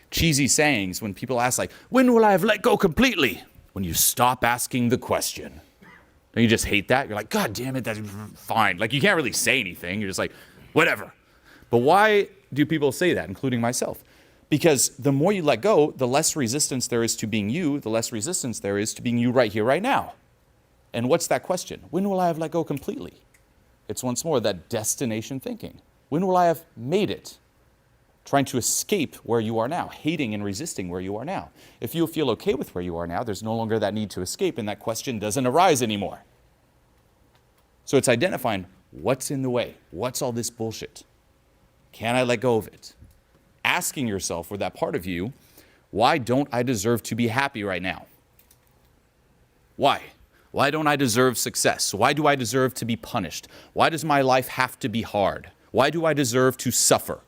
cheesy sayings when people ask, like, when will I have let go completely? When you stop asking the question. Don't you just hate that? You're like, God damn it, that's fine. Like, you can't really say anything. You're just like, whatever. But why do people say that, including myself? Because the more you let go, the less resistance there is to being you, the less resistance there is to being you right here, right now. And what's that question? When will I have let go completely? It's once more that destination thinking. When will I have made it? Trying to escape where you are now, hating and resisting where you are now. If you feel okay with where you are now, there's no longer that need to escape, and that question doesn't arise anymore. So it's identifying what's in the way. What's all this bullshit? Can I let go of it? Asking yourself, or that part of you, why don't I deserve to be happy right now? Why? Why don't I deserve success? Why do I deserve to be punished? Why does my life have to be hard? Why do I deserve to suffer?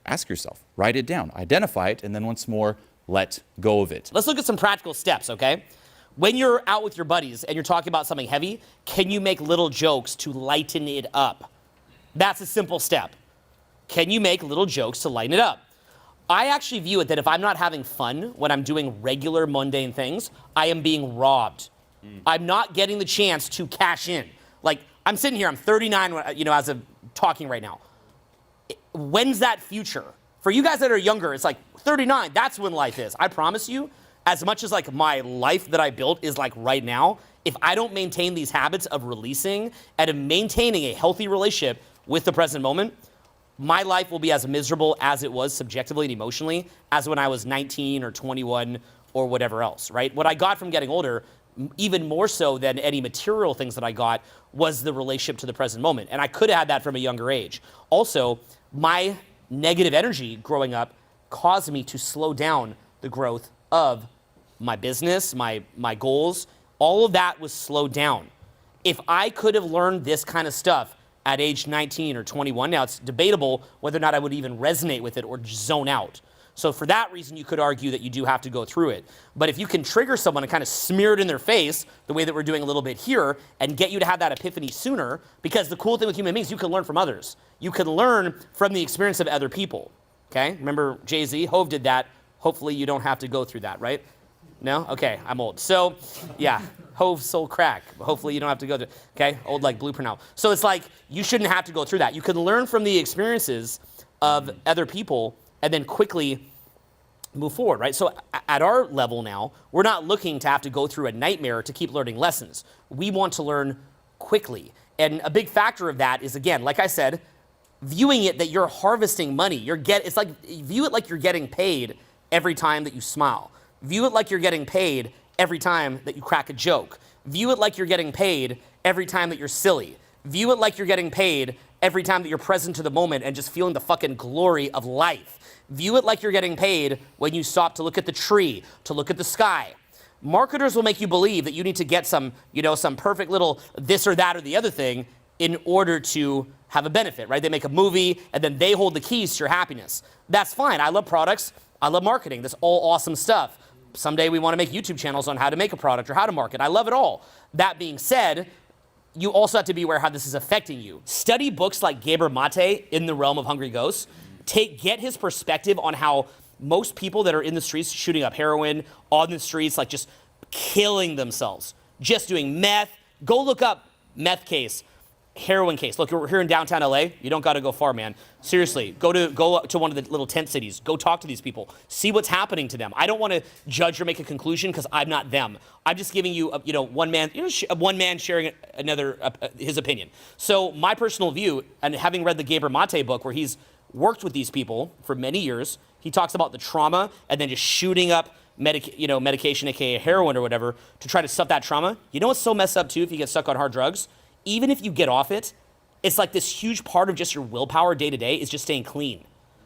ask yourself, write it down, identify it, and then once more, let go of it. Let's look at some practical steps, okay? When you're out with your buddies and you're talking about something heavy, can you make little jokes to lighten it up? That's a simple step. Can you make little jokes to lighten it up? I actually view it that if I'm not having fun when I'm doing regular mundane things, I am being robbed. I'm not getting the chance to cash in. Like, I'm sitting here, I'm 39, as of talking right now. When's that future? For you guys that are younger, it's like 39, that's when life is. I promise you, as much as like my life that I built is like right now, if I don't maintain these habits of releasing and of maintaining a healthy relationship with the present moment, my life will be as miserable as it was subjectively and emotionally as when I was 19 or 21 or whatever else, right? What I got from getting older, even more so than any material things that I got, was the relationship to the present moment. And I could have had that from a younger age. Also, my negative energy growing up caused me to slow down the growth of my business, my goals. All of that was slowed down. If I could have learned this kind of stuff at age 19 or 21, now it's debatable whether or not I would even resonate with it or zone out. So for that reason, you could argue that you do have to go through it. But if you can trigger someone and kind of smear it in their face, the way that we're doing a little bit here, and get you to have that epiphany sooner, because the cool thing with human beings, you can learn from others. You can learn from the experience of other people, okay? Remember Jay-Z? Hove did that. Hopefully you don't have to go through that, right? No? Okay, I'm old. So, yeah, Hove sold crack. Hopefully you don't have to go through, okay? Old like Blueprint now. So it's like, you shouldn't have to go through that. You can learn from the experiences of other people and then quickly move forward, right? So at our level now, we're not looking to have to go through a nightmare to keep learning lessons. We want to learn quickly. And a big factor of that is, again, like I said, viewing it that you're harvesting money. It's like, view it like you're getting paid every time that you smile. View it like you're getting paid every time that you crack a joke. View it like you're getting paid every time that you're silly. View it like you're getting paid every time that you're present to the moment and just feeling the fucking glory of life. View it like you're getting paid when you stop to look at the tree, to look at the sky. Marketers will make you believe that you need to get some perfect little this or that or the other thing in order to have a benefit, right? They make a movie and then they hold the keys to your happiness. That's fine. I love products. I love marketing. That's all awesome stuff. Someday we want to make YouTube channels on how to make a product or how to market. I love it all. That being said, you also have to be aware how this is affecting you. Study books like Gabor Mate, In the Realm of Hungry Ghosts. Get his perspective on how most people that are in the streets shooting up heroin, on the streets, like just killing themselves, just doing meth. Go look up meth case, heroin case. Look, we're here in downtown LA. You don't got to go far, man. Seriously, go to one of the little tent cities. Go talk to these people. See what's happening to them. I don't want to judge or make a conclusion because I'm not them. I'm just giving you, one man sharing his opinion. So my personal view, and having read the Gabor Mate book, where he's worked with these people for many years, he talks about the trauma and then just shooting up medication, aka heroin or whatever, to try to stuff that trauma. You know what's so messed up too if you get stuck on hard drugs? Even if you get off it, it's like this huge part of just your willpower day to day is just staying clean.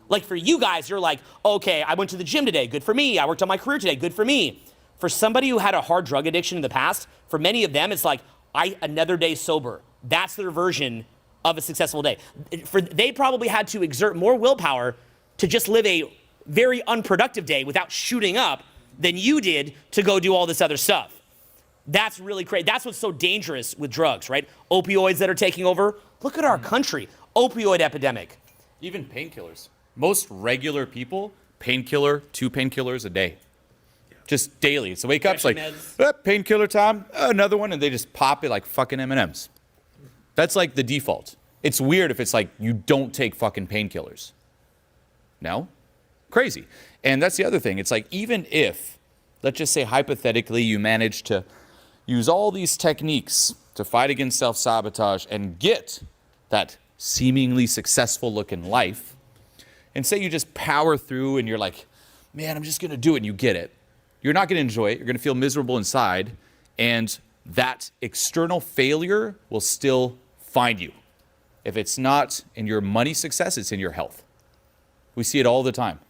Like for you guys, you're like, okay, I went to the gym today, good for me. I worked on my career today, good for me. For somebody who had a hard drug addiction in the past, for many of them, it's like, another day sober. That's their version of a successful day. They probably had to exert more willpower to just live a very unproductive day without shooting up than you did to go do all this other stuff. That's really crazy. That's what's so dangerous with drugs, right? Opioids that are taking over. Look at our country. Opioid epidemic. Even painkillers. Most regular people, painkiller, 2 painkillers a day. Just daily. So wake up, it's like, painkiller time, another one, and they just pop it like fucking M&Ms. That's like the default. It's weird if it's like you don't take fucking painkillers. No? Crazy. And that's the other thing. It's like even if, let's just say hypothetically, you manage to use all these techniques to fight against self-sabotage and get that seemingly successful look in life, and say you just power through and you're like, man, I'm just going to do it, and you get it. You're not going to enjoy it. You're going to feel miserable inside, and that external failure will still find you. If it's not in your money success, it's in your health. We see it all the time.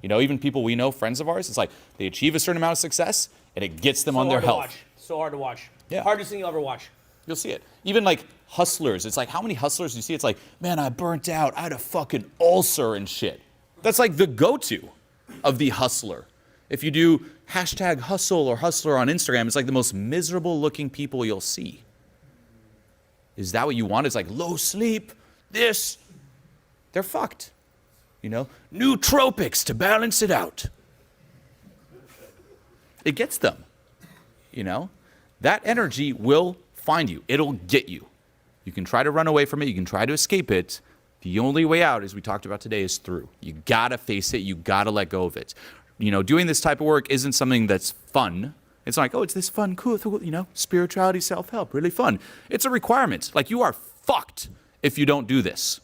Even people we know, friends of ours, it's like they achieve a certain amount of success and it gets them on their health. So hard to watch. Yeah. Hardest thing you'll ever watch. You'll see it. Even like hustlers. It's like, how many hustlers do you see? It's like, man, I burnt out. I had a fucking ulcer and shit. That's like the go-to of the hustler. If you do hashtag hustle or hustler on Instagram, it's like the most miserable looking people you'll see. Is that what you want? It's like low sleep, this. They're fucked. You know, nootropics to balance it out. It gets them. You know, that energy will find you. It'll get you. You can try to run away from it. You can try to escape it. The only way out, as we talked about today, is through. You gotta face it. You gotta let go of it. You know, doing this type of work isn't something that's fun. It's like, oh, it's this fun, cool, you know, spirituality, self-help, really fun. It's a requirement. Like, you are fucked if you don't do this.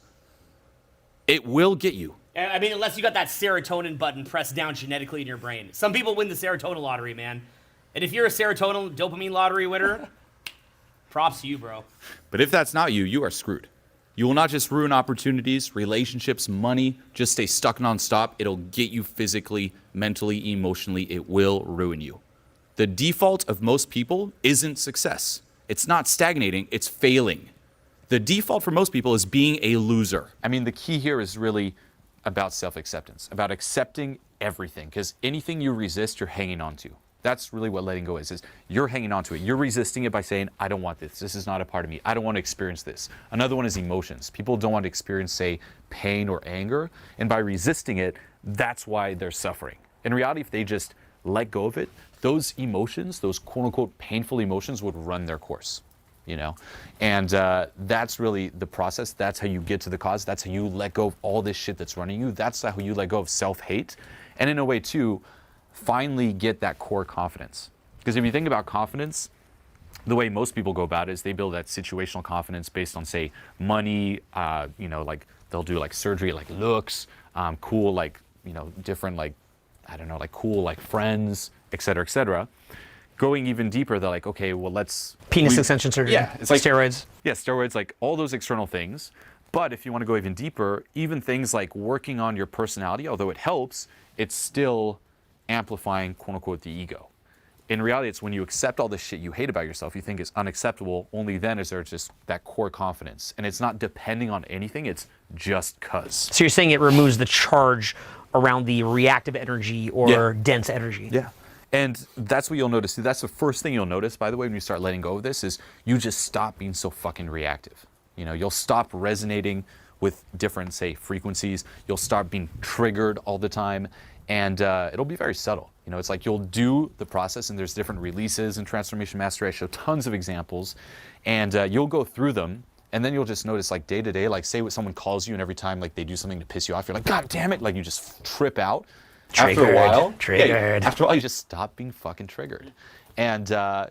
It will get you. I mean, unless you got that serotonin button pressed down genetically in your brain. Some people win the serotonin lottery, man. And if you're a serotonin, dopamine lottery winner, props to you, bro. But if that's not you, you are screwed. You will not just ruin opportunities, relationships, money, just stay stuck nonstop. It'll get you physically, mentally, emotionally. It will ruin you. The default of most people isn't success. It's not stagnating, it's failing. The default for most people is being a loser. I mean, the key here is really about self-acceptance, about accepting everything, because anything you resist, you're hanging on to. That's really what letting go is you're hanging on to it. You're resisting it by saying, I don't want this. This is not a part of me. I don't want to experience this. Another one is emotions. People don't want to experience, say, pain or anger. And by resisting it, that's why they're suffering. In reality, if they just let go of it, those emotions, those quote unquote painful emotions would run their course, you know? And that's really the process. That's how you get to the cause. That's how you let go of all this shit that's running you. That's how you let go of self-hate. And in a way, too, finally get that core confidence. Because if you think about confidence, the way most people go about it is they build that situational confidence based on, say, money, you know, like they'll do like surgery, like looks, cool, like, you know, different, like, I don't know, like cool, like friends, et cetera, et cetera. Going even deeper, they're like, okay, well, Penis extension surgery. Yeah, it's like steroids. Yeah, steroids, like all those external things. But if you want to go even deeper, even things like working on your personality, although it helps, it's still amplifying, quote unquote, the ego. In reality, it's when you accept all the shit you hate about yourself, you think is unacceptable, only then is there just that core confidence. And it's not depending on anything, it's just cuz. So you're saying it removes the charge around the reactive energy or dense energy. Yeah. And that's what you'll notice. That's the first thing you'll notice, by the way, when you start letting go of this, is you just stop being so fucking reactive. You know, you'll stop resonating with different, say, frequencies. You'll start being triggered all the time. And it'll be very subtle. You know, it's like you'll do the process, and there's different releases in Transformation Mastery. I show tons of examples, and you'll go through them, and then you'll just notice, like, day to day, like, say what someone calls you, and every time, like, they do something to piss you off, you're like, God damn it, like, you just trip out. Triggered. After a while, Triggered. after a while, you just stop being fucking triggered. And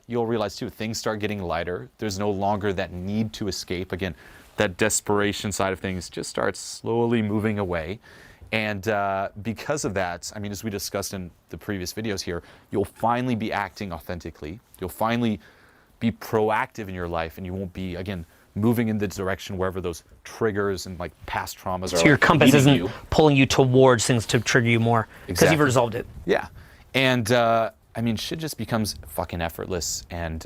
you'll realize, too, things start getting lighter. There's no longer that need to escape. Again, that desperation side of things just starts slowly moving away. And because of that, I mean, as we discussed in the previous videos here, you'll finally be acting authentically. You'll finally be proactive in your life, and you won't be, again, moving in the direction wherever those triggers and like past traumas are. So your compass leading isn't you. pulling you towards things to trigger you more because you've Exactly. resolved it. Yeah. And I mean, shit just becomes fucking effortless and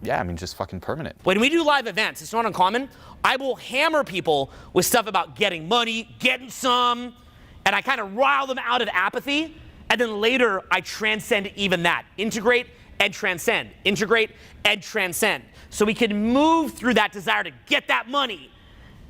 yeah, I mean, just fucking permanent. When we do live events, it's not uncommon. I will hammer people with stuff about getting money, getting some, and I kind of rile them out of apathy. And then later, I transcend even that. Integrate and transcend. Integrate and transcend. So we can move through that desire to get that money,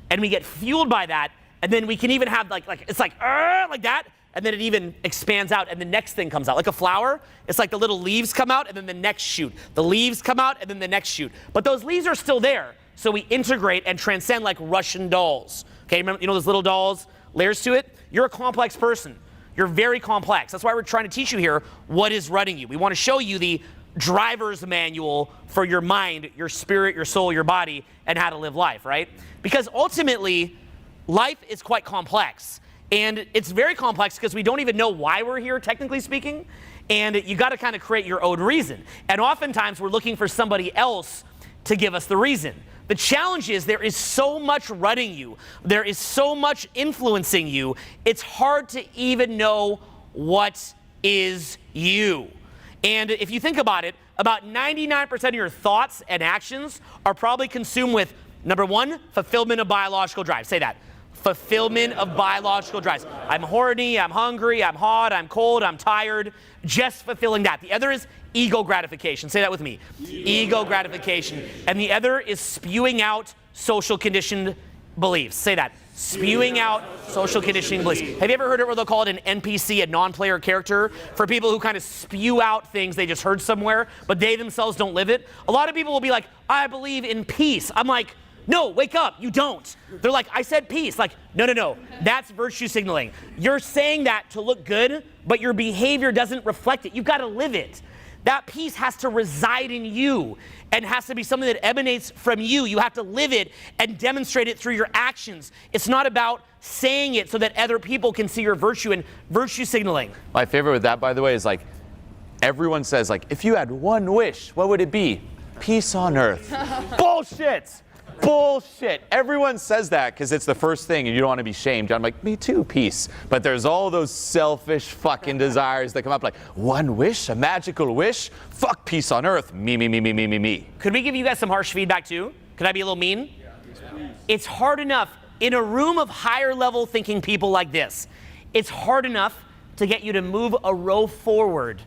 and we get fueled by that, and then we can even have like it's like that, and then it even expands out, and the next thing comes out. Like a flower, it's like the little leaves come out, and then the next shoot. The leaves come out, and then the next shoot. But those leaves are still there, so we integrate and transcend like Russian dolls. Okay, remember, you know those little dolls, layers to it? You're a complex person. You're very complex. That's why we're trying to teach you here what is running you. We want to show you the driver's manual for your mind, your spirit, your soul, your body, and how to live life, right? Because ultimately, life is quite complex. And it's very complex because we don't even know why we're here, technically speaking. And you got to kind of create your own reason. And oftentimes, we're looking for somebody else to give us the reason. The challenge is there is so much running you. There is so much influencing you. It's hard to even know what is you. And if you think about it, about 99% of your thoughts and actions are probably consumed with, number one, fulfillment of biological drive. Say that. fulfillment of biological drives. I'm horny, I'm hungry, I'm hot, I'm cold, I'm tired. Just fulfilling that. The other is ego gratification. Say that with me. Ego gratification. And the other is spewing out social conditioned beliefs. Say that. Spewing out social conditioning beliefs. Have you ever heard it where they'll call it an NPC, a non-player character, for people who kind of spew out things they just heard somewhere, but they themselves don't live it? A lot of people will be like, I believe in peace. I'm like, no, wake up, you don't. They're like, I said peace. Like, no. That's virtue signaling. You're saying that to look good, but your behavior doesn't reflect it. You've got to live it. That peace has to reside in you and has to be something that emanates from you. You have to live it and demonstrate it through your actions. It's not about saying it so that other people can see your virtue and virtue signaling. My favorite with that, by the way, is like, everyone says, like, if you had one wish, what would it be? Peace on earth. Bullshit. Bullshit. Everyone says that because it's the first thing and you don't want to be shamed. I'm like, me too, peace. But there's all those selfish fucking desires that come up like, one wish, a magical wish? Fuck peace on earth. Me. Could we give you guys some harsh feedback too? Could I be a little mean? It's hard enough in a room of higher level thinking people like this. It's hard enough to get you to move a row forward.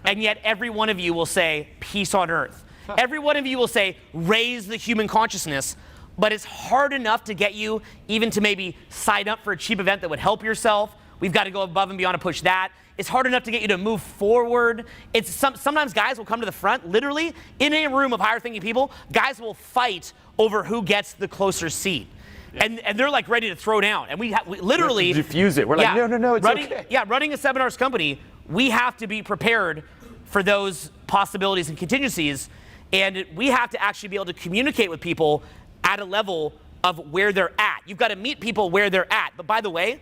And yet every one of you will say, peace on earth. Every one of you will say, raise the human consciousness, but it's hard enough to get you even to maybe sign up for a cheap event that would help yourself. We've got to go above and beyond to push that. It's hard enough to get you to move forward. It's sometimes guys will come to the front, literally, in a room of higher thinking people, guys will fight over who gets the closer seat. And they're like ready to throw down. And we literally diffuse it. We're like, no, it's okay. Yeah, running a seminars company, we have to be prepared for those possibilities and contingencies. And we have to actually be able to communicate with people at a level of where they're at. You've got to meet people where they're at. But by the way,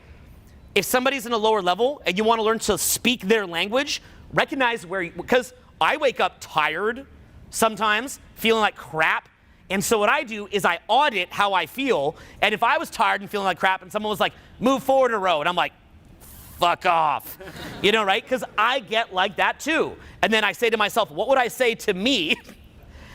if somebody's in a lower level and you want to learn to speak their language, recognize because I wake up tired sometimes, feeling like crap. And so what I do is I audit how I feel. And if I was tired and feeling like crap and someone was like, move forward a row, and I'm like, fuck off. You know, right? Because I get like that too. And then I say to myself, what would I say to me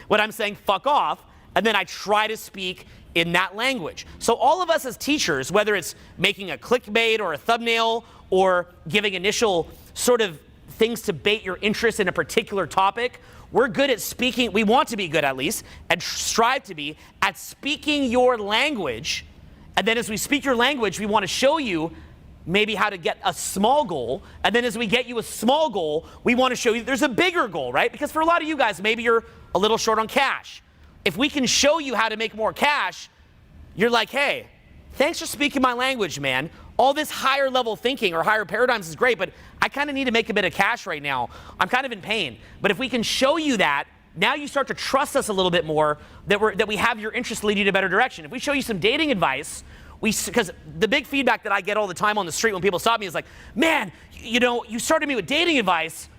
when I'm saying fuck off? And then I try to speak in that language. So all of us as teachers, whether it's making a clickbait or a thumbnail or giving initial sort of things to bait your interest in a particular topic, we're good at speaking, we want to be good at least, and strive to be at speaking your language. And then as we speak your language, we want to show you maybe how to get a small goal. And then as we get you a small goal, we want to show you there's a bigger goal, right? Because for a lot of you guys, maybe you're a little short on cash. If we can show you how to make more cash, you're like, hey, thanks for speaking my language, man. All this higher level thinking or higher paradigms is great, but I kind of need to make a bit of cash right now. I'm kind of in pain. But if we can show you that, now you start to trust us a little bit more that we have your interest leading in a better direction. If we show you some dating advice, because the big feedback that I get all the time on the street when people stop me is like, man, you know, you started me with dating advice,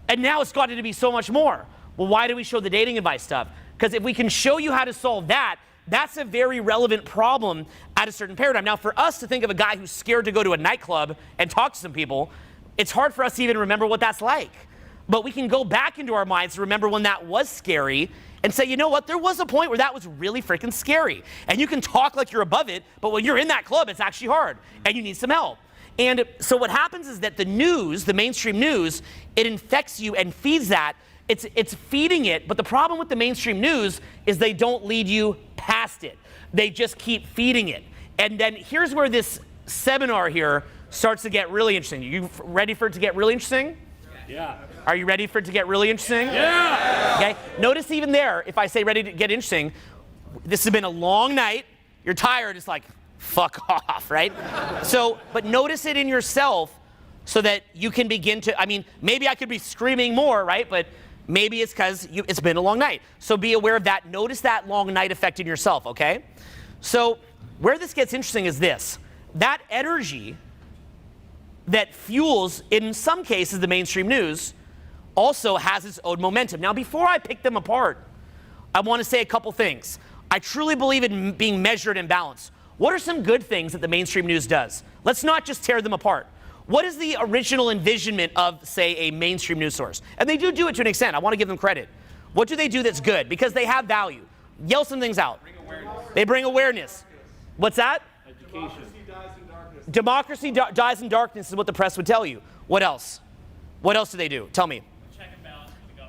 and now it's gotten to be so much more. Well, why do we show the dating advice stuff? Because if we can show you how to solve that, that's a very relevant problem at a certain paradigm. Now, for us to think of a guy who's scared to go to a nightclub and talk to some people, it's hard for us to even remember what that's like. But we can go back into our minds to remember when that was scary and say, you know what, there was a point where that was really freaking scary. And you can talk like you're above it, but when you're in that club, it's actually hard and you need some help. And so what happens is that the news, the mainstream news, it infects you and feeds that. It's feeding it, but the problem with the mainstream news is they don't lead you past it. They just keep feeding it. And then here's where this seminar here starts to get really interesting. You ready for it to get really interesting? Yeah. Are you ready for it to get really interesting? Yeah. Okay. Notice even there, if I say ready to get interesting, this has been a long night. You're tired. It's like, fuck off, right? But notice it in yourself so that you can begin to, I mean, maybe I could be screaming more, right? But maybe it's because it's been a long night. So be aware of that. Notice that long night effect in yourself, okay? So where this gets interesting is this. That energy that fuels, in some cases, the mainstream news also has its own momentum. Now, before I pick them apart, I want to say a couple things. I truly believe in being measured and balanced. What are some good things that the mainstream news does? Let's not just tear them apart. What is the original envisionment of, say, a mainstream news source? And they do it to an extent. I want to give them credit. What do they do that's good? Because they have value. Yell some things out. They bring awareness. What's that? Education. Democracy dies in darkness is what the press would tell you. What else? What else do they do? Tell me.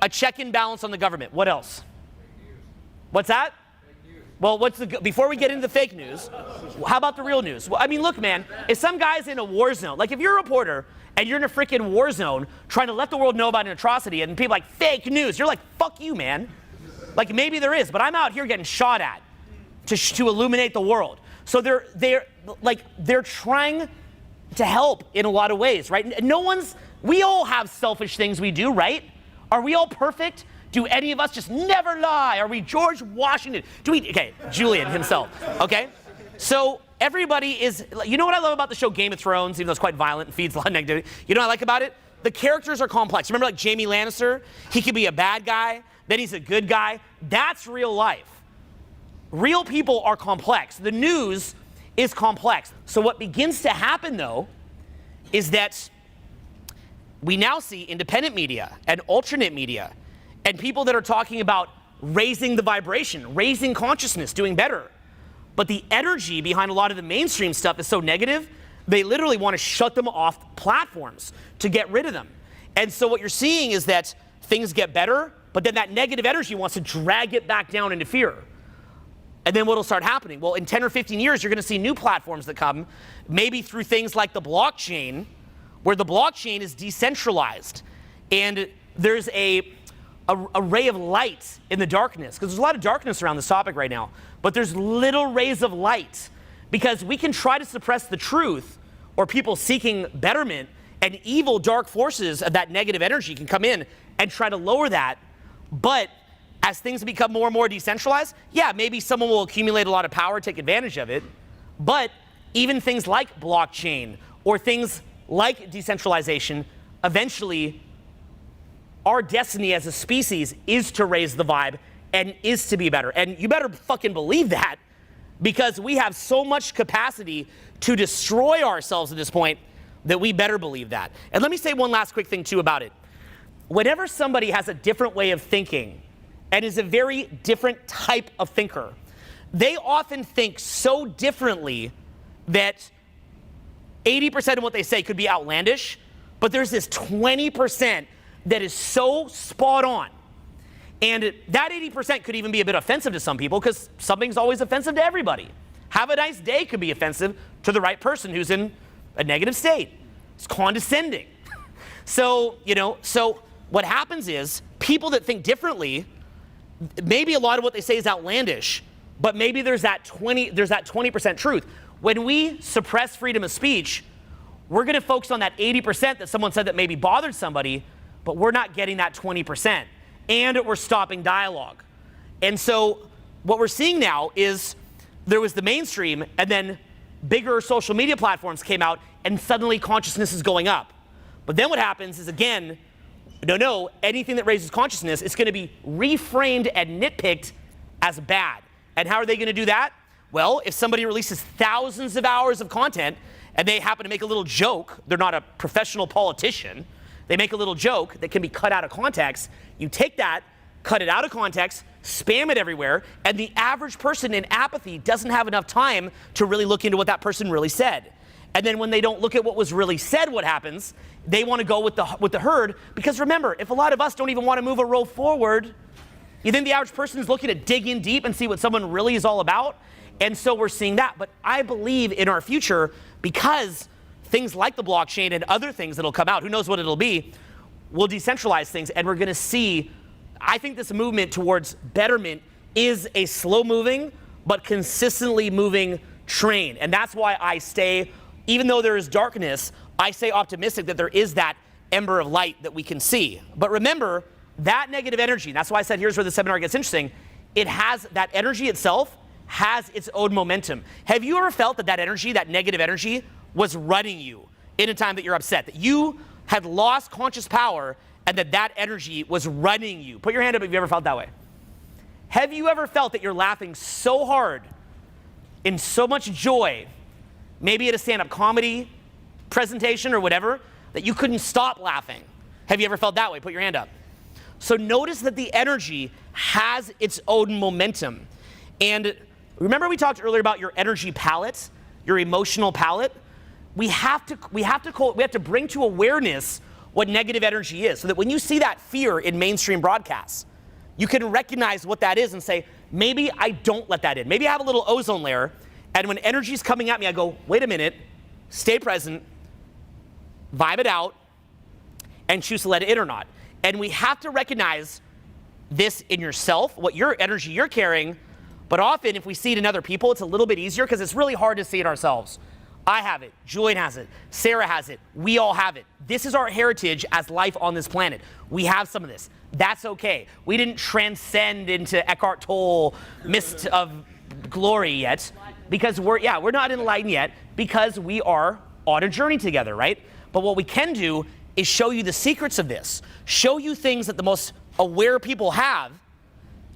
A check and balance on the government. What else? What's that? Well, before we get into the fake news, how about the real news? Well, I mean, look, man, if some guy's in a war zone, like if you're a reporter and you're in a freaking war zone trying to let the world know about an atrocity and people are like, fake news, you're like, fuck you, man. Like maybe there is, but I'm out here getting shot at to illuminate the world. So they're trying to help in a lot of ways, right? We all have selfish things we do, right? Are we all perfect? Do any of us just never lie? Are we George Washington? Okay, Julien himself, okay? So everybody is, you know what I love about the show Game of Thrones, even though it's quite violent and feeds a lot of negativity? You know what I like about it? The characters are complex. Remember like Jaime Lannister? He could be a bad guy, then he's a good guy. That's real life. Real people are complex. The news is complex. So what begins to happen though, is that we now see independent media and alternate media and people that are talking about raising the vibration, raising consciousness, doing better. But the energy behind a lot of the mainstream stuff is so negative, they literally want to shut them off platforms to get rid of them. And so what you're seeing is that things get better, but then that negative energy wants to drag it back down into fear. And then what'll start happening? Well, in 10 or 15 years, you're going to see new platforms that come, maybe through things like the blockchain, where the blockchain is decentralized. And there's a ray of light in the darkness, because there's a lot of darkness around this topic right now, but there's little rays of light, because we can try to suppress the truth or people seeking betterment, and evil dark forces of that negative energy can come in and try to lower that. But as things become more and more decentralized, yeah, maybe someone will accumulate a lot of power, take advantage of it. But even things like blockchain or things like decentralization, eventually our destiny as a species is to raise the vibe and is to be better. And you better fucking believe that, because we have so much capacity to destroy ourselves at this point that we better believe that. And let me say one last quick thing too about it. Whenever somebody has a different way of thinking and is a very different type of thinker, they often think so differently that 80% of what they say could be outlandish, but there's this 20% that is so spot on. And that 80% could even be a bit offensive to some people, because something's always offensive to everybody. Have a nice day could be offensive to the right person who's in a negative state. It's condescending. So what happens is people that think differently, maybe a lot of what they say is outlandish, but maybe there's that 20% truth. When we suppress freedom of speech, we're going to focus on that 80% that someone said that maybe bothered somebody, but we're not getting that 20%, and we're stopping dialogue. And so what we're seeing now is there was the mainstream, and then bigger social media platforms came out, and suddenly consciousness is going up. But then what happens is, again, no, anything that raises consciousness is going to be reframed and nitpicked as bad. And how are they going to do that? Well, if somebody releases thousands of hours of content and they happen to make a little joke, they're not a professional politician, they make a little joke that can be cut out of context, you take that, cut it out of context, spam it everywhere, and the average person in apathy doesn't have enough time to really look into what that person really said. And then when they don't look at what was really said, what happens? They want to go with the herd, because remember, if a lot of us don't even want to move a roll forward, you think the average person is looking to dig in deep and see what someone really is all about? And so we're seeing that. But I believe in our future, because things like the blockchain and other things that'll come out, who knows what it'll be, will decentralize things, and we're going to see, I think this movement towards betterment is a slow-moving but consistently moving train. And that's why I stay, even though there is darkness, I stay optimistic that there is that ember of light that we can see. But remember, that negative energy, and that's why I said here's where the seminar gets interesting, it has, that energy itself has its own momentum. Have you ever felt that energy, that negative energy, was running you in a time that you're upset, that you had lost conscious power and that energy was running you? Put your hand up if you ever felt that way. Have you ever felt that you're laughing so hard, in so much joy, maybe at a stand-up comedy presentation or whatever, that you couldn't stop laughing? Have you ever felt that way? Put your hand up. So notice that the energy has its own momentum. And Remember we talked earlier about your energy palette, your emotional palette? We have to bring to awareness what negative energy is, so that when you see that fear in mainstream broadcasts, you can recognize what that is and say, maybe I don't let that in. Maybe I have a little ozone layer, and when energy is coming at me, I go, wait a minute, stay present, vibe it out, and choose to let it in or not. And we have to recognize this in yourself, what your energy you're carrying, but often if we see it in other people, it's a little bit easier because it's really hard to see it ourselves. I have it, Julien has it, Sarah has it, we all have it. This is our heritage as life on this planet. We have some of this. That's okay. We didn't transcend into Eckhart Tolle mist of glory yet, because we're not enlightened yet, because we are on a journey together, right? But what we can do is show you the secrets of this, show you things that the most aware people have,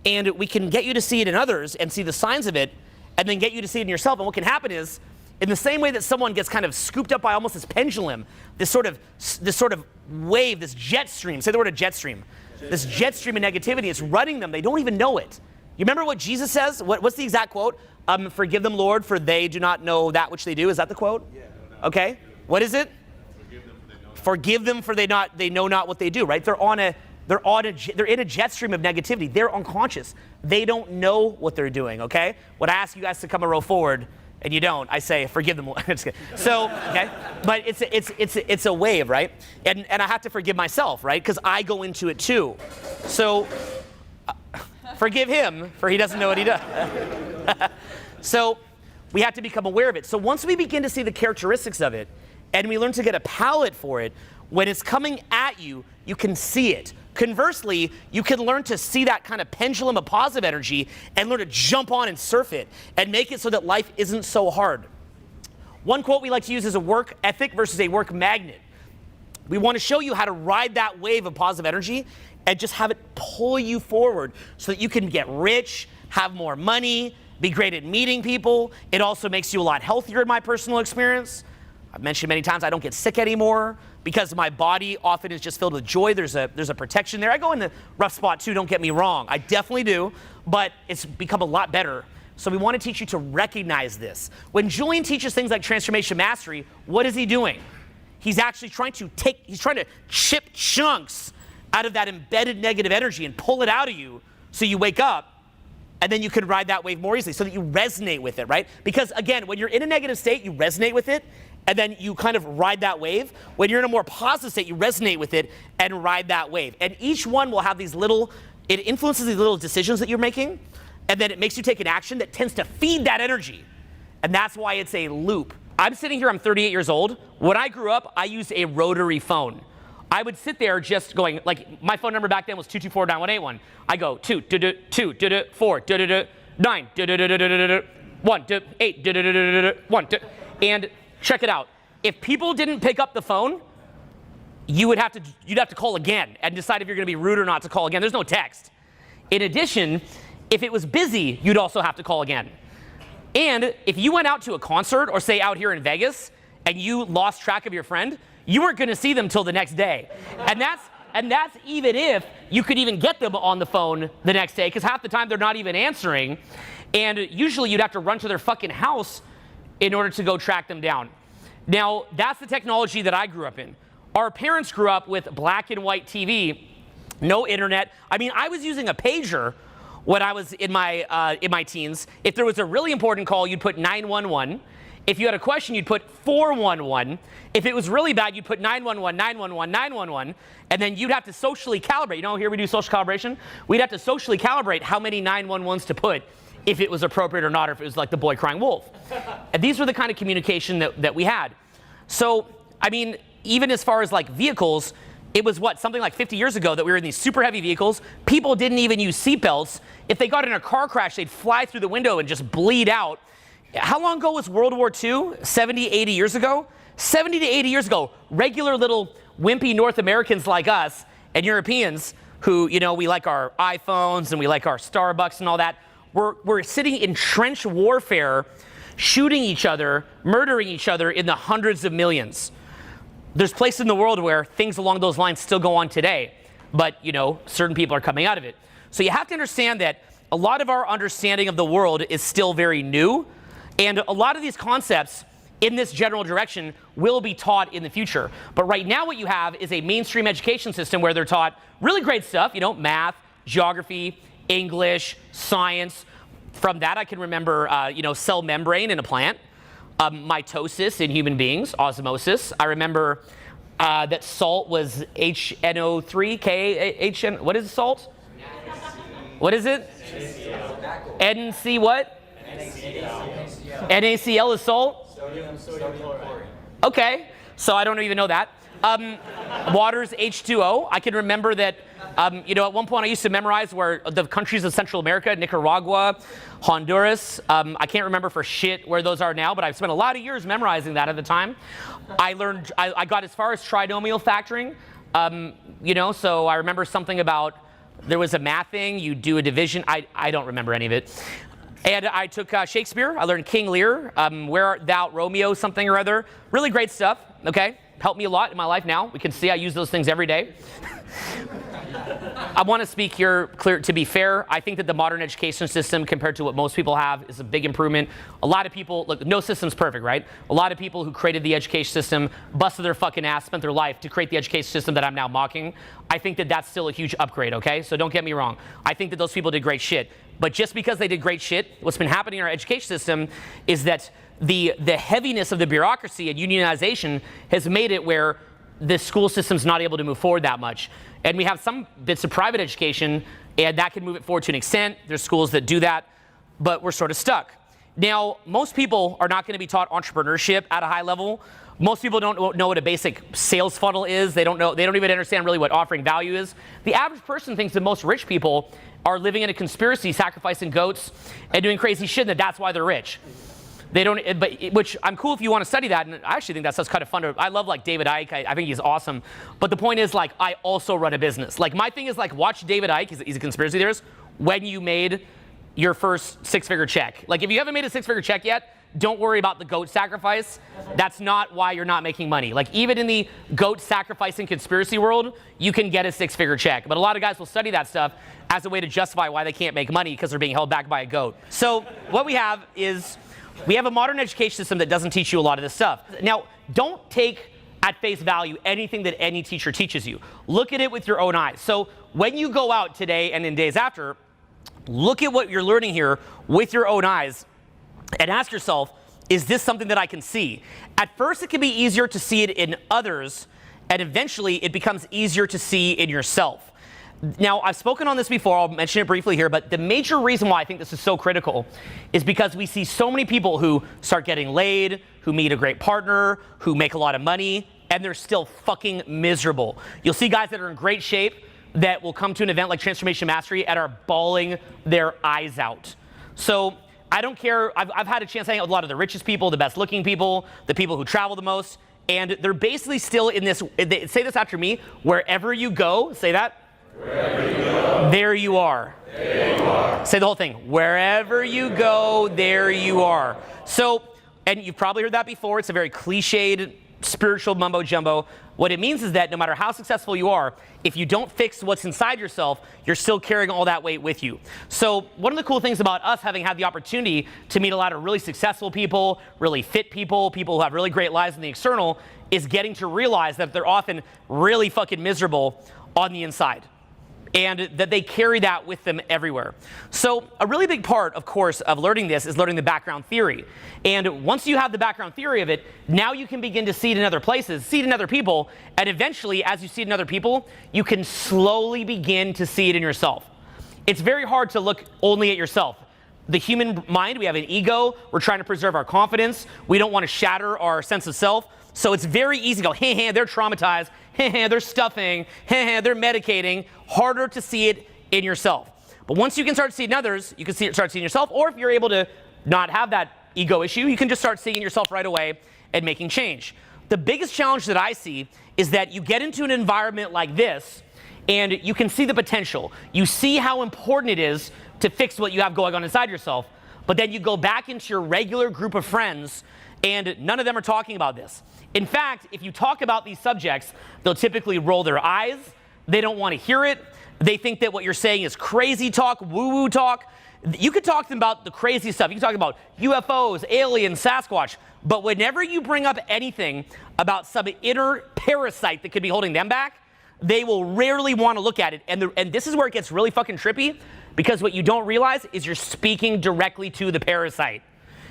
and we can get you to see it in others and see the signs of it, and then get you to see it in yourself. And what can happen is, in the same way that someone gets kind of scooped up by almost this pendulum, this sort of wave, this jet stream, say the word a jet stream, this jet stream of negativity is running them. They don't even know it. You remember what Jesus says? What's the exact quote? Forgive them, Lord, for they do not know that which they do. Is that the quote? Yeah. Okay. What is it? Forgive them for they know not what they do, right? They're in a jet stream of negativity. They're unconscious. They don't know what they're doing, okay? When I ask you guys to come a row forward, and you don't, I say, forgive them. So, okay, but it's a wave, right? And I have to forgive myself, right? Because I go into it too. So, forgive him, for he doesn't know what he does. So, we have to become aware of it. So once we begin to see the characteristics of it, and we learn to get a palate for it, when it's coming at you, you can see it. Conversely, you can learn to see that kind of pendulum of positive energy and learn to jump on and surf it and make it so that life isn't so hard. One quote we like to use is a work ethic versus a work magnet. We want to show you how to ride that wave of positive energy and just have it pull you forward so that you can get rich, have more money, be great at meeting people. It also makes you a lot healthier in my personal experience. I've mentioned many times I don't get sick anymore because my body often is just filled with joy. There's a protection there. I go in the rough spot too, don't get me wrong. I definitely do, but it's become a lot better. So we want to teach you to recognize this. When Julien teaches things like transformation mastery, what is he doing? He's actually trying to chip chunks out of that embedded negative energy and pull it out of you so you wake up, and then you can ride that wave more easily so that you resonate with it, right? Because again, when you're in a negative state, you resonate with it, and then you kind of ride that wave. When you're in a more positive state, you resonate with it and ride that wave. And each one will have it influences these little decisions that you're making, and then it makes you take an action that tends to feed that energy. And that's why it's a loop. I'm sitting here, I'm 38 years old. When I grew up, I used a rotary phone. I would sit there just going, like, my phone number back then was 224-9181. I go 2, 4, 9, 1, 8, 1, and check it out. If people didn't pick up the phone, you'd have to call again and decide if you're going to be rude or not to call again. There's no text. In addition, if it was busy, you'd also have to call again. And if you went out to a concert, or say out here in Vegas, and you lost track of your friend, you weren't going to see them till the next day. And that's even if you could even get them on the phone the next day, because half the time they're not even answering. And usually you'd have to run to their fucking house in order to go track them down. Now, that's the technology that I grew up in. Our parents grew up with black and white TV, no internet. I mean, I was using a pager when I was in my teens. If there was a really important call, you'd put 911. If you had a question, you'd put 411. If it was really bad, you'd put 911, 911, 911, and then you'd have to socially calibrate. You know, here we do social calibration. We'd have to socially calibrate how many 911s to put, if it was appropriate or not, or if it was like the boy crying wolf. And these were the kind of communication that we had. So, I mean, even as far as like vehicles, it was something like 50 years ago that we were in these super heavy vehicles. People didn't even use seatbelts. If they got in a car crash, they'd fly through the window and just bleed out. How long ago was World War II? 70, 80 years ago? 70 to 80 years ago, regular little wimpy North Americans like us and Europeans who, you know, we like our iPhones and we like our Starbucks and all that, we're sitting in trench warfare, shooting each other, murdering each other in the hundreds of millions. There's places in the world where things along those lines still go on today, but, you know, certain people are coming out of it. So you have to understand that a lot of our understanding of the world is still very new, and a lot of these concepts in this general direction will be taught in the future. But right now what you have is a mainstream education system where they're taught really great stuff, you know, math, geography, English, science. From that I can remember, you know, cell membrane in a plant, mitosis in human beings, osmosis. I remember that salt was HNO3, what is salt? What is it? NC what? NaCl is salt? Sodium chloride. Okay, so I don't even know that. Water's H2O. I can remember that, you know, at one point I used to memorize where the countries of Central America, Nicaragua, Honduras, I can't remember for shit where those are now, but I've spent a lot of years memorizing that at the time. I learned, I got as far as trinomial factoring, you know, so I remember something about, there was a math thing, you do a division, I don't remember any of it. And I took Shakespeare, I learned King Lear, Where Art Thou, Romeo, something or other. Really great stuff, okay? Helped me a lot in my life now. We can see I use those things every day. I want to speak here clear. To be fair, I think that the modern education system compared to what most people have is a big improvement. A lot of people, look, no system's perfect, right? A lot of people who created the education system busted their fucking ass, spent their life to create the education system that I'm now mocking. I think that that's still a huge upgrade, okay? So don't get me wrong. I think that those people did great shit. But just because they did great shit, what's been happening in our education system is that the heaviness of the bureaucracy and unionization has made it where the school system's not able to move forward that much. And we have some bits of private education, and that can move it forward to an extent. There's schools that do that, but we're sort of stuck. Now, most people are not going to be taught entrepreneurship at a high level. Most people don't know what a basic sales funnel is. They don't even understand really what offering value is. The average person thinks that most rich people are living in a conspiracy, sacrificing goats and doing crazy shit, and that's why they're rich. They don't, but which I'm cool if you want to study that, and I actually think that's kind of fun. I love like David Icke. I think he's awesome. But the point is, like, I also run a business. Like, my thing is, like, watch David Icke. He's a conspiracy theorist. When you made your first six-figure check, like, if you haven't made a six-figure check yet, don't worry about the goat sacrifice. That's not why you're not making money. Like, even in the goat sacrificing conspiracy world, you can get a six-figure check. But a lot of guys will study that stuff as a way to justify why they can't make money because they're being held back by a goat. So what we have is, we have a modern education system that doesn't teach you a lot of this stuff. Now, don't take at face value anything that any teacher teaches you. Look at it with your own eyes. So when you go out today and in days after, look at what you're learning here with your own eyes and ask yourself, is this something that I can see? At first, it can be easier to see it in others, and eventually it becomes easier to see in yourself. Now, I've spoken on this before, I'll mention it briefly here, but the major reason why I think this is so critical is because we see so many people who start getting laid, who meet a great partner, who make a lot of money, and they're still fucking miserable. You'll see guys that are in great shape that will come to an event like Transformation Mastery and are bawling their eyes out. So I don't care, I've had a chance to hang out with a lot of the richest people, the best looking people, the people who travel the most, and they're basically still in this, say this after me, wherever you go, say that. Wherever you go, there you are. There you are. Say the whole thing. Wherever you go, there you are. So, and you've probably heard that before. It's a very cliched spiritual mumbo jumbo. What it means is that no matter how successful you are, if you don't fix what's inside yourself, you're still carrying all that weight with you. So one of the cool things about us having had the opportunity to meet a lot of really successful people, really fit people, people who have really great lives in the external, is getting to realize that they're often really fucking miserable on the inside, and that they carry that with them everywhere. So a really big part, of course, of learning this is learning the background theory. And once you have the background theory of it, now you can begin to see it in other places, see it in other people, and eventually, as you see it in other people, you can slowly begin to see it in yourself. It's very hard to look only at yourself. The human mind, we have an ego, we're trying to preserve our confidence, we don't want to shatter our sense of self, so it's very easy to go, hey, they're traumatized, hey, they're stuffing, hey, they're medicating. Harder to see it in yourself. But once you can start seeing others, you can start seeing yourself, or if you're able to not have that ego issue, you can just start seeing yourself right away and making change. The biggest challenge that I see is that you get into an environment like this, and you can see the potential. You see how important it is to fix what you have going on inside yourself, but then you go back into your regular group of friends, and none of them are talking about this. In fact, if you talk about these subjects, they'll typically roll their eyes. They don't want to hear it. They think that what you're saying is crazy talk, woo-woo talk. You could talk to them about the crazy stuff. You can talk about UFOs, aliens, Sasquatch. But whenever you bring up anything about some inner parasite that could be holding them back, they will rarely want to look at it. And this is where it gets really fucking trippy, because what you don't realize is you're speaking directly to the parasite.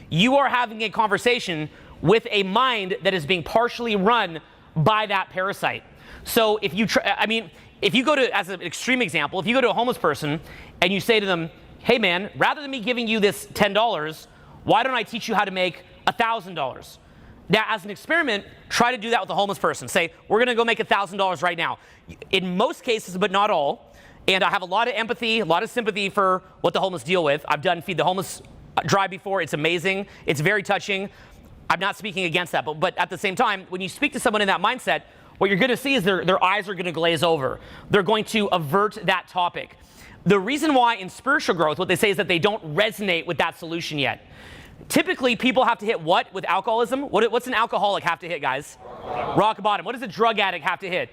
You are having a conversation with a mind that is being partially run by that parasite. So if you if you go to, as an extreme example, if you go to a homeless person and you say to them, hey man, rather than me giving you this $10, why don't I teach you how to make $1,000? Now, as an experiment, try to do that with a homeless person. Say, we're going to go make $1,000 right now. In most cases, but not all, and I have a lot of empathy, a lot of sympathy for what the homeless deal with. I've done Feed the Homeless drive before. It's amazing. It's very touching. I'm not speaking against that, but at the same time, when you speak to someone in that mindset, what you're going to see is their eyes are going to glaze over. They're going to avert that topic. The reason why in spiritual growth, what they say is that they don't resonate with that solution yet. Typically, people have to hit what with alcoholism? What's an alcoholic have to hit, guys? Rock bottom. What does a drug addict have to hit?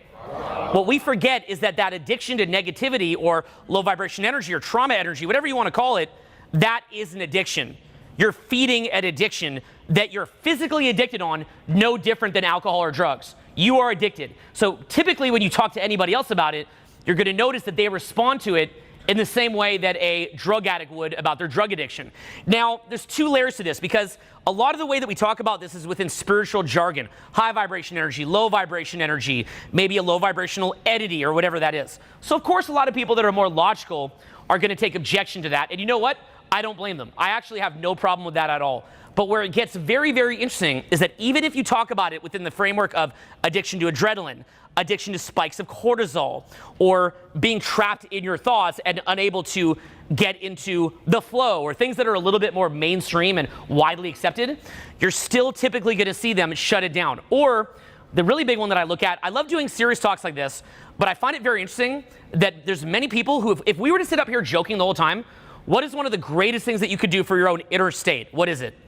What we forget is that addiction to negativity or low vibration energy or trauma energy, whatever you want to call it, that is an addiction. You're feeding an addiction that you're physically addicted on, no different than alcohol or drugs. You are addicted. So typically when you talk to anybody else about it, you're going to notice that they respond to it in the same way that a drug addict would about their drug addiction. Now, there's two layers to this, because a lot of the way that we talk about this is within spiritual jargon. High vibration energy, low vibration energy, maybe a low vibrational entity or whatever that is. So of course, a lot of people that are more logical are going to take objection to that. And you know what? I don't blame them. I actually have no problem with that at all. But where it gets very, very interesting is that even if you talk about it within the framework of addiction to adrenaline, addiction to spikes of cortisol, or being trapped in your thoughts and unable to get into the flow, or things that are a little bit more mainstream and widely accepted, you're still typically going to see them shut it down. Or the really big one that I look at, I love doing serious talks like this, but I find it very interesting that there's many people who, if we were to sit up here joking the whole time, what is one of the greatest things that you could do for your own inner state? What is it?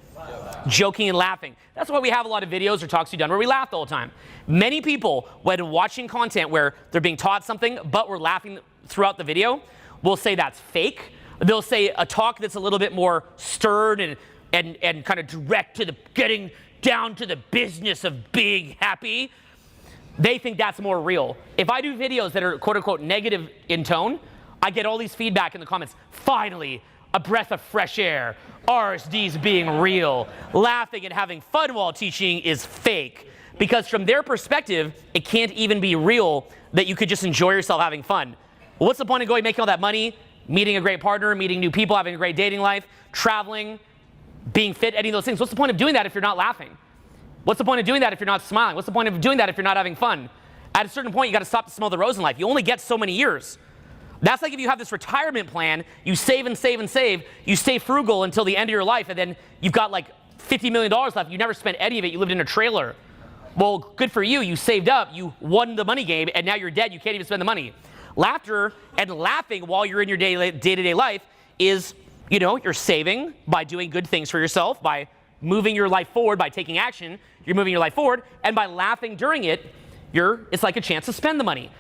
Joking and laughing. That's why we have a lot of videos or talks we've done where we laugh the whole time. Many people, when watching content where they're being taught something, but we're laughing throughout the video, will say that's fake. They'll say a talk that's a little bit more stern and kind of direct to the getting down to the business of being happy. They think that's more real. If I do videos that are quote unquote negative in tone, I get all these feedback in the comments. Finally, a breath of fresh air. RSD's being real. Laughing and having fun while teaching is fake. Because from their perspective, it can't even be real that you could just enjoy yourself having fun. Well, what's the point of going making all that money, meeting a great partner, meeting new people, having a great dating life, traveling, being fit, any of those things? What's the point of doing that if you're not laughing? What's the point of doing that if you're not smiling? What's the point of doing that if you're not having fun? At a certain point, you got to stop to smell the rose in life. You only get so many years. That's like if you have this retirement plan, you save and save and save, you stay frugal until the end of your life, and then you've got like $50 million left. You never spent any of it. You lived in a trailer. Well, good for you. You saved up, you won the money game, and now you're dead. You can't even spend the money. Laughter and laughing while you're in your day-to-day life is, you're saving by doing good things for yourself, by moving your life forward, by taking action. You're moving your life forward, and by laughing during it, it's like a chance to spend the money.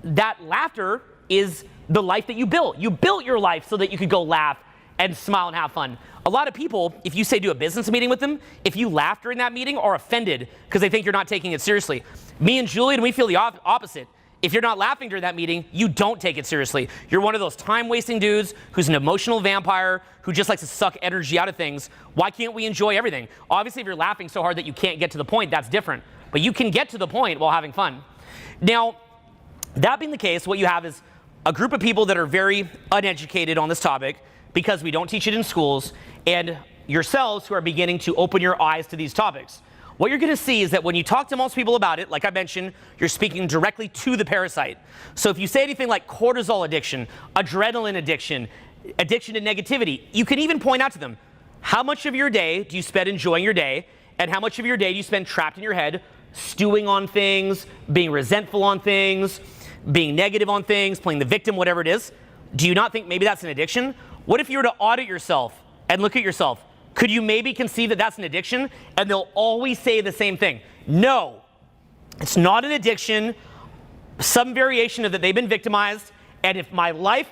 That laughter is the life that you built. You built your life so that you could go laugh and smile and have fun. A lot of people, if you say do a business meeting with them, if you laugh during that meeting, are offended because they think you're not taking it seriously. Me and Julian, we feel the opposite. If you're not laughing during that meeting, you don't take it seriously. You're one of those time-wasting dudes who's an emotional vampire who just likes to suck energy out of things. Why can't we enjoy everything? Obviously, if you're laughing so hard that you can't get to the point, that's different. But you can get to the point while having fun. Now, that being the case, what you have is a group of people that are very uneducated on this topic because we don't teach it in schools, and yourselves who are beginning to open your eyes to these topics. What you're going to see is that when you talk to most people about it, like I mentioned, you're speaking directly to the parasite. So if you say anything like cortisol addiction, adrenaline addiction, addiction to negativity, you can even point out to them, how much of your day do you spend enjoying your day, and how much of your day do you spend trapped in your head, stewing on things, being resentful on things, being negative on things, playing the victim, whatever it is? Do you not think maybe that's an addiction? What if you were to audit yourself and look at yourself? Could you maybe conceive that that's an addiction? And they'll always say the same thing. No, it's not an addiction. Some variation of that they've been victimized And if my life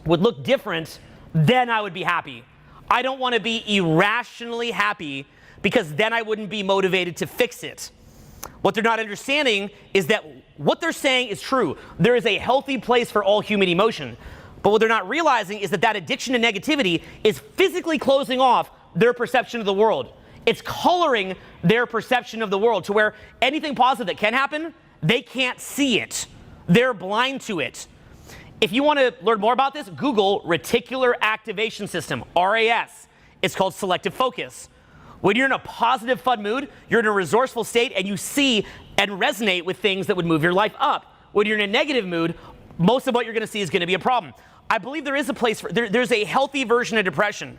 would look different, then I would be happy. I don't want to be irrationally happy because then I wouldn't be motivated to fix it. What they're not understanding is that what they're saying is true. There is a healthy place for all human emotion. But what they're not realizing is that that addiction to negativity is physically closing off their perception of the world. It's coloring their perception of the world to where anything positive that can happen, they can't see it. They're blind to it. If you want to learn more about this, Google Reticular Activation System, RAS. It's called selective focus. When you're in a positive, fun mood, you're in a resourceful state and you see and resonate with things that would move your life up. When you're in a negative mood, most of what you're going to see is going to be a problem. I believe there is a place for, there's a healthy version of depression.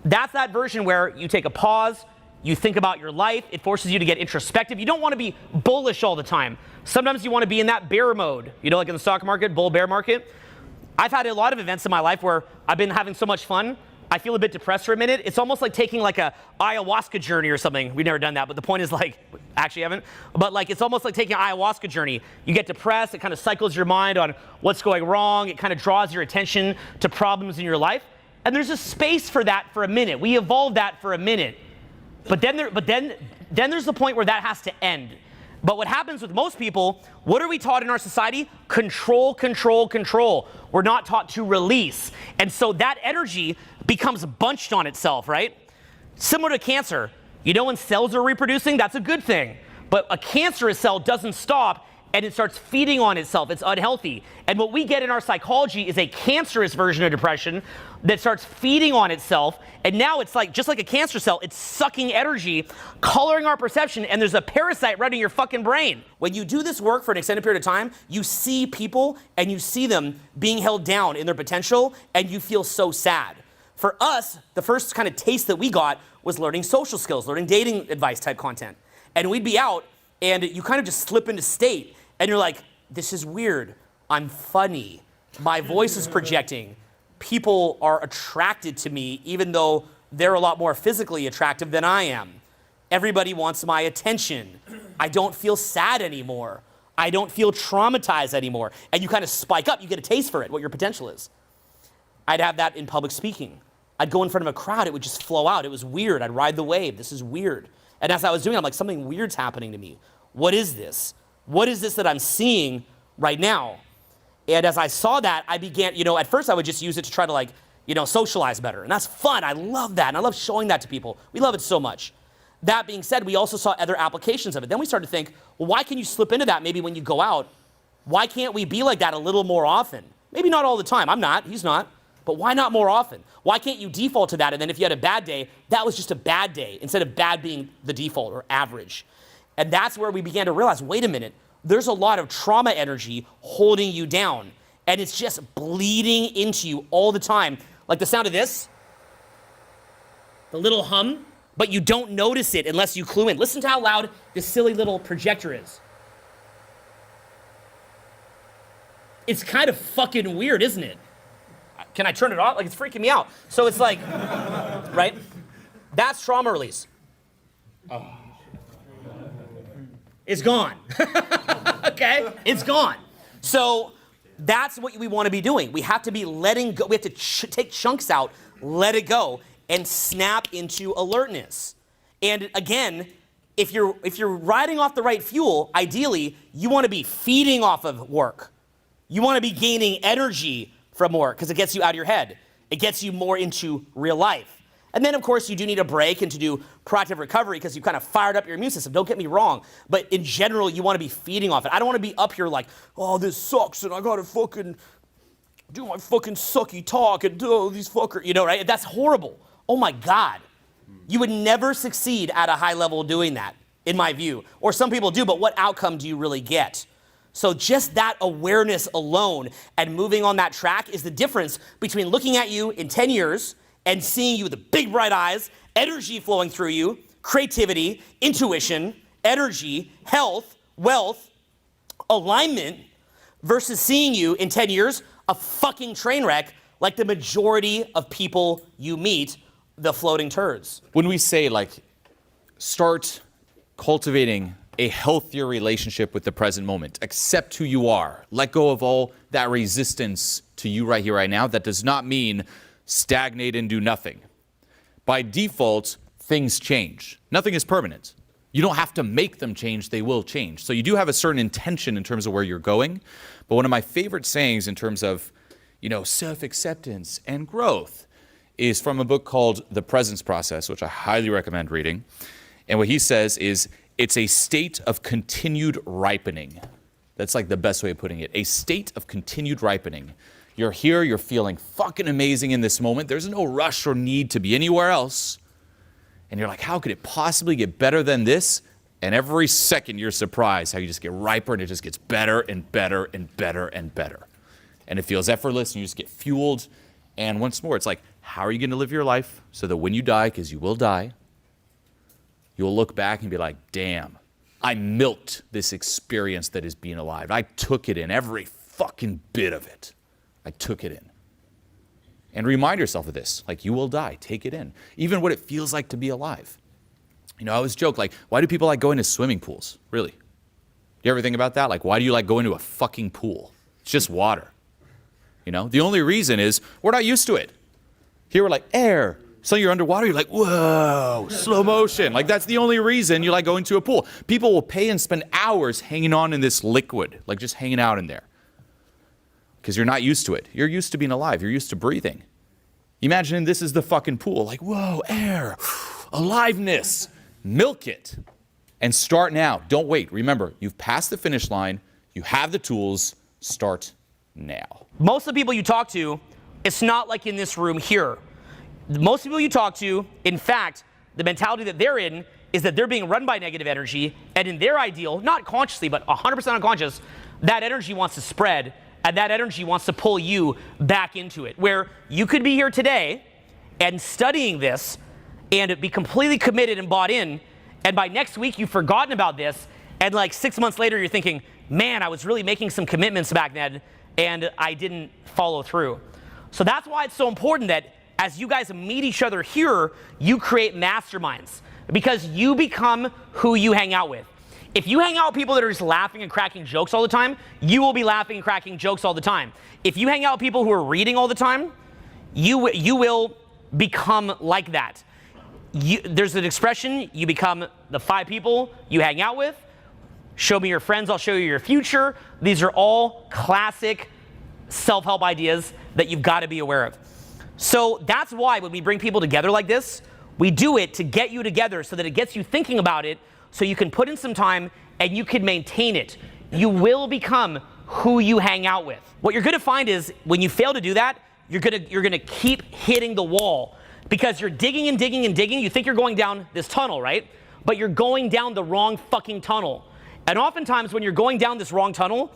That's that version where you take a pause, you think about your life, it forces you to get introspective. You don't want to be bullish all the time. Sometimes you want to be in that bear mode, you know, like in the stock market, bull bear market. I've had a lot of events in my life where I've been having so much fun, I feel a bit depressed for a minute. It's almost like taking like a ayahuasca journey or something. We've never done that, but the point is like, actually haven't, but like it's almost like taking an ayahuasca journey. You get depressed, it kind of cycles your mind on what's going wrong, it kind of draws your attention to problems in your life. And there's a space for that for a minute. We evolved that for a minute. But then there's the point where that has to end. But what happens with most people, what are we taught in our society? Control, control, control. We're not taught to release. And so that energy becomes bunched on itself, right? Similar to cancer. You know, when cells are reproducing, that's a good thing. But a cancerous cell doesn't stop and it starts feeding on itself. It's unhealthy. And what we get in our psychology is a cancerous version of depression that starts feeding on itself. And now it's like, just like a cancer cell, it's sucking energy, coloring our perception, and there's a parasite running your fucking brain. When you do this work for an extended period of time, you see people and you see them being held down in their potential, and you feel so sad. For us, the first kind of taste that we got was learning social skills, learning dating advice type content. And we'd be out, and you kind of just slip into state, and you're like, this is weird. I'm funny. My voice is projecting. People are attracted to me, even though they're a lot more physically attractive than I am. Everybody wants my attention. I don't feel sad anymore. I don't feel traumatized anymore. And you kind of spike up. You get a taste for it, what your potential is. I'd have that in public speaking. I'd go in front of a crowd. It would just flow out. It was weird. I'd ride the wave. This is weird. And as I was doing it, I'm like, something weird's happening to me. What is this? What is this that I'm seeing right now? And as I saw that, I began, you know, at first I would just use it to try to like, you know, socialize better. And that's fun. I love that. And I love showing that to people. We love it so much. That being said, we also saw other applications of it. Then we started to think, well, why can you slip into that maybe when you go out? Why can't we be like that a little more often? Maybe not all the time. I'm not. He's not. But why not more often? Why can't you default to that? And then if you had a bad day, that was just a bad day instead of bad being the default or average. And that's where we began to realize, wait a minute, there's a lot of trauma energy holding you down. And it's just bleeding into you all the time. Like the sound of this, the little hum, but you don't notice it unless you clue in. Listen to how loud this silly little projector is. It's kind of fucking weird, isn't it? Can I turn it off? Like, it's freaking me out. So it's like, right? That's trauma release. Oh. It's gone. Okay? It's gone. So that's what we want to be doing. We have to be letting go. We have to take chunks out, let it go, and snap into alertness. And again, if you're riding off the right fuel, ideally, you want to be feeding off of work. You want to be gaining energy from work because it gets you out of your head. It gets you more into real life. And then, of course, you do need a break and to do proactive recovery because you kind of fired up your immune system. Don't get me wrong. But in general, you want to be feeding off it. I don't want to be up here like, oh, this sucks and I got to fucking do my fucking sucky talk and do these fucker, you know, right? That's horrible. Oh, my God. You would never succeed at a high level doing that, in my view. Or some people do, but what outcome do you really get? So just that awareness alone and moving on that track is the difference between looking at you in 10 years and seeing you with the big bright eyes, energy flowing through you, creativity, intuition, energy, health, wealth, alignment, versus seeing you in 10 years, a fucking train wreck like the majority of people you meet, the floating turds. When we say like, start cultivating a healthier relationship with the present moment. Accept who you are. Let go of all that resistance to you right here, right now. That does not mean stagnate and do nothing. By default, things change. Nothing is permanent. You don't have to make them change, they will change. So you do have a certain intention in terms of where you're going. But one of my favorite sayings in terms of, self-acceptance and growth is from a book called The Presence Process, which I highly recommend reading. And what he says is, it's a state of continued ripening. That's like the best way of putting it. A state of continued ripening. You're here, you're feeling fucking amazing in this moment. There's no rush or need to be anywhere else. And you're like, how could it possibly get better than this? And every second you're surprised how you just get riper and it just gets better and better and better and better. And it feels effortless and you just get fueled. And once more, it's like, how are you going to live your life so that when you die, because you will die, you'll look back and be like, damn, I milked this experience that is being alive. I took it in, every fucking bit of it. I took it in. And remind yourself of this, like you will die, take it in. Even what it feels like to be alive. I always joke, like, why do people like going to swimming pools? Really? You ever think about that? Like, why do you like going to a fucking pool? It's just water. The only reason is we're not used to it. Here we're like, air. So you're underwater, you're like, whoa, slow motion. Like that's the only reason you like going to a pool. People will pay and spend hours hanging on in this liquid, like just hanging out in there. Because you're not used to it. You're used to being alive. You're used to breathing. Imagine this is the fucking pool. Like, whoa, air, aliveness. Milk it. And start now. Don't wait. Remember, you've passed the finish line. You have the tools. Start now. Most of the people you talk to, it's not like in this room here. Most people you talk to, in fact, the mentality that they're in is that they're being run by negative energy, and in their ideal, not consciously, but 100% unconscious, that energy wants to spread, and that energy wants to pull you back into it. Where you could be here today and studying this and be completely committed and bought in, and by next week you've forgotten about this, and like 6 months later you're thinking, man, I was really making some commitments back then, and I didn't follow through. So that's why it's so important that as you guys meet each other here, you create masterminds, because you become who you hang out with. If you hang out with people that are just laughing and cracking jokes all the time, you will be laughing and cracking jokes all the time. If you hang out with people who are reading all the time, you will become like that. There's an expression, you become the 5 people you hang out with. Show me your friends, I'll show you your future. These are all classic self-help ideas that you've got to be aware of. So that's why when we bring people together like this, we do it to get you together so that it gets you thinking about it, so you can put in some time and you can maintain it. You will become who you hang out with. What you're gonna find is when you fail to do that, you're gonna keep hitting the wall, because you're digging and digging and digging. You think you're going down this tunnel, right? But you're going down the wrong fucking tunnel. And oftentimes when you're going down this wrong tunnel,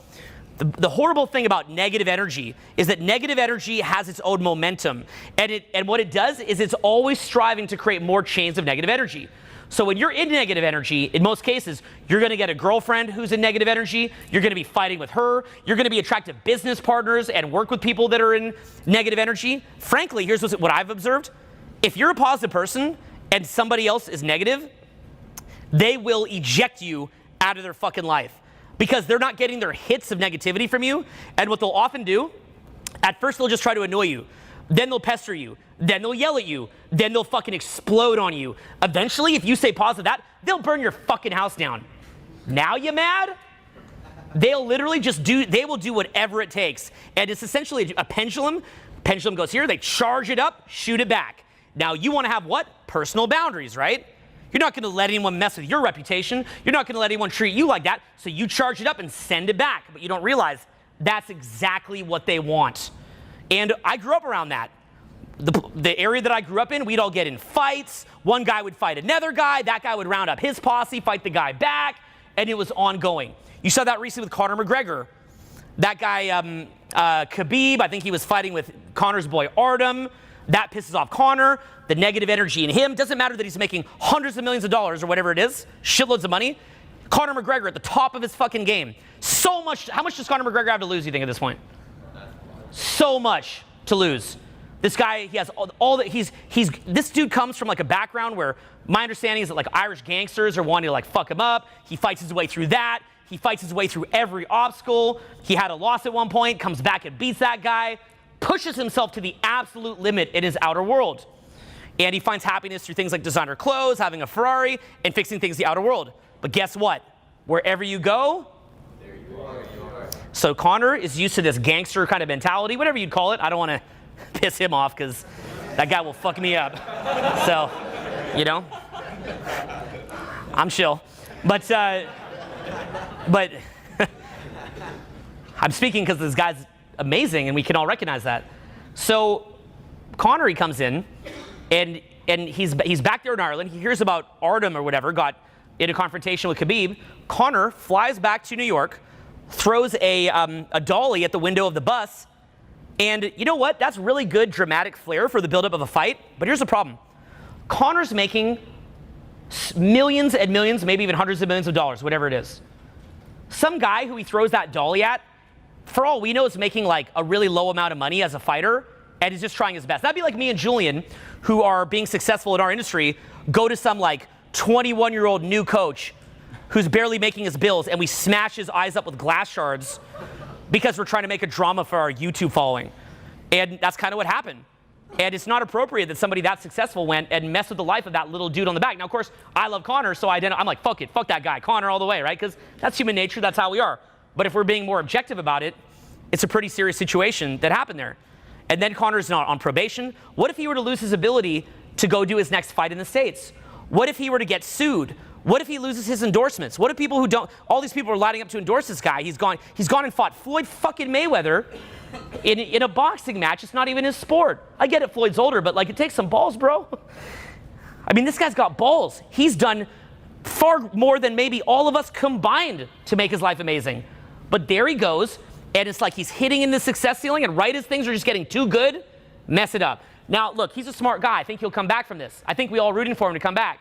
the horrible thing about negative energy is that negative energy has its own momentum. And what it does is it's always striving to create more chains of negative energy. So when you're in negative energy, in most cases, you're going to get a girlfriend who's in negative energy. You're going to be fighting with her. You're going to be attracted to business partners and work with people that are in negative energy. Frankly, here's what I've observed. If you're a positive person and somebody else is negative, they will eject you out of their fucking life, because they're not getting their hits of negativity from you. And what they'll often do, at first they'll just try to annoy you. Then they'll pester you. Then they'll yell at you. Then they'll fucking explode on you. Eventually, if you say pause to that, they'll burn your fucking house down. Now you mad? They'll literally they will do whatever it takes. And it's essentially a pendulum. Pendulum goes here, they charge it up, shoot it back. Now you want to have what? Personal boundaries, right? You're not going to let anyone mess with your reputation. You're not going to let anyone treat you like that. So you charge it up and send it back. But you don't realize that's exactly what they want. And I grew up around that. The area that I grew up in, we'd all get in fights. One guy would fight another guy. That guy would round up his posse, fight the guy back. And it was ongoing. You saw that recently with Conor McGregor. That guy, Khabib, I think he was fighting with Conor's boy Artem. That pisses off Conor. The negative energy in him. Doesn't matter that he's making hundreds of millions of dollars or whatever it is. Shitloads of money. Conor McGregor at the top of his fucking game. So much. How much does Conor McGregor have to lose, you think, at this point? So much to lose. This guy, he has all that. This dude comes from like a background where my understanding is that like Irish gangsters are wanting to like fuck him up. He fights his way through that. He fights his way through every obstacle. He had a loss at one point, comes back and beats that guy, pushes himself to the absolute limit in his outer world. And he finds happiness through things like designer clothes, having a Ferrari, and fixing things in the outer world. But guess what? Wherever you go, there you are. So Connor is used to this gangster kind of mentality, whatever you'd call it. I don't want to piss him off because that guy will fuck me up. So, you know, I'm chill. But I'm speaking because this guy's amazing and we can all recognize that. So Connor, he comes in and he's back there in Ireland. He hears about Artem or whatever, got in a confrontation with Khabib. Connor flies back to New York, throws a dolly at the window of the bus. And you know what? That's really good dramatic flair for the buildup of a fight. But here's the problem. Connor's making millions and millions, maybe even hundreds of millions of dollars, whatever it is. Some guy who he throws that dolly at, for all we know, is making like a really low amount of money as a fighter and is just trying his best. That'd be like me and Julien, who are being successful in our industry, go to some like 21-year-old new coach who's barely making his bills and we smash his eyes up with glass shards because we're trying to make a drama for our YouTube following. And that's kind of what happened. And it's not appropriate that somebody that successful went and messed with the life of that little dude on the back. Now, of course, I love Connor, so I'm like, fuck it, fuck that guy, Connor all the way, right? Because that's human nature, that's how we are. But if we're being more objective about it, it's a pretty serious situation that happened there. And then Connor's not on probation. What if he were to lose his ability to go do his next fight in the States? What if he were to get sued? What if he loses his endorsements? What if people who don't, all these people are lining up to endorse this guy. He's gone and fought Floyd fucking Mayweather in a boxing match. It's not even his sport. I get it, Floyd's older, but like it takes some balls, bro. I mean, this guy's got balls. He's done far more than maybe all of us combined to make his life amazing. But there he goes, and it's like he's hitting in the success ceiling, and right as things are just getting too good, mess it up. Now, look, he's a smart guy. I think he'll come back from this. I think we all rooting for him to come back.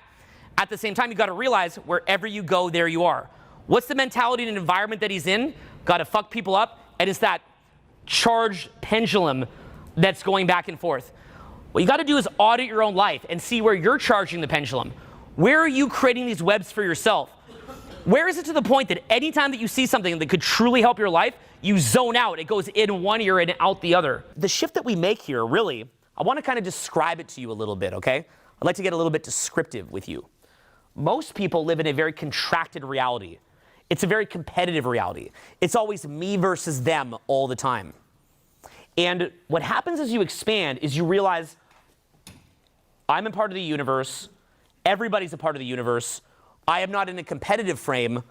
At the same time, you've got to realize wherever you go, there you are. What's the mentality and environment that he's in? Got to fuck people up, and it's that charged pendulum that's going back and forth. What you got to do is audit your own life and see where you're charging the pendulum. Where are you creating these webs for yourself? Where is it to the point that anytime that you see something that could truly help your life, you zone out? It goes in one ear and out the other. The shift that we make here, really, I want to kind of describe it to you a little bit, okay? I'd like to get a little bit descriptive with you. Most people live in a very contracted reality. It's a very competitive reality. It's always me versus them all the time. And what happens as you expand is you realize I'm a part of the universe. Everybody's a part of the universe. I am not in a competitive frame.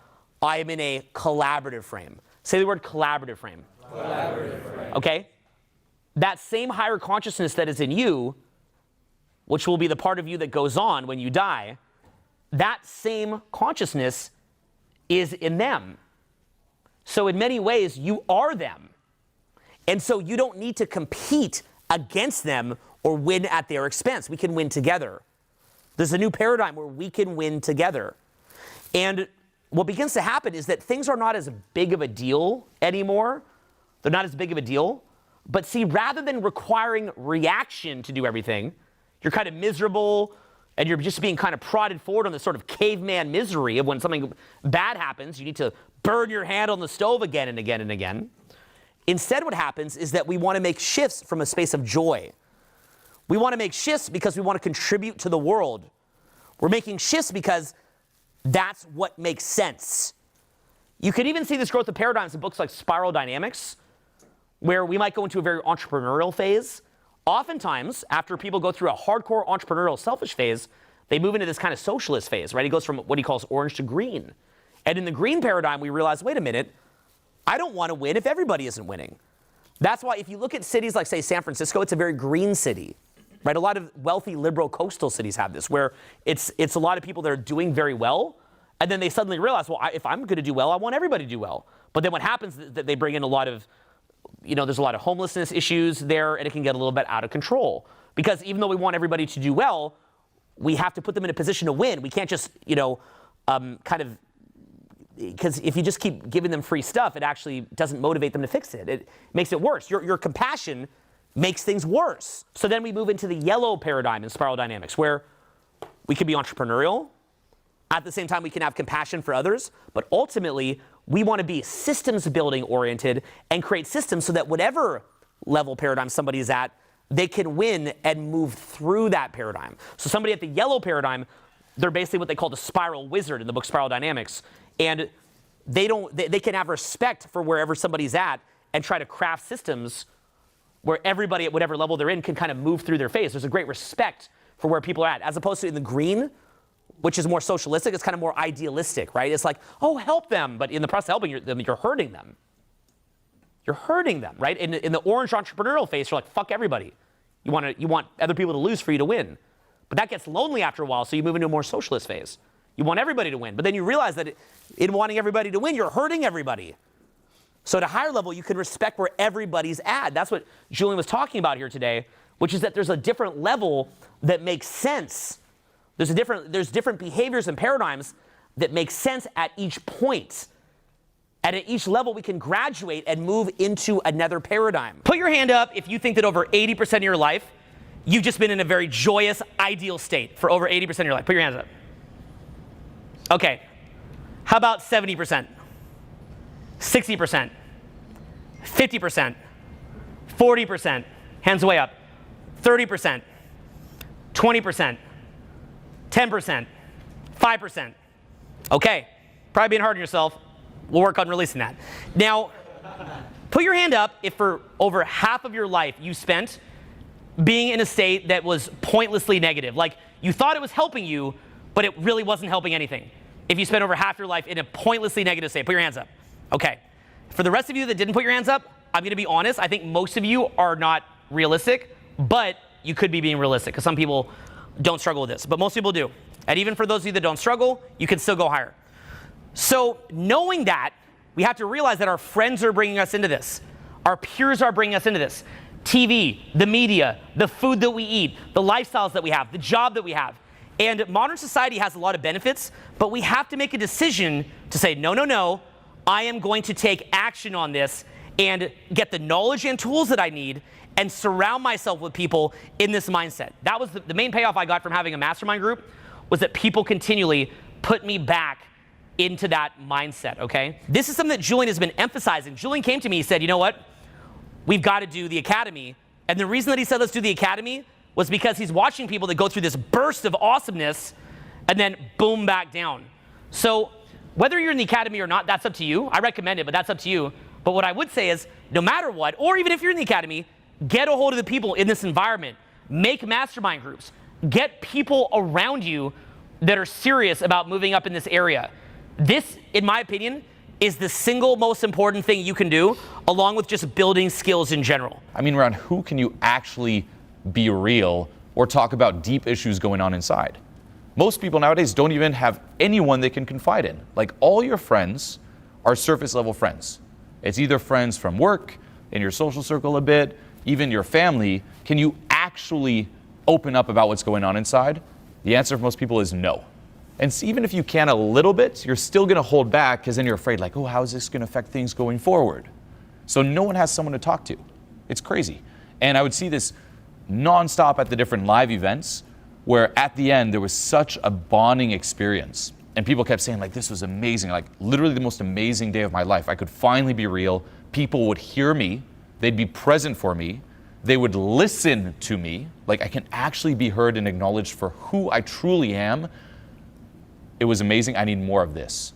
I am in a collaborative frame. Say the word collaborative frame. Collaborative frame. Okay? That same higher consciousness that is in you, which will be the part of you that goes on when you die, that same consciousness is in them. So in many ways, you are them. And so you don't need to compete against them or win at their expense. We can win together. There's a new paradigm where we can win together. And what begins to happen is that things are not as big of a deal anymore. They're not as big of a deal. But see, rather than requiring reaction to do everything, you're kind of miserable, and you're just being kind of prodded forward on this sort of caveman misery of when something bad happens, you need to burn your hand on the stove again and again and again. Instead, what happens is that we want to make shifts from a space of joy. We want to make shifts because we want to contribute to the world. We're making shifts because that's what makes sense. You can even see this growth of paradigms in books like Spiral Dynamics, where we might go into a very entrepreneurial phase. Oftentimes, after people go through a hardcore entrepreneurial selfish phase, they move into this kind of socialist phase, right? He goes from what he calls orange to green. And in the green paradigm, we realize, wait a minute, I don't want to win if everybody isn't winning. That's why if you look at cities like, say, San Francisco, it's a very green city, right? A lot of wealthy liberal coastal cities have this, where it's a lot of people that are doing very well, and then they suddenly realize, well, if I'm going to do well, I want everybody to do well. But then what happens is that they bring in a lot of, there's a lot of homelessness issues there, and it can get a little bit out of control. Because even though we want everybody to do well, we have to put them in a position to win. We can't just, because if you just keep giving them free stuff, it actually doesn't motivate them to fix it. It makes it worse. Your compassion makes things worse. So then we move into the yellow paradigm in spiral dynamics, where we can be entrepreneurial. At the same time, we can have compassion for others. But ultimately, we want to be systems building oriented and create systems so that whatever level paradigm somebody's at, they can win and move through that paradigm. So somebody at the yellow paradigm, they're basically what they call the spiral wizard in the book Spiral Dynamics. And they can have respect for wherever somebody's at and try to craft systems where everybody at whatever level they're in can kind of move through their phase. There's a great respect for where people are at, as opposed to in the green, which is more socialistic. It's kind of more idealistic, right? It's like, oh, help them. But in the process of helping them, you're hurting them. You're hurting them, right? In the orange entrepreneurial phase, you're like, fuck everybody. You want other people to lose for you to win. But that gets lonely after a while, so you move into a more socialist phase. You want everybody to win. But then you realize that in wanting everybody to win, you're hurting everybody. So at a higher level, you can respect where everybody's at. That's what Julien was talking about here today, which is that there's a different level that makes sense. There's different behaviors and paradigms that make sense at each point. And at each level, we can graduate and move into another paradigm. Put your hand up if you think that over 80% of your life, you've just been in a very joyous, ideal state for over 80% of your life. Put your hands up. Okay. How about 70%? 60%? 50%? 40%? Hands way up. 30%? 20%? 10%? 5%? Okay. Probably being hard on yourself. We'll work on releasing that. Now, put your hand up if for over half of your life you spent being in a state that was pointlessly negative. Like you thought it was helping you, but it really wasn't helping anything. If you spent over half your life in a pointlessly negative state, put your hands up. Okay. For the rest of you that didn't put your hands up, I'm going to be honest. I think most of you are not realistic, but you could be being realistic because some people don't struggle with this, but most people do. And even for those of you that don't struggle, you can still go higher. So knowing that, we have to realize that our friends are bringing us into this. Our peers are bringing us into this. TV, the media, the food that we eat, the lifestyles that we have, the job that we have. And modern society has a lot of benefits, but we have to make a decision to say, no, no, no, I am going to take action on this and get the knowledge and tools that I need and surround myself with people in this mindset. That was the main payoff I got from having a mastermind group, was that people continually put me back into that mindset, okay? This is something that Julien has been emphasizing. Julien came to me, he said, you know what? We've got to do the academy. And the reason that he said, let's do the academy, was because he's watching people that go through this burst of awesomeness and then boom, back down. So whether you're in the academy or not, that's up to you. I recommend it, but that's up to you. But what I would say is, no matter what, or even if you're in the academy, get a hold of the people in this environment. Make mastermind groups. Get people around you that are serious about moving up in this area. This, in my opinion, is the single most important thing you can do, along with just building skills in general. I mean, Ron, who can you actually be real or talk about deep issues going on inside? Most people nowadays don't even have anyone they can confide in. Like, all your friends are surface level friends. It's either friends from work, in your social circle a bit, even your family. Can you actually open up about what's going on inside? The answer for most people is no. And even if you can a little bit, you're still going to hold back because then you're afraid, like, oh, how is this going to affect things going forward? So no one has someone to talk to. It's crazy. And I would see this nonstop at the different live events where at the end there was such a bonding experience. And people kept saying, like, this was amazing, like literally the most amazing day of my life. I could finally be real. People would hear me. They'd be present for me. They would listen to me. Like, I can actually be heard and acknowledged for who I truly am. It was amazing. I need more of this.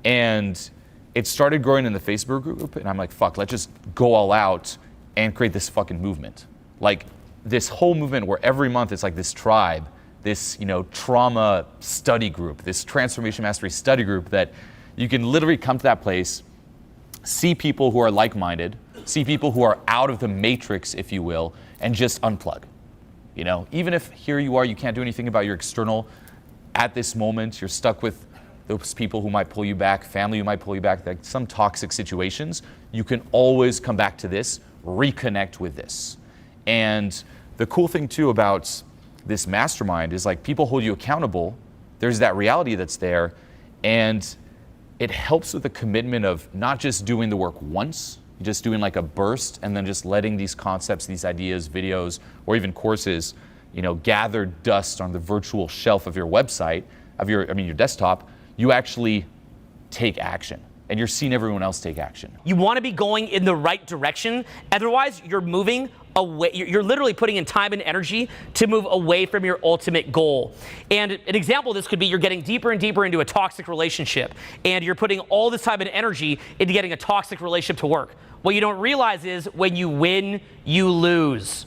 And it started growing in the Facebook group, and I'm like, fuck, let's just go all out and create this fucking movement. Like, this whole movement where every month it's like this tribe, this, trauma study group, this transformation mastery study group that you can literally come to that place, see people who are like-minded, see people who are out of the matrix, if you will, and just unplug. Even if here you are, you can't do anything about your external. At this moment, you're stuck with those people who might pull you back, family who might pull you back, like some toxic situations. You can always come back to this, reconnect with this. And the cool thing too about this mastermind is, like, people hold you accountable. There's that reality that's there, and it helps with the commitment of not just doing the work once. just doing like a burst and then just letting these concepts, these ideas, videos, or even courses, gather dust on the virtual shelf of your website, your desktop, you actually take action. And you're seeing everyone else take action. You want to be going in the right direction. Otherwise, you're moving away. You're literally putting in time and energy to move away from your ultimate goal. And an example of this could be you're getting deeper and deeper into a toxic relationship, and you're putting all this time and energy into getting a toxic relationship to work. What you don't realize is when you win, you lose.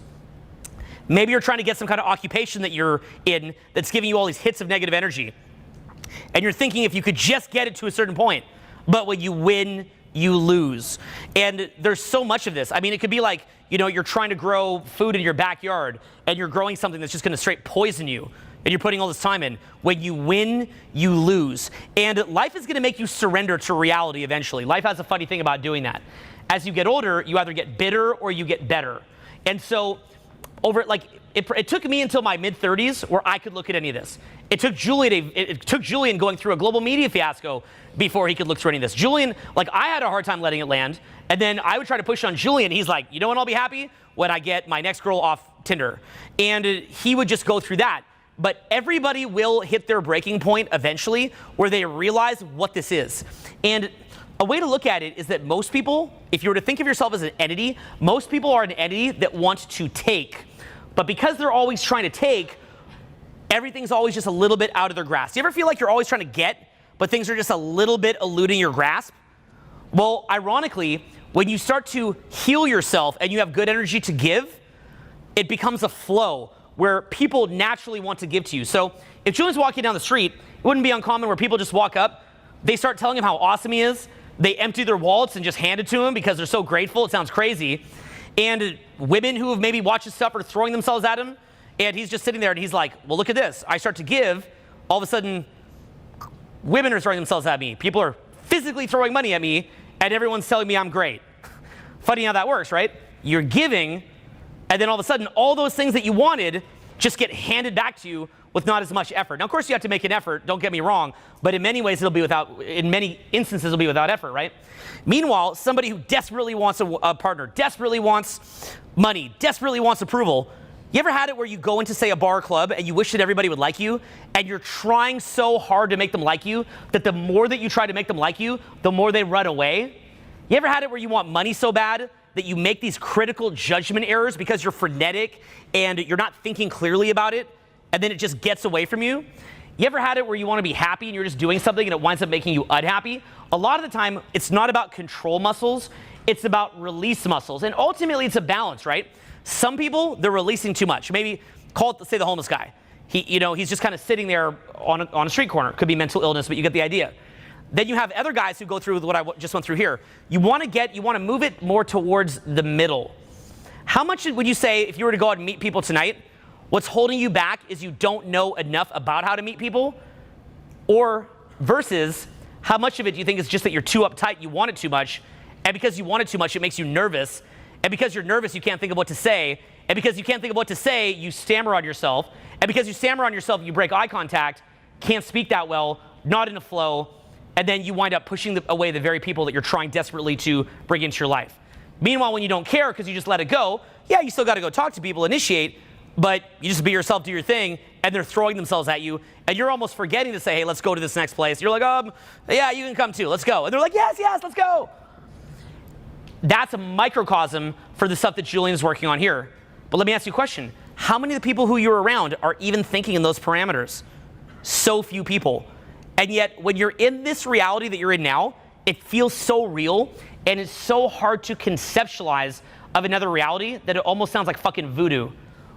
Maybe you're trying to get some kind of occupation that you're in that's giving you all these hits of negative energy. And you're thinking if you could just get it to a certain point. But when you win, you lose. And there's so much of this. I mean, it could be like, you're trying to grow food in your backyard and you're growing something that's just going to straight poison you. And you're putting all this time in. When you win, you lose. And life is going to make you surrender to reality eventually. Life has a funny thing about doing that. As you get older, you either get bitter or you get better. And so it took me until my mid-30s where I could look at any of this. It took Julien going through a global media fiasco before he could look through any of this. Julien, I had a hard time letting it land, and then I would try to push on Julien. He's like, you know when I'll be happy? When I get my next girl off Tinder. And he would just go through that. But everybody will hit their breaking point eventually where they realize what this is. And a way to look at it is that most people, if you were to think of yourself as an entity, most people are an entity that wants to take. But because they're always trying to take, everything's always just a little bit out of their grasp. You ever feel like you're always trying to get, but things are just a little bit eluding your grasp? Well, ironically, when you start to heal yourself and you have good energy to give, it becomes a flow where people naturally want to give to you. So if Julien's walking down the street, it wouldn't be uncommon where people just walk up, they start telling him how awesome he is, they empty their wallets and just hand it to him because they're so grateful. It sounds crazy. And women who have maybe watched his stuff are throwing themselves at him, and he's just sitting there and he's like, well, look at this. I start to give, all of a sudden, women are throwing themselves at me. People are physically throwing money at me, and everyone's telling me I'm great. Funny how that works, right? You're giving, and then all of a sudden, all those things that you wanted just get handed back to you with not as much effort. Now, of course, you have to make an effort, don't get me wrong, but in many ways, in many instances, it'll be without effort, right? Meanwhile, somebody who desperately wants a partner, desperately wants money, desperately wants approval, you ever had it where you go into, say, a bar or club and you wish that everybody would like you, and you're trying so hard to make them like you that the more that you try to make them like you, the more they run away? You ever had it where you want money so bad that you make these critical judgment errors because you're frenetic and you're not thinking clearly about it, and then it just gets away from you? You ever had it where you want to be happy and you're just doing something and it winds up making you unhappy? A lot of the time, it's not about control muscles, it's about release muscles. And ultimately, it's a balance, right? Some people, they're releasing too much. Maybe call it, say, the homeless guy. He's just kind of sitting there on a street corner. Could be mental illness, but you get the idea. Then you have other guys who go through what I just went through here. You want to move it more towards the middle. How much would you say, if you were to go out and meet people tonight, what's holding you back is you don't know enough about how to meet people? Or versus, how much of it do you think is just that you're too uptight, you want it too much, and because you want it too much, it makes you nervous, and because you're nervous, you can't think of what to say, and because you can't think of what to say, you stammer on yourself, and because you stammer on yourself, you break eye contact, can't speak that well, not in a flow, and then you wind up pushing away the very people that you're trying desperately to bring into your life. Meanwhile, when you don't care because you just let it go, yeah, you still got to go talk to people, initiate, but you just be yourself, do your thing, and they're throwing themselves at you, and you're almost forgetting to say, hey, let's go to this next place. You're like, yeah, you can come too, let's go. And they're like, yes, let's go. That's a microcosm for the stuff that Julien's working on here. But let me ask you a question. How many of the people who you're around are even thinking in those parameters? So few people. And yet, when you're in this reality that you're in now, it feels so real, and it's so hard to conceptualize of another reality that it almost sounds like fucking voodoo.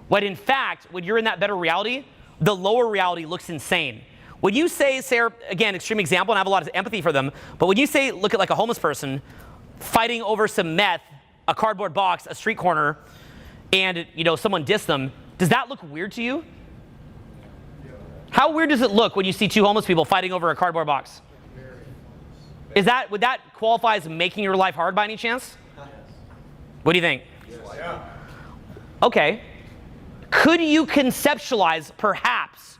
When in fact, when you're in that better reality, the lower reality looks insane. When you say, again, extreme example, and I have a lot of empathy for them, but when you say, look at like a homeless person fighting over some meth, a cardboard box, a street corner, and someone diss them, does that look weird to you? How weird does it look when you see two homeless people fighting over a cardboard box? Would that qualify as making your life hard by any chance? What do you think? Yeah. Okay. Could you conceptualize, perhaps,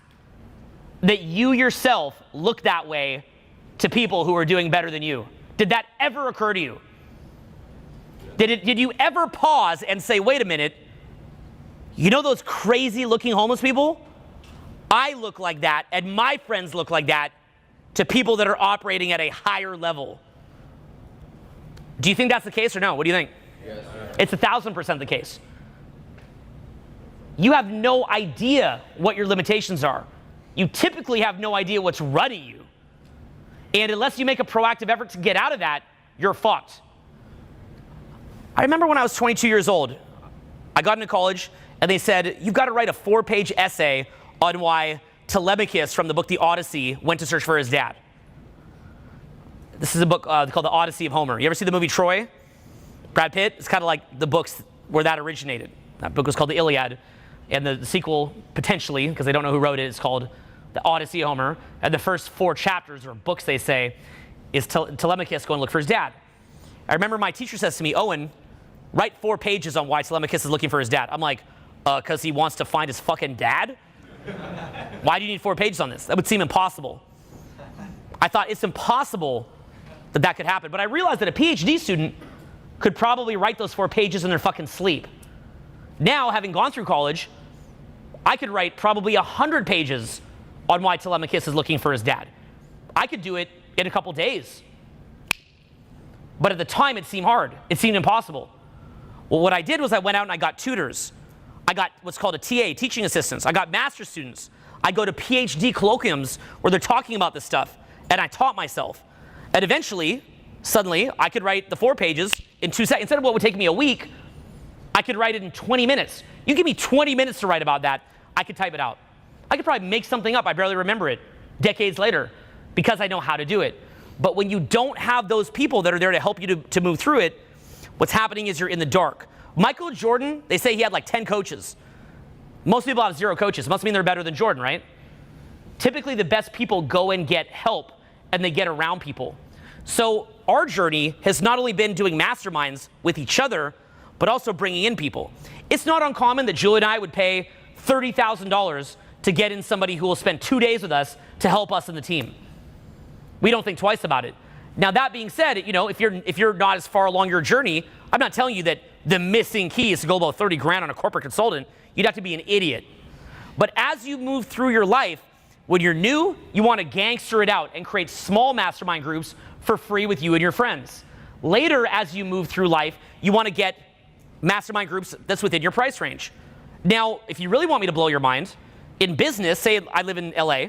that you yourself look that way to people who are doing better than you? Did that ever occur to you? Did you ever pause and say, wait a minute, you know those crazy looking homeless people? I look like that, and my friends look like that to people that are operating at a higher level. Do you think that's the case or no? What do you think? Yes. It's 1,000% the case. You have no idea what your limitations are. You typically have no idea what's running you. And unless you make a proactive effort to get out of that, you're fucked. I remember when I was 22 years old, I got into college and they said, you've got to write a 4-page essay on why Telemachus from the book The Odyssey went to search for his dad. This is a book called The Odyssey of Homer. You ever see the movie Troy? Brad Pitt? It's kind of like the books where that originated. That book was called The Iliad. And the sequel, potentially, because they don't know who wrote it, is called The Odyssey of Homer. And the first 4 chapters, or books they say, is Telemachus going to look for his dad. I remember my teacher says to me, Owen, write 4 pages on why Telemachus is looking for his dad. I'm like, because he wants to find his fucking dad? Why do you need 4 pages on this? That would seem impossible. I thought it's impossible that that could happen. But I realized that a PhD student could probably write those 4 pages in their fucking sleep. Now, having gone through college, I could write probably 100 pages on why Telemachus is looking for his dad. I could do it in a couple days. But at the time, it seemed hard. It seemed impossible. Well, what I did was I went out and I got tutors. I got what's called a TA, teaching assistants. I got master's students. I go to PhD colloquiums where they're talking about this stuff, and I taught myself. And eventually, suddenly, I could write the 4 pages in 2 seconds. Instead of what would take me a week, I could write it in 20 minutes. You give me 20 minutes to write about that, I could type it out. I could probably make something up. I barely remember it decades later because I know how to do it. But when you don't have those people that are there to help you to move through it, what's happening is you're in the dark. Michael Jordan, they say he had like 10 coaches. Most people have 0 coaches. Must mean they're better than Jordan, right? Typically, the best people go and get help, and they get around people. So our journey has not only been doing masterminds with each other, but also bringing in people. It's not uncommon that Julie and I would pay $30,000 to get in somebody who will spend 2 days with us to help us in the team. We don't think twice about it. Now, that being said, you know, if you're not as far along your journey, I'm not telling you that the missing key is to go about 30 grand on a corporate consultant. You'd have to be an idiot. But as you move through your life, when you're new, you want to gangster it out and create small mastermind groups for free with you and your friends. Later, as you move through life, you want to get mastermind groups that's within your price range. Now, if you really want me to blow your mind, in business, say I live in LA,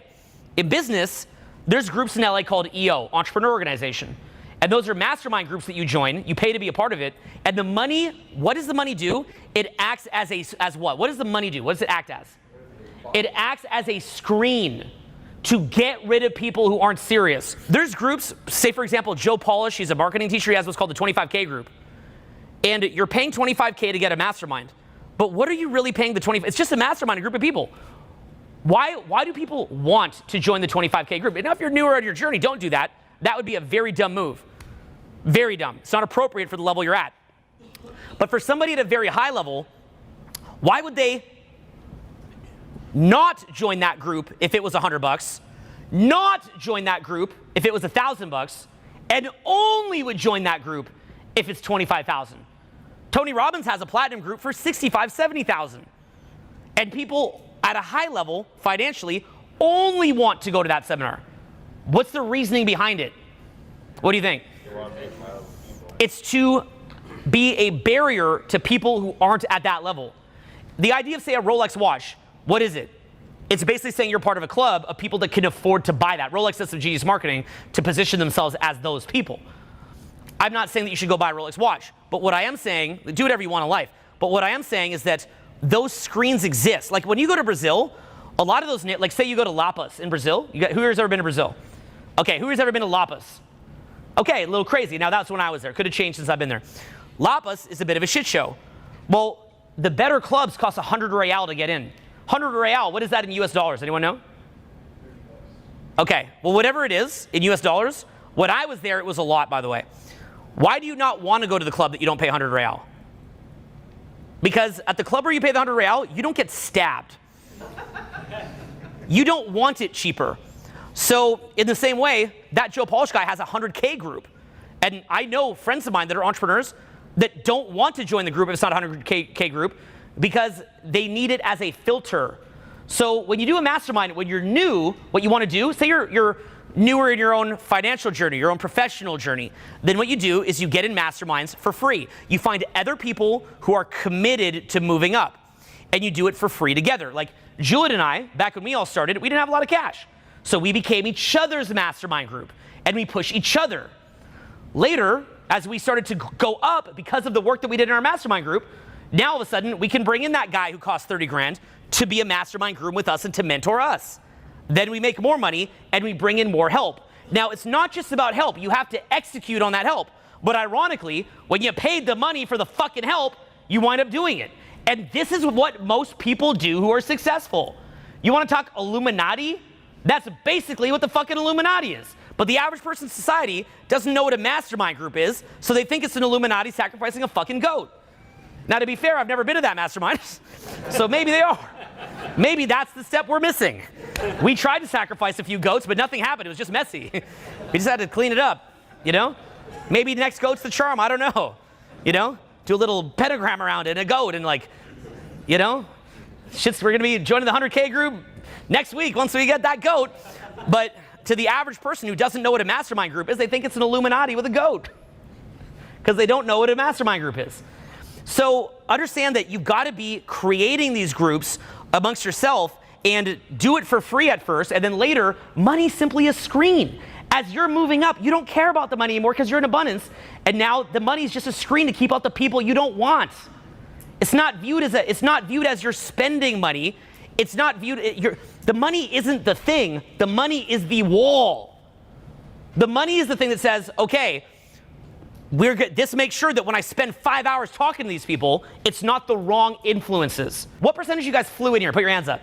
in business, there's groups in LA called EO, Entrepreneur Organization. And those are mastermind groups that you join, you pay to be a part of it, and the money, what does the money do? It acts as what? What does the money do? What does it act as? It acts as a screen to get rid of people who aren't serious. There's groups, say for example, Joe Polish, he's a marketing teacher, he has what's called the 25K group. And you're paying 25K to get a mastermind. But what are you really paying the 25? It's just a mastermind, a group of people. Why do people want to join the 25K group? And now if you're newer on your journey, don't do that. That would be a very dumb move. Very dumb. It's not appropriate for the level you're at. But for somebody at a very high level, why would they not join that group if it was $100, not join that group if it was $1,000, and only would join that group if it's $25,000? Tony Robbins has a platinum group for $65,000, $70,000. And people at a high level, financially, only want to go to that seminar. What's the reasoning behind it? What do you think? It's to be a barrier to people who aren't at that level. The idea of, say, a Rolex watch, what is it? It's basically saying you're part of a club of people that can afford to buy that. Rolex does some genius marketing to position themselves as those people. I'm not saying that you should go buy a Rolex watch, but what I am saying, do whatever you want in life, but what I am saying is that those screens exist. Like when you go to Brazil, a lot of those, like say you go to Lapas in Brazil, who here's ever been to Brazil? Okay, who has ever been to Lapas? Okay, a little crazy. Now that's when I was there. Could have changed since I've been there. Lapas is a bit of a shit show. Well, the better clubs cost 100 real to get in. 100 real, what is that in US dollars? Anyone know? Okay, well whatever it is in US dollars, when I was there it was a lot, by the way. Why do you not want to go to the club that you don't pay 100 real? Because at the club where you pay the 100 real, you don't get stabbed. You don't want it cheaper. So in the same way, that Joe Polish guy has a 100K group. And I know friends of mine that are entrepreneurs, that don't want to join the group if it's not a 100K group because they need it as a filter. So when you do a mastermind, when you're new, what you want to do, say you're newer in your own financial journey, your own professional journey, then what you do is you get in masterminds for free. You find other people who are committed to moving up, and you do it for free together. Like Julien and I, back when we all started, we didn't have a lot of cash. So we became each other's mastermind group, and we push each other. Later, as we started to go up because of the work that we did in our mastermind group, now all of a sudden we can bring in that guy who cost 30 grand to be a mastermind group with us and to mentor us. Then we make more money and we bring in more help. Now, it's not just about help. You have to execute on that help. But ironically, when you paid the money for the fucking help, you wind up doing it. And this is what most people do who are successful. You want to talk Illuminati? That's basically what the fucking Illuminati is. But the average person in society doesn't know what a mastermind group is, so they think it's an Illuminati sacrificing a fucking goat. Now, to be fair, I've never been to that mastermind, so maybe they are. Maybe that's the step we're missing. We tried to sacrifice a few goats, but nothing happened. It was just messy. We just had to clean it up, you know? Maybe the next goat's the charm. I don't know. You know? Do a little pentagram around it and a goat and like, you know? We're going to be joining the 100K group next week once we get that goat. But to the average person who doesn't know what a mastermind group is, they think it's an Illuminati with a goat because they don't know what a mastermind group is. So understand that you've got to be creating these groups amongst yourself and do it for free at first, and then later, money's simply a screen. As you're moving up, you don't care about the money anymore because you're in abundance, and now the money's just a screen to keep out the people you don't want. It's not viewed as you're spending money. It's not viewed. The money isn't the thing. The money is the wall. The money is the thing that says, okay, this makes sure that when I spend 5 hours talking to these people, it's not the wrong influences. What percentage of you guys flew in here? Put your hands up.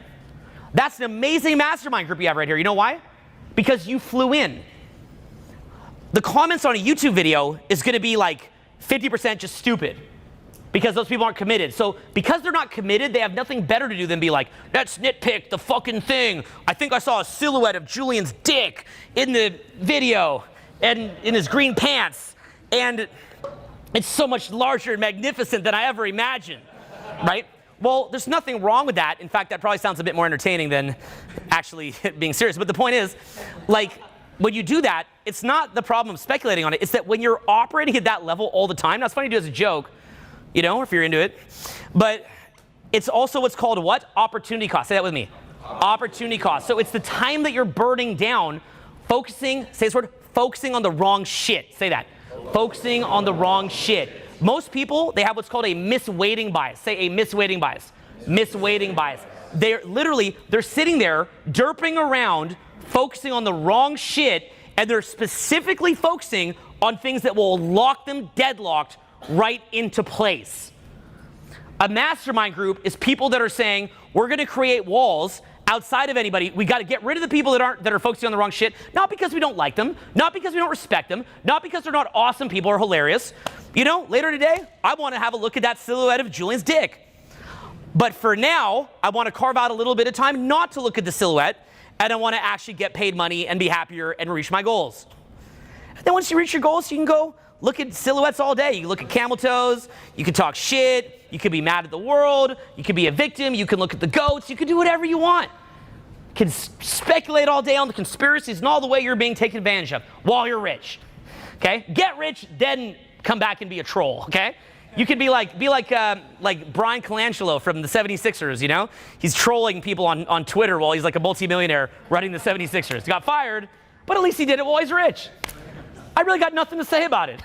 That's an amazing mastermind group you have right here. You know why? Because you flew in. The comments on a YouTube video is going to be like 50% just stupid because those people aren't committed. So because they're not committed, they have nothing better to do than be like, let's nitpick the fucking thing. I think I saw a silhouette of Julian's dick in the video and in his green pants. And it's so much larger and magnificent than I ever imagined, right? Well, there's nothing wrong with that. In fact, that probably sounds a bit more entertaining than actually being serious. But the point is, like, when you do that, it's not the problem of speculating on it. It's that when you're operating at that level all the time, now it's funny to do as a joke, you know, if you're into it. But it's also what's called what? Opportunity cost. Say that with me. Opportunity cost. So it's the time that you're burning down, focusing, say this word, focusing on the wrong shit. Say that. Focusing on the wrong shit. Most people, they have what's called a misweighting bias. Say a misweighting bias. Misweighting bias. They're sitting there derping around, focusing on the wrong shit, and they're specifically focusing on things that will lock them deadlocked right into place. A mastermind group is people that are saying, we're going to create walls outside of anybody. We got to get rid of the people that are focusing on the wrong shit, not because we don't like them, not because we don't respect them, not because they're not awesome people or hilarious. You know, later today, I want to have a look at that silhouette of Julian's dick. But for now, I want to carve out a little bit of time not to look at the silhouette, and I want to actually get paid money and be happier and reach my goals. And then once you reach your goals, you can go look at silhouettes all day. You can look at camel toes, you can talk shit, you can be mad at the world, you can be a victim, you can look at the goats, you can do whatever you want. You can speculate all day on the conspiracies and all the way you're being taken advantage of while you're rich. Okay? Get rich, then come back and be a troll, okay? You could be like Brian Colangelo from the 76ers, you know? He's trolling people on Twitter while he's like a multimillionaire running the 76ers. He got fired, but at least he did it while he's rich. I really got nothing to say about it.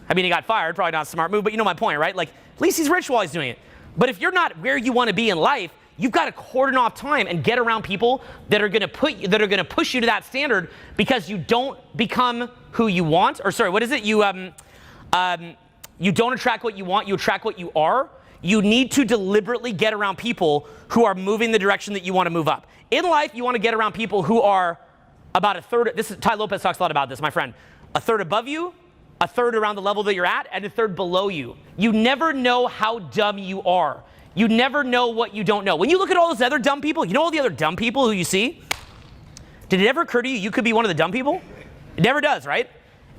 I mean, he got fired, probably not a smart move, but you know my point, right? Like, at least he's rich while he's doing it. But if you're not where you want to be in life, you've got to cordon off time and get around people that are going to push you to that standard because you don't become who you want. Or sorry, what is it? You don't attract what you want, you attract what you are. You need to deliberately get around people who are moving the direction that you want to move up. In life, you want to get around people who are about a third. Ty Lopez talks a lot about this, my friend. A third above you, a third around the level that you're at, and a third below you. You never know how dumb you are. You never know what you don't know. When you look at all those other dumb people, you know all the other dumb people who you see? Did it ever occur to you you could be one of the dumb people? It never does, right?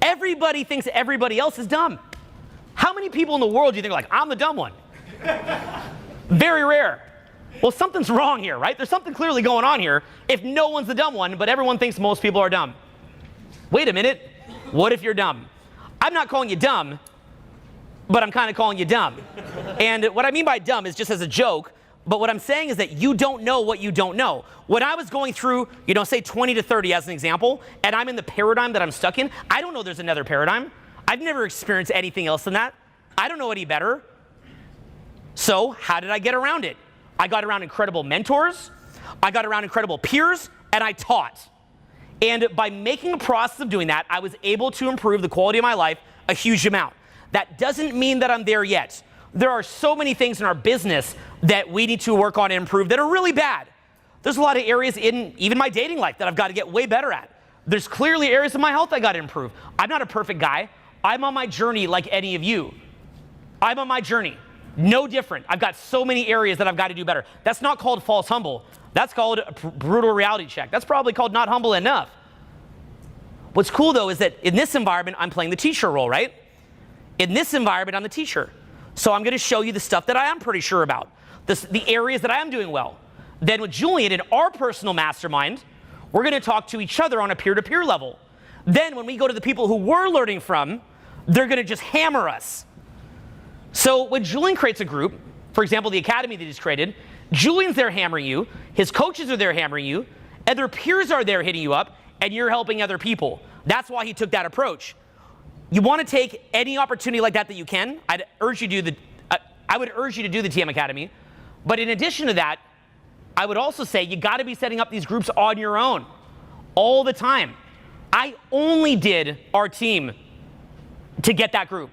Everybody thinks everybody else is dumb. How many people in the world do you think are like, I'm the dumb one? Very rare. Well, something's wrong here, right? There's something clearly going on here if no one's the dumb one, but everyone thinks most people are dumb. Wait a minute. What if you're dumb? I'm not calling you dumb, but I'm kind of calling you dumb. And what I mean by dumb is just as a joke, but what I'm saying is that you don't know what you don't know. When I was going through, say 20 to 30 as an example, and I'm in the paradigm that I'm stuck in, I don't know there's another paradigm. I've never experienced anything else than that. I don't know any better. So how did I get around it? I got around incredible mentors, I got around incredible peers, and I taught. And by making a process of doing that, I was able to improve the quality of my life a huge amount. That doesn't mean that I'm there yet. There are so many things in our business that we need to work on and improve that are really bad. There's a lot of areas in even my dating life that I've got to get way better at. There's clearly areas of my health I got to improve. I'm not a perfect guy. I'm on my journey like any of you. I'm on my journey. No different. I've got so many areas that I've got to do better. That's not called false humble. That's called a brutal reality check. That's probably called not humble enough. What's cool though is that in this environment, I'm playing the teacher role, right? In this environment, I'm the teacher. So I'm going to show you the stuff that I am pretty sure about, the areas that I am doing well. Then with Julien in our personal mastermind, we're going to talk to each other on a peer-to-peer level. Then when we go to the people who we're learning from, they're going to just hammer us. So when Julien creates a group, for example, the academy that he's created, Julien's there hammering you, his coaches are there hammering you, and their peers are there hitting you up, and you're helping other people. That's why he took that approach. You want to take any opportunity like that you can. I would urge you to do the TM Academy. But in addition to that, I would also say you got to be setting up these groups on your own all the time. I only did our team to get that group.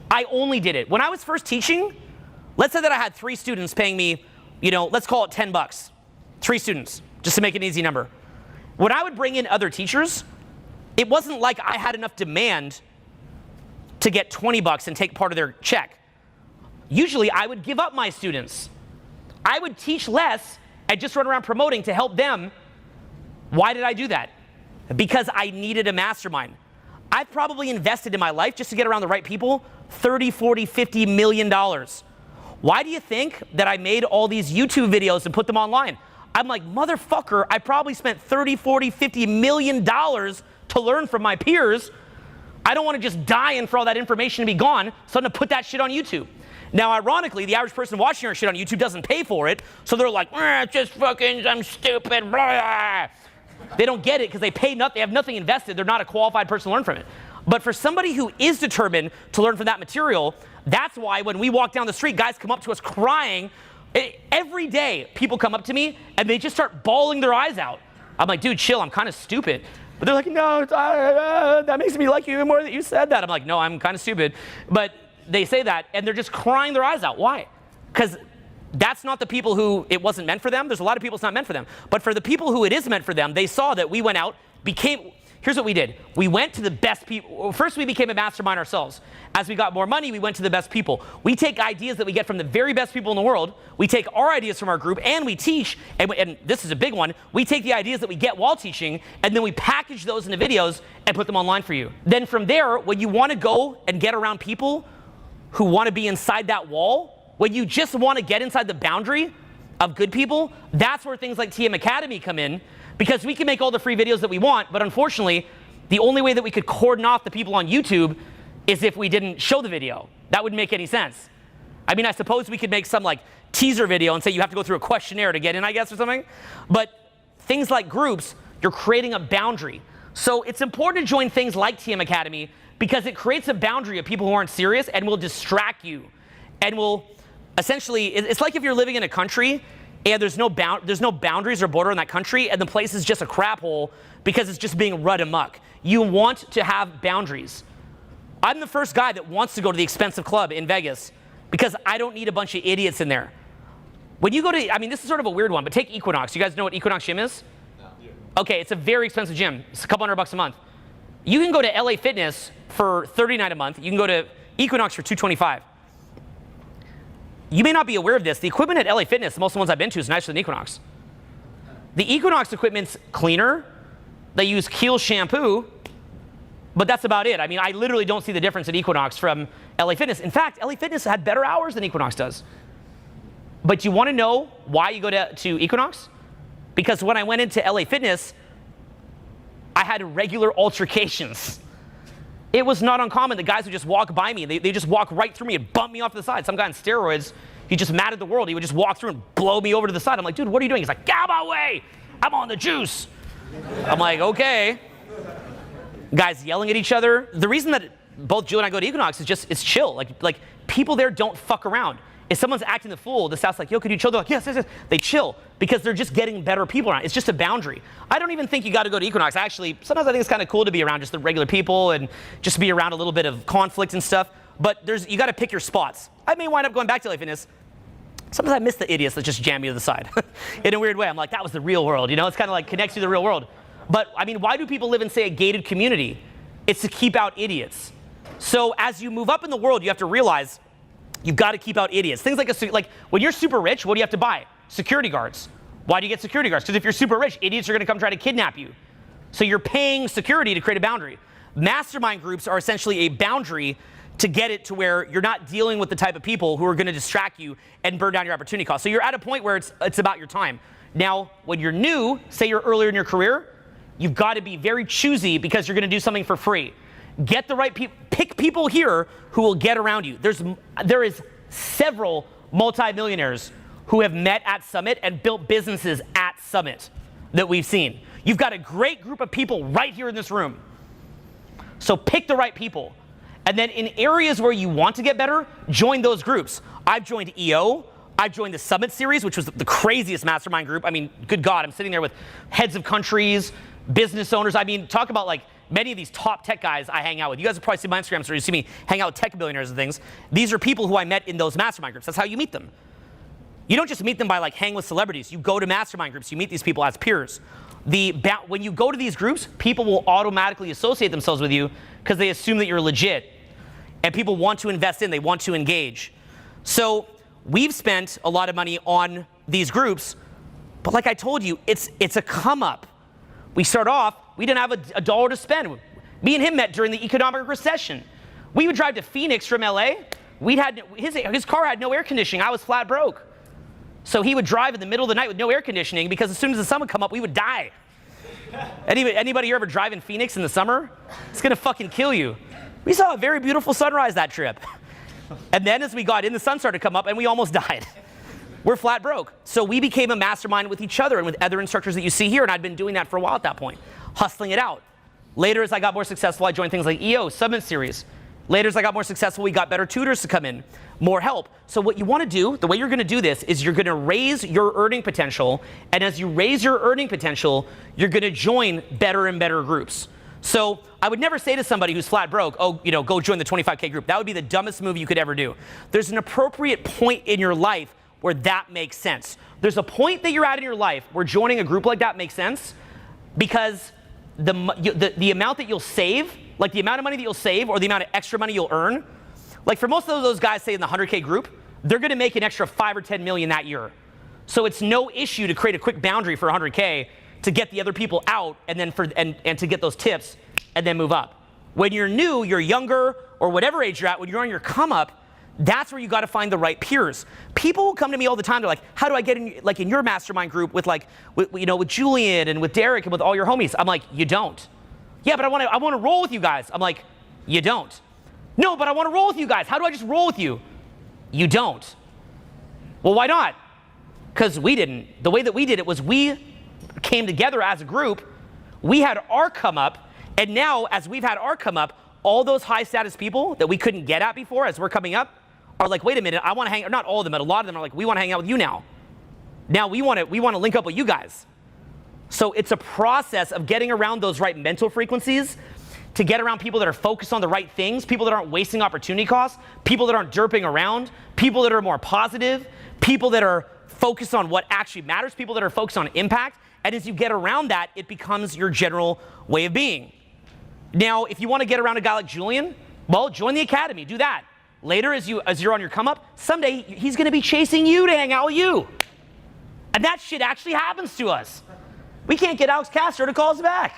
I only did it. When I was first teaching, let's say that I had 3 students paying me, let's call it $10. 3 students, just to make an easy number. When I would bring in other teachers, it wasn't like I had enough demand to get $20 and take part of their check. Usually I would give up my students. I would teach less and just run around promoting to help them. Why did I do that? Because I needed a mastermind. I've probably invested in my life just to get around the right people, $30, $40, $50 million. Why do you think that I made all these YouTube videos and put them online? I'm like, motherfucker, I probably spent $30, $40, $50 million to learn from my peers. I don't want to just die and for all that information to be gone, so I'm going to put that shit on YouTube. Now, ironically, the average person watching our shit on YouTube doesn't pay for it, so they're like, just fucking, I'm stupid, blah. They don't get it because they have nothing invested. They're not a qualified person to learn from it. But for somebody who is determined to learn from that material, that's why when we walk down the street, guys come up to us crying. Every day, people come up to me and they just start bawling their eyes out. I'm like, dude, chill, I'm kind of stupid. But they're like, no, that makes me like you even more that you said that. I'm like, no, I'm kind of stupid. But they say that and they're just crying their eyes out. Why? Because that's not the people who it wasn't meant for them. There's a lot of people it's not meant for them. But for the people who it is meant for them, they saw that we went out, here's what we did. We went to the best people. First, we became a mastermind ourselves. As we got more money, we went to the best people. We take ideas that we get from the very best people in the world. We take our ideas from our group and we teach. And this is a big one. We take the ideas that we get while teaching and then we package those into videos and put them online for you. Then from there, when you want to go and get around people who want to be inside that wall, when you just want to get inside the boundary of good people, that's where things like TM Academy come in. Because we can make all the free videos that we want, but unfortunately, the only way that we could cordon off the people on YouTube is if we didn't show the video. That wouldn't make any sense. I mean, I suppose we could make some like teaser video and say you have to go through a questionnaire to get in, I guess, or something. But things like groups, you're creating a boundary. So it's important to join things like TM Academy because it creates a boundary of people who aren't serious and will distract you. And will essentially, it's like if you're living in a country and there's no boundaries or border in that country, and the place is just a crap hole because it's just being run amok. You want to have boundaries. I'm the first guy that wants to go to the expensive club in Vegas because I don't need a bunch of idiots in there. When you go to, I mean, this is sort of a weird one, but take Equinox. You guys know what Equinox Gym is? No. Okay, it's a very expensive gym. It's a couple $100 a month. You can go to LA Fitness for $39 a month. You can go to Equinox for $225. You may not be aware of this. The equipment at LA Fitness, most of the ones I've been to, is nicer than Equinox. The Equinox equipment's cleaner. They use Kiehl's shampoo. But that's about it. I mean, I literally don't see the difference in Equinox from LA Fitness. In fact, LA Fitness had better hours than Equinox does. But you want to know why you go to Equinox? Because when I went into LA Fitness, I had regular altercations. It was not uncommon. The guys would just walk by me. They just walk right through me and bump me off to the side. Some guy on steroids, he's just mad at the world. He would just walk through and blow me over to the side. I'm like, dude, what are you doing? He's like, get out of my way. I'm on the juice. I'm like, okay. Guys yelling at each other. The reason that both Jill and I go to Equinox is just, it's chill. Like people there don't fuck around. If someone's acting the fool, the staff's like, yo, could you chill? They're like, yes, yes, yes. They chill because they're just getting better people around. It's just a boundary. I don't even think you got to go to Equinox. Actually, sometimes I think it's kind of cool to be around just the regular people and just be around a little bit of conflict and stuff. But you got to pick your spots. I may wind up going back to LA Fitness. Sometimes I miss the idiots that just jam me to the side in a weird way. I'm like, that was the real world. You know, it's kind of like connects you to the real world. But I mean, why do people live in, say, a gated community? It's to keep out idiots. So as you move up in the world, you have to realize you've got to keep out idiots. Things like when you're super rich, what do you have to buy? Security guards. Why do you get security guards? Because if you're super rich, idiots are going to come try to kidnap you. So you're paying security to create a boundary. Mastermind groups are essentially a boundary to get it to where you're not dealing with the type of people who are going to distract you and burn down your opportunity cost. So you're at a point where it's about your time. Now, when you're new, say you're earlier in your career, you've got to be very choosy because you're going to do something for free. Get the right people. Pick people here who will get around you. There is several multimillionaires who have met at Summit and built businesses at Summit that we've seen. You've got a great group of people right here in this room. So pick the right people. And then in areas where you want to get better, join those groups. I've joined EO. I've joined the Summit series, which was the craziest mastermind group. I mean, good God, I'm sitting there with heads of countries, business owners. I mean, talk about like many of these top tech guys I hang out with. You guys have probably seen my Instagram stories. You see me hang out with tech billionaires and things. These are people who I met in those mastermind groups. That's how you meet them. You don't just meet them by like hang with celebrities. You go to mastermind groups. You meet these people as peers. When you go to these groups, people will automatically associate themselves with you because they assume that you're legit. And people want to invest in, they want to engage. So we've spent a lot of money on these groups, but like I told you, it's a come up. We start off, we didn't have a dollar to spend. Me and him met during the economic recession. We would drive to Phoenix from LA. His car had no air conditioning. I was flat broke. So he would drive in the middle of the night with no air conditioning because as soon as the sun would come up, we would die. Anybody here ever drive in Phoenix in the summer? It's gonna fucking kill you. We saw a very beautiful sunrise that trip. And then as we got in, the sun started to come up and we almost died. We're flat broke. So we became a mastermind with each other and with other instructors that you see here, and I'd been doing that for a while at that point, hustling it out. Later, as I got more successful, I joined things like EO, Summit Series. Later, as I got more successful, we got better tutors to come in, more help. So what you want to do, the way you're going to do this, is you're going to raise your earning potential, and as you raise your earning potential, you're going to join better and better groups. So I would never say to somebody who's flat broke, oh, go join the 25K group. That would be the dumbest move you could ever do. There's an appropriate point in your life where that makes sense. There's a point that you're at in your life where joining a group like that makes sense because the amount that you'll save, like the amount of money that you'll save or the amount of extra money you'll earn, like for most of those guys, say in the 100K group, they're going to make an extra 5 or 10 million that year. So it's no issue to create a quick boundary for 100K to get the other people out and then and to get those tips and then move up. When you're new, you're younger, or whatever age you're at, when you're on your come up, that's where you got to find the right peers. People will come to me all the time. They're like, "How do I get in your mastermind group with with Julien and with Derek and with all your homies?" I'm like, "You don't." Yeah, but I want to roll with you guys. I'm like, "You don't." No, but I want to roll with you guys. How do I just roll with you? You don't. Well, why not? Because we didn't. The way that we did it was we came together as a group. We had our come up, and now as we've had our come up, all those high status people that we couldn't get at before as we're coming up are like, wait a minute, I want to hang, not all of them, but a lot of them are like, we want to hang out with you now. Now we want to link up with you guys. So it's a process of getting around those right mental frequencies, to get around people that are focused on the right things, people that aren't wasting opportunity costs, people that aren't derping around, people that are more positive, people that are focused on what actually matters, people that are focused on impact. And as you get around that, it becomes your general way of being. Now, if you want to get around a guy like Julien, well, join the academy, do that. Later, as you're on your come up, someday he's going to be chasing you to hang out with you. And that shit actually happens to us. We can't get Alex Castro to call us back.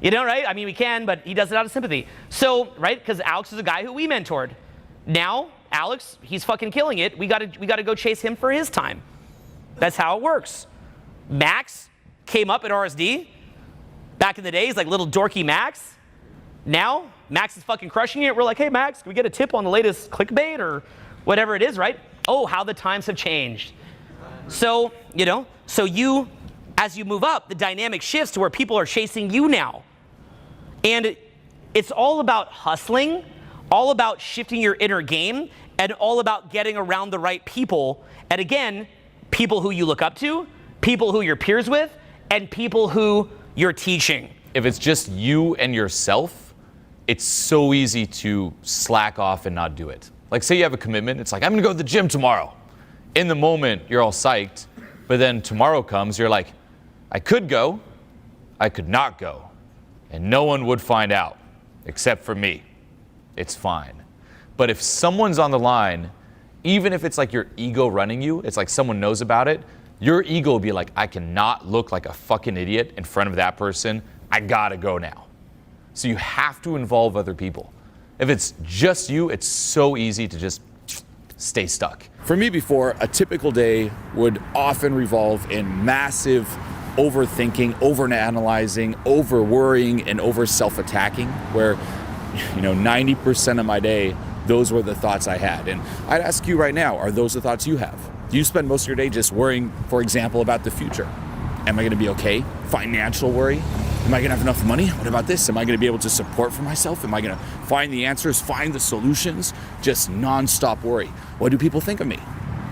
You know, right? I mean, we can, but he does it out of sympathy. So, right? Because Alex is a guy who we mentored. Now, Alex, he's fucking killing it. We gotta go chase him for his time. That's how it works. Max came up at RSD. Back in the days, like little dorky Max. Now, Max is fucking crushing it. We're like, hey, Max, can we get a tip on the latest clickbait or whatever it is, right? Oh, how the times have changed. So, you know, as you move up, the dynamic shifts to where people are chasing you now. And it's all about hustling, all about shifting your inner game, and all about getting around the right people. And again, people who you look up to, people who you're peers with, and people who you're teaching. If it's just you and yourself, it's so easy to slack off and not do it. Like, say you have a commitment, it's like, I'm gonna go to the gym tomorrow. In the moment, you're all psyched, but then tomorrow comes, you're like, I could go, I could not go, and no one would find out, except for me. It's fine. But if someone's on the line, even if it's like your ego running you, it's like someone knows about it, your ego will be like, I cannot look like a fucking idiot in front of that person. I gotta go now. So you have to involve other people. If it's just you, it's so easy to just stay stuck. For me before, a typical day would often revolve in massive overthinking, overanalyzing, over-worrying, and over-self-attacking, where, 90% of my day, those were the thoughts I had. And I'd ask you right now, are those the thoughts you have? Do you spend most of your day just worrying, for example, about the future? Am I gonna be okay? Financial worry? Am I gonna have enough money? What about this? Am I gonna be able to support for myself? Am I gonna find the answers, find the solutions? Just nonstop worry. What do people think of me?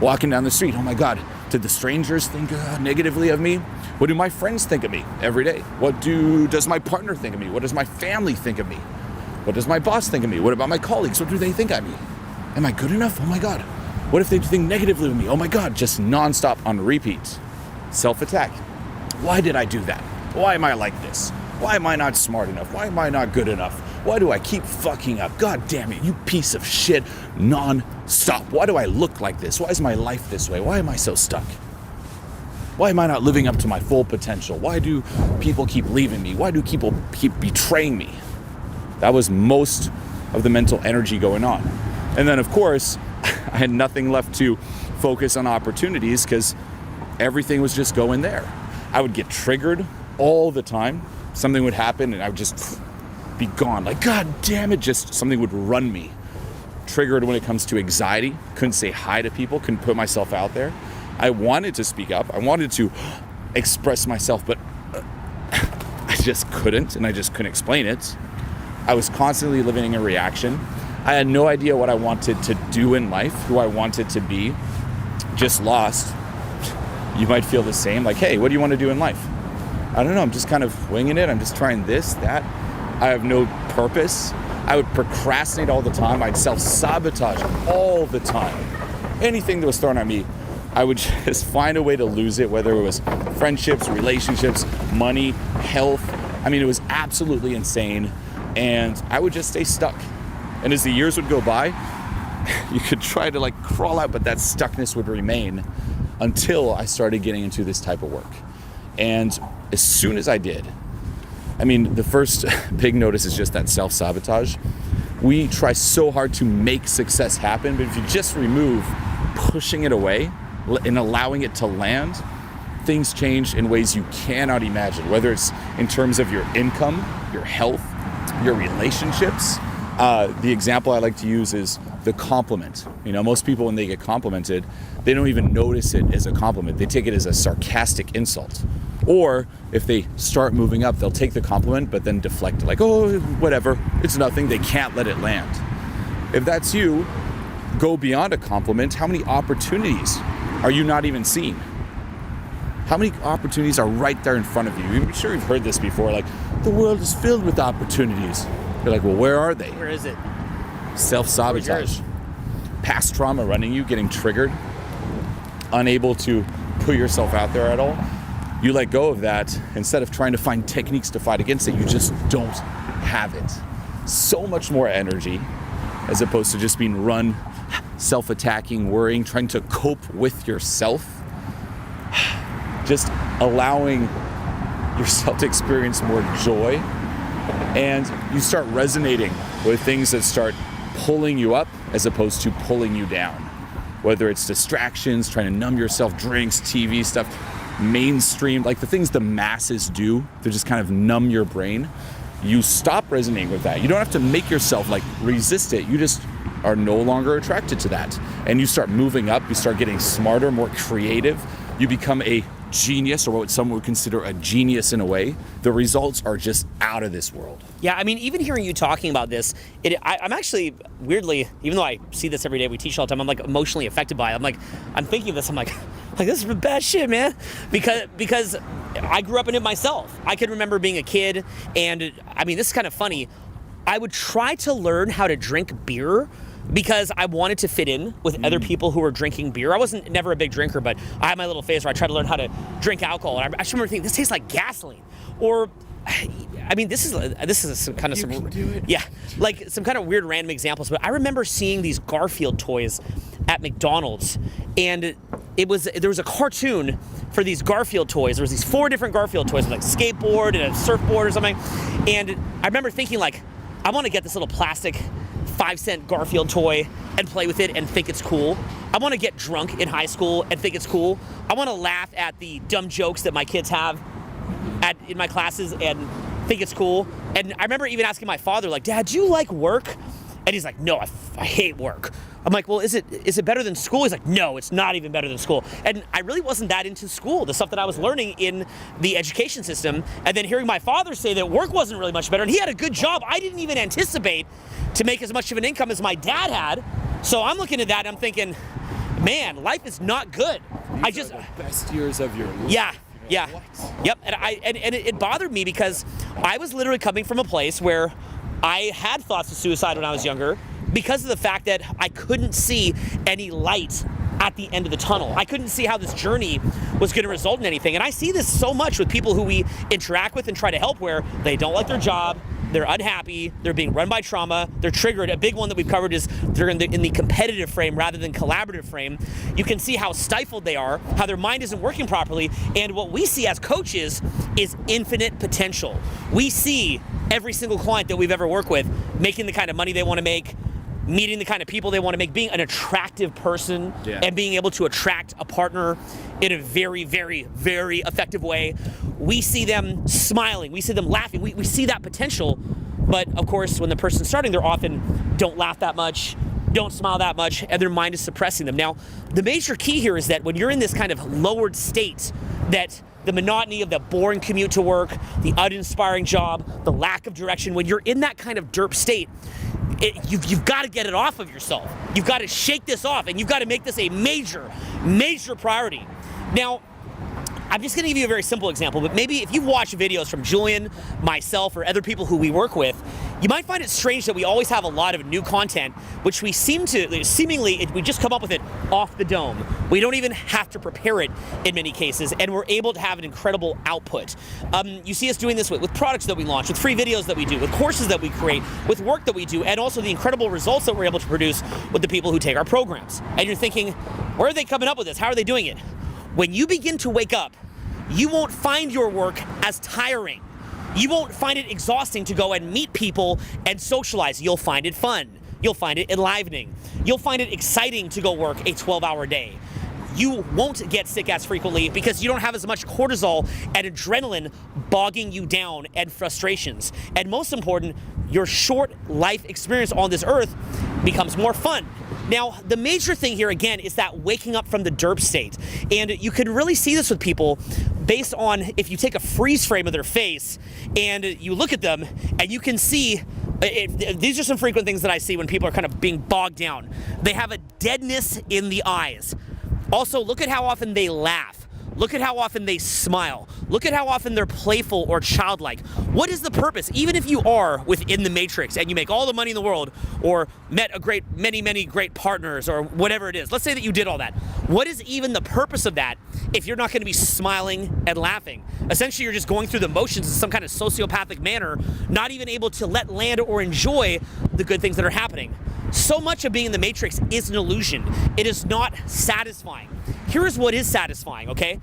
Walking down the street, oh my God, did the strangers think negatively of me? What do my friends think of me every day? What does my partner think of me? What does my family think of me? What does my boss think of me? What about my colleagues? What do they think of me? Am I good enough? Oh my God. What if they think negatively of me? Oh my God, just nonstop on repeat. Self-attack. Why did I do that? Why am I like this? Why am I not smart enough? Why am I not good enough? Why do I keep fucking up? God damn it, you piece of shit, non-stop. Why do I look like this? Why is my life this way? Why am I so stuck? Why am I not living up to my full potential? Why do people keep leaving me? Why do people keep betraying me? That was most of the mental energy going on. And then, of course, I had nothing left to focus on opportunities because everything was just going there. I would get triggered all the time. Something would happen and I would just be gone. Like, God damn it, just something would run me. Triggered when it comes to anxiety. Couldn't say hi to people, couldn't put myself out there. I wanted to speak up. I wanted to express myself, but I just couldn't, and I just couldn't explain it. I was constantly living in a reaction. I had no idea what I wanted to do in life, who I wanted to be. Just lost. You might feel the same, like, hey, what do you want to do in life? I don't know, I'm just kind of winging it. I'm just trying this, that. I have no purpose. I would procrastinate all the time. I'd self-sabotage all the time. Anything that was thrown at me, I would just find a way to lose it, whether it was friendships, relationships, money, health. I mean, it was absolutely insane. And I would just stay stuck. And as the years would go by, you could try to like crawl out, but that stuckness would remain until I started getting into this type of work. And as soon as I did, I mean, the first big notice is just that self-sabotage. We try so hard to make success happen, but if you just remove pushing it away and allowing it to land, things change in ways you cannot imagine, whether it's in terms of your income, your health, your relationships. The example I like to use is the compliment. Most people, when they get complimented, they don't even notice it as a compliment. They take it as a sarcastic insult. Or if they start moving up, they'll take the compliment, but then deflect it like, oh, whatever, it's nothing. They can't let it land. If that's you, go beyond a compliment. How many opportunities are you not even seeing? How many opportunities are right there in front of you? I'm sure you've heard this before, like, the world is filled with opportunities. You're like, well, where are they? Where is it? Self-sabotage. Past trauma running you, getting triggered, unable to put yourself out there at all. You let go of that. Instead of trying to find techniques to fight against it, you just don't have it. So much more energy as opposed to just being run, self-attacking, worrying, trying to cope with yourself. Just allowing yourself to experience more joy and you start resonating with things that start pulling you up as opposed to pulling you down. Whether it's distractions, trying to numb yourself, drinks, TV stuff, mainstream, like the things the masses do to just kind of numb your brain, you stop resonating with that. You don't have to make yourself like resist it. You just are no longer attracted to that. And you start moving up, you start getting smarter, more creative. You become a genius, or what some would consider a genius in a way. The results are just out of this world. Yeah, I mean, even hearing you talking about this, I'm actually weirdly, even though I see this every day, we teach all the time, I'm like emotionally affected by it. I'm thinking of this, I'm like this is bad shit, man. Because I grew up in it myself. I can remember being a kid, and I mean, this is kind of funny. I would try to learn how to drink beer because I wanted to fit in with other people who were drinking beer. I wasn't never a big drinker, but I had my little phase where I tried to learn how to drink alcohol. And I just remember thinking, this tastes like gasoline. Or, I mean, this is some kind of yeah, like some kind of weird random examples. But I remember seeing these Garfield toys at McDonald's, and there was a cartoon for these Garfield toys. There was these 4 different Garfield toys, with like skateboard and a surfboard or something. And I remember thinking, like, I want to get this little plastic 5-cent Garfield toy and play with it and think it's cool. I want to get drunk in high school and think it's cool. I want to laugh at the dumb jokes that my kids have in my classes and think it's cool. And I remember even asking my father, like, Dad, do you like work? And he's like, no, I hate work. I'm like, well, is it better than school? He's like, no, it's not even better than school. And I really wasn't that into school, the stuff that I was learning in the education system. And then hearing my father say that work wasn't really much better, and he had a good job. I didn't even anticipate to make as much of an income as my dad had. So I'm looking at that and I'm thinking, man, life is not good. These are the best years of your life. Yeah. Yeah. Yep. And it bothered me because I was literally coming from a place where I had thoughts of suicide when I was younger because of the fact that I couldn't see any light at the end of the tunnel. I couldn't see how this journey was going to result in anything. And I see this so much with people who we interact with and try to help, where they don't like their job, they're unhappy, they're being run by trauma, they're triggered. A big one that we've covered is they're in the competitive frame rather than collaborative frame. You can see how stifled they are, how their mind isn't working properly, and what we see as coaches is infinite potential. We see every single client that we've ever worked with making the kind of money they want to make, meeting the kind of people they want to make, being an attractive person, and being able to attract a partner in a very, very, very effective way. We see them smiling, we see them laughing, we see that potential. But of course, when the person's starting, they're often don't laugh that much, don't smile that much, and their mind is suppressing them. Now, the major key here is that when you're in this kind of lowered state, that the monotony of the boring commute to work, the uninspiring job, the lack of direction, when you're in that kind of derp state, you've got to get it off of yourself. You've got to shake this off, and you've got to make this a major, major priority. Now, I'm just going to give you a very simple example, but maybe if you've watched videos from Julien, myself, or other people who we work with, you might find it strange that we always have a lot of new content, which we we just come up with it off the dome. We don't even have to prepare it in many cases, and we're able to have an incredible output. You see us doing this with products that we launch, with free videos that we do, with courses that we create, with work that we do, and also the incredible results that we're able to produce with the people who take our programs. And you're thinking, where are they coming up with this? How are they doing it? When you begin to wake up, you won't find your work as tiring. You won't find it exhausting to go and meet people and socialize. You'll find it fun. You'll find it enlivening. You'll find it exciting to go work a 12-hour day. You won't get sick as frequently because you don't have as much cortisol and adrenaline bogging you down and frustrations. And most important, your short life experience on this earth becomes more fun. Now, the major thing here, again, is that waking up from the derp state. And you can really see this with people based on if you take a freeze frame of their face and you look at them and you can see, these are some frequent things that I see when people are kind of being bogged down. They have a deadness in the eyes. Also, look at how often they laugh. Look at how often they smile. Look at how often they're playful or childlike. What is the purpose? Even if you are within the matrix and you make all the money in the world or met many great partners or whatever it is, let's say that you did all that. What is even the purpose of that if you're not going to be smiling and laughing? Essentially, you're just going through the motions in some kind of sociopathic manner, not even able to let land or enjoy the good things that are happening. So much of being in the matrix is an illusion. It is not satisfying. Here's what is satisfying, okay?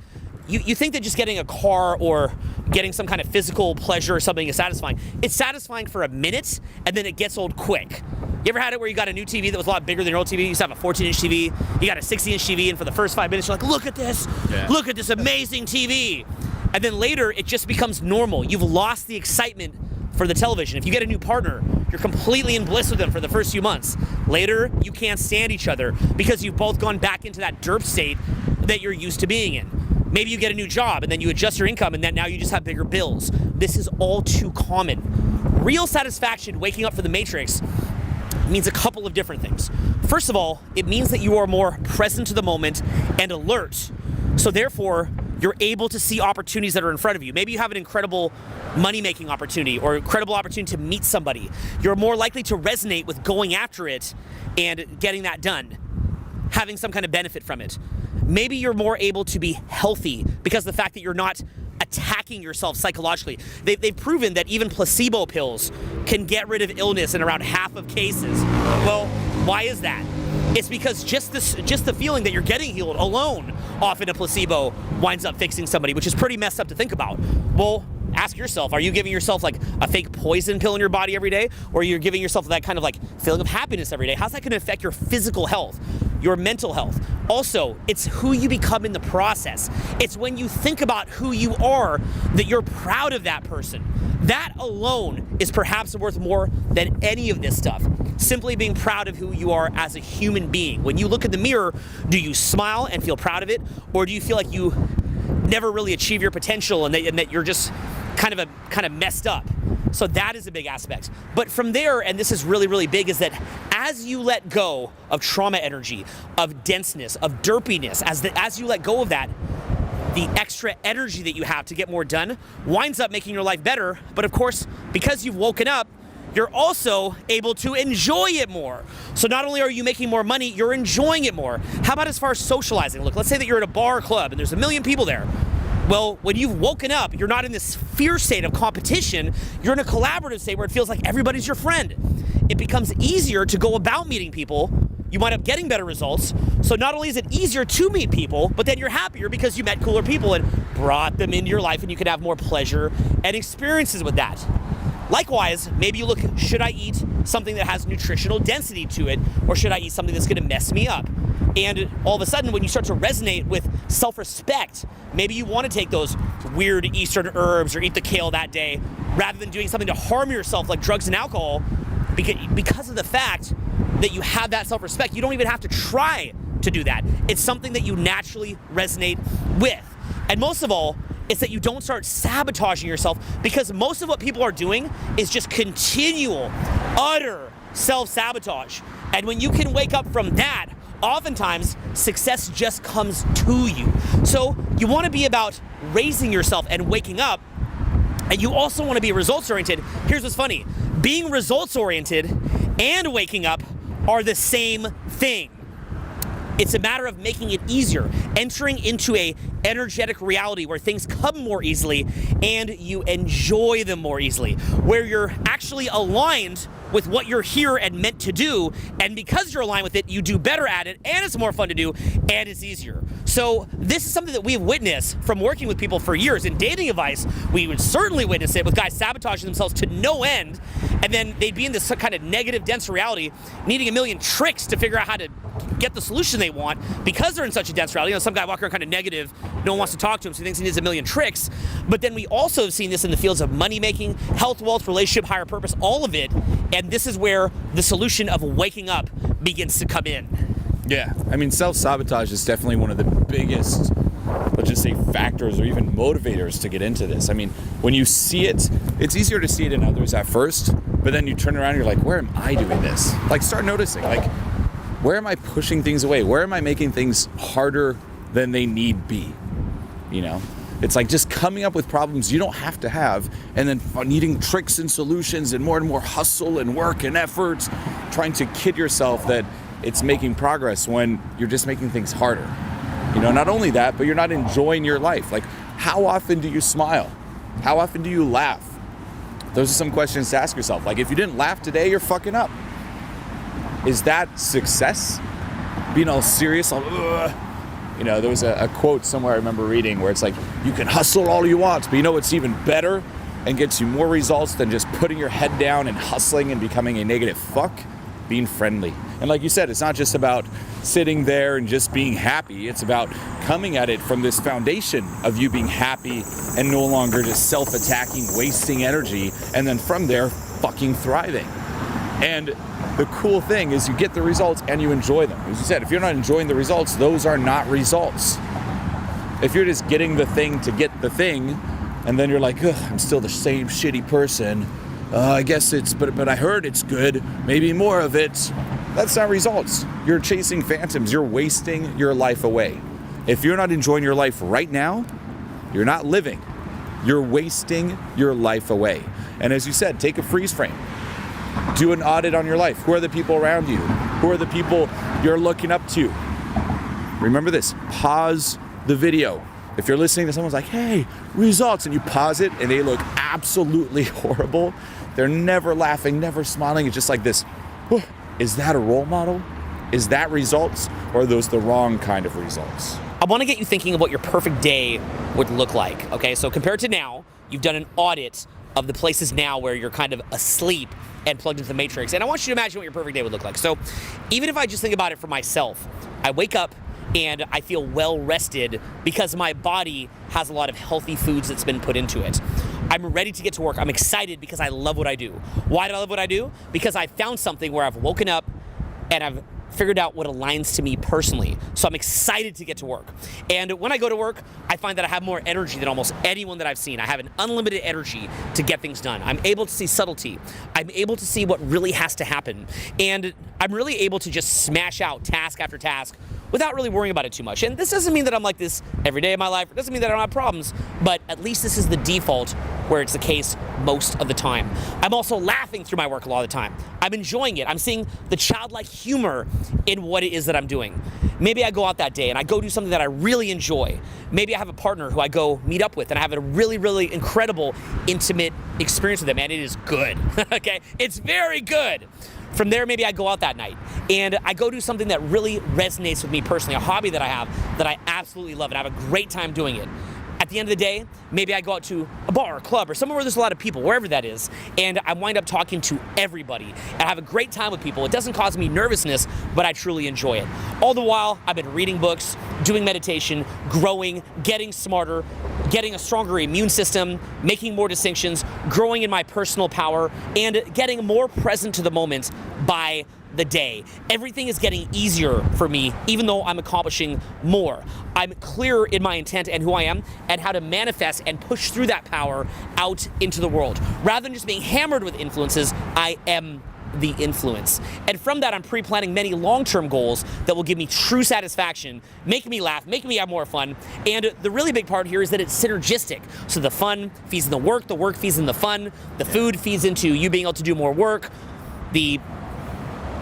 you think that just getting a car or getting some kind of physical pleasure or something is satisfying. It's satisfying for a minute, and then it gets old quick. You ever had it where you got a new TV that was a lot bigger than your old TV? You used to have a 14-inch TV, you got a 60-inch TV, and for the first 5 minutes, you're like, look at this, look at this amazing TV. And then later, it just becomes normal. You've lost the excitement for the television. If you get a new partner, you're completely in bliss with them for the first few months. Later, you can't stand each other because you've both gone back into that derp state that you're used to being in. Maybe you get a new job and then you adjust your income and then now you just have bigger bills. This is all too common. Real satisfaction, waking up for the Matrix, means a couple of different things. First of all, it means that you are more present to the moment and alert. So therefore, you're able to see opportunities that are in front of you. Maybe you have an incredible money-making opportunity or incredible opportunity to meet somebody. You're more likely to resonate with going after it and getting that done, having some kind of benefit from it. Maybe you're more able to be healthy because of the fact that you're not attacking yourself psychologically. They've proven that even placebo pills can get rid of illness in around half of cases. Well, why is that? It's because just the feeling that you're getting healed alone off in a placebo winds up fixing somebody, which is pretty messed up to think about. Well, ask yourself, are you giving yourself like a fake poison pill in your body every day? Or you're giving yourself that kind of like feeling of happiness every day? How's that going to affect your physical health, your mental health? Also, it's who you become in the process. It's when you think about who you are that you're proud of that person. That alone is perhaps worth more than any of this stuff. Simply being proud of who you are as a human being. When you look in the mirror, do you smile and feel proud of it? Or do you feel like you never really achieve your potential and that you're just kind of messed up? So that is a big aspect. But from there, and this is really, really big, is that as you let go of trauma energy, of denseness, of derpiness, as you let go of that, the extra energy that you have to get more done winds up making your life better. But of course, because you've woken up, you're also able to enjoy it more. So not only are you making more money, you're enjoying it more. How about as far as socializing? Look, let's say that you're at a bar or club and there's 1 million people there. Well, when you've woken up, you're not in this fear state of competition. You're in a collaborative state where it feels like everybody's your friend. It becomes easier to go about meeting people. You wind up getting better results. So not only is it easier to meet people, but then you're happier because you met cooler people and brought them into your life, and you can have more pleasure and experiences with that. Likewise, maybe you look, should I eat something that has nutritional density to it, or should I eat something that's gonna mess me up? And all of a sudden, when you start to resonate with self-respect, maybe you wanna take those weird Eastern herbs or eat the kale that day, rather than doing something to harm yourself like drugs and alcohol, because of the fact that you have that self-respect. You don't even have to try to do that. It's something that you naturally resonate with. And most of all, it's that you don't start sabotaging yourself, because most of what people are doing is just continual, utter self-sabotage. And when you can wake up from that, oftentimes success just comes to you. So you want to be about raising yourself and waking up, and you also want to be results-oriented. Here's what's funny. Being results-oriented and waking up are the same thing. It's a matter of making it easier, entering into a energetic reality where things come more easily and you enjoy them more easily, where you're actually aligned with what you're here and meant to do, and because you're aligned with it, you do better at it, and it's more fun to do, and it's easier. So this is something that we've witnessed from working with people for years. In dating advice, we would certainly witness it with guys sabotaging themselves to no end, and then they'd be in this kind of negative, dense reality, needing 1 million tricks to figure out how to get the solution they want because they're in such a dense reality. You know, some guy walking around kind of negative, no one wants to talk to him, so he thinks he needs 1 million tricks. But then we also have seen this in the fields of money making, health, wealth, relationship, higher purpose, all of it. And this is where the solution of waking up begins to come in. Yeah, I mean, self-sabotage is definitely one of the biggest, let's just say, factors or even motivators to get into this. I mean, when you see it, it's easier to see it in others at first, but then you turn around and you're like, where am I doing this? Like, start noticing, like, where am I pushing things away? Where am I making things harder than they need be? You know, it's like just coming up with problems you don't have to have, and then needing tricks and solutions and more hustle and work and effort, trying to kid yourself that it's making progress when you're just making things harder. You know, not only that, but you're not enjoying your life. Like, how often do you smile? How often do you laugh? Those are some questions to ask yourself. Like, if you didn't laugh today, you're fucking up. Is that success? Being all serious, all, You know, there was a quote somewhere I remember reading where it's like, you can hustle all you want, but you know what's even better and gets you more results than just putting your head down and hustling and becoming a negative fuck? Being friendly. And like you said, it's not just about sitting there and just being happy. It's about coming at it from this foundation of you being happy and no longer just self-attacking, wasting energy, and then from there, fucking thriving. And the cool thing is you get the results and you enjoy them. As you said, if you're not enjoying the results, those are not results. If you're just getting the thing to get the thing, and then you're like, ugh, I'm still the same shitty person, I guess but I heard it's good, maybe more of it. That's not results. You're chasing phantoms. You're wasting your life away. If you're not enjoying your life right now, you're not living. You're wasting your life away. And as you said, take a freeze frame. Do an audit on your life. Who are the people around you? Who are the people you're looking up to? Remember this, pause the video. If you're listening to someone's like, hey, results, and you pause it and they look absolutely horrible, they're never laughing, never smiling. It's just like this, is that a role model? Is that results? Or are those the wrong kind of results? I want to get you thinking of what your perfect day would look like, okay? So compared to now, you've done an audit of the places now where you're kind of asleep and plugged into the matrix. And I want you to imagine what your perfect day would look like. So even if I just think about it for myself, I wake up and I feel well rested because my body has a lot of healthy foods that's been put into it. I'm ready to get to work. I'm excited because I love what I do. Why do I love what I do? Because I found something where I've woken up and I've figured out what aligns to me personally. So I'm excited to get to work. And when I go to work, I find that I have more energy than almost anyone that I've seen. I have an unlimited energy to get things done. I'm able to see subtlety. I'm able to see what really has to happen. And I'm really able to just smash out task after task without really worrying about it too much. And this doesn't mean that I'm like this every day of my life. It doesn't mean that I don't have problems, but at least this is the default where it's the case most of the time. I'm also laughing through my work a lot of the time. I'm enjoying it. I'm seeing the childlike humor in what it is that I'm doing. Maybe I go out that day and I go do something that I really enjoy. Maybe I have a partner who I go meet up with and I have a really, really incredible, intimate experience with them, and it is good, okay? It's very good. From there, maybe I go out that night and I go do something that really resonates with me personally, a hobby that I have that I absolutely love and I have a great time doing it. At the end of the day, maybe I go out to a bar or a club or somewhere where there's a lot of people, wherever that is, and I wind up talking to everybody. And I have a great time with people. It doesn't cause me nervousness, but I truly enjoy it. All the while, I've been reading books, doing meditation, growing, getting smarter, getting a stronger immune system, making more distinctions, growing in my personal power, and getting more present to the moment by the day. Everything is getting easier for me, even though I'm accomplishing more. I'm clearer in my intent and who I am and how to manifest and push through that power out into the world. Rather than just being hammered with influences, I am the influence. And from that, I'm pre-planning many long-term goals that will give me true satisfaction, making me laugh, making me have more fun. And the really big part here is that it's synergistic. So the fun feeds in the work feeds in the fun, the food feeds into you being able to do more work, the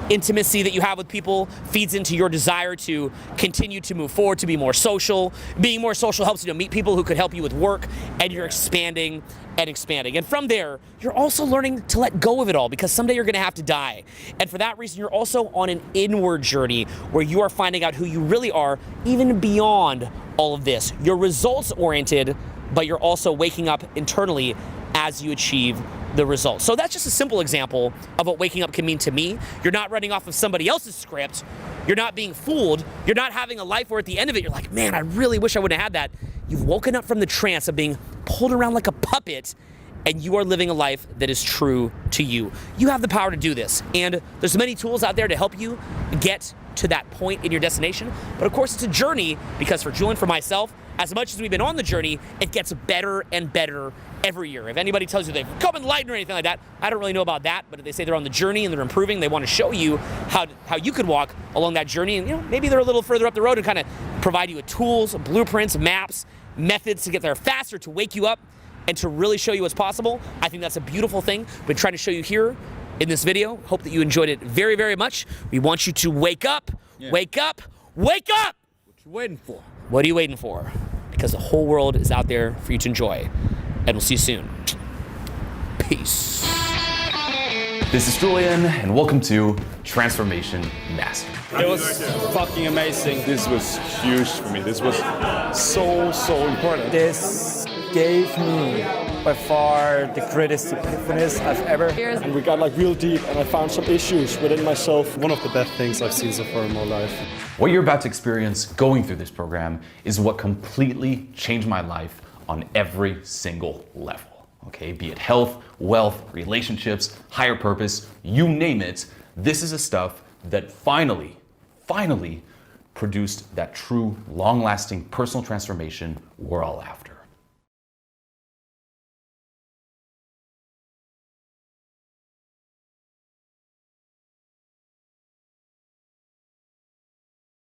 intimacy that you have with people feeds into your desire to continue to move forward, to be more social. Being more social helps you to meet people who could help you with work, and you're expanding and expanding. And from there, you're also learning to let go of it all because someday you're gonna have to die. And for that reason, you're also on an inward journey where you are finding out who you really are, even beyond all of this. You're results oriented, but you're also waking up internally as you achieve the results. So that's just a simple example of what waking up can mean to me. You're not running off of somebody else's script. You're not being fooled. You're not having a life where at the end of it, you're like, man, I really wish I would have had that. You've woken up from the trance of being pulled around like a puppet, and you are living a life that is true to you. You have the power to do this. And there's many tools out there to help you get to that point in your destination. But of course, it's a journey because for Julien, for myself, as much as we've been on the journey, it gets better and better every year. If anybody tells you they've come enlightened or anything like that, I don't really know about that, but if they say they're on the journey and they're improving, they want to show you how you could walk along that journey, and maybe they're a little further up the road and kind of provide you with tools, blueprints, maps, methods to get there faster, to wake you up and to really show you what's possible. I think that's a beautiful thing. We've been trying to show you here in this video. Hope that you enjoyed it very, very much. We want you to wake up, wake up, wake up! What you waiting for? What are you waiting for? Because the whole world is out there for you to enjoy. And we'll see you soon. Peace. This is Julien, and welcome to Transformation Mastery. It was fucking amazing. This was huge for me. This was so important. This gave me by far the greatest epiphanies I've ever. And we got like real deep, and I found some issues within myself. One of the best things I've seen so far in my life. What you're about to experience going through this program is what completely changed my life on every single level. Okay, be it health, wealth, relationships, higher purpose, you name it. This is the stuff that finally produced that true, long-lasting personal transformation we're all after.